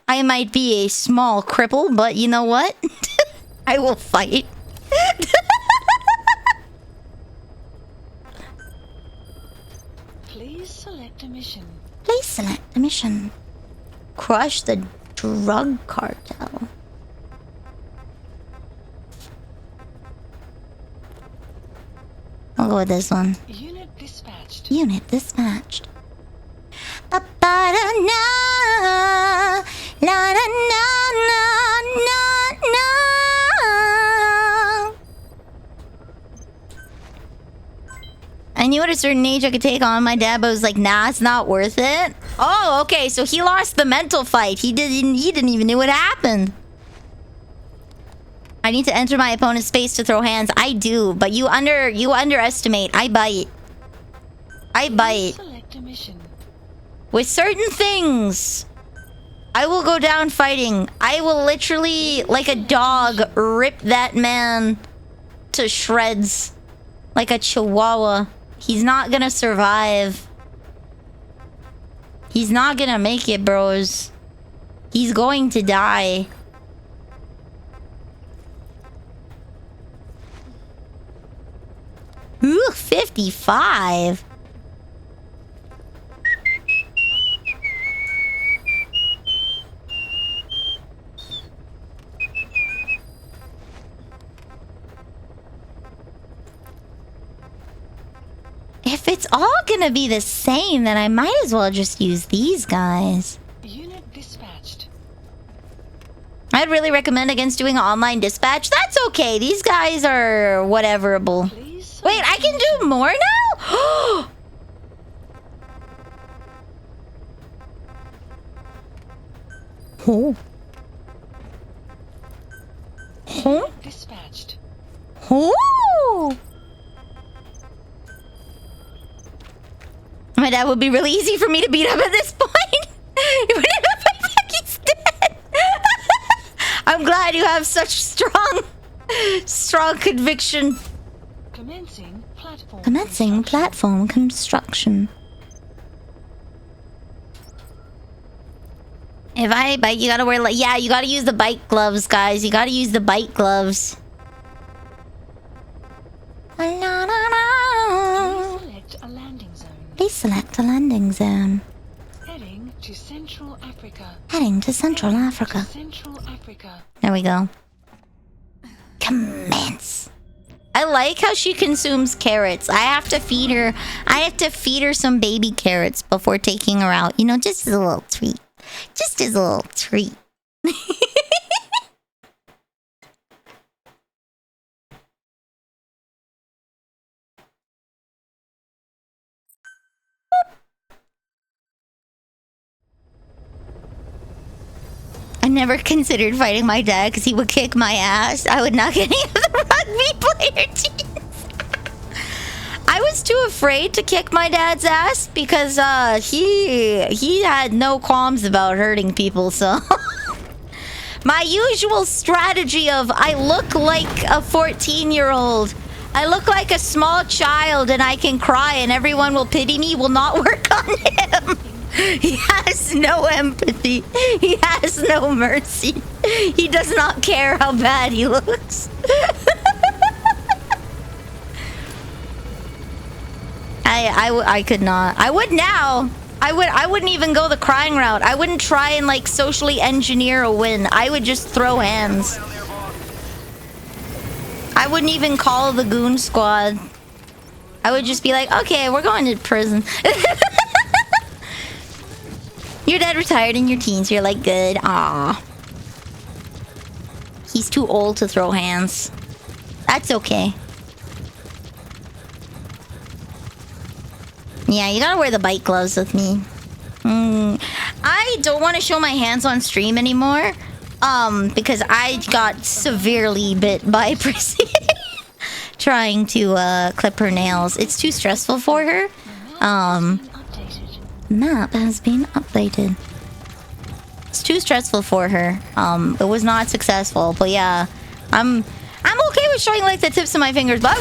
I might be a small cripple, but you know what? I will fight. Please select a mission. Please select a mission. Crush the drug cartel. I'll go with this one. Unit dispatched. Unit dispatched. Ba-ba-da-na, la-da-na-na-na-na-na. I knew at a certain age I could take on my dad, but was like, nah, it's not worth it. Oh, okay, so he lost the mental fight. He didn't even know what happened. I need to enter my opponent's space to throw hands. I do, but you underestimate. I bite. I bite. Select a mission. With certain things, I will go down fighting. I will literally, like a dog, rip that man to shreds. Like a chihuahua. He's not gonna survive. He's not gonna make it, bros. He's going to die. 55. If it's all gonna be the same, then I might as well just use these guys. Unit dispatched. I'd really recommend against doing online dispatch. That's okay. These guys are whateverable. Wait, I can do more now? Oh. Huh? Dispatched. Oh. My dad would be really easy for me to beat up at this point. Even if I think he's dead. I'm glad you have such strong conviction. Commencing platform construction. If I bike, you gotta wear, yeah, you gotta use the bike gloves, guys. You gotta use the bike gloves. Please select a landing zone. Heading to Central Africa. Central Africa. Central Africa. There we go. Commence. I like how she consumes carrots. I have to feed her some baby carrots before taking her out. You know, just as a little treat. Just as a little treat. I never considered fighting my dad because he would kick my ass. I would not get any of the rugby player teams. I was too afraid to kick my dad's ass because he had no qualms about hurting people, so my usual strategy of I look like a 14-year-old. I look like a small child and I can cry and everyone will pity me will not work on him. He has no empathy. He has no mercy. He does not care how bad he looks. I could not. I would now. I wouldn't even go the crying route. I wouldn't try and like socially engineer a win. I would just throw hands. I wouldn't even call the goon squad. I would just be like, okay, we're going to prison. Your dad retired in your teens. You're like, good. Aw. He's too old to throw hands. That's okay. Yeah, you gotta wear the bike gloves with me. I don't want to show my hands on stream anymore. Because I got severely bit by Prissy. Trying to clip her nails. It's too stressful for her. Map has been updated. It's too stressful for her. It was not successful, but yeah, I'm okay with showing like the tips of my fingers, but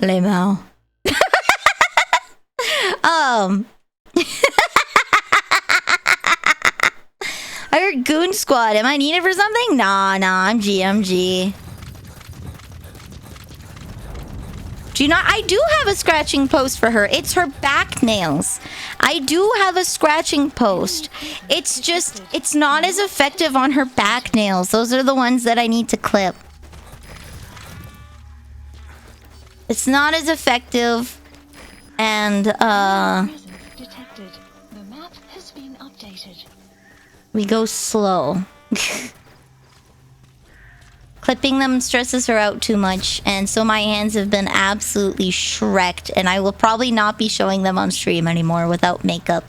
Lemao. I heard Goon Squad. Am I needed for something? Nah, I'm GMG. Do you not? I do have a scratching post for her. It's her back nails. I do have a scratching post. It's just, it's not as effective on her back nails. Those are the ones that I need to clip. It's not as effective. And, detected. The map has been updated. we go slow. Clipping them stresses her out too much, and so my hands have been absolutely shreked, and I will probably not be showing them on stream anymore without makeup.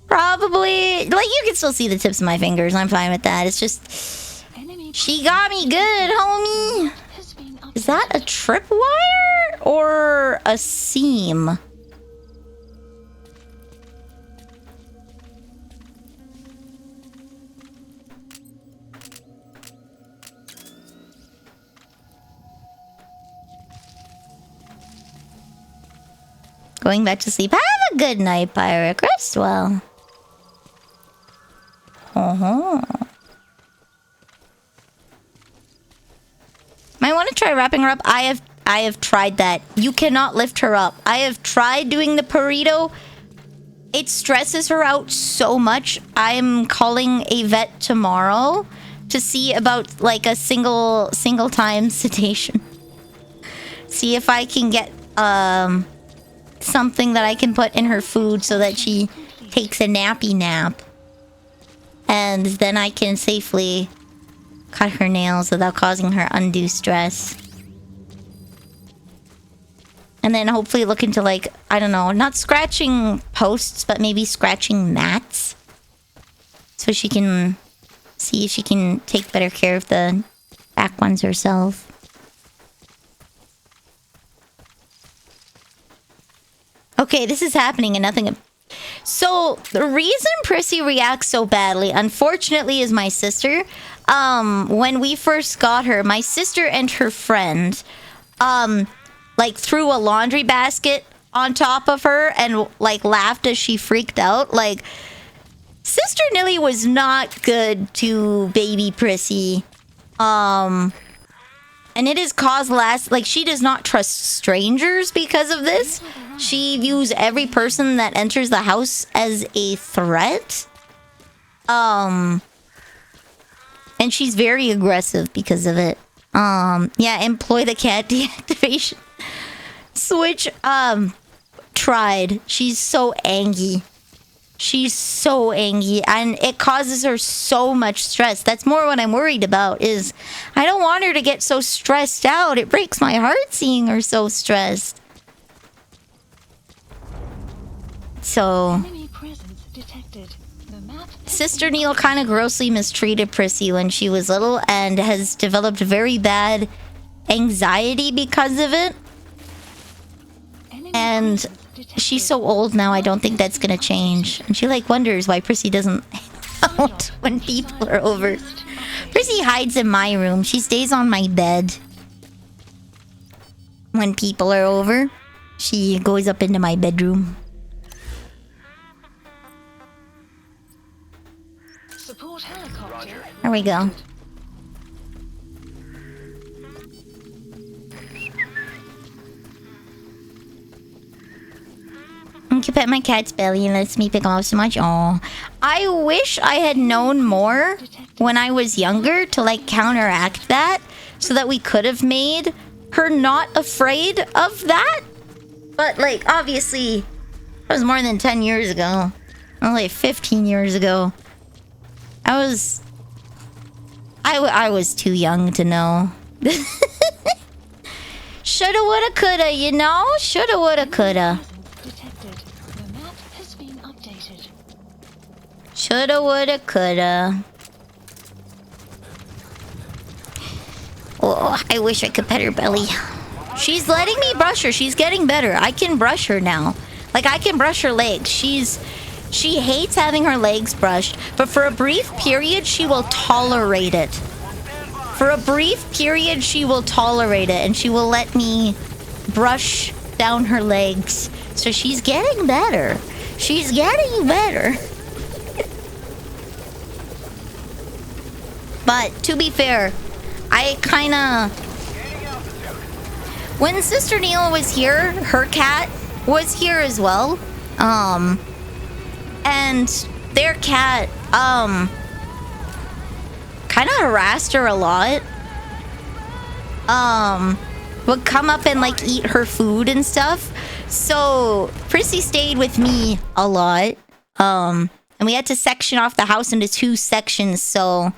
Probably, like, you can still see the tips of my fingers. I'm fine with that. It's just, she got me good, homie. Is that a tripwire or a seam? Going back to sleep. Have a good night, Pirate. Rest well. Oh. Might want to try wrapping her up. I have tried that. You cannot lift her up. I have tried doing the burrito. It stresses her out so much. I'm calling a vet tomorrow to see about like a single time sedation. See if I can get something that I can put in her food so that she takes a nappy nap. And then I can safely cut her nails without causing her undue stress. And then hopefully look into, like, I don't know, not scratching posts, but maybe scratching mats. So she can see if she can take better care of the back ones herself. Okay, this is happening and nothing... So, the reason Prissy reacts so badly, unfortunately, is my sister. When we first got her, my sister and her friend, like, threw a laundry basket on top of her and, like, laughed as she freaked out. Like, Sister Nilly was not good to baby Prissy. And it has caused like, she does not trust strangers because of this. She views every person that enters the house as a threat. And she's very aggressive because of it. Yeah, employ the cat deactivation switch. Tried. She's so angry. She's so angry, and it causes her so much stress. That's more what I'm worried about, is I don't want her to get so stressed out. It breaks my heart seeing her so stressed. So, Sister Neil kind of grossly mistreated Prissy when she was little and has developed very bad anxiety because of it. And she's so old now, I don't think that's gonna change. And she, like, wonders why Prissy doesn't hang out when people are over. Prissy hides in my room. She stays on my bed. When people are over, she goes up into my bedroom. There we go. You can pet my cat's belly and lets me pick him up so much. Aw. I wish I had known more when I was younger to, like, counteract that, so that we could have made her not afraid of that. But, like, obviously, that was more than 10 years ago. Only 15 years ago. I was too young to know. Shoulda, woulda, coulda, you know? Shoulda, woulda, coulda. Shoulda, woulda, coulda. Oh, I wish I could pet her belly. She's letting me brush her. She's getting better. I can brush her now. Like, I can brush her legs. She hates having her legs brushed, but for a brief period, she will tolerate it. For a brief period, she will tolerate it, and she will let me brush down her legs. So she's getting better. She's getting better. But, to be fair, I kinda... When Sister Neil was here, her cat was here as well. And their cat, kinda harassed her a lot. Would come up and, like, eat her food and stuff. So, Prissy stayed with me a lot. And we had to section off the house into 2 sections, so...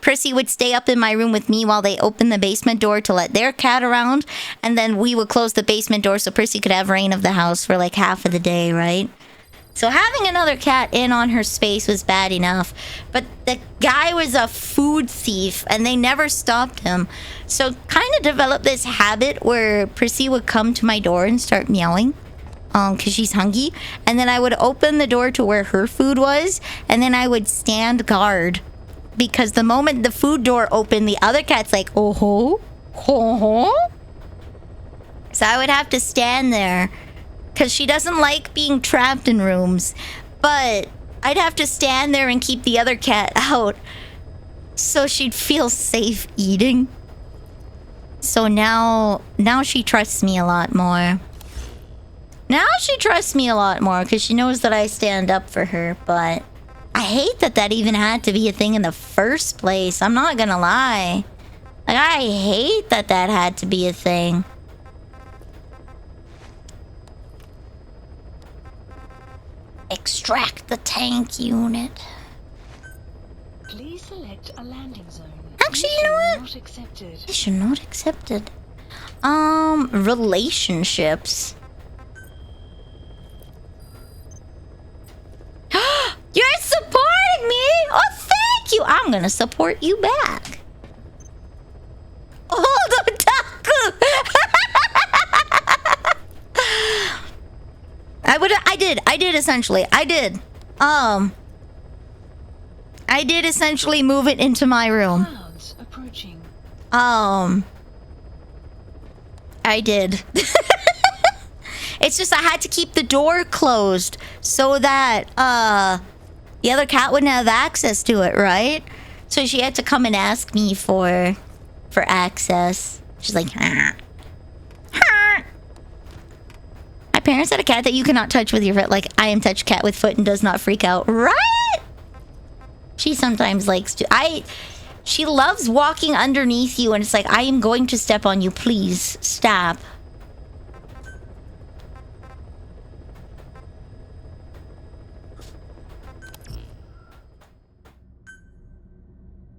Prissy would stay up in my room with me while they opened the basement door to let their cat around, and then we would close the basement door so Prissy could have reign of the house for like half of the day, right? So having another cat in on her space was bad enough, but the guy was a food thief and they never stopped him. So kind of developed this habit where Prissy would come to my door and start meowing. Because she's hungry, and then I would open the door to where her food was, and then I would stand guard. Because the moment the food door opened, the other cat's like, oh-ho, ho-ho. So I would have to stand there. Because she doesn't like being trapped in rooms. But I'd have to stand there and keep the other cat out so she'd feel safe eating. So now she trusts me a lot more. Now she trusts me a lot more because she knows that I stand up for her, but I hate that that even had to be a thing in the first place. I'm not gonna lie. Like, I hate that that had to be a thing. Extract the tank unit. Please select a landing zone. Actually, you know what? Not accepted. Mission not accepted. Relationships. You're supporting me! Oh, thank you! I'm gonna support you back. Hold on, Taku! I did essentially. I did essentially move it into my room. Clouds approaching. I did. It's just I had to keep the door closed so that the other cat wouldn't have access to it, right? So she had to come and ask me for access. She's like, ah. My parents had a cat that you cannot touch with your foot. Like, I am touch cat with foot and does not freak out, right? She sometimes likes to. She loves walking underneath you, and it's like, I am going to step on you. Please stop.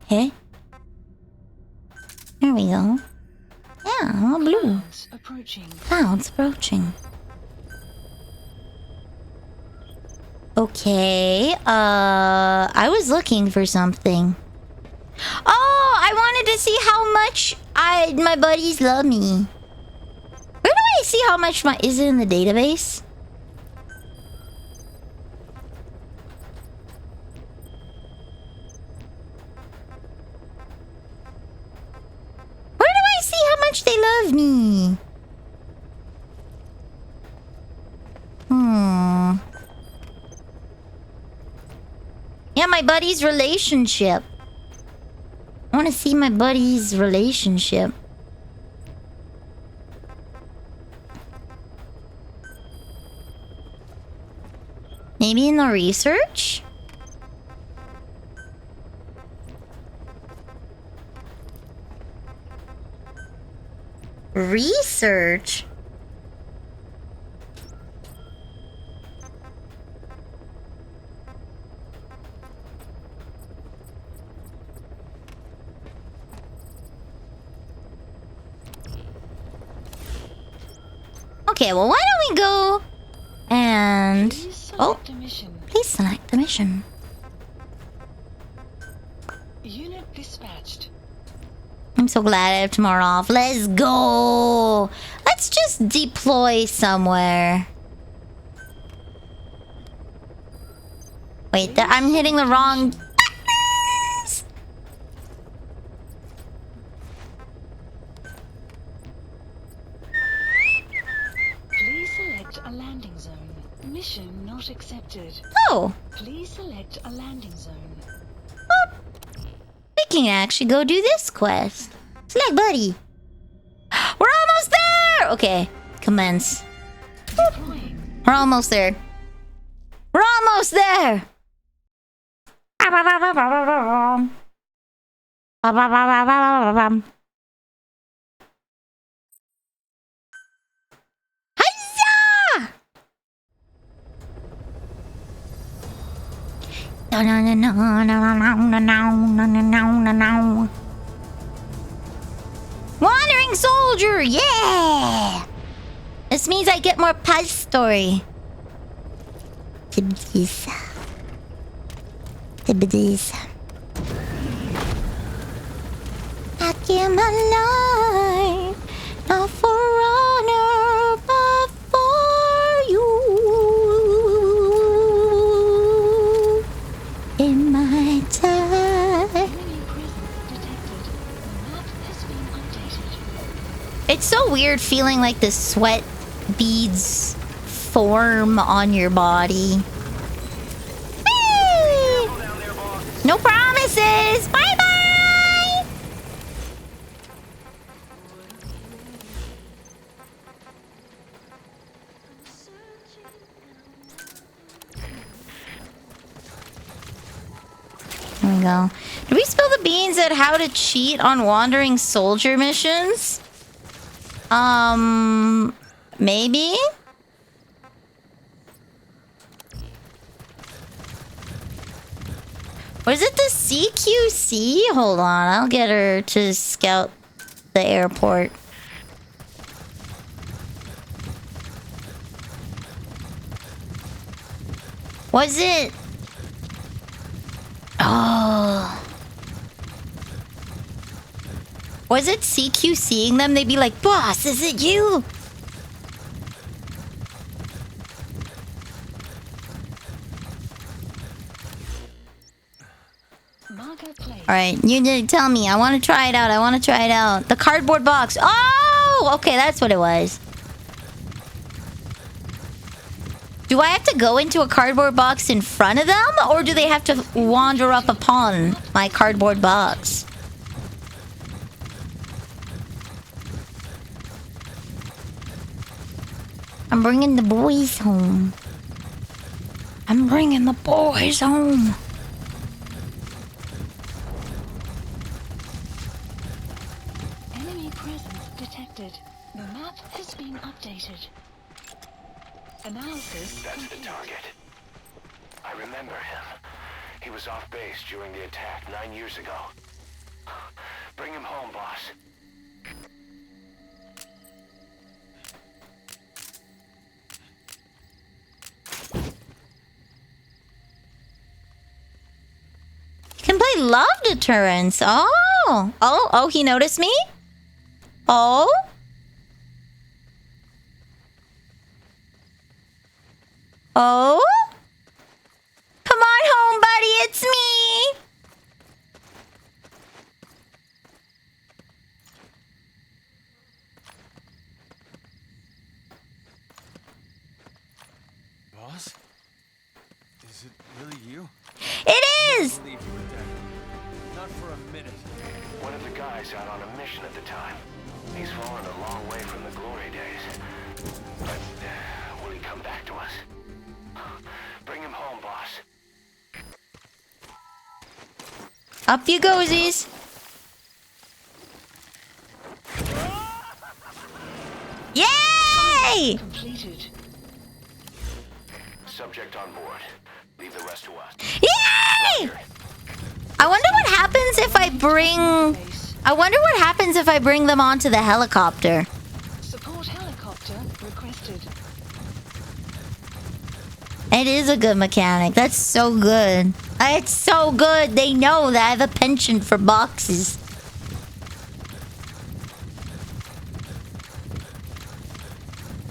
Hey, there we go. Yeah, all blue. Clouds approaching. Clouds approaching. Okay, I was looking for something. Oh, I wanted to see how much my buddies love me. Where do I see how much is it in the database? Where do I see how much they love me? Yeah, my buddy's relationship. I want to see my buddy's relationship. Maybe in the research? Research? Okay, well, why don't we go and... Please select the mission. Unit dispatched. I'm so glad I have tomorrow off. Let's go! Let's just deploy somewhere. Wait, I'm hitting the wrong... Mission not accepted. Oh. Please select a landing zone. Oh. We can actually go do this quest. Select buddy. We're almost there! Okay. Commence. We're almost there. We're almost there! Wandering soldier, yeah! This means I get more past story. Tibidisa. I give my life, not for honor, but for you. In my time. It's so weird feeling like the sweat beads form on your body. There we go. Did we spill the beans at how to cheat on wandering soldier missions? Maybe? Was it the CQC? Hold on, I'll get her to scout the airport. Was it? Oh. Was it CQCing them? They'd be like, boss, is it you? Alright, you did tell me. I want to try it out. I want to try it out. The cardboard box. Oh! Okay, that's what it was. Do I have to go into a cardboard box in front of them? Or do they have to wander up upon my cardboard box? I'm bringing the boys home. I'm bringing the boys home. Enemy presence detected. The map has been updated. Analysis. That's the target. I remember him. He was off base during the attack 9 years ago. Bring him home, boss. Can play love deterrence. Oh, he noticed me? Oh? Oh? Come on home, buddy, it's me! Boss? Is it really you? It is! Not for a minute. One of the guys out on a mission at the time. He's fallen a long way from the glory days. But will he come back to us? Bring him home, boss. Up you go, Z's. Yay! Completed. Subject on board. Leave the rest to us. Yay! I wonder what happens if I bring... I wonder what happens if I bring them onto the helicopter. Support helicopter requested. It is a good mechanic. That's so good. It's so good. They know that I have a penchant for boxes.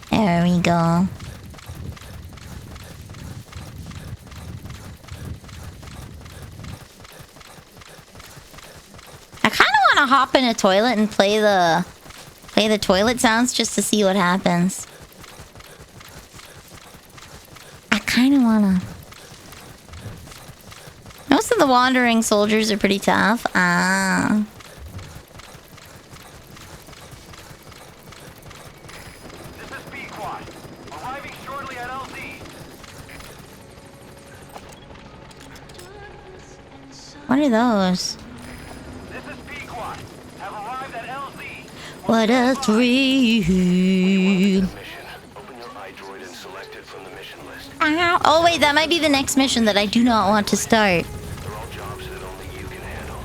There we go. I kind of want to hop in a toilet and play the toilet sounds just to see what happens. I kind of want to. Most of the wandering soldiers are pretty tough. Ah. This is B-Quad. Arriving shortly at LZ. What are those? This is B-Quad. Have arrived at LZ. What a thrill. Open your iDroid and select it from the mission list. Ow. Oh wait, that might be the next mission that I do not want to start. They're all jobs that only you can handle.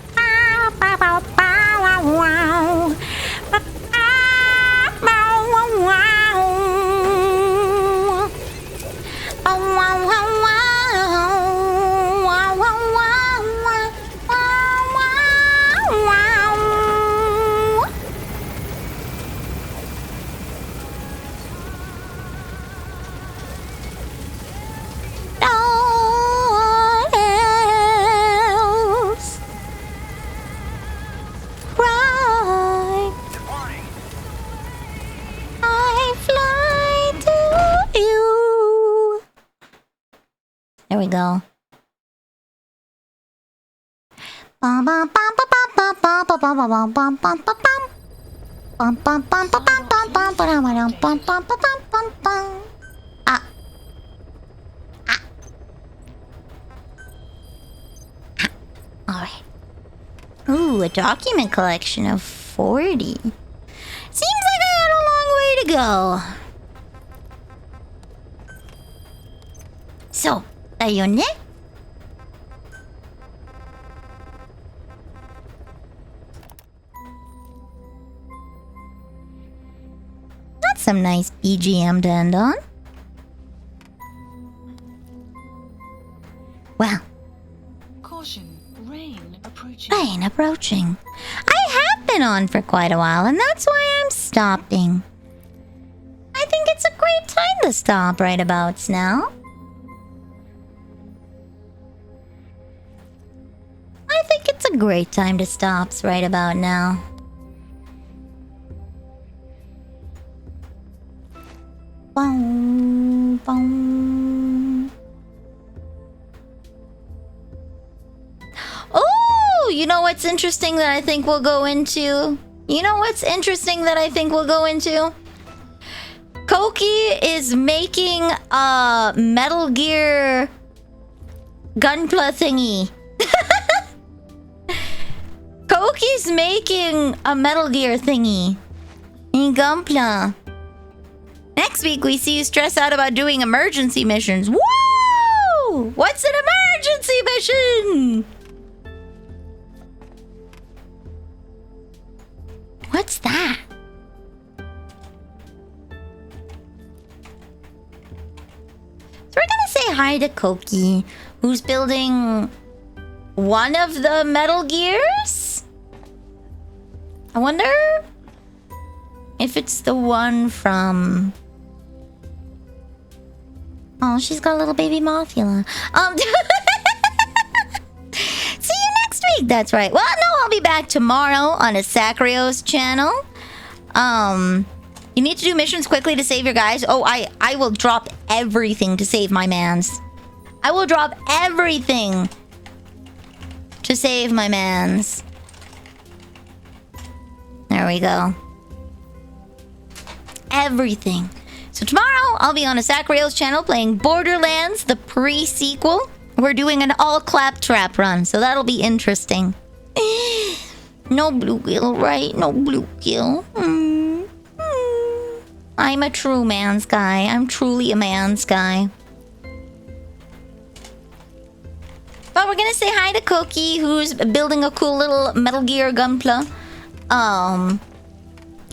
There we go. Ah. Alright. Ooh, a document collection of 40. Seems like I got a long way to go. So, ayun ne? That's some nice BGM to end on. Well. Caution, rain approaching. Rain approaching. I have been on for quite a while, and that's why I'm stopping. I think it's a great time to stop right about now. I think it's a great time to stop right about now. Boom, boom. Oh, you know what's interesting that I think we'll go into? Koki is making a Metal Gear gunpla thingy. Koki's making a Metal Gear thingy. In gunpla. Next week we see you stress out about doing emergency missions. Woo! What's an emergency mission? What's that? So we're gonna say hi to Koki, who's building one of the Metal Gears? I wonder if it's the one from... Oh, she's got a little baby Mothula. See you next week. That's right. Well, no, I'll be back tomorrow on a Sacrios channel. You need to do missions quickly to save your guys. Oh, I will drop everything to save my mans. I will drop everything to save my mans. There we go. Everything. So tomorrow, I'll be on a Sacrios channel playing Borderlands, the pre-sequel. We're doing an all claptrap run, so that'll be interesting. No bluegill, right? No bluegill. I'm a true man's guy. I'm truly a man's guy. But we're gonna say hi to Koki, who's building a cool little Metal Gear gunpla.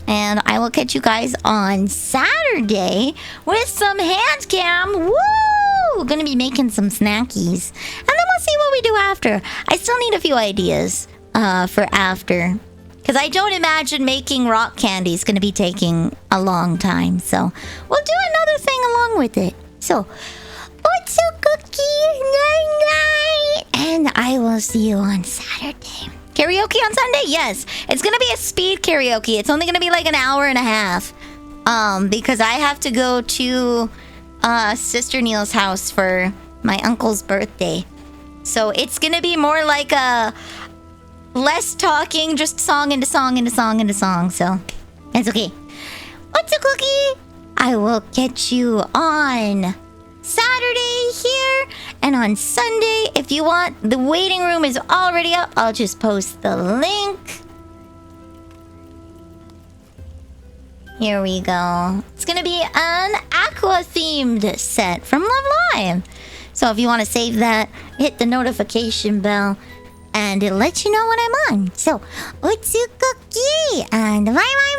And I will catch you guys on Saturday with some hand cam. Woo! Gonna be making some snackies. And then we'll see what we do after. I still need a few ideas for after. Because I don't imagine making rock candy is gonna be taking a long time. So we'll do another thing along with it. So, what's a cookie? Night night. And I will see you on Saturday. Karaoke on Sunday? Yes. It's gonna be a speed karaoke. It's only gonna be like an hour and a half. Because I have to go to Sister Neil's house for my uncle's birthday. So it's gonna be more like a less talking, just song into song into song into song. So it's okay. What's a cookie? I will catch you on Saturday here, and on Sunday, if you want, the waiting room is already up. I'll just post the link. Here we go. It's gonna be an aqua themed set from Love Live. So if you want to save that, hit the notification bell and it'll let you know when I'm on. So, what's a cookie? And bye bye.